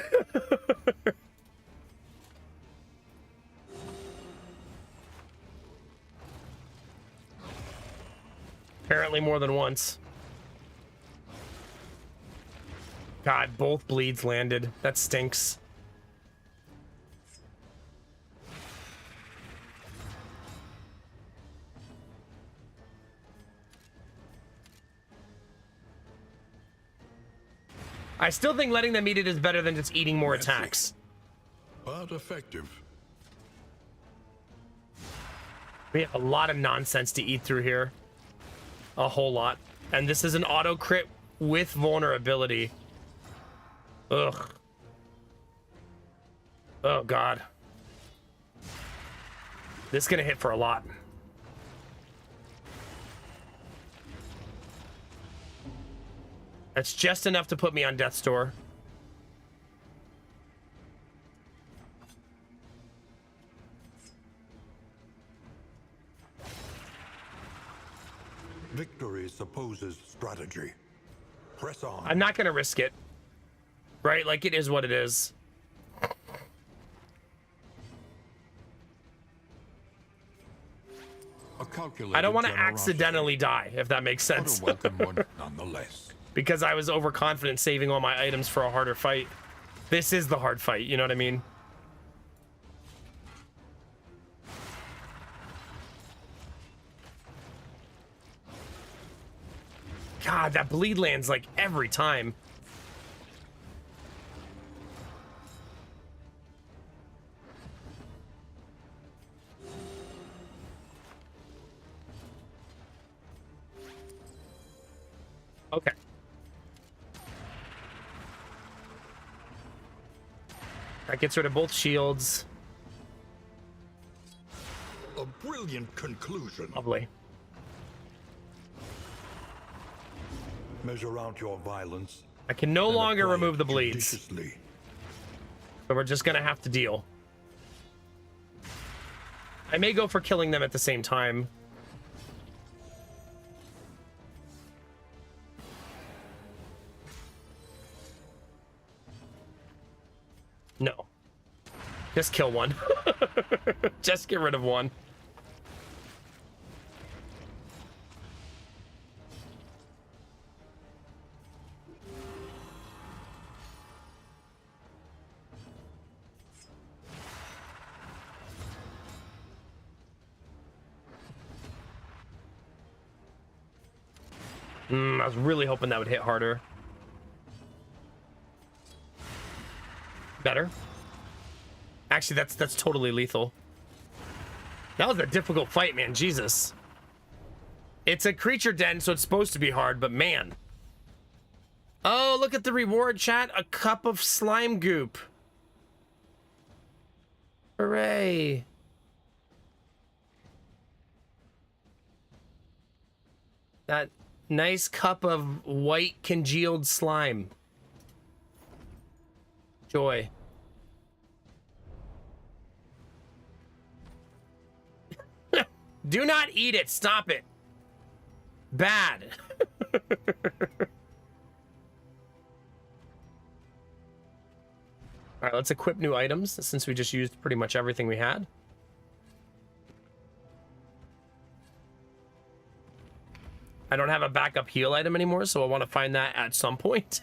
Apparently more than once. God, both bleeds landed. That stinks. I still think letting them eat it is better than just eating more Messy. attacks. But effective. We have a lot of nonsense to eat through here. A whole lot. And this is an auto crit with vulnerability. Ugh. Oh, God. This is gonna hit for a lot. That's just enough to put me on death's door. Victory supposes strategy. Press on. I'm not gonna risk it. Right? Like, it is what it is. A calculated I don't want to generosity, accidentally die, if that makes but sense. a welcome one nonetheless. Because I was overconfident saving all my items for a harder fight. This is the hard fight, you know what I mean? God, that bleed lands like every time. Okay. That gets rid of both shields. A brilliant conclusion. Lovely. Measure out your violence. I can no and longer apply it remove the bleeds, judiciously. so we're just gonna have to deal. I may go for killing them at the same time. No. Just kill one. Just get rid of one. I was really hoping that would hit harder. Better. Actually, that's totally lethal. That was a difficult fight, man. Jesus. It's a creature den, so it's supposed to be hard, but man. Oh, look at the reward, chat. A cup of slime goop. Hooray. That nice cup of white congealed slime. Joy. Do not eat it. Stop it. Bad. All right, let's equip new items since we just used pretty much everything we had. I don't have a backup heal item anymore, so I want to find that at some point.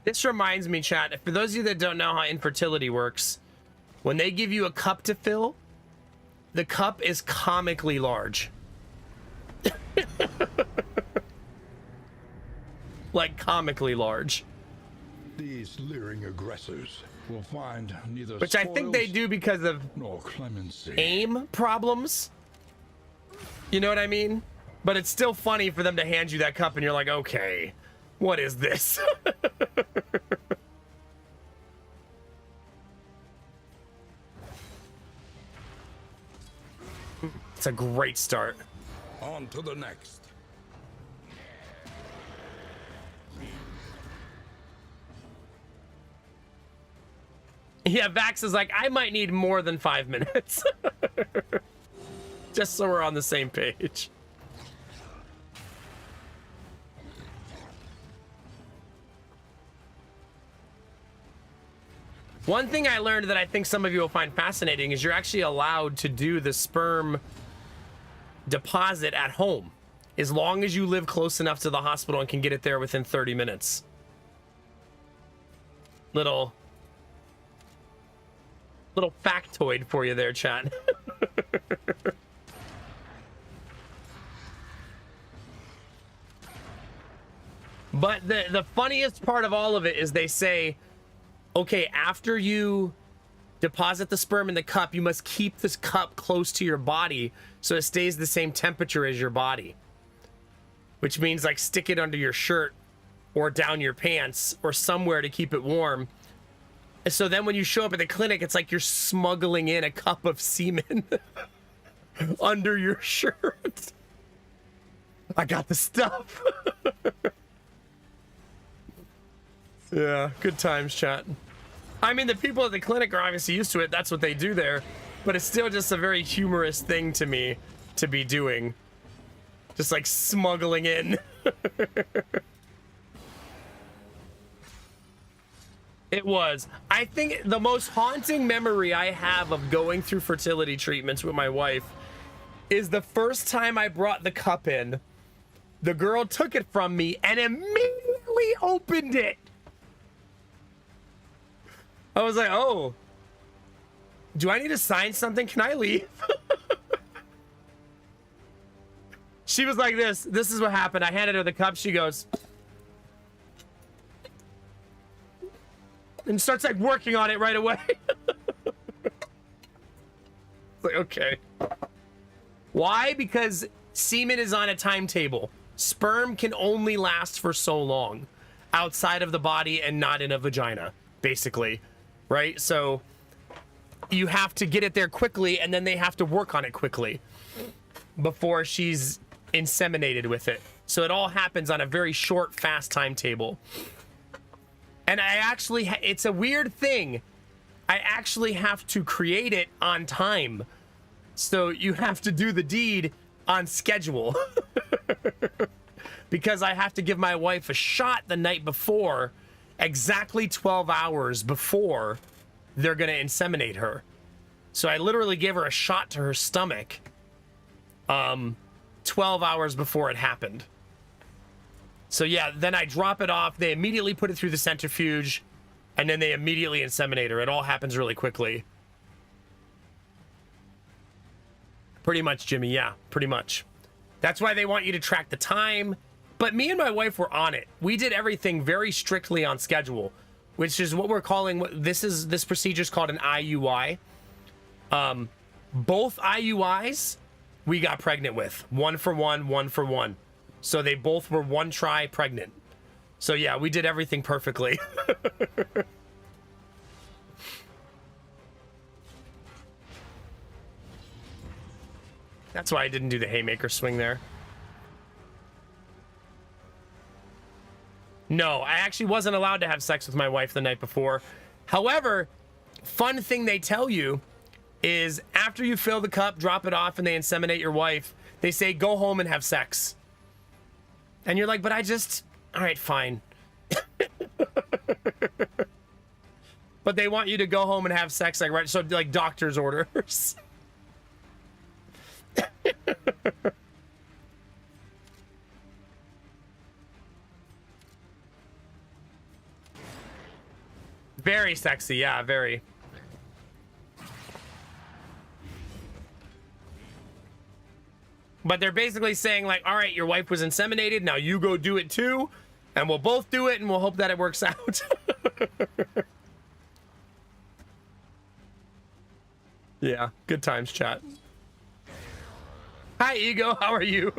This reminds me, chat, for those of you that don't know how infertility works, when they give you a cup to fill, the cup is comically large. Like comically large. These leering aggressors will find neither Which I think they spoils do because of nor clemency. aim problems. You know what I mean? But it's still funny for them to hand you that cup and you're like, okay, what is this? It's a great start. On to the next. Yeah, Vax is like, I might need more than 5 minutes. Just so we're on the same page. One thing I learned that I think some of you will find fascinating is you're actually allowed to do the sperm deposit at home as long as you live close enough to the hospital and can get it there within 30 minutes. Little factoid for you there, chat. But the funniest part of all of it is they say, okay, after you deposit the sperm in the cup, you must keep this cup close to your body so it stays the same temperature as your body. Which means like stick it under your shirt or down your pants or somewhere to keep it warm. So then when you show up at the clinic, it's like you're smuggling in a cup of semen under your shirt. I got the stuff. Yeah, good times, chat. I mean, the people at the clinic are obviously used to it. That's what they do there. But it's still just a very humorous thing to me to be doing. Just like smuggling in. It was. I think the most haunting memory I have of going through fertility treatments with my wife is the first time I brought the cup in. The girl took it from me and immediately opened it. I was like, oh, do I need to sign something? Can I leave? She was like this. This is what happened. I handed her the cup. She goes, and starts like working on it right away. It's like, okay. Why? Because semen is on a timetable. sperm can only last for so long outside of the body and not in a vagina, basically, right? So you have to get it there quickly, and then they have to work on it quickly before she's inseminated with it. So it all happens on a very short, fast timetable. And I actually, it's a weird thing. I actually have to create it on time. So you have to do the deed on schedule. Because I have to give my wife a shot the night before, exactly 12 hours before they're going to inseminate her. So I literally gave her a shot to her stomach 12 hours before it happened. So yeah, then I drop it off. They immediately put it through the centrifuge, and then they immediately inseminate her. It all happens really quickly. Pretty much, Jimmy. Yeah, pretty much. That's why they want you to track the time. But me and my wife were on it. We did everything very strictly on schedule, which is what we're calling, this procedure is called an IUI. Both IUIs we got pregnant with. 1 for 1, 1 for 1. So they both were 1 try pregnant. So yeah, we did everything perfectly. That's why I didn't do the haymaker swing there. No, I actually wasn't allowed to have sex with my wife the night before. However, fun thing they tell you is after you fill the cup, drop it off, and they inseminate your wife, they say, go home and have sex. And you're like, but I just, all right, fine. But they want you to go home and have sex, like, right? So like doctor's orders. Very sexy, yeah, very. But they're basically saying like, all right, your wife was inseminated, now you go do it too, and we'll both do it, and we'll hope that it works out. Yeah, good times, chat. Hi, Ego, how are you?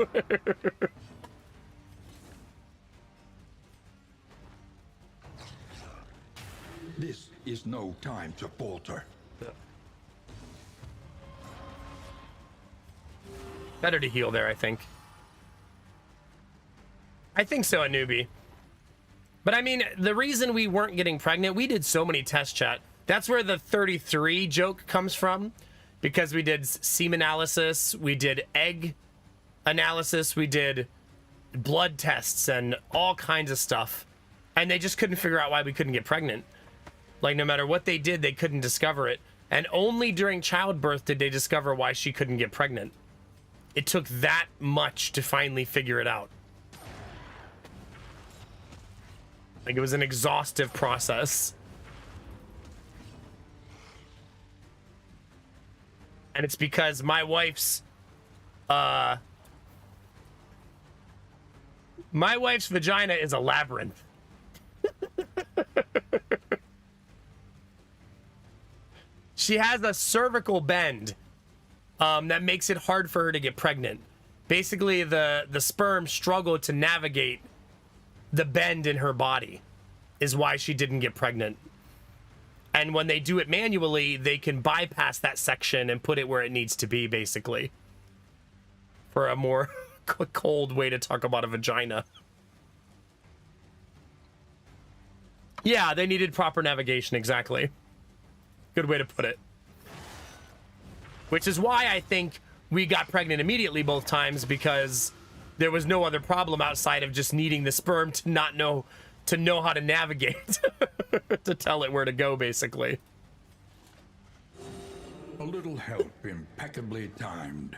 This is no time to falter. Better to heal there, I think. I think so, a newbie. But I mean, the reason we weren't getting pregnant, we did so many tests, chat. That's where the 33 joke comes from. Because we did semen analysis, we did egg analysis, we did blood tests and all kinds of stuff. And they just couldn't figure out why we couldn't get pregnant. Like, no matter what they did, they couldn't discover it. And only during childbirth did they discover why she couldn't get pregnant. It took that much to finally figure it out. Like, it was an exhaustive process. And it's because my wife's vagina is a labyrinth. She has a cervical bend that makes it hard for her to get pregnant. Basically, the sperm struggled to navigate the bend in her body is why she didn't get pregnant. And when they do it manually, they can bypass that section and put it where it needs to be, basically. For a more cold way to talk about a vagina. Yeah, they needed proper navigation, exactly. Good way to put it. Which is why I think we got pregnant immediately both times, because there was no other problem outside of just needing the sperm to not know how to navigate. To tell it where to go, basically. A little help impeccably timed.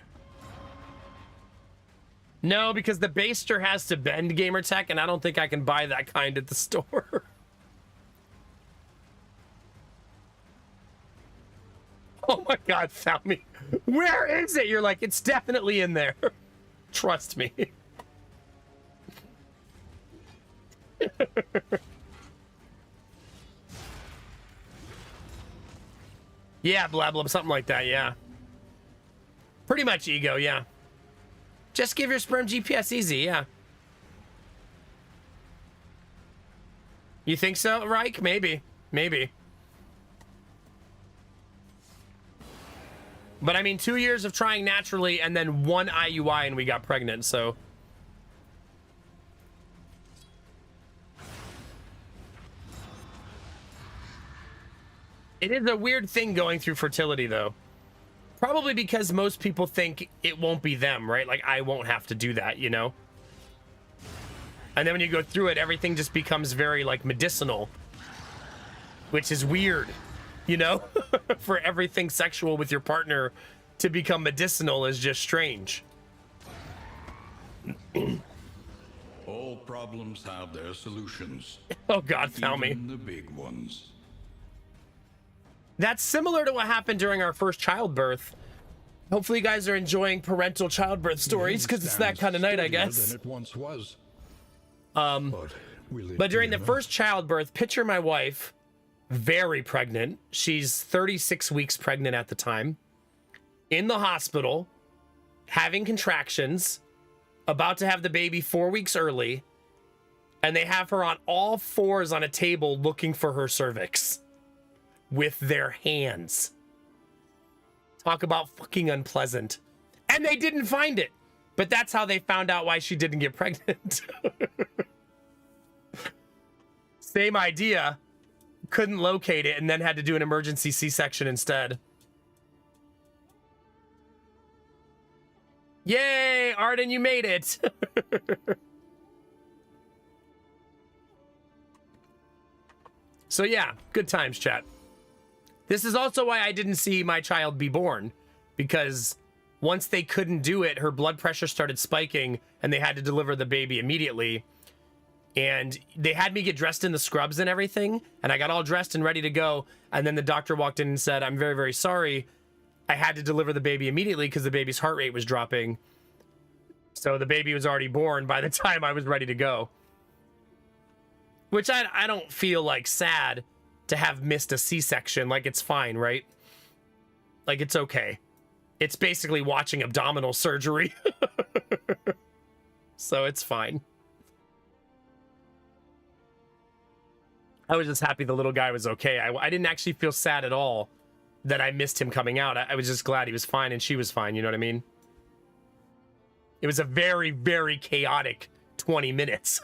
No, because the baster has to bend, Gamertech, and I don't think I can buy that kind at the store. Oh my god, Salmi. Where is it? You're like, it's definitely in there. Trust me. Yeah, blah, blah, something like that, yeah. Pretty much Ego, yeah. Just give your sperm GPS easy, yeah. You think so, Reich? Maybe. Maybe. But I mean, 2 years of trying naturally and then 1 IUI and we got pregnant, so. It is a weird thing going through fertility, though. Probably because most people think it won't be them, right? Like, I won't have to do that, you know? And then when you go through it, everything just becomes very, like, medicinal. Which is weird, you know? For everything sexual with your partner to become medicinal is just strange. All problems have their solutions. Oh, God, tell me. Even the big ones. That's similar to what happened during our first childbirth. Hopefully you guys are enjoying parental childbirth stories, because it's that kind of night, I guess. Than it once was. But during the first childbirth, picture my wife, very pregnant. She's 36 weeks pregnant at the time, in the hospital, having contractions, about to have the baby 4 weeks early, and they have her on all fours on a table looking for her cervix with their hands. Talk about fucking unpleasant. And they didn't find it. But that's how they found out why she didn't get pregnant. Same idea. Couldn't locate it and then had to do an emergency C-section instead. Yay, Arden, you made it. So yeah, good times, chat. This is also why I didn't see my child be born, because once they couldn't do it, her blood pressure started spiking and they had to deliver the baby immediately. And they had me get dressed in the scrubs and everything, and I got all dressed and ready to go. And then the doctor walked in and said, "I'm very, very sorry. I had to deliver the baby immediately because the baby's heart rate was dropping." So the baby was already born by the time I was ready to go. Which I don't feel like sad to have missed a C-section. Like, it's fine, right? Like, it's okay. It's basically watching abdominal surgery. So it's fine. I was just happy the little guy was okay. I didn't actually feel sad at all that I missed him coming out. I was just glad he was fine and she was fine, you know what I mean? It was a very, very chaotic 20 minutes.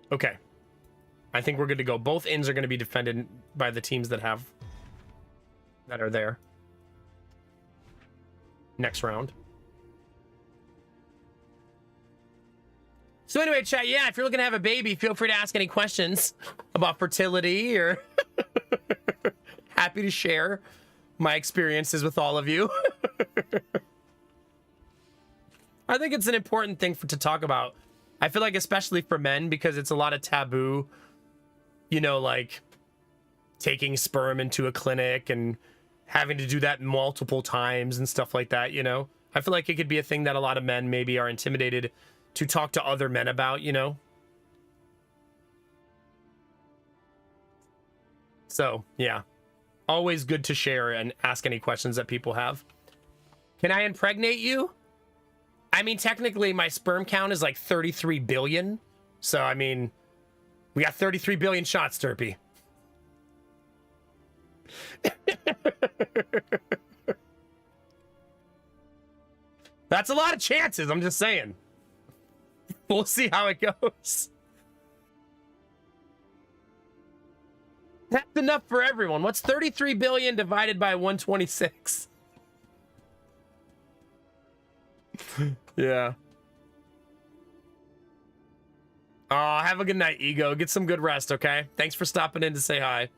Okay. I think we're good to go. Both ends are going to be defended by the teams that are there. Next round. So anyway, chat, yeah, if you're looking to have a baby, feel free to ask any questions about fertility, or happy to share my experiences with all of you. I think it's an important thing to talk about. I feel like especially for men, because it's a lot of taboo, you know, like taking sperm into a clinic and having to do that multiple times and stuff like that, you know? I feel like it could be a thing that a lot of men maybe are intimidated to talk to other men about, you know? So, yeah. Always good to share and ask any questions that people have. Can I impregnate you? I mean, technically, my sperm count is like 33 billion. So, I mean, we got 33 billion shots, Derpy. That's a lot of chances, I'm just saying. We'll see how it goes. That's enough for everyone. What's 33 billion divided by 126? Yeah. Oh, have a good night, Ego. Get some good rest, okay? Thanks for stopping in to say hi.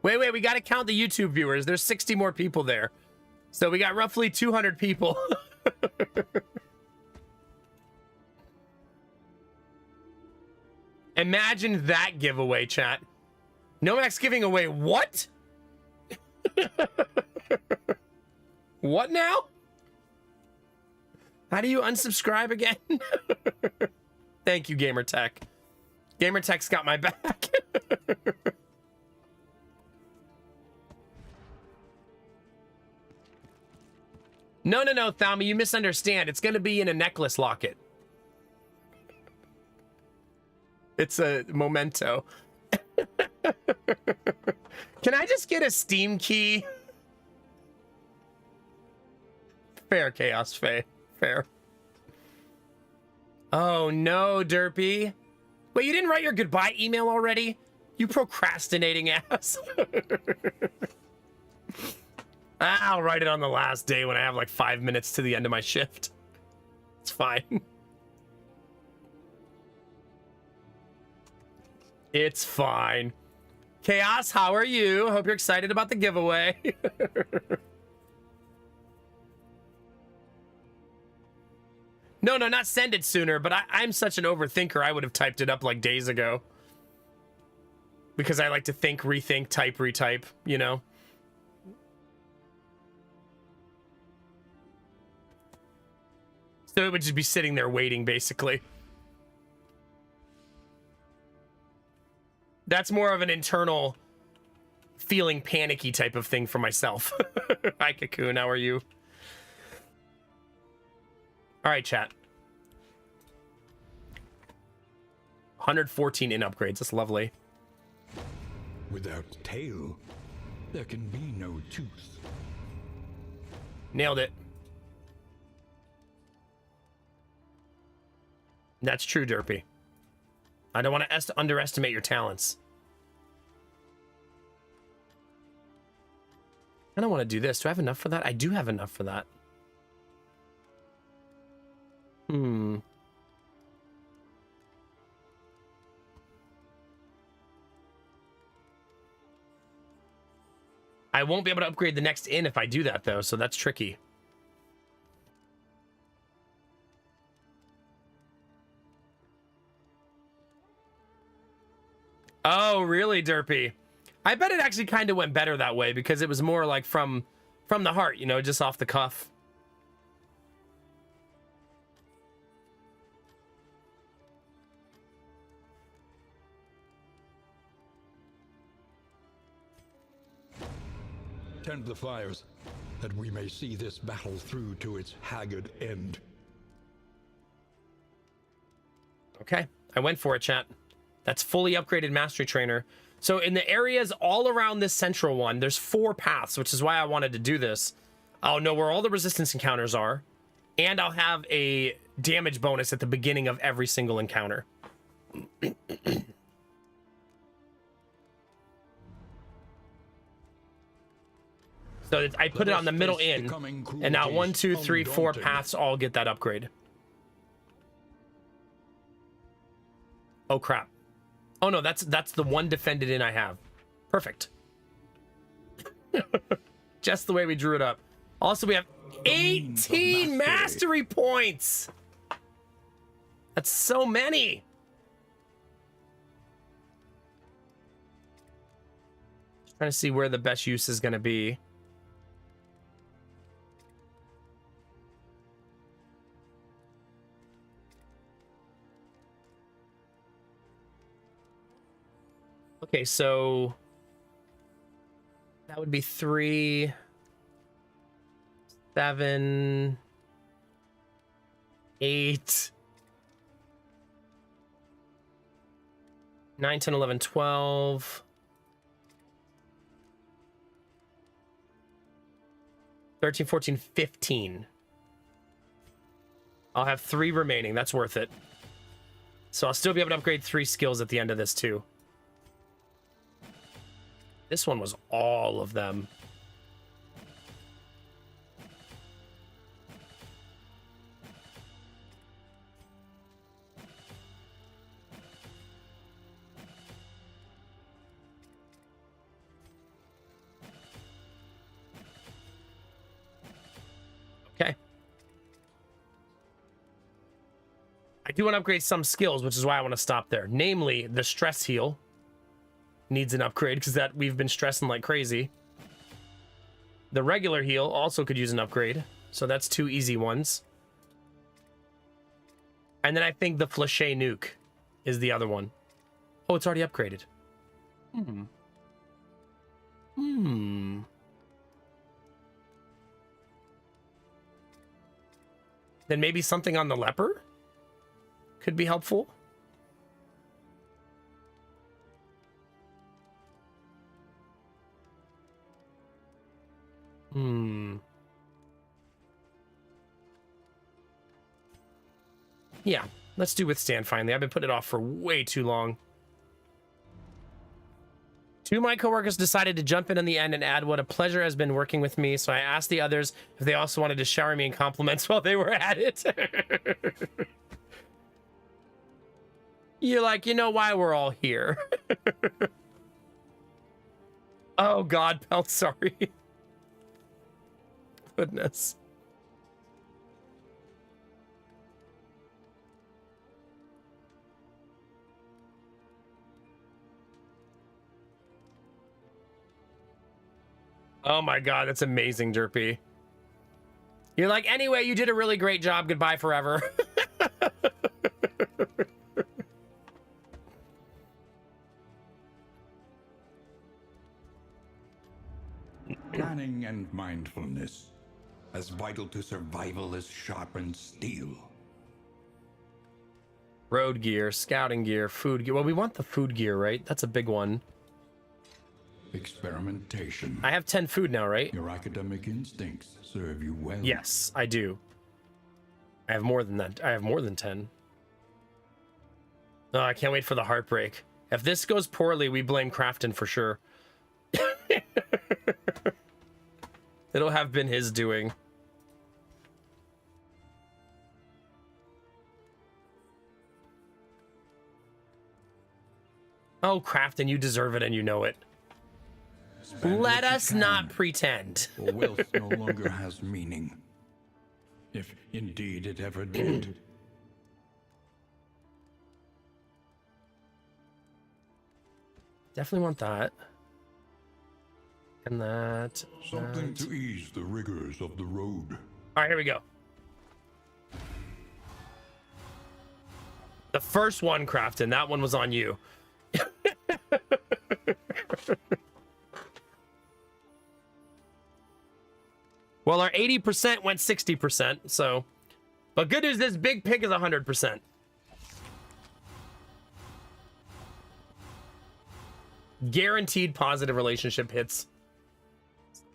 Wait, we gotta count the YouTube viewers. There's 60 more people there. So we got roughly 200 people. Imagine that giveaway, chat. Nomax giving away what? What now? How do you unsubscribe again? Thank you, Gamertech. Gamertech's got my back. No, Thami, you misunderstand. It's going to be in a necklace locket. It's a memento. Can I just get a Steam key? Fair, Chaos Faye. Fair. Oh no, Derpy. Wait, you didn't write your goodbye email already? You procrastinating ass. I'll write it on the last day when I have like 5 minutes to the end of my shift. It's fine. It's fine. Chaos, how are you? Hope you're excited about the giveaway. No, not send it sooner, but I'm such an overthinker, I would have typed it up like days ago. Because I like to think, rethink, type, retype, you know? So it would just be sitting there waiting, basically. That's more of an internal feeling panicky type of thing for myself. Hi, Cocoon, how are you? All right, chat. 114 in upgrades. That's lovely. Without tail, there can be no tooth. Nailed it. That's true, Derpy. I don't want to underestimate your talents. I don't want to do this. Do I have enough for that? I do have enough for that. I won't be able to upgrade the next inn if I do that, though, so that's tricky. Oh, really, Derpy? I bet it actually kind of went better that way because it was more like from the heart, you know, just off the cuff. Tend the fires, that we may see this battle through to its haggard end. Okay, I went for it, chat. That's fully upgraded Mastery Trainer. So in the areas all around this central one, there's 4 paths, which is why I wanted to do this. I'll know where all the resistance encounters are, and I'll have a damage bonus at the beginning of every single encounter. So I put it on the middle inn, and now 1, 2, 3, 4 paths all get that upgrade. Oh crap! Oh no, that's the one defended inn I have. Perfect. Just the way we drew it up. Also, we have 18 mastery points. That's so many. Just trying to see where the best use is going to be. Okay, so that would be 3, 7, 8, 9, 10, 11, 12, 13, 14, 15. I'll have 3 remaining. That's worth it. So I'll still be able to upgrade 3 skills at the end of this too. This one was all of them. Okay. I do want to upgrade some skills, which is why I want to stop there. Namely, the stress heal needs an upgrade because that we've been stressing like crazy. The regular heal also could use an upgrade, so that's 2 easy ones. And then I think the Flèche Nuke is the other one. Oh, it's already upgraded. then maybe something on the leper could be helpful. Yeah, let's do withstand finally. I've been putting it off for way too long. Two of my coworkers decided to jump in the end and add what a pleasure has been working with me, so I asked the others if they also wanted to shower me in compliments while they were at it. You're like, you know why we're all here. Oh God, Pell, sorry. Goodness. Oh my God, that's amazing, Derpy. You're like, anyway, you did a really great job. Goodbye forever. Planning and mindfulness, as vital to survival as sharpened steel. Road gear, scouting gear, food gear. Well, we want the food gear, right? That's a big one. Experimentation. I have 10 food now, right? Your academic instincts serve you well. Yes, I do. I have more than that. I have more than 10. Oh, I can't wait for the heartbreak. If this goes poorly, we blame Crafton for sure. It'll have been his doing. Oh, Crafton, you deserve it and you know it. Spend Let what you us can, not pretend. or wealth no longer has meaning. If indeed it ever did. Definitely want that. And that. Something that. to ease the rigors of the road. All right, here we go. The first one, Crafton, that one was on you. Well, our 80% went 60%, so. But good news is Big Pig is 100%. Guaranteed positive relationship hits.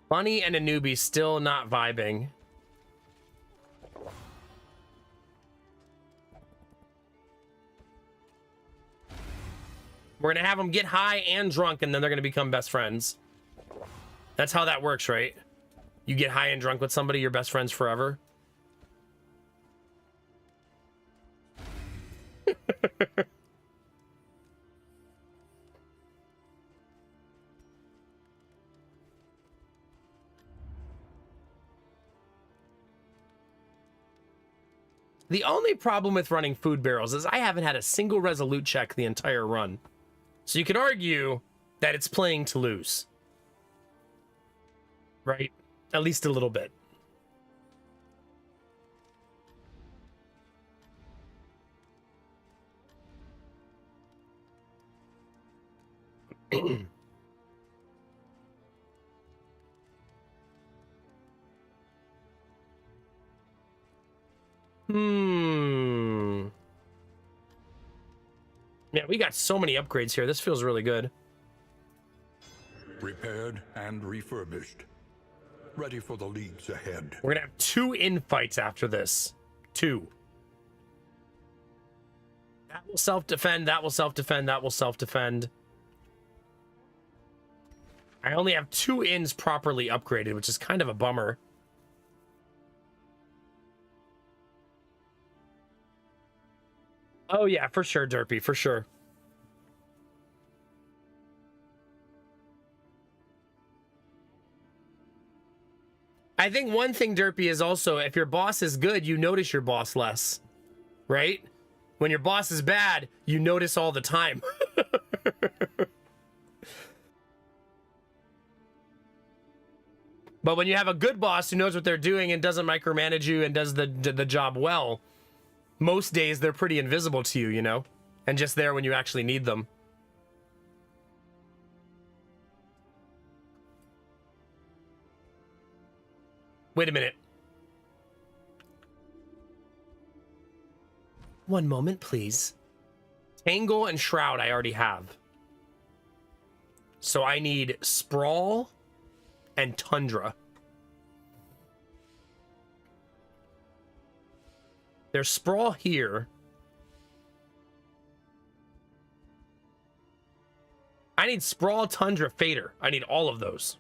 Bunny and a newbie still not vibing. We're gonna have them get high and drunk, and then they're gonna become best friends. That's how that works, right? You get high and drunk with somebody, you're best friends forever. The only problem with running food barrels is I haven't had a single resolute check the entire run. So you could argue that it's playing to lose. Right? At least a little bit. Yeah, we got so many upgrades here. This feels really good. Repaired and refurbished. Ready for the leagues ahead. We're gonna have 2 infights after this. 2. That will self-defend, that will self-defend, that will self-defend. I only have 2 inns properly upgraded, which is kind of a bummer. Oh yeah, for sure, Derpy, for sure. I think one thing, Derpy, is also if your boss is good, you notice your boss less, right? When your boss is bad, you notice all the time. But when you have a good boss who knows what they're doing and doesn't micromanage you and does the job well, most days they're pretty invisible to you, you know? And just there when you actually need them. Wait a minute. One moment, please. Tangle and Shroud I already have. So I need Sprawl and Tundra. There's Sprawl here. I need Sprawl, Tundra, Fader. I need all of those.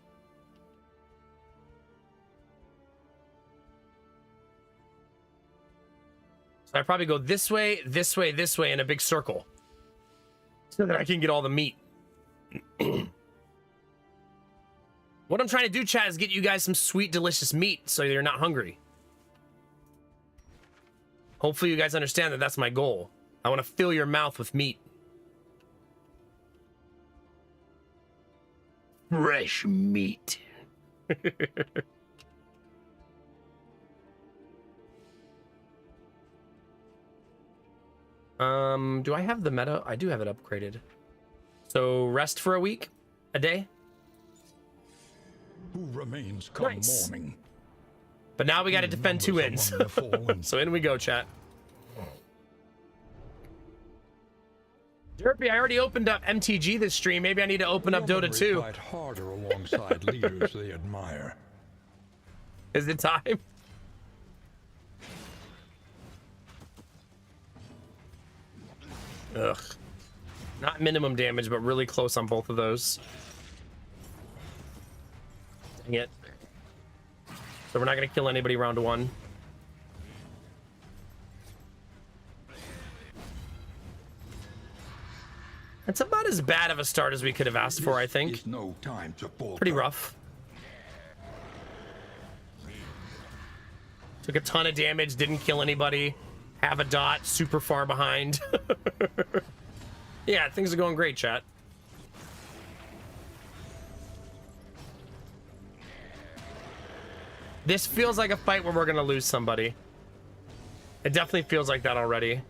So I probably go this way, this way, this way in a big circle. So that I can get all the meat. What I'm trying to do, chat, is get you guys some sweet, delicious meat so you're not hungry. Hopefully you guys understand that that's my goal. I want to fill your mouth with meat. Fresh meat. Do I have the meta? I do have it upgraded. So rest for a week, a day. Who remains come Nice. morning? But now we got to defend two ends. Numbers among the fallen. So in we go, chat. Derpy, I already opened up MTG this stream. Maybe I need to open up Dota 2. Fight harder alongside leaders they admire. Is it time? Ugh. Not minimum damage, but really close on both of those. Dang it. So we're not going to kill anybody round one. It's about as bad of a start as we could have asked for, I think. It's no time to falter. Pretty rough. Took a ton of damage, didn't kill anybody. Have a dot, super far behind. Yeah, things are going great, chat. This feels like a fight where we're gonna lose somebody. It definitely feels like that already.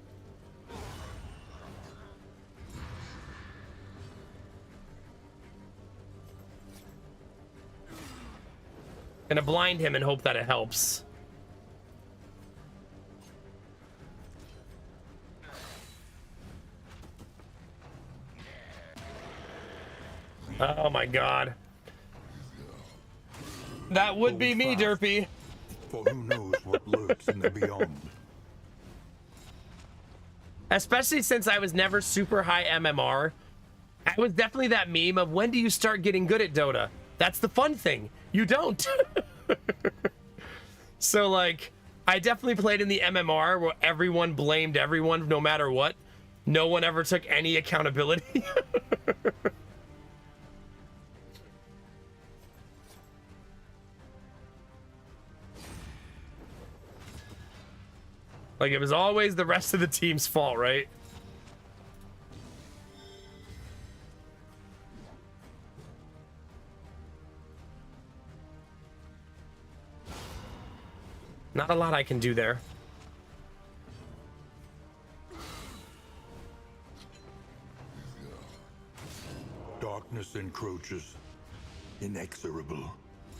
Gonna blind him and hope that it helps. Oh my god. That would be me, Derpy. For who knows what lurks in the beyond. Especially since I was never super high MMR. I was definitely that meme of when do you start getting good at Dota? That's the fun thing. You don't. So like, I definitely played in the MMR where everyone blamed everyone no matter what. No one ever took any accountability. Like, it was always the rest of the team's fault, right? Not a lot I can do there. Darkness encroaches, inexorable.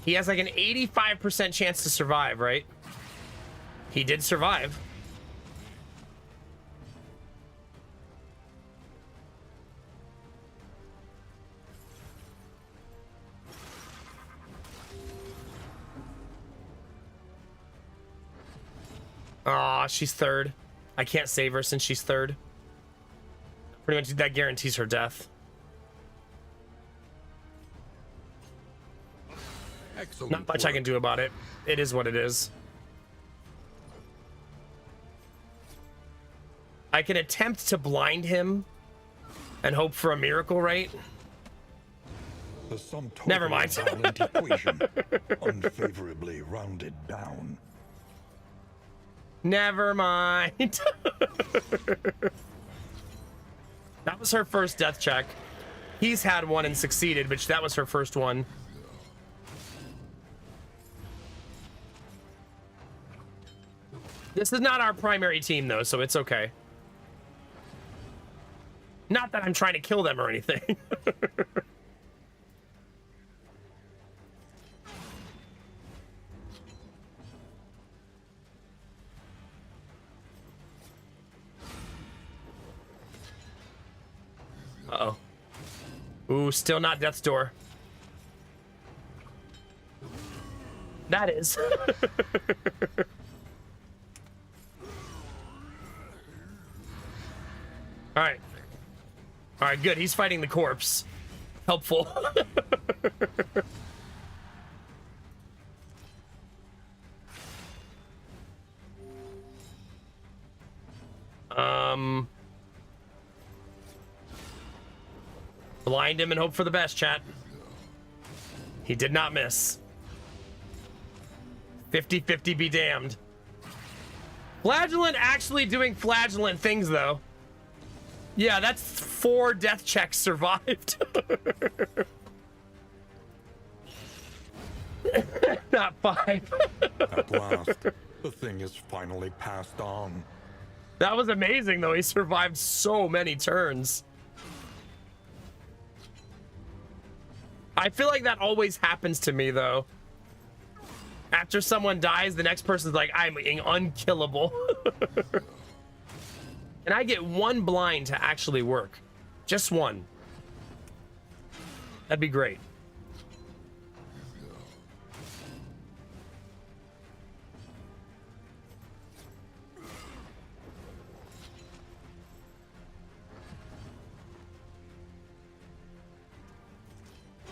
He has like an 85% chance to survive, right? He did survive. Aw, she's third. I can't save her since she's third. Pretty much that guarantees her death. Excellent Not much I work. can do about it. It is what it is. I can attempt to blind him and hope for a miracle, right? The sum total Never mind. violent equation, unfavorably rounded down. Never mind. That was her first death check. He's had one and succeeded, but that was her first one. This is not our primary team, though, so it's okay. Not that I'm trying to kill them or anything. Ooh, still not death's door. That is. All right. All right, good. He's fighting the corpse. Helpful. Blind him and hope for the best, chat. He did not miss. 50-50 be damned. Flagellant actually doing flagellant things, though. Yeah, that's 4 death checks survived. Not 5. At last, the thing is finally passed on. That was amazing, though. He survived so many turns. I feel like that always happens to me, though. After someone dies, the next person's like, I'm unkillable. And I get 1 blind to actually work. Just 1. That'd be great.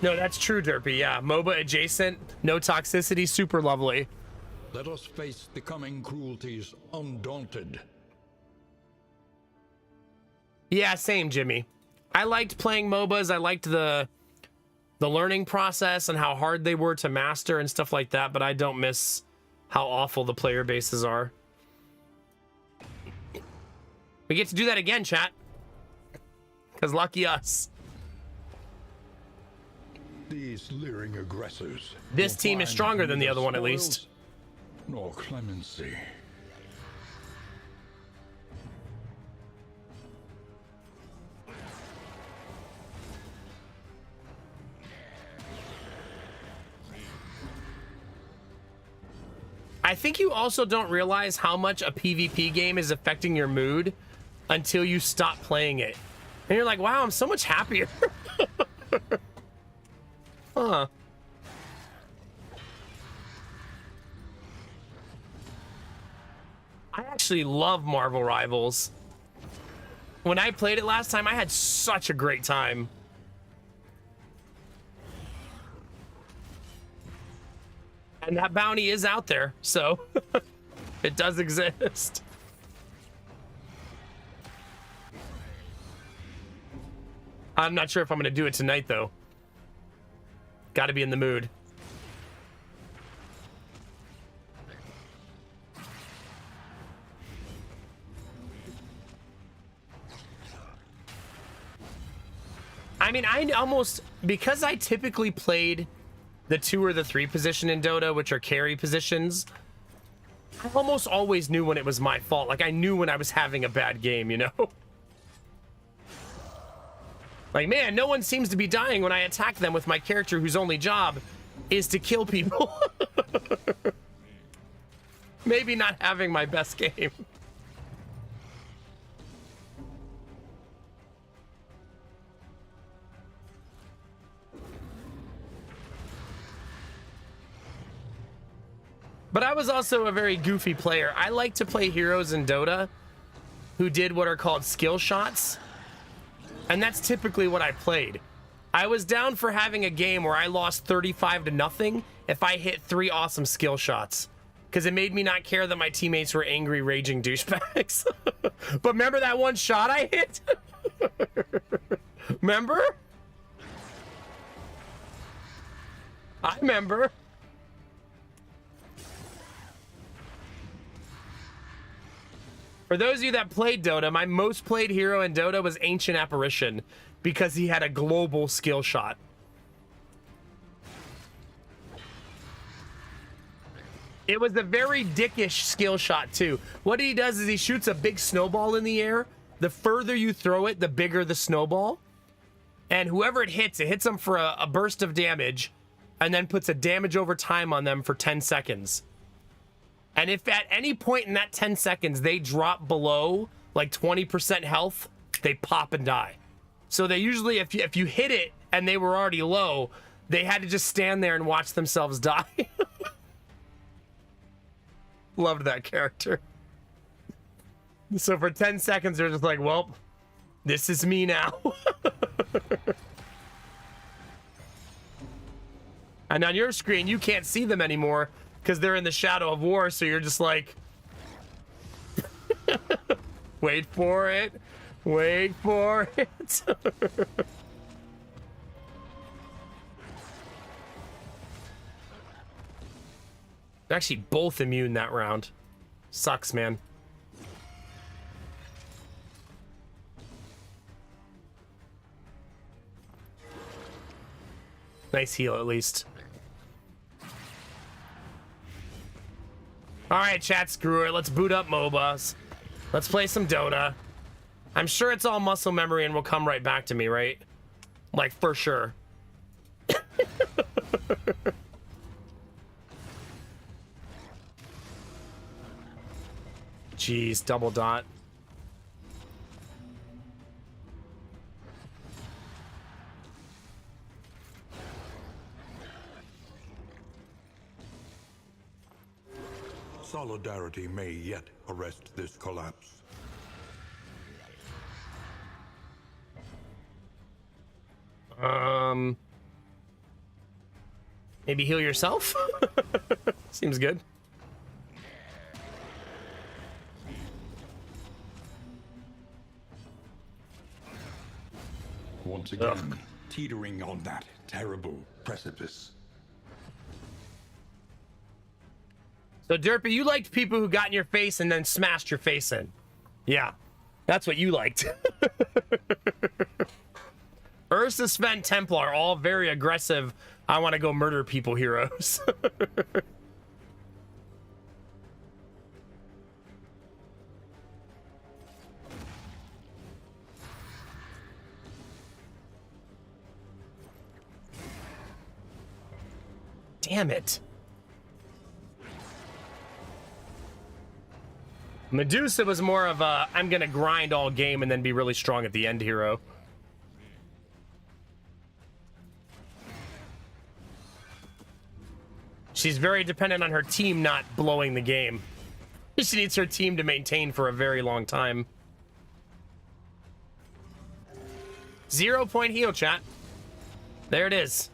No, that's true, Derpy. Yeah, MOBA adjacent, no toxicity, super lovely. Let us face the coming cruelties undaunted. Yeah, same, Jimmy. I liked playing MOBAs. I liked the learning process and how hard they were to master and stuff like that, but I don't miss how awful the player bases are. We get to do that again, chat. Because lucky us. These leering aggressors. This will team is find stronger than the neither other one, at spoils least. Nor clemency. I think you also don't realize how much a PvP game is affecting your mood until you stop playing it. And you're like, wow, I'm so much happier. Huh. I actually love Marvel Rivals. When I played it last time, I had such a great time. And that bounty is out there, so it does exist. I'm not sure if I'm going to do it tonight, though. Got to be in the mood. I mean, I almost, because I typically played the 2 or the 3 position in Dota, which are carry positions, I almost always knew when it was my fault. Like, I knew when I was having a bad game, you know? Like, man, no one seems to be dying when I attack them with my character whose only job is to kill people. Maybe not having my best game. But I was also a very goofy player. I like to play heroes in Dota who did what are called skill shots. And that's typically what I played. I was down for having a game where I lost 35-0 if I hit 3 awesome skill shots. Because it made me not care that my teammates were angry, raging douchebags. But remember that one shot I hit? Remember? I remember. For those of you that played Dota, my most played hero in Dota was Ancient Apparition because he had a global skill shot. It was a very dickish skill shot too. What he does is he shoots a big snowball in the air. The further you throw it, the bigger the snowball. And whoever it hits them for a burst of damage and then puts a damage over time on them for 10 seconds. And if at any point in that 10 seconds they drop below like 20% health, they pop and die. So they usually, if you hit it and they were already low, they had to just stand there and watch themselves die. Loved that character. So for 10 seconds, they're just like, well, this is me now. And on your screen, you can't see them anymore because they're in the shadow of war, so you're just like, wait for it. Wait for it. They're actually both immune that round. Sucks, man. Nice heal, at least. All right, chat, screw it. Let's boot up MOBAs. Let's play some Dota. I'm sure it's all muscle memory and will come right back to me, right? Like, for sure. Jeez, double dot. Solidarity may yet arrest this collapse. Maybe heal yourself? Seems good. Once again, teetering on that terrible precipice. So, Derpy, you liked people who got in your face and then smashed your face in. Yeah, that's what you liked. Ursa, Sven, Templar, all very aggressive, I want to go murder people heroes. Damn it. Medusa was more of a, I'm gonna grind all game and then be really strong at the end hero. She's very dependent on her team not blowing the game. She needs her team to maintain for a very long time. 0 point heal, chat. There it is.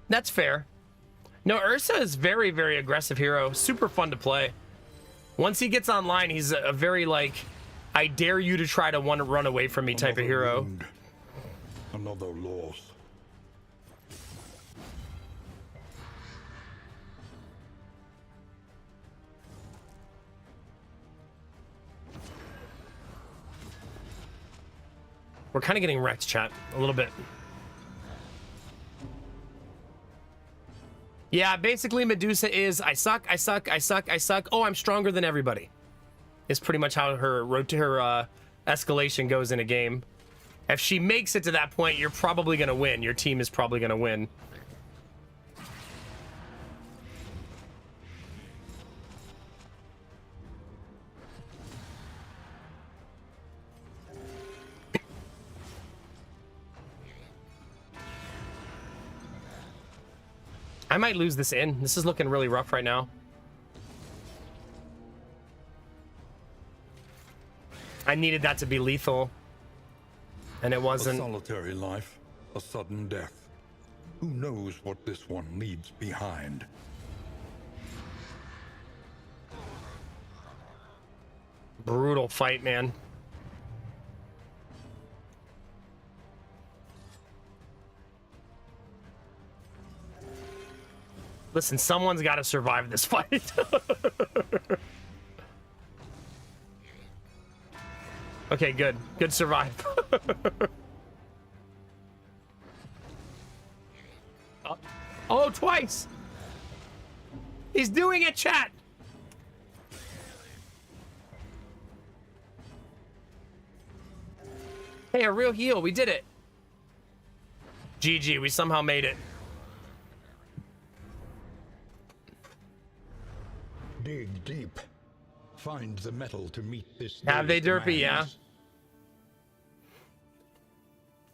That's fair. No, Ursa is very, very aggressive hero. Super fun to play. Once he gets online, he's a very, like, I dare you to try to run away from me type of hero. Wound, another loss. We're kind of getting wrecked, chat, a little bit. Yeah, basically Medusa is, I suck, I suck, I suck, I suck. Oh, I'm stronger than everybody. Is pretty much how her road to her escalation goes in a game. If she makes it to that point, you're probably going to win. Your team is probably going to win. I might lose this in. This is looking really rough right now. I needed that to be lethal. And it wasn't. A solitary life, a sudden death. Who knows what this one leaves behind? Brutal fight, man. Listen, someone's got to survive this fight. Okay, good. Good survive. Oh, twice! He's doing it, chat! Hey, a real heal. We did it. GG, we somehow made it. dig deep. Find the metal to meet this. Have they, day's Derpy? Yeah. demands.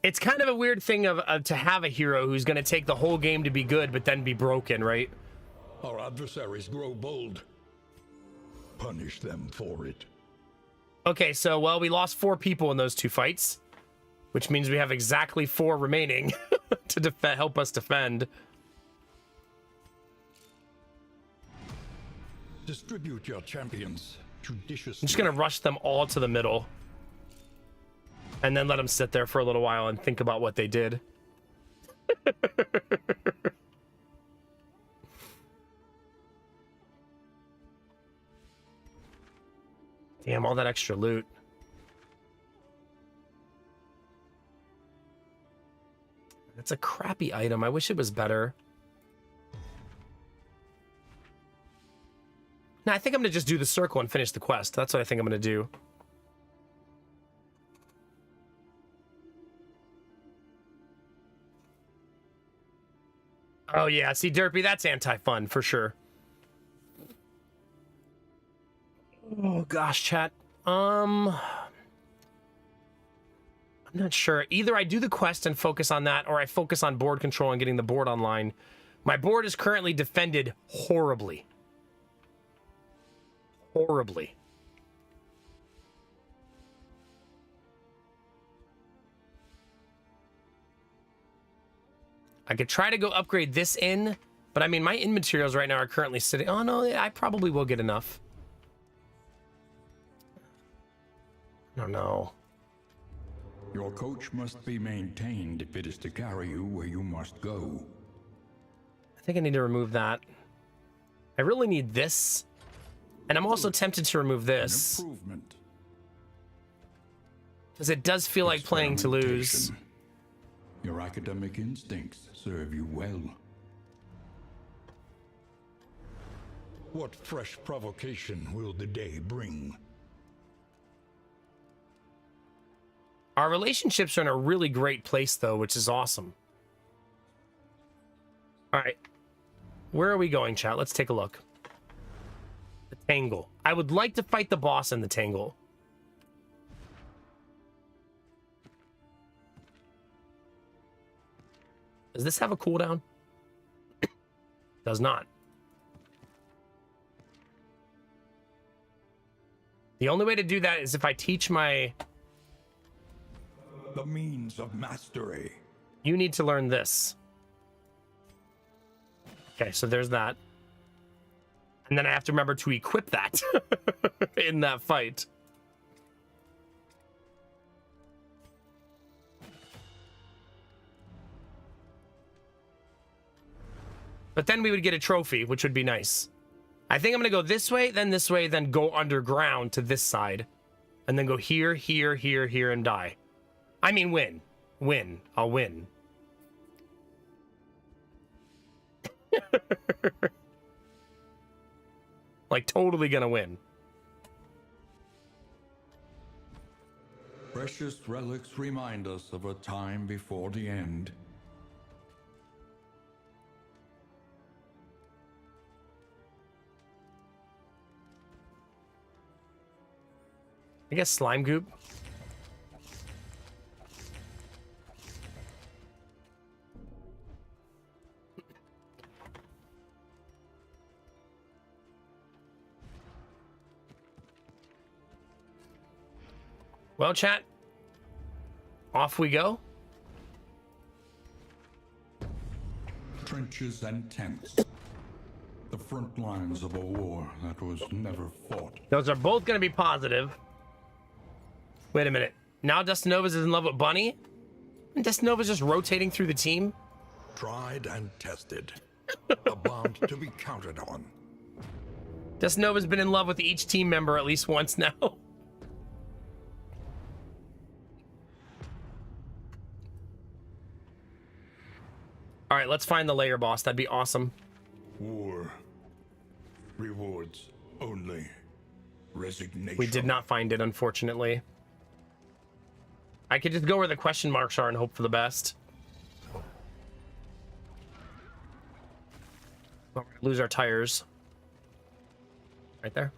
It's kind of a weird thing of to have a hero who's going to take the whole game to be good, but then be broken, right? Our adversaries grow bold. Punish them for it. Okay, so, well, we lost 4 people in those 2 fights, which means we have exactly 4 remaining to help us defend. Distribute your champions judiciously. I'm just going to rush them all to the middle and then let them sit there for a little while and think about what they did. Damn, all that extra loot. That's a crappy item. I wish it was better. No, I think I'm going to just do the circle and finish the quest. That's what I think I'm going to do. Oh, yeah. See, Derpy, that's anti-fun for sure. Oh, gosh, chat. I'm not sure. Either I do the quest and focus on that, or I focus on board control and getting the board online. My board is currently defended horribly. Horribly. I could try to go upgrade this in, but I mean, my in materials right now are currently sitting. Oh, no, I probably will get enough. I don't know. Your coach must be maintained if it is to carry you where you must go. I think I need to remove that. I really need this. And I'm also tempted to remove this. Improvement. Because it does feel like playing to lose. Your academic instincts serve you well. What fresh provocation will the day bring? Our relationships are in a really great place, though, which is awesome. All right. Where are we going, chat? Let's take a look. The Tangle. I would like to fight the boss in the Tangle. Does this have a cooldown? Does not. The only way to do that is if I teach my... The means of mastery. You need to learn this. Okay, so there's that. And then I have to remember to equip that in that fight. But then we would get a trophy, which would be nice. I think I'm going to go this way, then go underground to this side. And then go here, here, here, here, and die. I mean, win. Win. I'll win. Like, totally gonna win. Precious relics remind us of a time before the end. I guess slime goop. Well, chat, off we go. Trenches and tents. The front lines of a war that was never fought. Those are both going to be positive. Wait a minute. Now Dustinova's is in love with Bunny? And Dustinova's just rotating through the team? Tried and tested. A bond to be counted on. Dustinova's been in love with each team member at least once now. All right, let's find the layer boss. That'd be awesome. War. Rewards only. Resignation. We did not find it, unfortunately. I could just go where the question marks are and hope for the best. Well, we're gonna lose our tires. Right there.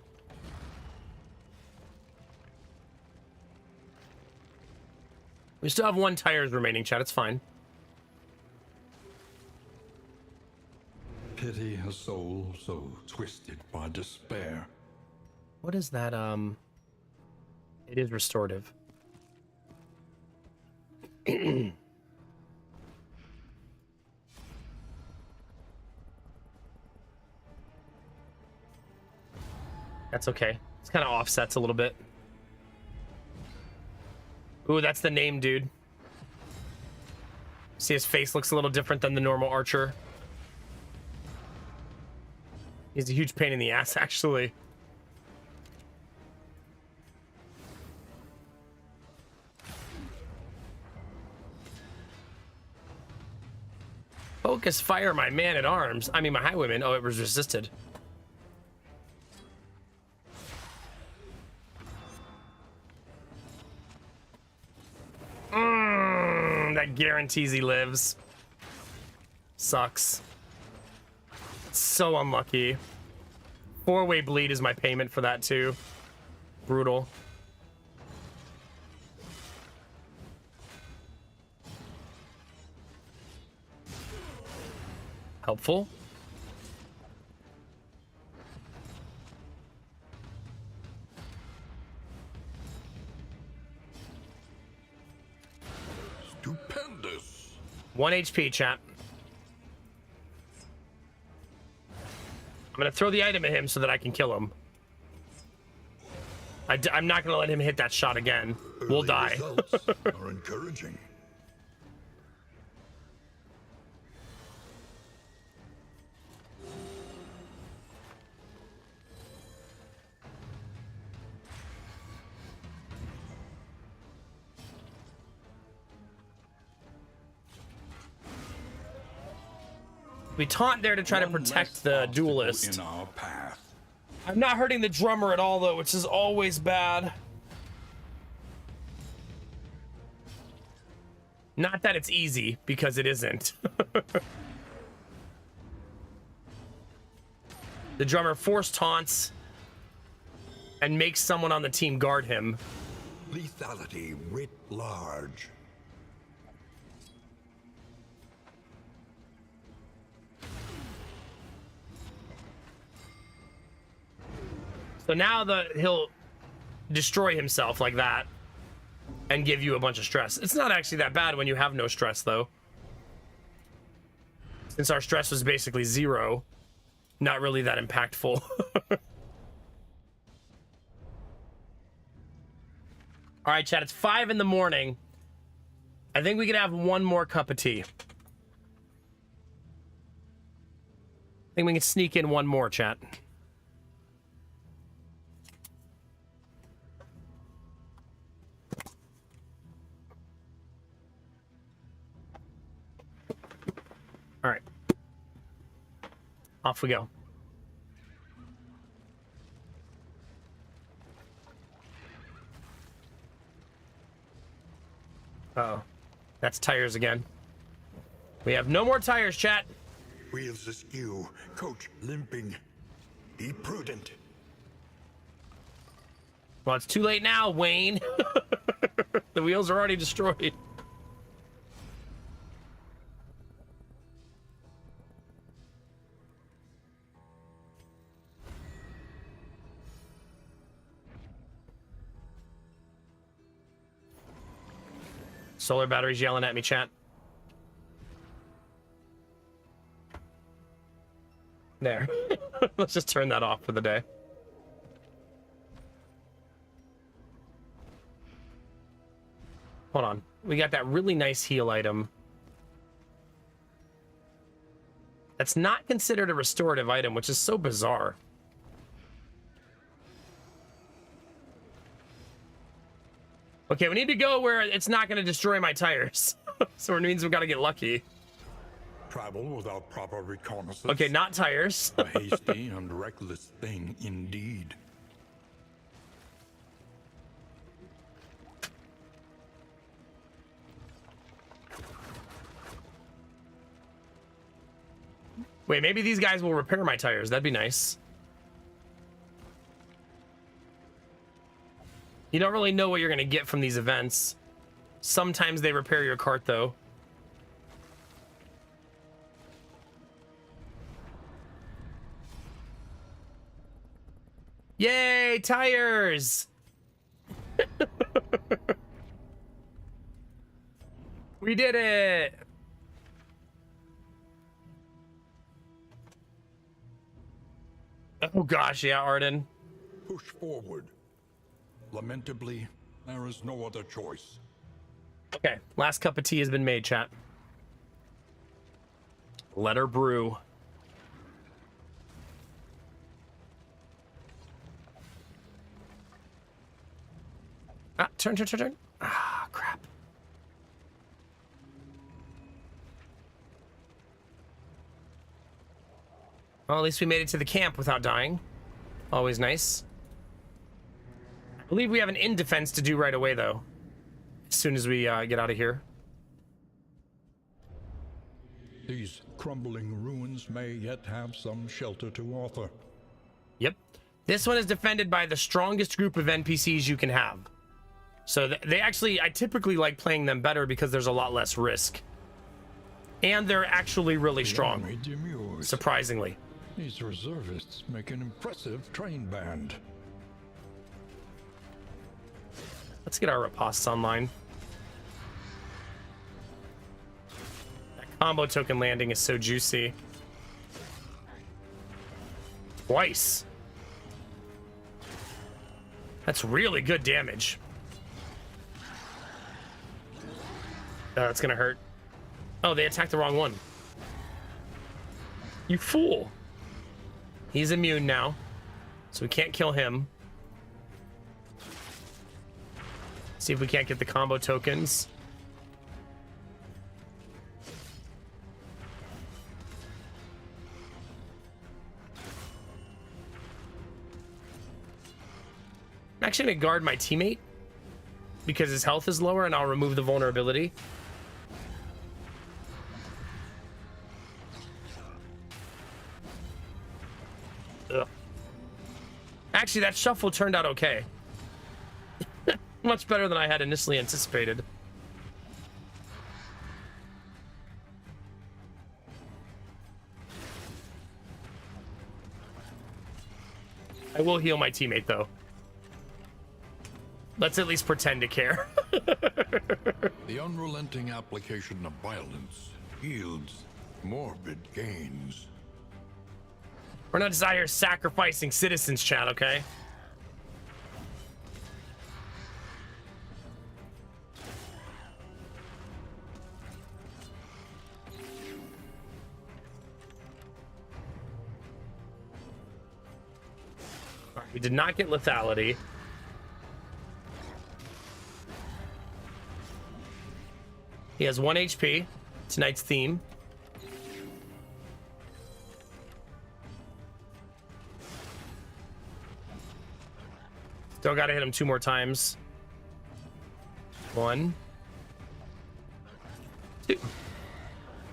We still have 1 tires remaining, chat. It's fine. Pity a soul so twisted by despair. What is that? It is restorative. That's okay. It's kind of offsets a little bit. Ooh, that's the name, dude. See, his face looks a little different than the normal archer. He's a huge pain in the ass, actually. Focus fire, my man at arms. I mean, my highwayman. Oh, it was resisted. That guarantees he lives. Sucks. So unlucky. 4-way bleed is my payment for that too. Brutal. Helpful. Stupendous. 1 HP, chat. I'm gonna throw the item at him so that I can kill him. I'm not gonna let him hit that shot again. We'll die. Results are encouraging. We taunt there to try to One protect less the obstacle duelist. in our path. I'm not hurting the drummer at all, though, which is always bad. Not that it's easy, because it isn't. The drummer force taunts and makes someone on the team guard him. Lethality writ large. So now he'll destroy himself like that and give you a bunch of stress. It's not actually that bad when you have no stress, though. Since our stress was basically 0, not really that impactful. All right, chat, it's 5 in the morning. I think we could have 1 more cup of tea. I think we can sneak in 1 more, chat. All right. Off we go. Uh-oh. That's tires again. We have no more tires, chat. Wheels askew. Coach limping. Be prudent. Well, it's too late now, Wayne. The wheels are already destroyed. Solar batteries yelling at me, chat. There. Let's just turn that off for the day. Hold on. We got that really nice heal item. That's not considered a restorative item, which is so bizarre. Okay, we need to go where it's not going to destroy my tires. So it means we've got to get lucky. Travel without proper reconnaissance. Okay, not tires. A hasty and reckless thing indeed. Wait, maybe these guys will repair my tires. That'd be nice. You don't really know what you're going to get from these events. Sometimes they repair your cart, though. Yay, tires! We did it! Oh gosh, yeah, Arden. Push forward. Lamentably, there is no other choice. Okay, last cup of tea has been made, chat. Let her brew. Ah, turn. Ah, crap. Well, at least we made it to the camp without dying. Always nice. I believe we have an in defense to do right away, though. As soon as we get out of here. These crumbling ruins may yet have some shelter to offer. Yep. This one is defended by the strongest group of NPCs you can have. So they actually, I typically like playing them better because there's a lot less risk. And they're actually really strong. Army demurs. Surprisingly. These reservists make an impressive train band. Let's get our ripostes online. That combo token landing is so juicy. Twice. That's really good damage. That's gonna hurt. Oh, they attacked the wrong one. You fool. He's immune now, so we can't kill him. See if we can't get the combo tokens. I'm actually gonna guard my teammate because his health is lower, and I'll remove the vulnerability. Ugh. Actually, that shuffle turned out okay. Much better than I had initially anticipated. I will heal my teammate, though. Let's at least pretend to care. The unrelenting application of violence yields morbid gains. We're not desire sacrificing citizens, chat, okay? All right, we did not get lethality. He has 1 HP. Tonight's theme. Still gotta hit him 2 more times. 1, 2.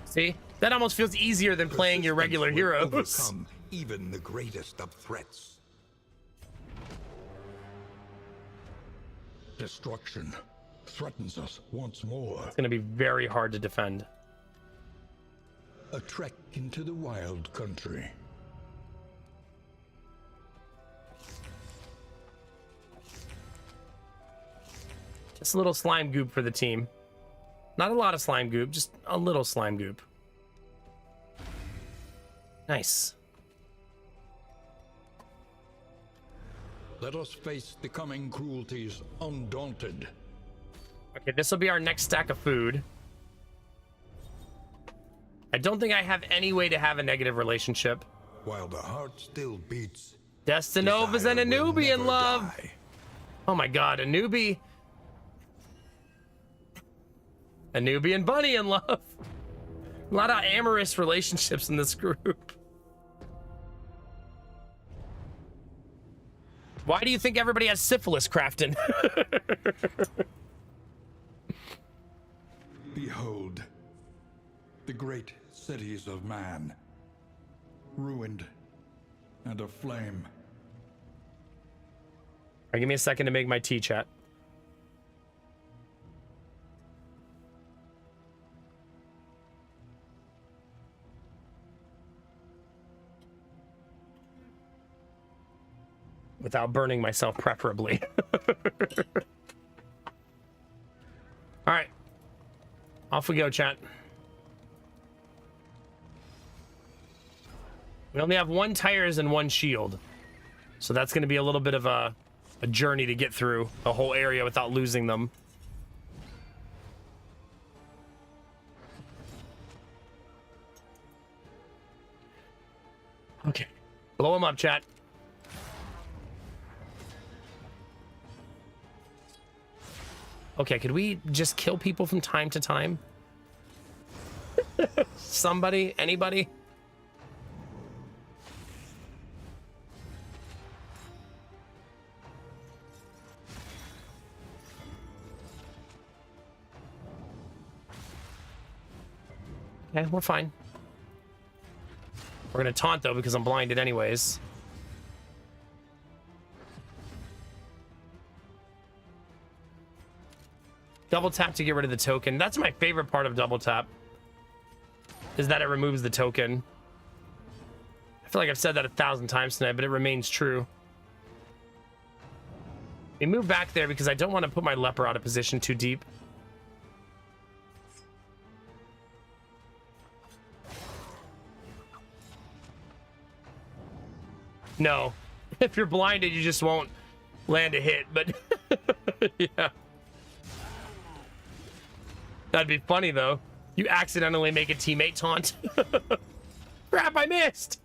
See? That almost feels easier than playing your regular heroes. Overcome even the greatest of threats. Destruction threatens us once more. It's gonna be very hard to defend. A trek into the wild country. Just a little slime goop for the team. Not a lot of slime goop, just a little slime goop. Nice. Let us face the coming cruelties undaunted. Okay, this will be our next stack of food. I don't think I have any way to have a negative relationship. While the heart still beats, Destinovas and a desire will newbie in never love. die. Oh my god, a newbie. A newbie and Bunny in love. A lot of amorous relationships in this group. Why do you think everybody has syphilis, Crafton? Behold, the great cities of man, ruined and aflame. right, give me a second to make my tea, chat. Without burning myself, preferably. All right. Off we go, chat. We only have 1 tires and 1 shield. So that's going to be a little bit of a journey to get through the whole area without losing them. Okay. Blow them up, chat. Okay, could we just kill people from time to time? Somebody? Anybody? Okay, we're fine. We're gonna taunt though because I'm blinded anyways. Double tap to get rid of the token. That's my favorite part of double tap, is that it removes the token. I feel like I've said that 1,000 times tonight, but it remains true. We move back there because I don't want to put my leper out of position too deep. No. If you're blinded, you just won't land a hit, but yeah. That'd be funny, though. You accidentally make a teammate taunt. Crap, I missed!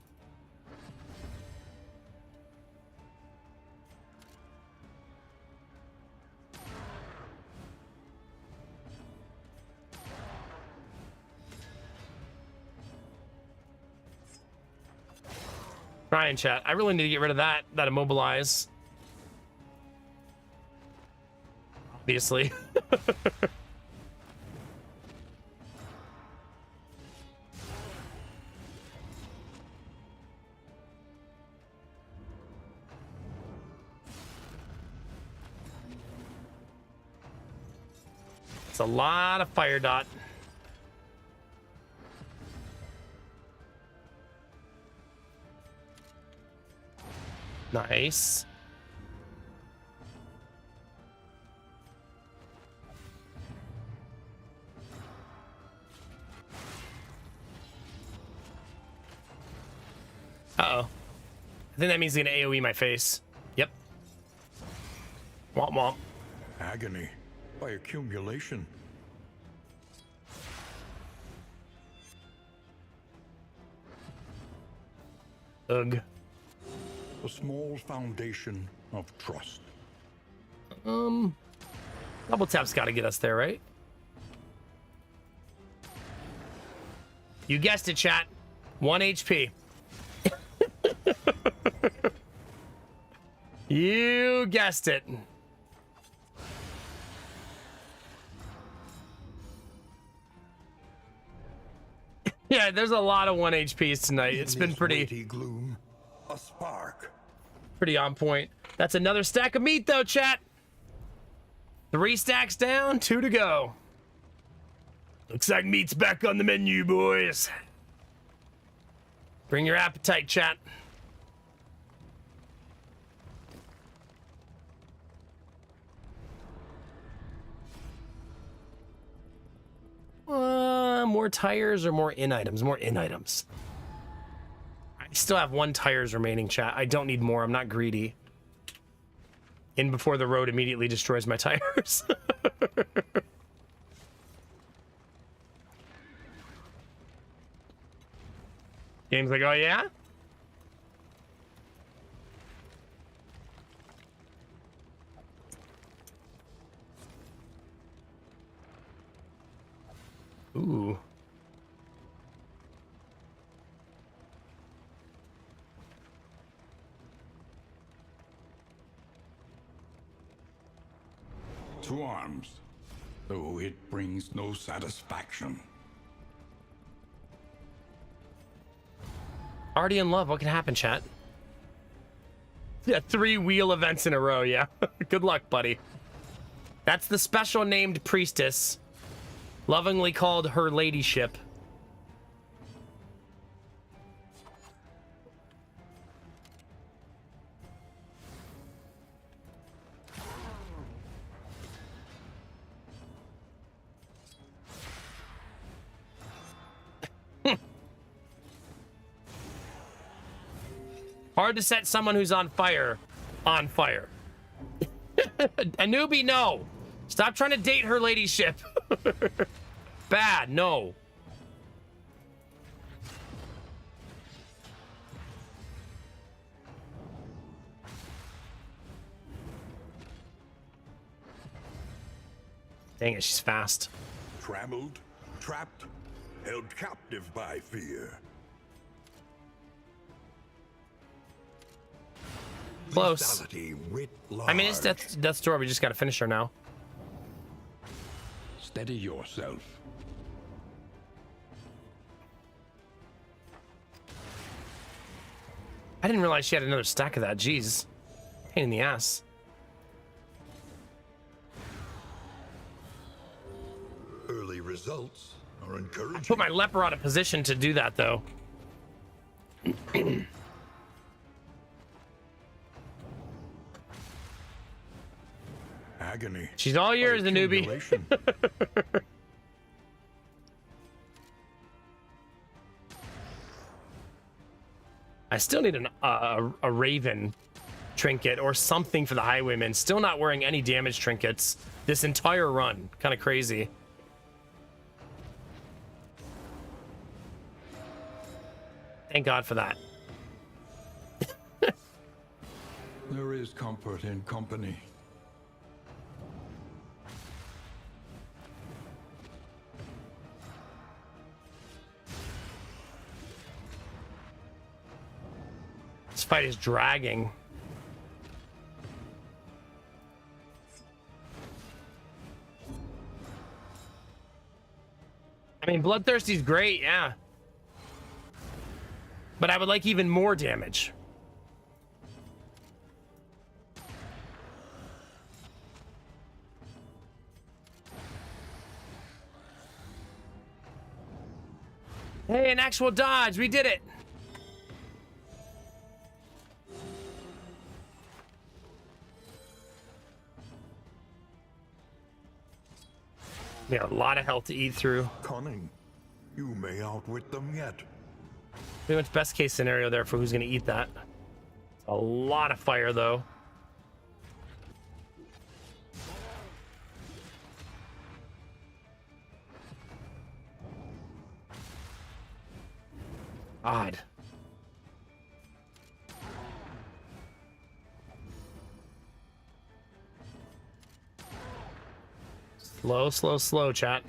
Ryan, chat. I really need to get rid of that immobilize. Obviously. It's a lot of fire dot. Nice. Uh-oh. I think that means he's gonna AoE my face. Yep. Womp womp. Agony by accumulation. Ugh. A small foundation of trust. Double tap's gotta get us there, right? You guessed it, chat. 1 HP. You guessed it. Yeah, there's a lot of 1 HPs tonight. It's been pretty gloom, a spark. pretty on point. That's another stack of meat though, chat. 3 stacks down, 2 to go. Looks like meat's back on the menu, boys. Bring your appetite, chat. More tires or more in items? More in items. I still have 1 tires remaining, chat. I don't need more. I'm not greedy. In before the road immediately destroys my tires. Game's like, oh yeah? Ooh. To arms, though it brings no satisfaction. Already in love. What can happen, chat? Yeah, 3 wheel events in a row, yeah. Good luck, buddy. That's the special named priestess, lovingly called her ladyship. Hard to set someone who's on fire on fire. A newbie, no. Stop trying to date her ladyship. Bad, no. Dang it, she's fast. Trammeled, trapped, held captive by fear. Close. Lethality writ I mean, it's large. death's door. We just gotta finish her now. Steady yourself. I didn't realize she had another stack of that. Jeez. Pain in the ass. Early results are encouraging. Put my leper out of position to do that, though. Agony. She's all yours, the newbie. Accumulation. I still need a raven trinket or something for the highwayman. Still not wearing any damage trinkets this entire run. Kind of crazy. Thank God for that. There is comfort in company. This fight is dragging. I mean, Bloodthirsty's great, yeah. But I would like even more damage. Hey, an actual dodge. We did it. We got a lot of health to eat through. Cunning. You may outwit them yet. Pretty much best case scenario there for who's going to eat that. A lot of fire, though. Odd. Slow, slow, slow, chat.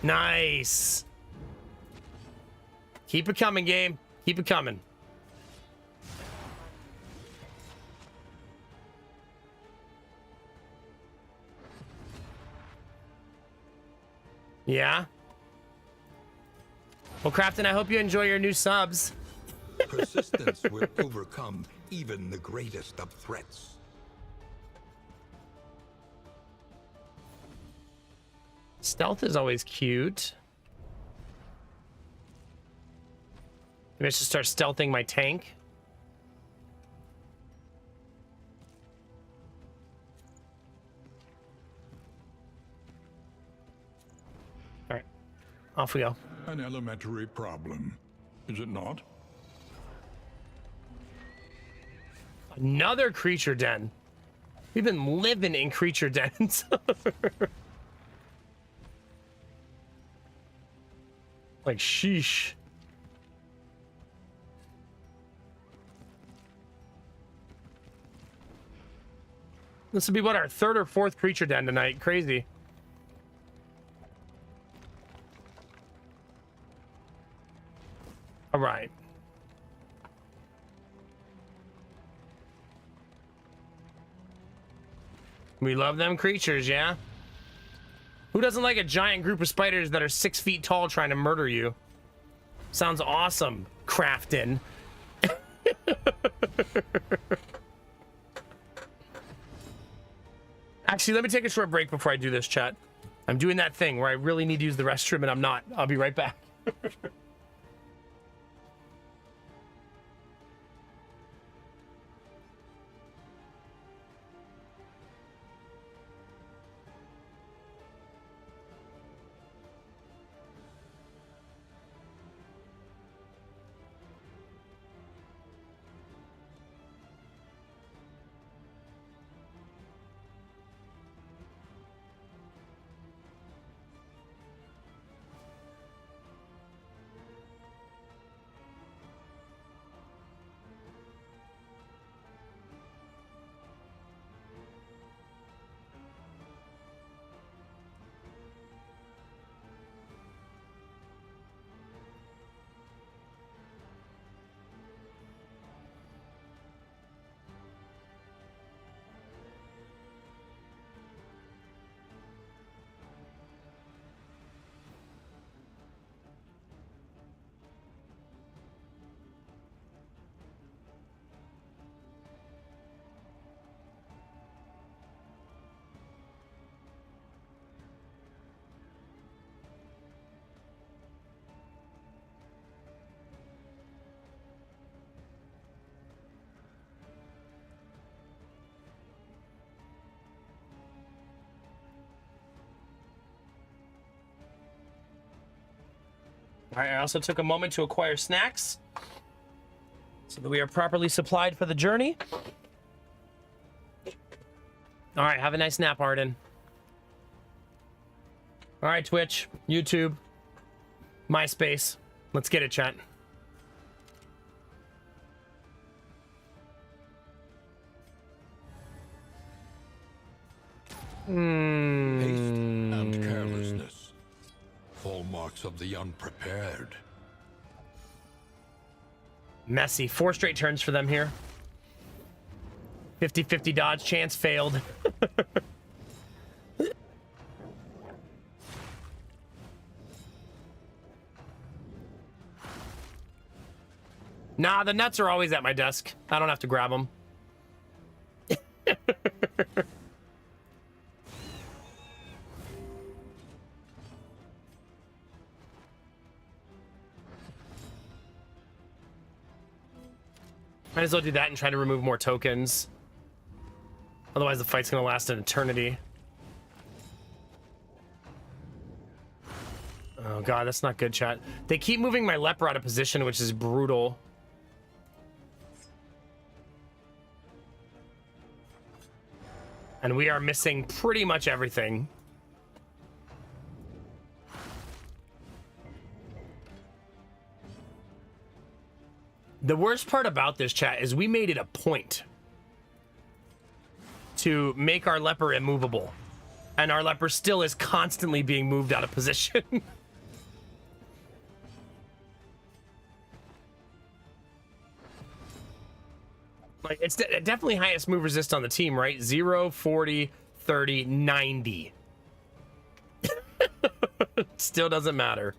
Nice. Keep it coming, game. Keep it coming. Yeah. Well, Crafton, I hope you enjoy your new subs. Persistence will overcome even the greatest of threats. Stealth is always cute. Maybe I should start stealthing my tank. All right, off we go. An elementary problem, is it not? Another creature den. We've been living in creature dens. Like, sheesh. This would be what, our third or fourth creature den tonight. Crazy. All right. We love them creatures, yeah? Who doesn't like a giant group of spiders that are 6 feet tall trying to murder you? Sounds awesome, Crafton. Actually, let me take a short break before I do this, chat. I'm doing that thing where I really need to use the restroom and I'm not. I'll be right back. All right, I also took a moment to acquire snacks so that we are properly supplied for the journey. All right, have a nice nap, Arden. All right, Twitch, YouTube, MySpace. Let's get it, chat. Haste and carelessness. Hallmarks of the unprepared. Messy. 4 straight turns for them here. 50-50 dodge chance failed. Nah, the nuts are always at my desk. I don't have to grab them. Might as well do that and try to remove more tokens. Otherwise, the fight's gonna last an eternity. Oh god, that's not good, chat. They keep moving my leper out of position, which is brutal. And we are missing pretty much everything. The worst part about this, chat, is we made it a point to make our leper immovable. And our leper still is constantly being moved out of position. Like, it's definitely highest move resist on the team, right? 0, 40, 30, 90. Still doesn't matter.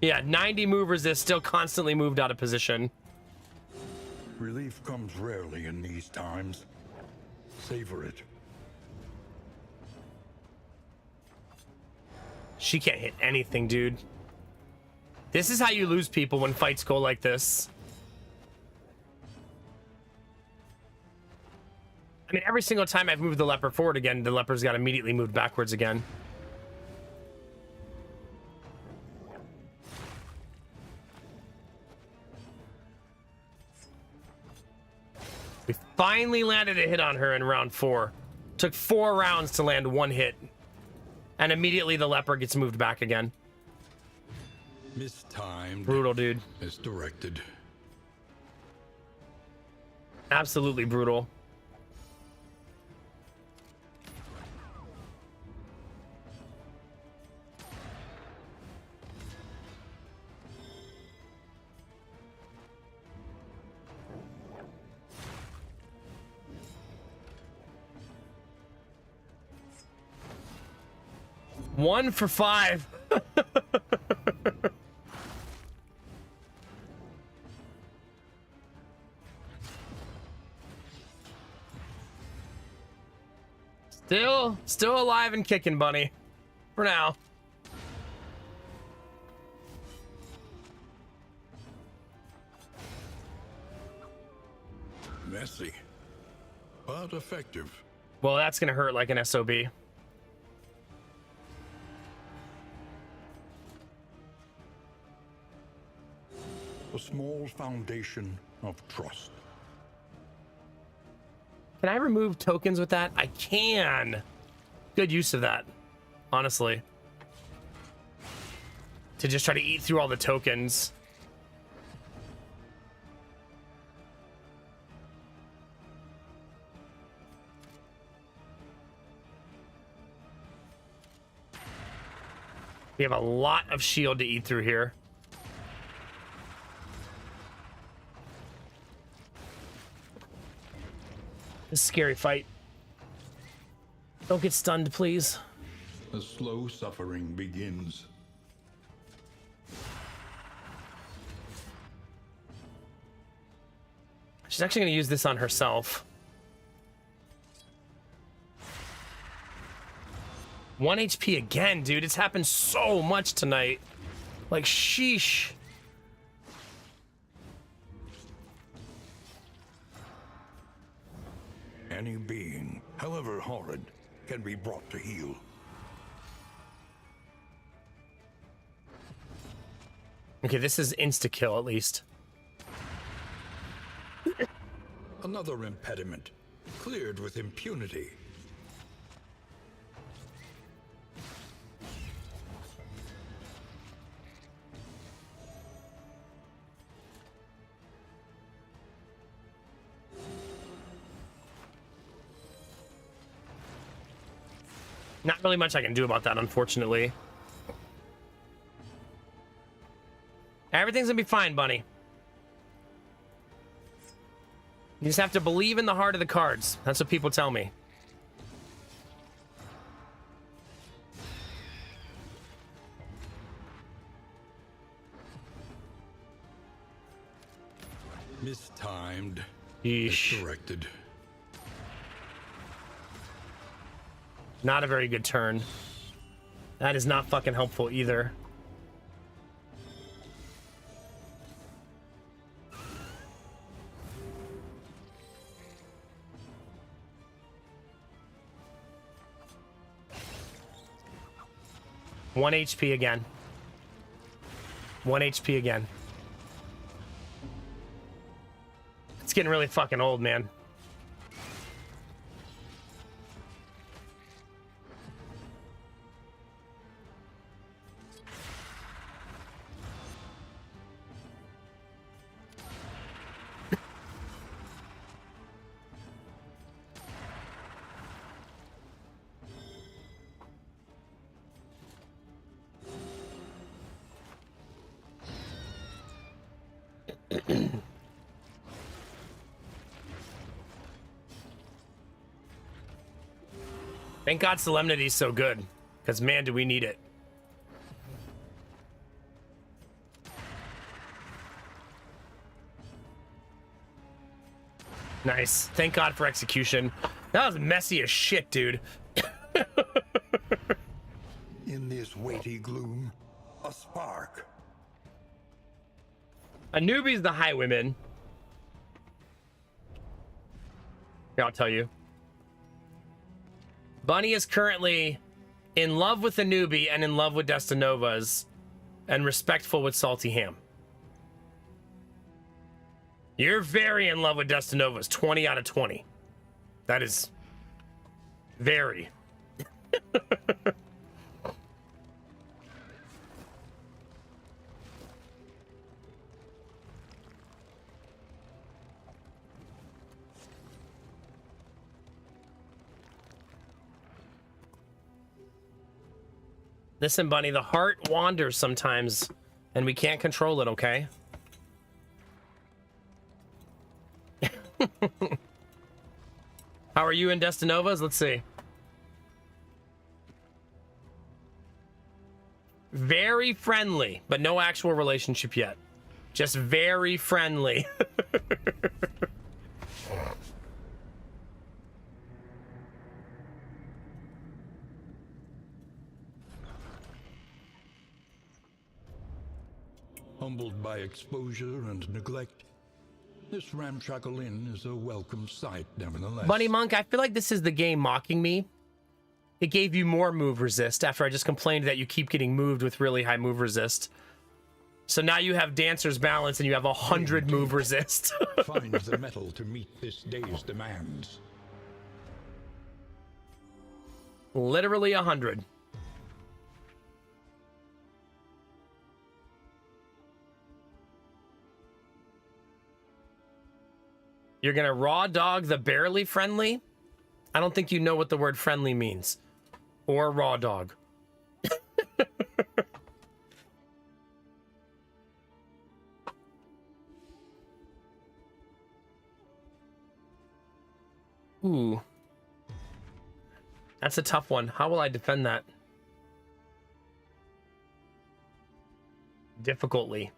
Yeah, 90 move resist, still constantly moved out of position. Relief comes rarely in these times. Savor it. She can't hit anything, dude. This is how you lose people when fights go like this. I mean, every single time I've moved the leper forward again, the leper's got immediately moved backwards again. We finally landed a hit on her in round 4. Took 4 rounds to land 1 hit. And immediately the leper gets moved back again. Mistimed. Brutal, dude. Misdirected. Absolutely brutal. 1 for 5. Still alive and kicking, Bunny. For now. Messy, but effective. Well, that's gonna hurt like an SOB. A small foundation of trust. Can I remove tokens with that? I can. Good use of that, honestly. To just try to eat through all the tokens. We have a lot of shield to eat through here. This is a scary fight. Don't get stunned, please. The slow suffering begins. She's actually going to use this on herself. 1 HP again, dude. It's happened so much tonight. Like, sheesh. Any being, however horrid, can be brought to heel. Okay, this is insta-kill at least. Another impediment, cleared with impunity. Not really much I can do about that, unfortunately. Everything's gonna be fine, Bunny. You just have to believe in the heart of the cards. That's what people tell me. Mistimed. Yeesh. Misdirected. Not a very good turn. That is not fucking helpful either. One HP again. 1 HP again. It's getting really fucking old, man. Thank God Solemnity's so good, because man, do we need it. Nice. Thank God for Execution. That was messy as shit, dude. In this weighty gloom, a spark. A newbie's the highwayman. Here, I'll tell you. Bunny is currently in love with the newbie and in love with Destinovas and respectful with Salty Ham. You're very in love with Destinovas. 20 out of 20. That is very. Listen, Bunny, the heart wanders sometimes, and we can't control it, okay? How are you in Destinovas? Let's see. Very friendly, but no actual relationship yet. Just very friendly. Humbled by exposure and neglect, this ramshackle inn is a welcome sight, nevertheless. Bunny Monk, I feel like this is the game mocking me. It gave you more move resist after I just complained that you keep getting moved with really high move resist. So now you have Dancer's Balance and you have 100 move resist. Find the metal to meet this day's demands. Literally 100. You're gonna raw dog the barely friendly? I don't think you know what the word friendly means. Or raw dog. Ooh. That's a tough one. How will I defend that? Difficultly.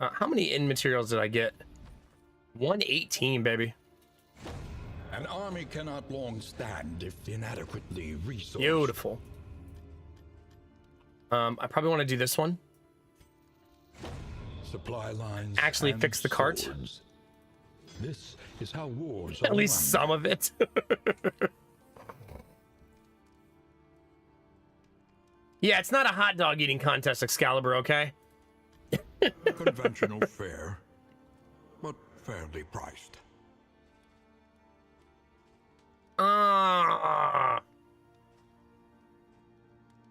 How many in materials did I get? 118, baby. An army cannot long stand if inadequately resourced. Beautiful. I probably want to do this one. Supply lines. Actually and fix the cart. swords. This is how wars At are least won. some of it. Yeah, it's not a hot dog eating contest, Excalibur, okay? Conventional fare, but fairly priced.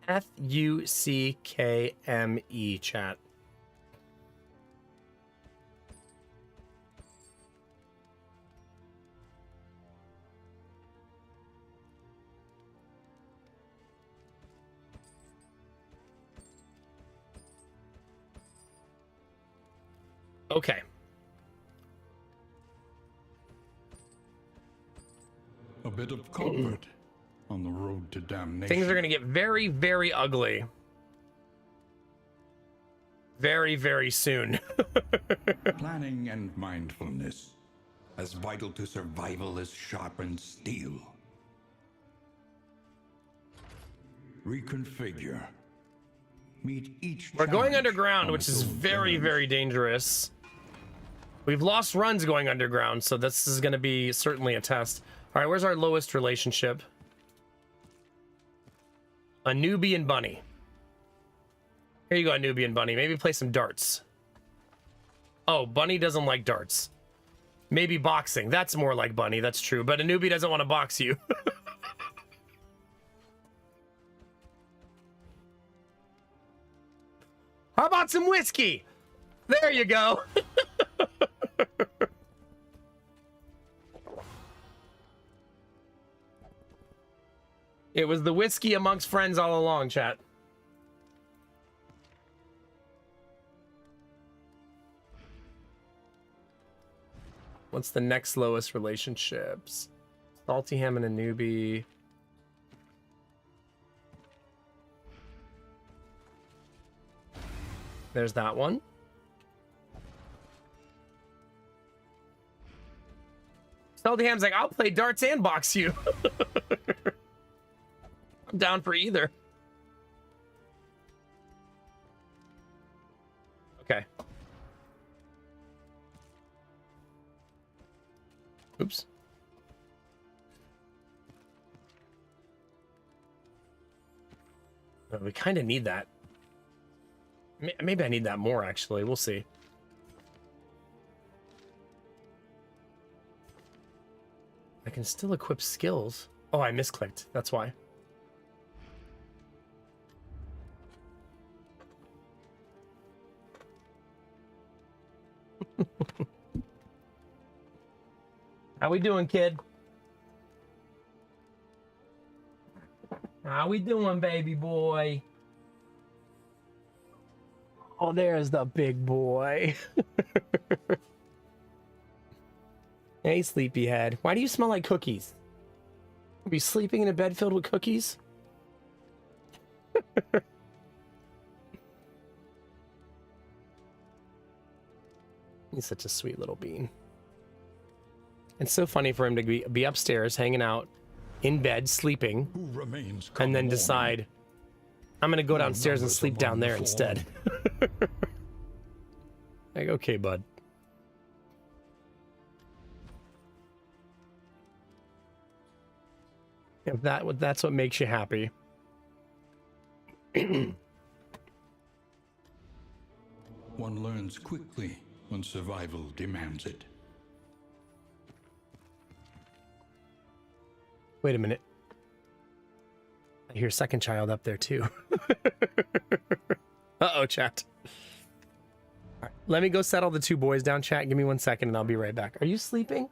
Fuckme, chat. Okay. A bit of comfort on the road to damnation. Things are going to get very, very ugly. Very, very soon. Planning and mindfulness, as vital to survival as sharpened steel. Reconfigure. Meet each We're going challenge underground, on which its is own very, terms. very dangerous. We've lost runs going underground, so this is going to be certainly a test. All right, where's our lowest relationship? A Nubian bunny. Here you go, a Nubian bunny. Maybe play some darts. Oh, bunny doesn't like darts. Maybe boxing. That's more like bunny. That's true. But a newbie doesn't want to box you. How about some whiskey? There you go. It was the whiskey amongst friends all along, chat. What's the next lowest relationships? Salty Ham and a newbie. There's that one. Salty Ham's like, I'll play darts and box you. I'm down for either. Okay. Oops. Oh, we kind of need that. Maybe I need that more, actually. We'll see. I can still equip skills. Oh, I misclicked. That's why. How we doing, kid? How we doing, baby boy? Oh, there's the big boy. Hey, sleepyhead. Why do you smell like cookies? Are you sleeping in a bed filled with cookies? He's such a sweet little bean. It's so funny for him to be upstairs, hanging out, in bed, sleeping, Who remains come and then morning? decide, I'm going to go downstairs and numbers sleep down among there the instead. Like, okay, bud. If that's what makes you happy. One learns quickly when survival demands it. Wait a minute. I hear second child up there too. Uh-oh, chat. All right, let me go settle the two boys down, chat. Give me 1 second and I'll be right back. Are you sleeping?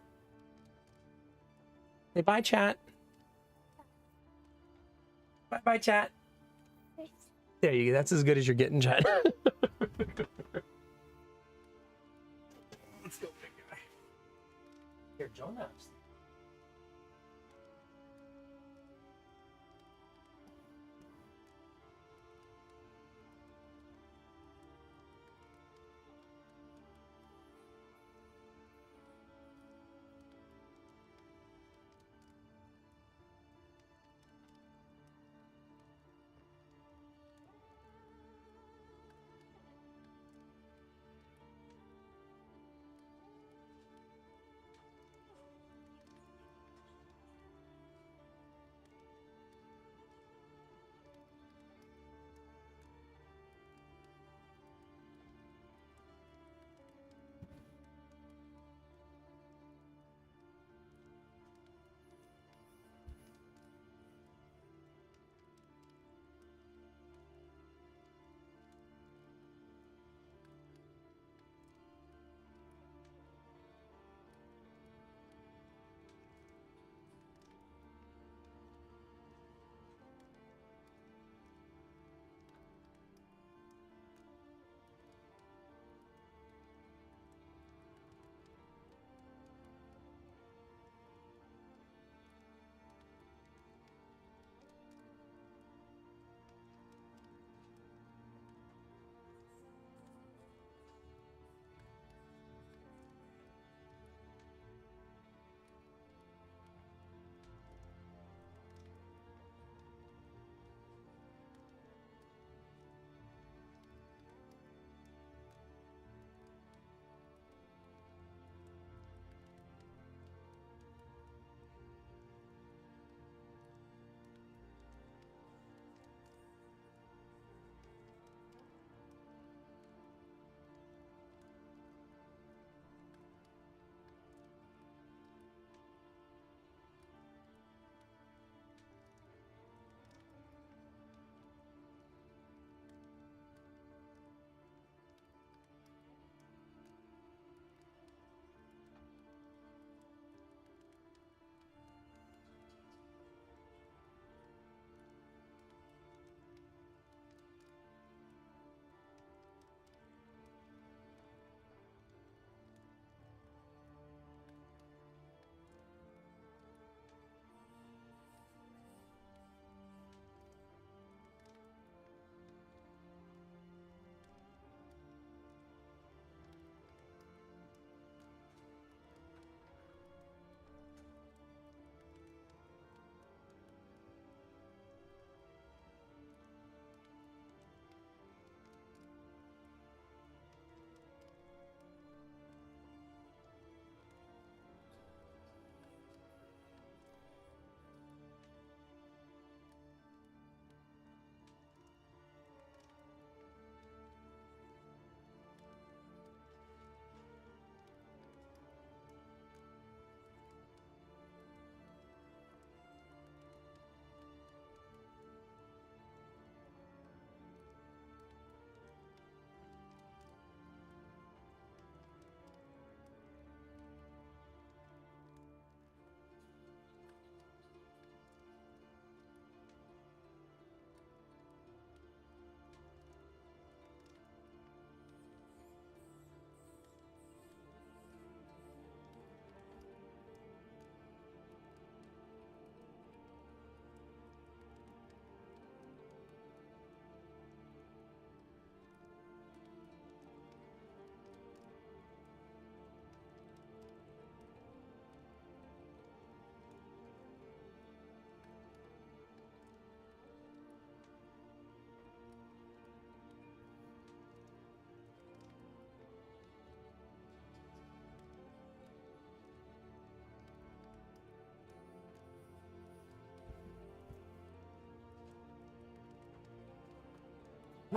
Say bye, chat. Bye, chat. There you go. That's as good as you're getting, chat. Let's go, big guy. Here, Jonas.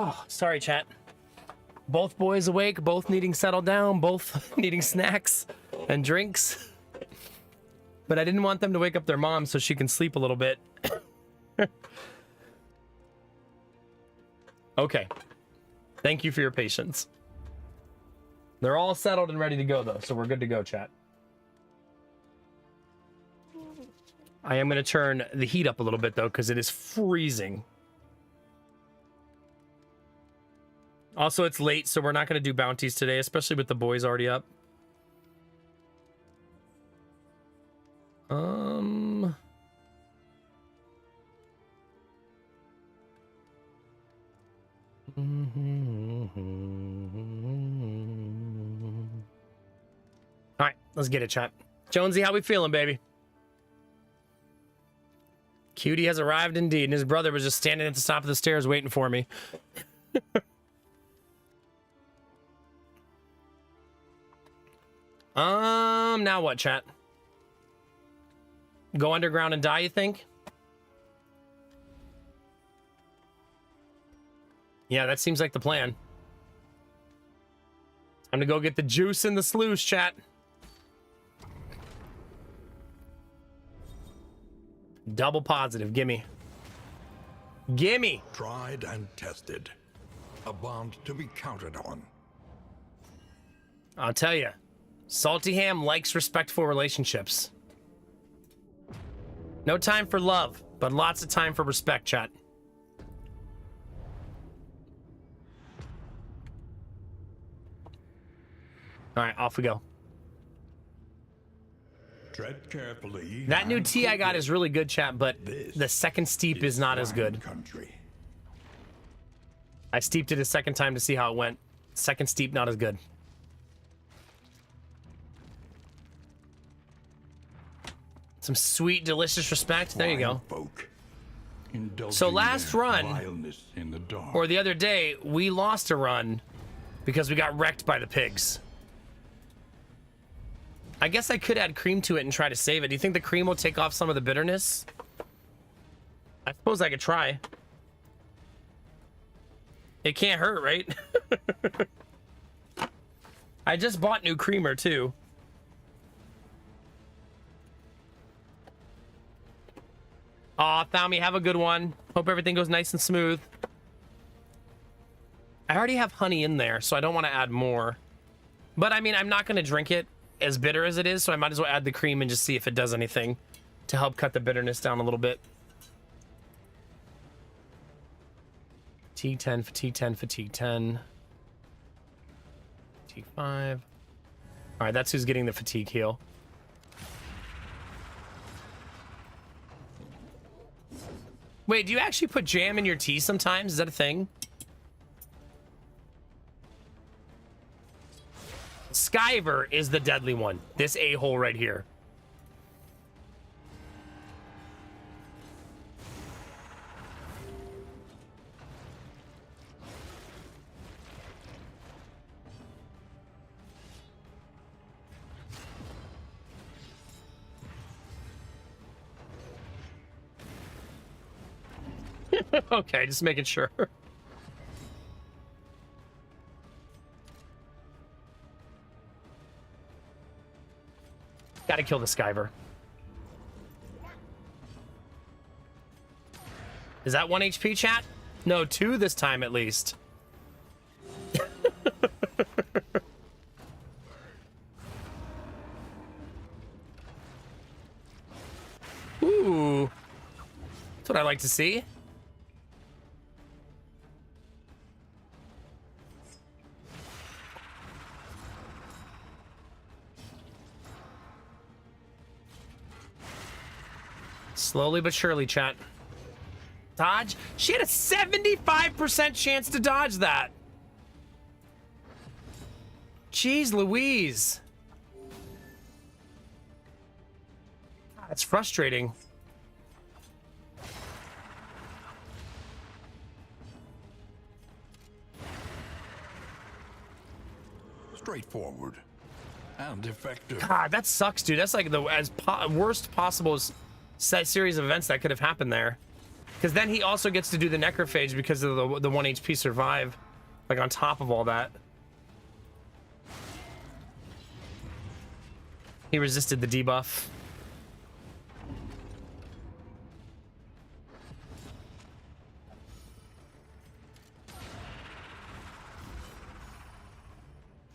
Oh, sorry, chat. Both boys awake, both needing settled down, both needing snacks and drinks. But I didn't want them to wake up their mom so she can sleep a little bit. Okay. Thank you for your patience. They're all settled and ready to go, though, so we're good to go, chat. I am going to turn the heat up a little bit, though, because it is freezing. Also, it's late, so we're not going to do bounties today, especially with the boys already up. All right, let's get it, chat. Jonesy, how we feeling, baby? Cutie has arrived indeed, and his brother was just standing at the top of the stairs waiting for me. Now what, chat? Go underground and die, you think? Yeah, that seems like the plan. Time to go get the juice in the sluice, chat. Double positive, gimme. Gimme! Tried and tested. A bond to be counted on. I'll tell you, Salty Ham likes respectful relationships. No time for love, but lots of time for respect, chat. All right, off we go. Tread carefully. That new and tea I got quickly. is really good, chat, but the second steep is not as good. Country. I steeped it a second time to see how it went. Second steep, not as good. Some sweet, delicious respect. There you go. Folk, indulging So last their run, vileness in the dark. or the other day, we lost a run because we got wrecked by the pigs. I guess I could add cream to it and try to save it. Do you think the cream will take off some of the bitterness? I suppose I could try. It can't hurt, right? I just bought new creamer, too. Aw, Thami, have a good one. Hope everything goes nice and smooth. I already have honey in there, so I don't want to add more. But, I mean, I'm not going to drink it as bitter as it is, so I might as well add the cream and just see if it does anything to help cut the bitterness down a little bit. Fatigue 10, fatigue 10, fatigue 10. Fatigue 5. All right, that's who's getting the fatigue heal. Wait, do you actually put jam in your tea sometimes? Is that a thing? Skyver is the deadly one. This a-hole right here. Okay, just making sure. Gotta kill the Skyver. Is that 1 HP, chat? No, 2 this time at least. Ooh. That's what I like to see. Slowly but surely, chat. Dodge? She had a 75% chance to dodge that. Jeez Louise. That's frustrating. Straightforward and effective. God, that sucks, dude. That's like the worst possible series of events that could have happened there. Because then he also gets to do the necrophage because of the 1 HP survive, like on top of all that. He resisted the debuff.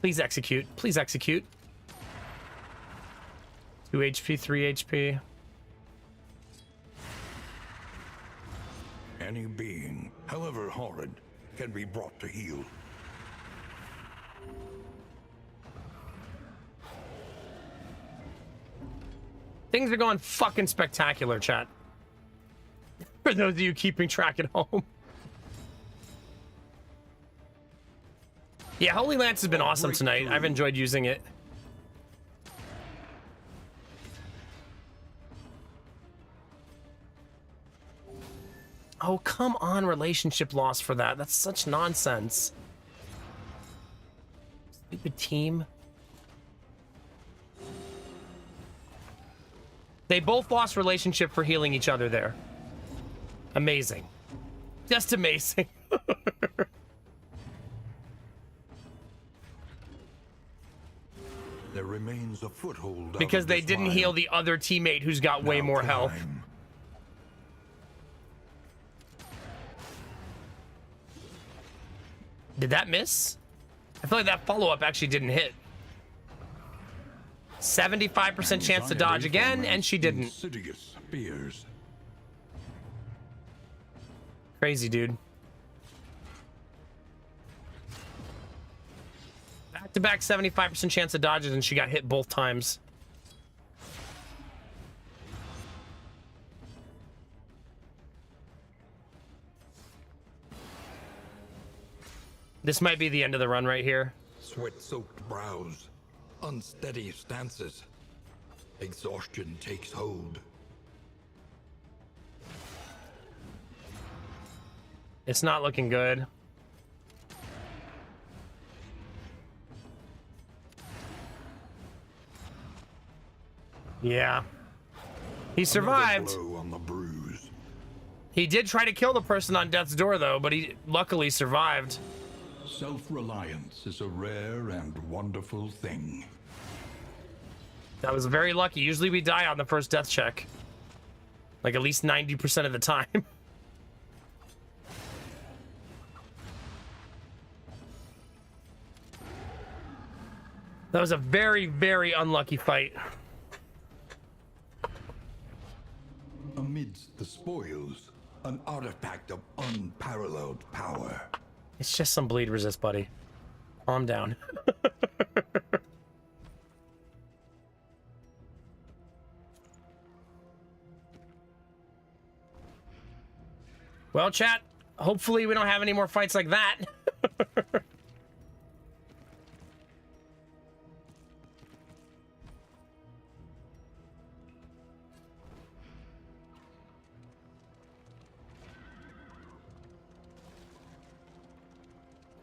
Please execute. Please execute. 2 HP, 3 HP. Any being, however horrid, can be brought to heel. Things are going fucking spectacular, chat. For those of you keeping track at home. Yeah, Holy Lance has been awesome tonight. I've enjoyed using it. Oh, come on, relationship loss for that. That's such nonsense. Stupid team. They both lost relationship for healing each other there. Amazing. Just amazing. There remains a foothold Because they didn't heal the other teammate who's got way more health. Did that miss? I feel like that follow-up actually didn't hit. 75% chance to dodge again, and she didn't. Insidious spears. Crazy, dude. Back-to-back 75% chance of dodges, and she got hit both times. This might be the end of the run right here. Sweat-soaked brows, unsteady stances. Exhaustion takes hold. It's not looking good. Yeah. He survived. Another blow on the bruise. He did try to kill the person on death's door, though, but he luckily survived. Self-reliance is a rare and wonderful thing. That was very lucky. Usually we die on the first death check. Like at least 90% of the time. That was a very, very unlucky fight. Amidst the spoils, an artifact of unparalleled power. It's just some bleed resist, buddy. Calm down. Well, chat, hopefully we don't have any more fights like that.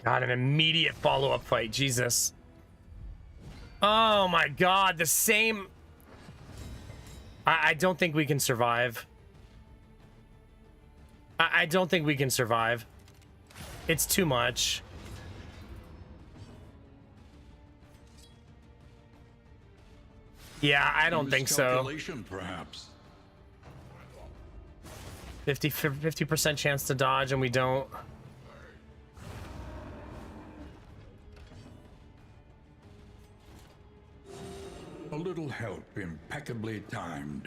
God, an immediate follow-up fight. Jesus. Oh my God, the same. I don't think we can survive. I don't think we can survive. It's too much. Yeah, I don't think so. Perhaps. 50% chance to dodge, and we don't. A little help impeccably timed.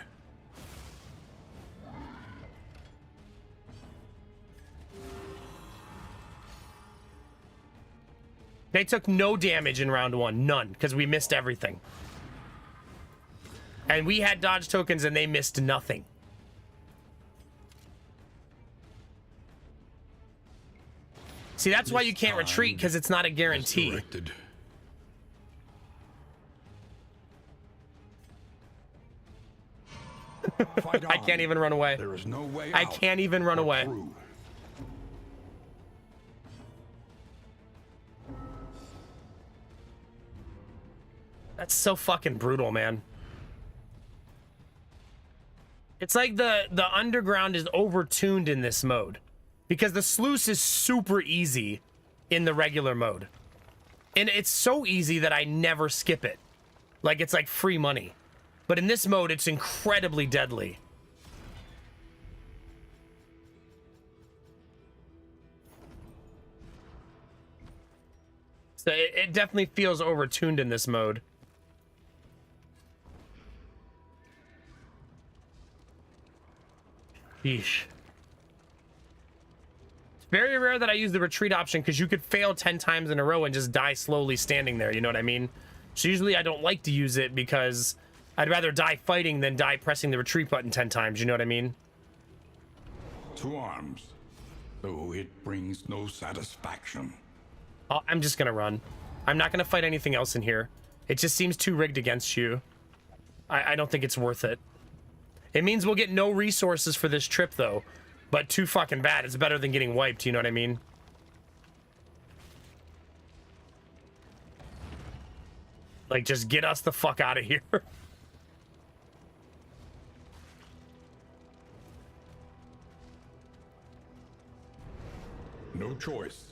They took no damage in round one. None, because we missed everything. And we had dodge tokens, and they missed nothing. See, that's why you can't retreat, because it's not a guarantee. Directed. I can't even run away. There is no way I out can't even run or away. through. That's so fucking brutal, man. It's like the underground is overtuned in this mode, because the sluice is super easy in the regular mode. And it's so easy that I never skip it. Like, it's like free money. But in this mode, it's incredibly deadly. So it definitely feels overtuned in this mode. Yeesh. It's very rare that I use the retreat option because you could fail 10 times in a row and just die slowly standing there, you know what I mean? So usually I don't like to use it because I'd rather die fighting than die pressing the retreat button 10 times, you know what I mean? To arms, though it brings no satisfaction. Oh, I'm just gonna run. I'm not gonna fight anything else in here. It just seems too rigged against you. I don't think it's worth it. It means we'll get no resources for this trip, though. But too fucking bad. It's better than getting wiped, you know what I mean? Like, just get us the fuck out of here. No choice.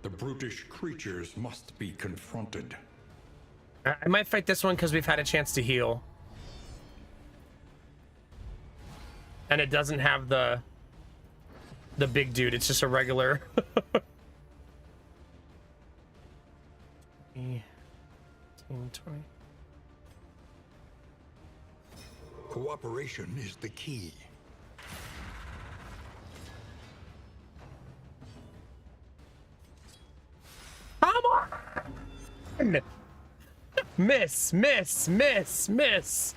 The brutish creatures must be confronted. I might fight this one because we've had a chance to heal. And it doesn't have the big dude. It's just a regular. 20. Cooperation is the key. Come on! Miss, miss, miss, miss.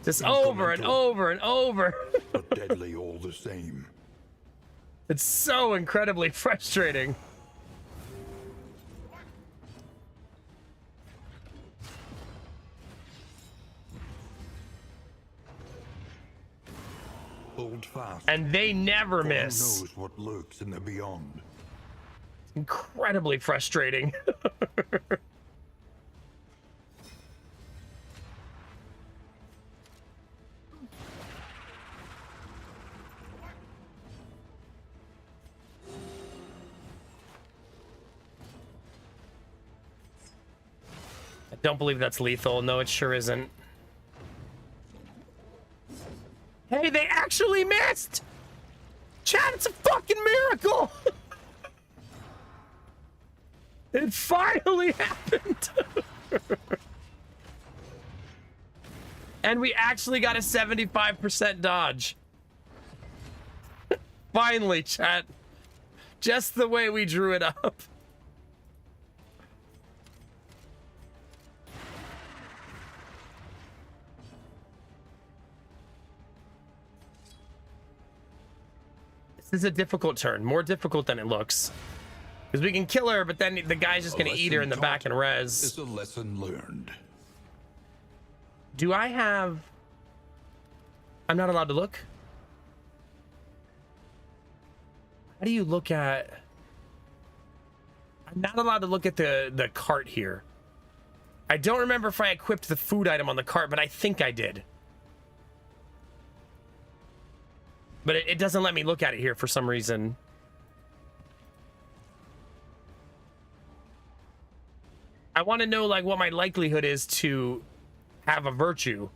Just over and over and over. But deadly all the same. It's so incredibly frustrating. Hold fast. And they never For who miss. knows what lurks in the beyond. Incredibly frustrating. I don't believe that's lethal. No, it sure isn't. Hey, they actually missed! Chat, it's a fucking miracle! It finally happened! And we actually got a 75% dodge. Finally, chat. Just the way we drew it up. This is a difficult turn. More difficult than it looks. Because we can kill her, but then the guy's just going to eat her in the back and res. Is a lesson learned. Do I have... I'm not allowed to look? How do you look at... I'm not allowed to look at the cart here. I don't remember if I equipped the food item on the cart, but I think I did. But it doesn't let me look at it here for some reason. I want to know, like, what my likelihood is to have a virtue.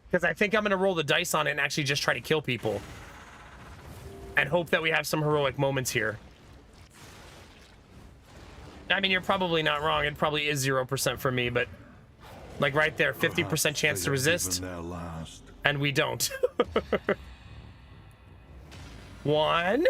Because I think I'm going to roll the dice on it and actually just try to kill people. And hope that we have some heroic moments here. I mean, you're probably not wrong. It probably is 0% for me, but... Like right there, 50% chance to resist. And we don't. 1.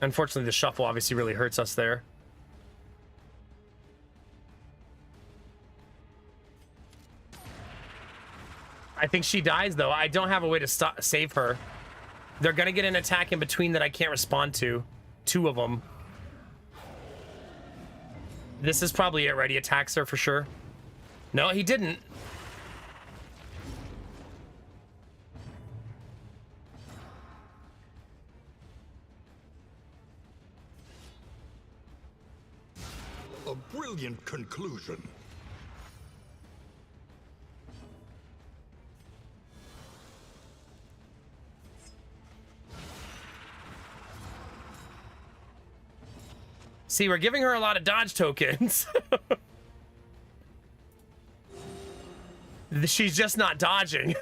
Unfortunately, the shuffle obviously really hurts us there. I think she dies, though. I don't have a way to save her. They're gonna get an attack in between that I can't respond to. 2 of them. This is probably it, right? He attacks her for sure. No, he didn't. brilliant conclusion. See, we're giving her a lot of dodge tokens. She's just not dodging.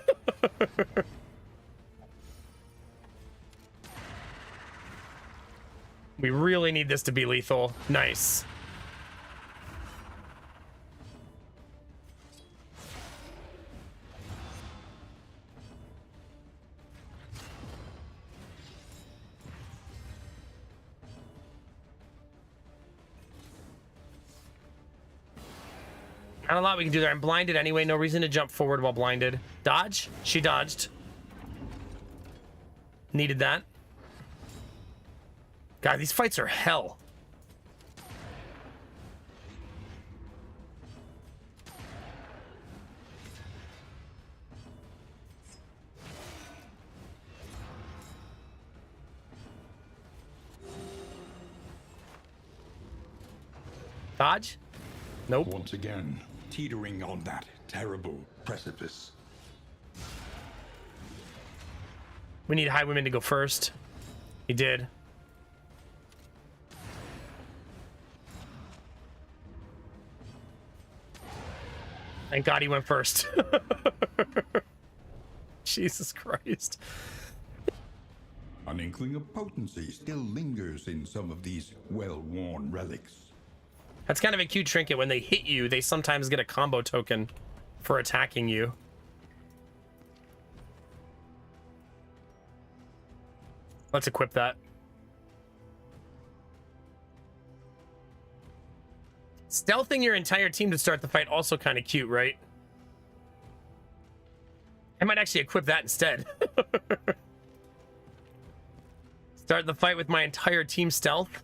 We really need this to be lethal. Nice. Not a lot we can do there. I'm blinded anyway. No reason to jump forward while blinded. Dodge. She dodged. Needed that. God, these fights are hell. Dodge? Nope. Once again, teetering on that terrible precipice. We need Highwayman to go first. He did. Thank God he went first. Jesus Christ. An inkling of potency still lingers in some of these well-worn relics. That's kind of a cute trinket. When they hit you, they sometimes get a combo token for attacking you. Let's equip that. Stealthing your entire team to start the fight, also kind of cute, right? I might actually equip that instead. Start the fight with my entire team stealth.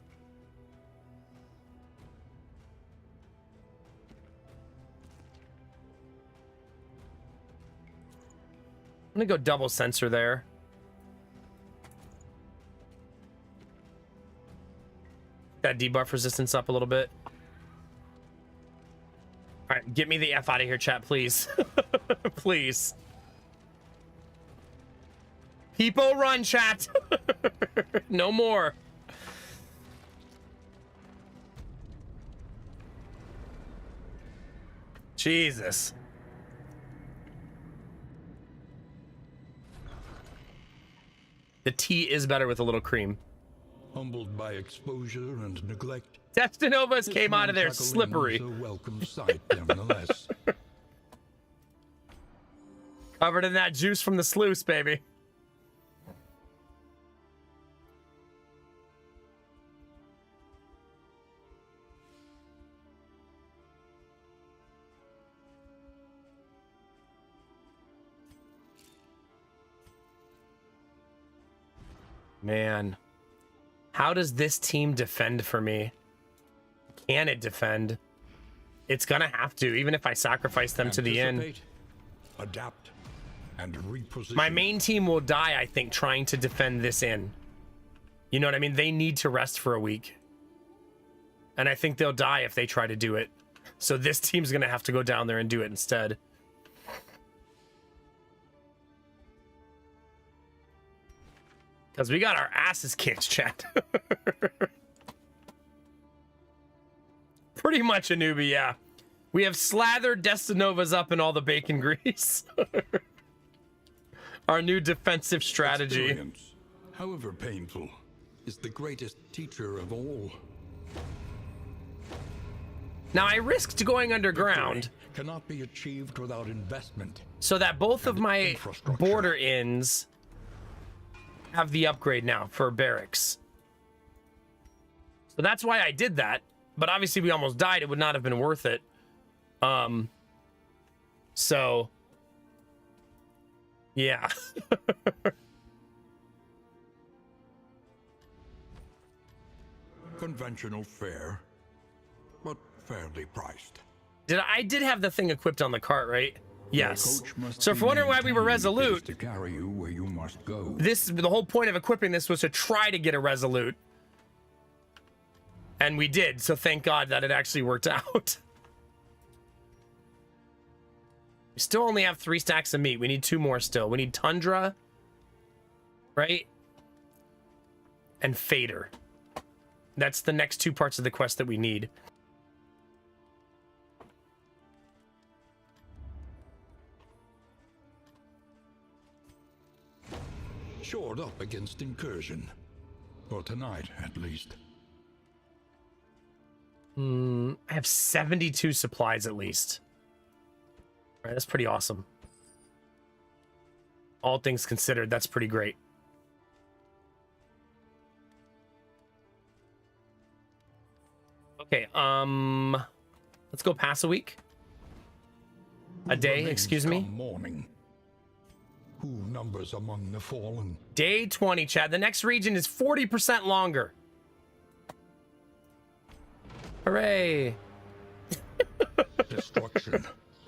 I'm gonna go double sensor there. That debuff resistance up a little bit. All right, get me the F out of here, chat, please. Please. People run, chat. No more. Jesus. The tea is better with a little cream. Humbled by exposure and neglect, Destinovas came out of there Tackling slippery. was a welcome sight, nevertheless. Covered in that juice from the sluice, baby. Man, how does this team defend for me? Can it defend? It's gonna have to, even if I sacrifice them to the end. Anticipate, adapt, and reposition. My main team will die, I think, trying to defend this in. You know what I mean? They need to rest for a week. And I think they'll die if they try to do it. So this team's gonna have to go down there and do it instead. Because we got our asses kicked, chat. Pretty much a newbie, yeah. We have slathered Destinovas up in all the bacon grease. Our new defensive strategy. Experience, however painful, Is the greatest teacher of all. Now, I risked going underground Cannot be achieved without investment. so that both of my infrastructure. border inns have the upgrade now for barracks. So that's why I did that. But obviously we almost died. It would not have been worth it. So yeah. conventional fare, but fairly priced. I did have the thing equipped on the cart, right? Yes. Your coach must So if be you're wondering why we were maintained resolute, to carry you where you must go. the whole point of equipping this was to try to get a resolute. And we did, so thank God that it actually worked out. We still only have 3 stacks of meat. We need 2 more still. We need Tundra, right? And Fader. That's the next 2 parts of the quest that we need. Shored up against incursion. For tonight, at least. I have 72 supplies at least. All right, that's pretty awesome. All things considered, that's pretty great. Okay, let's go pass a week. A day, Remains excuse me. come morning. Who numbers among the fallen? Day 20, Chad. The next region is 40% longer. Hooray. Destruction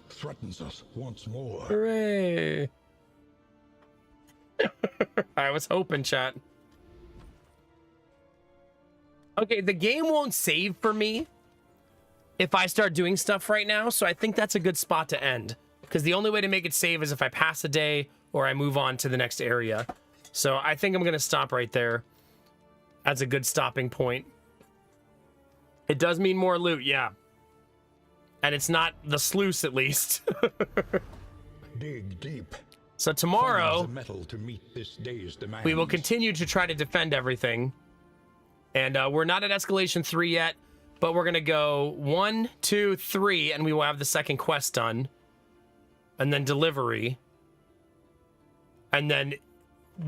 threatens us once more. Hooray. I was hoping, chat. Okay, the game won't save for me if I start doing stuff right now, so I think that's a good spot to end. Because the only way to make it save is if I pass a day or I move on to the next area. So I think I'm going to stop right there. That's a good stopping point. It does mean more loot, yeah. And it's not the sluice, at least. Dig deep. So Find tomorrow, the metal to meet this day's demands. we will continue to try to defend everything. And we're not at escalation 3 yet, but we're going to go 1, 2, 3, and we will have the second quest done. And then delivery. And then,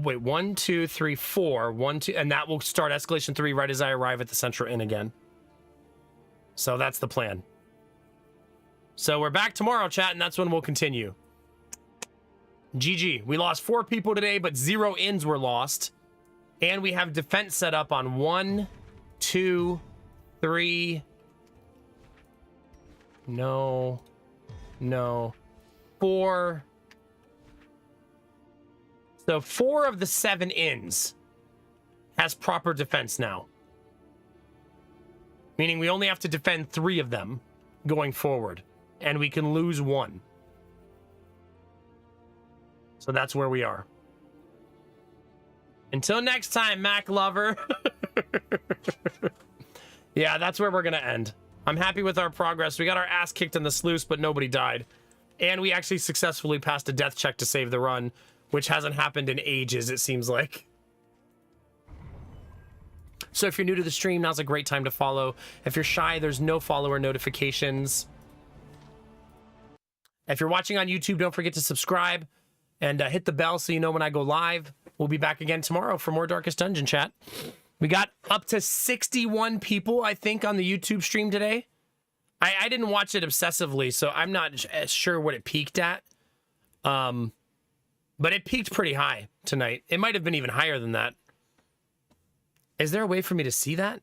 wait, 1, 2, 3, 4. 1, 2, and that will start escalation 3 right as I arrive at the Central Inn again. So that's the plan. So we're back tomorrow, chat, and that's when we'll continue. GG. We lost 4 people today, but 0 inns were lost. And we have defense set up on 1, 2, 3. No. 4. So 4 of the 7 inns has proper defense now. Meaning we only have to defend 3 of them going forward. And we can lose 1. So that's where we are. Until next time, Mac lover. Yeah, that's where we're going to end. I'm happy with our progress. We got our ass kicked in the sluice, but nobody died. And we actually successfully passed a death check to save the run, which hasn't happened in ages, it seems like. So if you're new to the stream, now's a great time to follow. If you're shy, there's no follower notifications. If you're watching on YouTube, don't forget to subscribe and hit the bell so you know when I go live. We'll be back again tomorrow for more Darkest Dungeon, chat. We got up to 61 people, I think, on the YouTube stream today. I didn't watch it obsessively, so I'm not sure what it peaked at. But it peaked pretty high tonight. It might have been even higher than that. Is there a way for me to see that?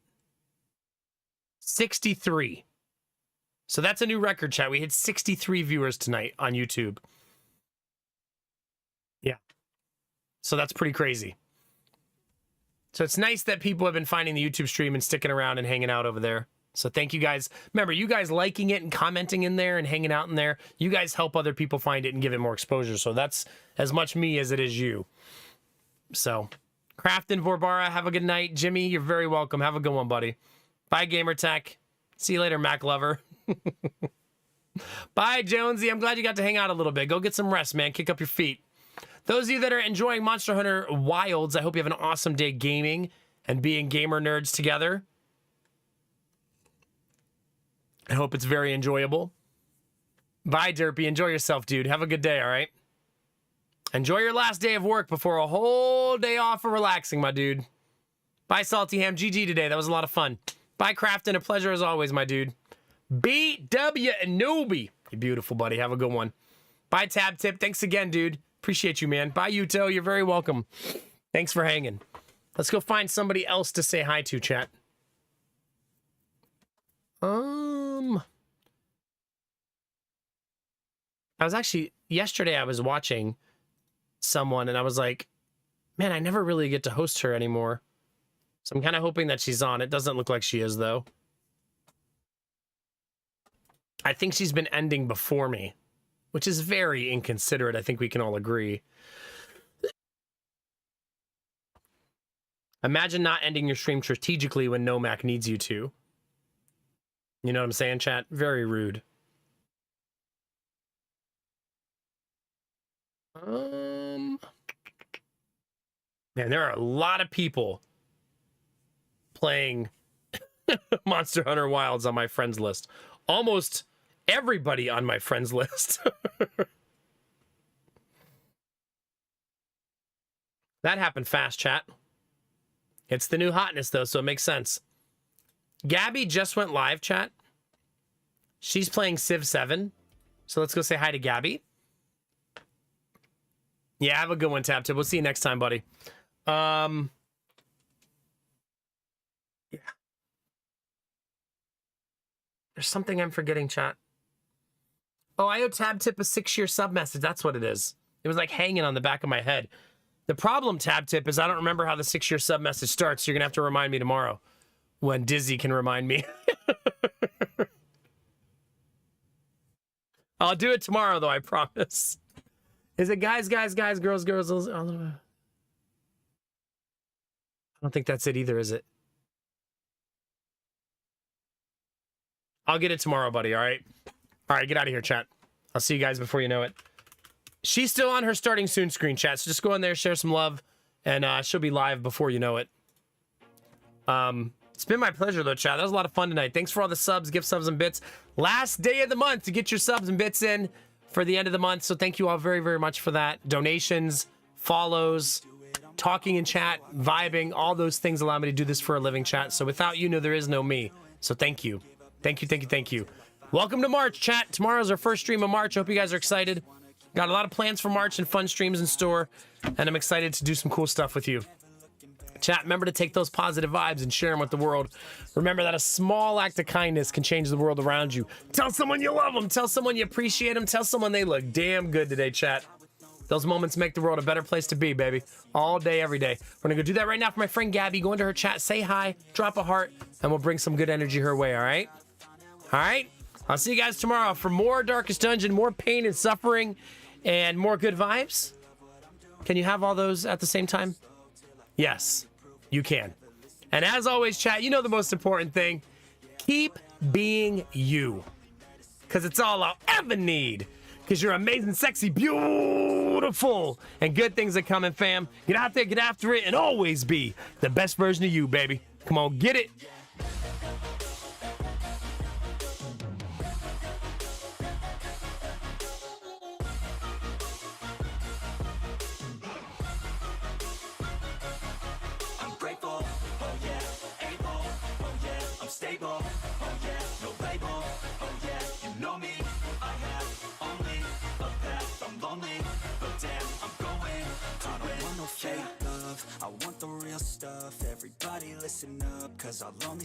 63. So that's a new record, chat. We hit 63 viewers tonight on YouTube. Yeah. So that's pretty crazy. So it's nice that people have been finding the YouTube stream and sticking around and hanging out over there. So thank you guys. Remember, you guys liking it and commenting in there and hanging out in there, you guys help other people find it and give it more exposure. So that's as much me as it is you. So, Crafton Vorbara, have a good night. Jimmy, you're very welcome. Have a good one, buddy. Bye, Gamertech. See you later, Mac Lover. Bye, Jonesy. I'm glad you got to hang out a little bit. Go get some rest, man. Kick up your feet. Those of you that are enjoying Monster Hunter Wilds, I hope you have an awesome day gaming and being gamer nerds together. I hope it's very enjoyable. Bye, Derpy. Enjoy yourself, dude. Have a good day, all right? Enjoy your last day of work before a whole day off of relaxing, my dude. Bye, Salty Ham. GG today. That was a lot of fun. Bye, Crafton. A pleasure as always, my dude. BW and Newbie. You're beautiful, buddy. Have a good one. Bye, Tab Tip. Thanks again, dude. Appreciate you, man. Bye, Yuto. You're very welcome. Thanks for hanging. Let's go find somebody else to say hi to, chat. I was actually, yesterday I was watching someone and I was like, man, I never really get to host her anymore. So I'm kind of hoping that she's on. It doesn't look like she is, though. I think she's been ending before me, which is very inconsiderate. I think we can all agree. Imagine not ending your stream strategically when Nomak needs you to. You know what I'm saying, chat? Very rude. Man, there are a lot of people playing Monster Hunter Wilds on my friends list. Almost everybody on my friends list. That happened fast, chat. It's the new hotness, though, so it makes sense. Gabby just went live, chat. She's playing Civ 7. So let's go say hi to Gabby. Yeah, have a good one, TabTip. We'll see you next time, buddy. Yeah. There's something I'm forgetting, chat. Oh, I owe TabTip a 6-year sub message. That's what it is. It was like hanging on the back of my head. The problem, TabTip, is I don't remember how the 6-year sub message starts. So you're going to have to remind me tomorrow when Dizzy can remind me. I'll do it tomorrow, though, I promise. Is it guys, girls? I don't think that's it either, is it? I'll get it tomorrow, buddy, all right? All right, get out of here, chat. I'll see you guys before you know it. She's still on her starting soon screen, chat, so just go in there, share some love, and she'll be live before you know it. It's been my pleasure, though, chat. That was a lot of fun tonight. Thanks for all the subs, gift subs, and bits. Last day of the month to get your subs and bits in for the end of the month, so thank you all very, very much for that. Donations, follows, talking in chat, vibing, all those things allow me to do this for a living, chat. So without you, there is no me. So thank you. Thank you, thank you, thank you. Welcome to March, chat. Tomorrow's our first stream of March. Hope you guys are excited. Got a lot of plans for March and fun streams in store, and I'm excited to do some cool stuff with you. Chat, remember to take those positive vibes and share them with the world. Remember that a small act of kindness can change the world around you. Tell someone you love them. Tell someone you appreciate them. Tell someone they look damn good today, chat. Those moments make the world a better place to be, baby. All day, every day. We're going to go do that right now for my friend Gabby. Go into her chat, say hi, drop a heart, and we'll bring some good energy her way, all right? All right? I'll see you guys tomorrow for more Darkest Dungeon, more pain and suffering, and more good vibes. Can you have all those at the same time? Yes, you can. And as always, chat, you know the most important thing. Keep being you. Because it's all I'll ever need. Because you're amazing, sexy, beautiful, and good things are coming, fam. Get out there, get after it, and always be the best version of you, baby. Come on, get it. I want the real stuff. Everybody listen up, 'cause I'll only